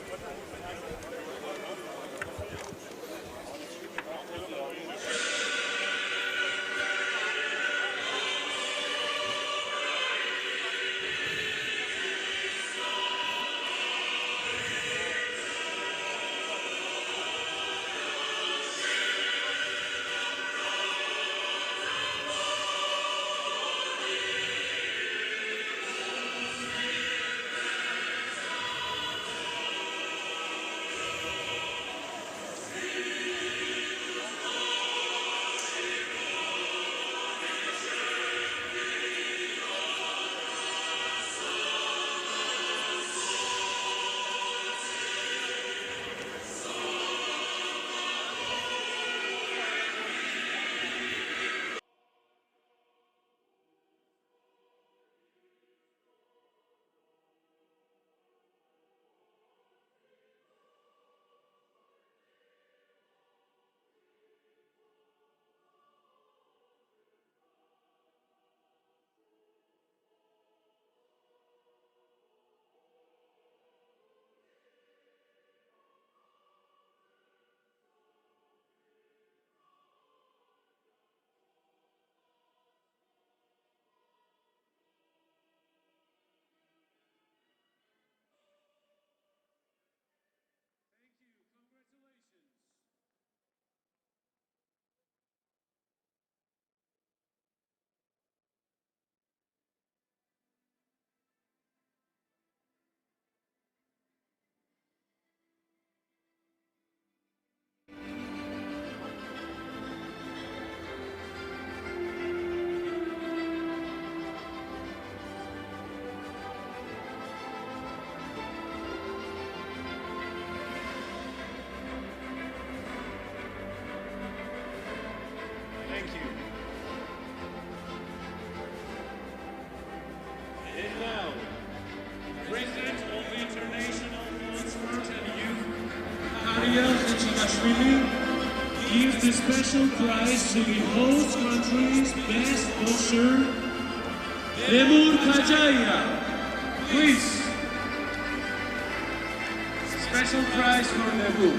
Saakashvili gives the special prize to the host country's best boxer, Lemur Kajaira. Please. Special prize for Lemur.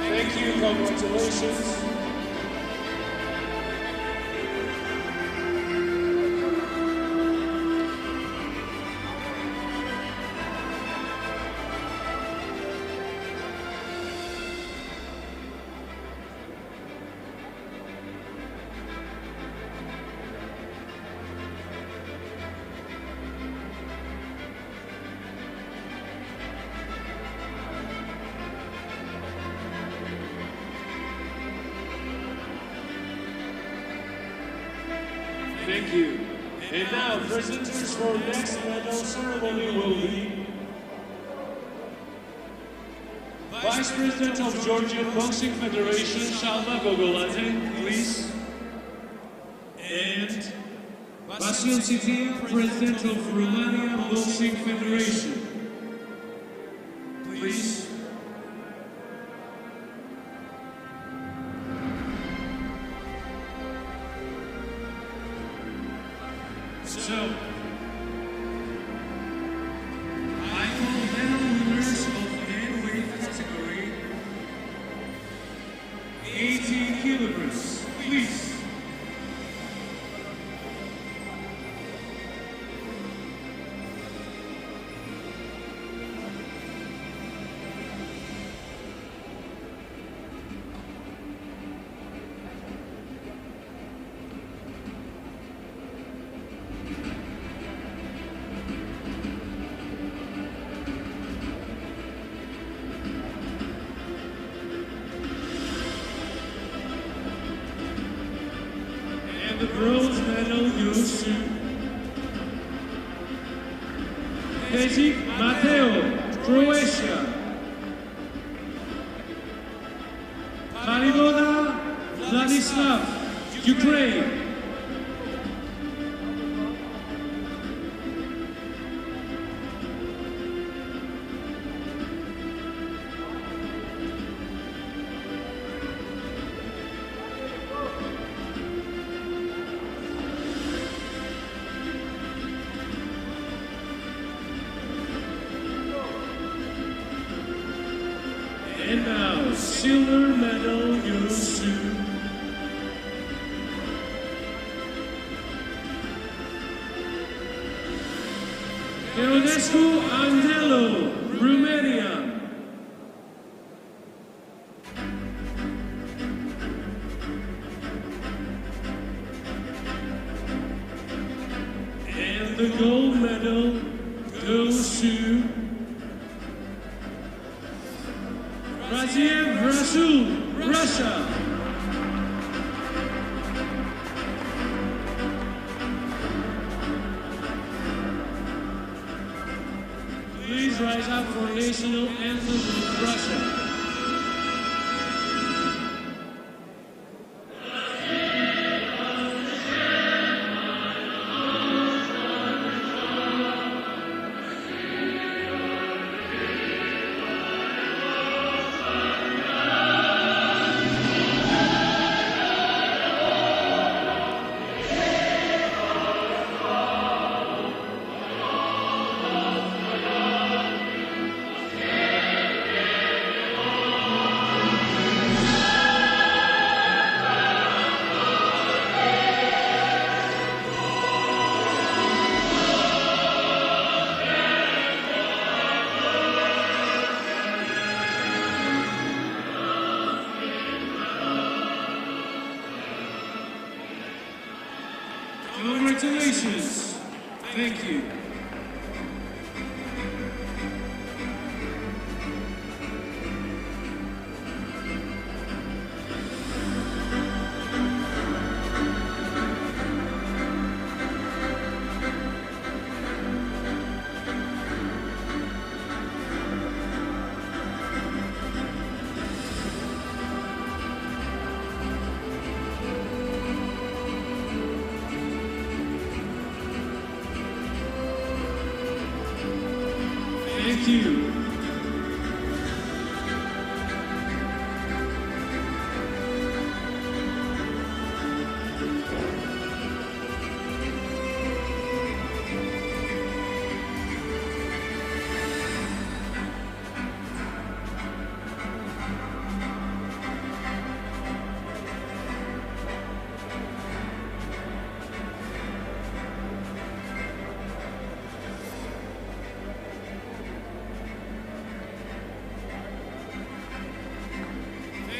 Thank you, congratulations. Thank you. And now, presenters for next medal ceremony will be Vice President of Georgian Boxing Federation, Shalva Gogoladzin, please. And Vasil Sitia, President of Romania Boxing Federation, please. So, I call medal winners of heavyweight category, 18 kilograms, please. The bronze medal goes to Pejic Mateo, Croatia. Kalivoda Vladislav, Ukraine. And now, silver medal goes to Ionescu Angelo, Romania. And the gold medal goes to Raziev Rasul, Russia. Please rise up for national anthem of Russia. Congratulations. Thank you.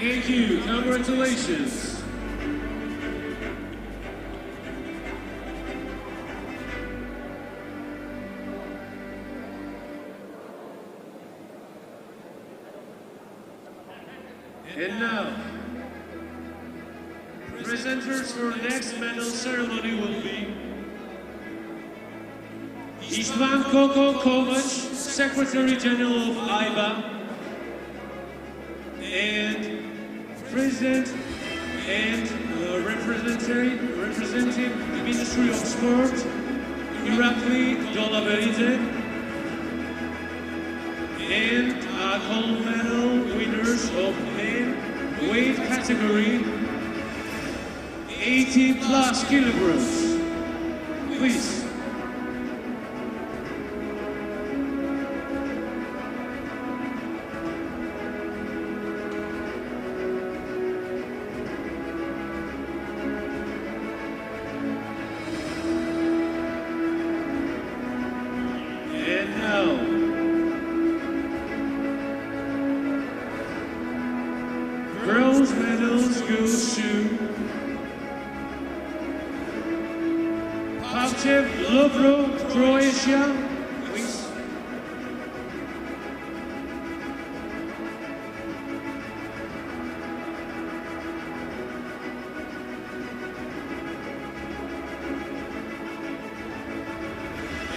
Thank you. Congratulations. And now, presenters for next medal ceremony will be Istvan Koko Kovac, Secretary General of AYVA, and President and representing the Ministry of Sport, Irakli Dolaveridze, and gold medal winners of men weight category 80+ kilograms. Please. And now, bronze medals goes to Pavchev Lovro, Croatia. Please.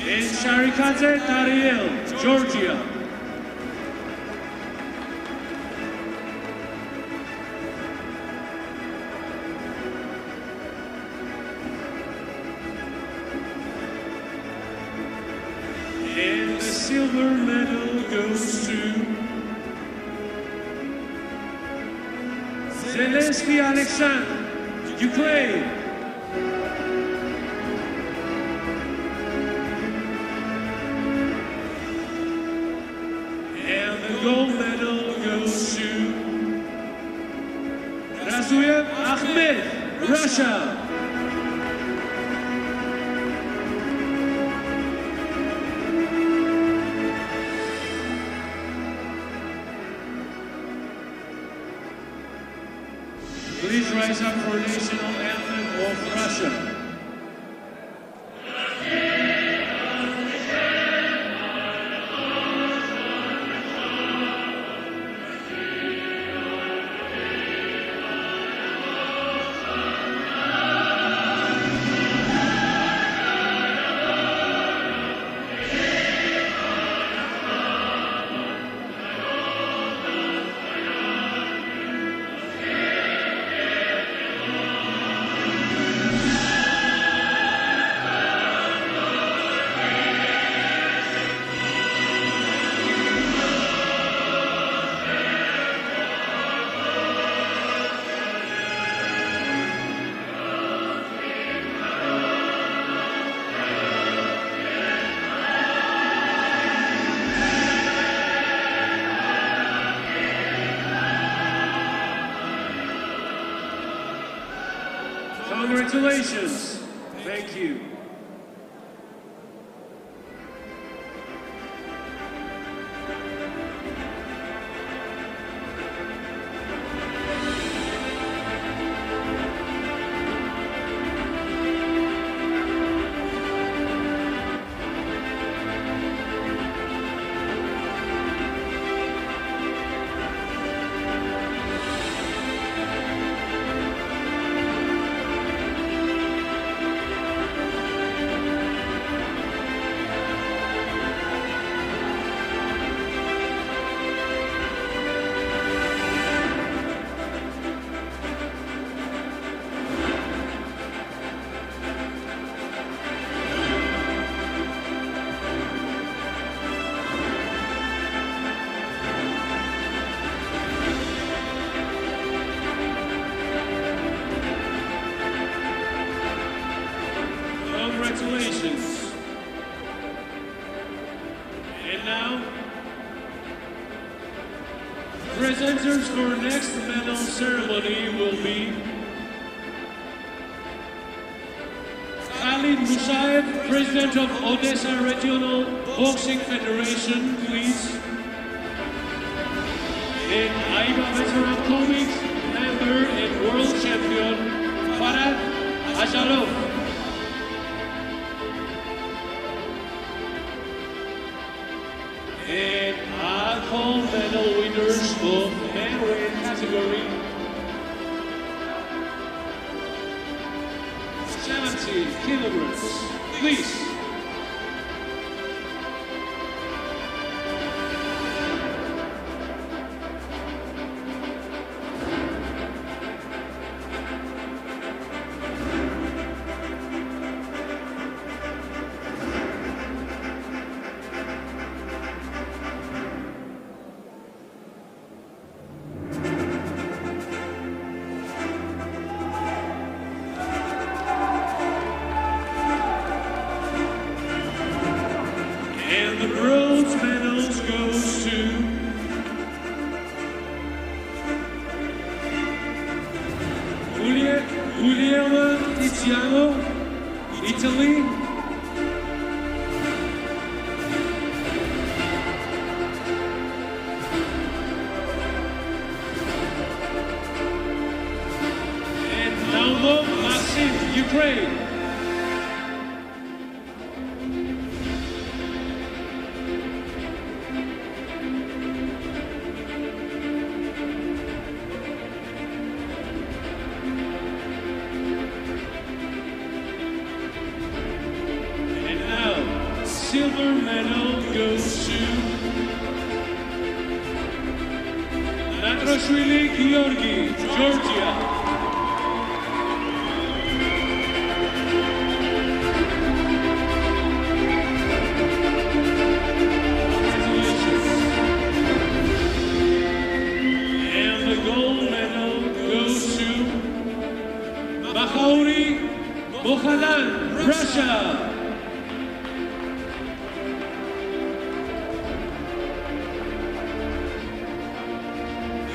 And Sharikadze Tariel, Georgia. And the silver medal goes to Zelensky Alexander, Ukraine. And the gold medal goes to Razuyev Ahmed, Russia. Please rise up for national anthem of Russia. Congratulations. Thank you. Congratulations. And now, presenters for next medal ceremony will be Khalid Musayev, President of Odessa Regional Boxing Federation, please. And AYVA veteran comics, world champion Farad Azarov. And alcohol medal winners of Bantamweight category 70 kilograms. Please. And the bronze medals goes to Guglielmo Tiziano, Italy. And Naumo Maxim, Ukraine. Silver medal goes to Natrashvili Georgi, Georgia. And the gold medal goes to Mahauri Bohdan, Russia.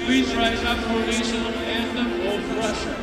Please rise up for national anthem of Russia.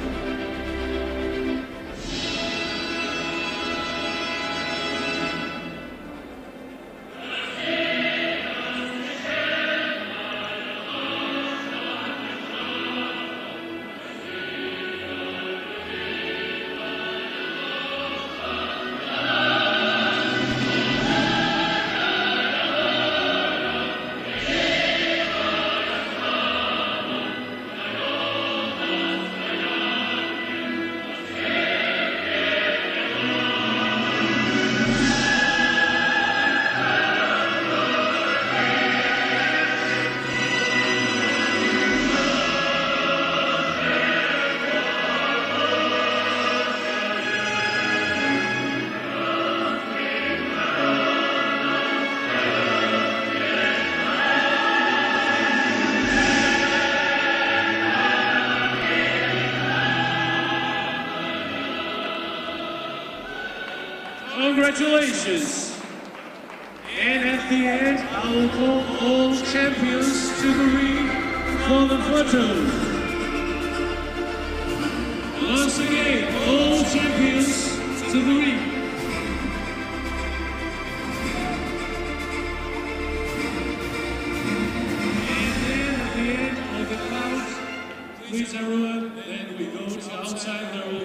Congratulations. And at the end, I will call all champions to the ring for the photo. Once again, all champions to the ring. And then at the end of the bout, please everyone, then we go to outside the ring.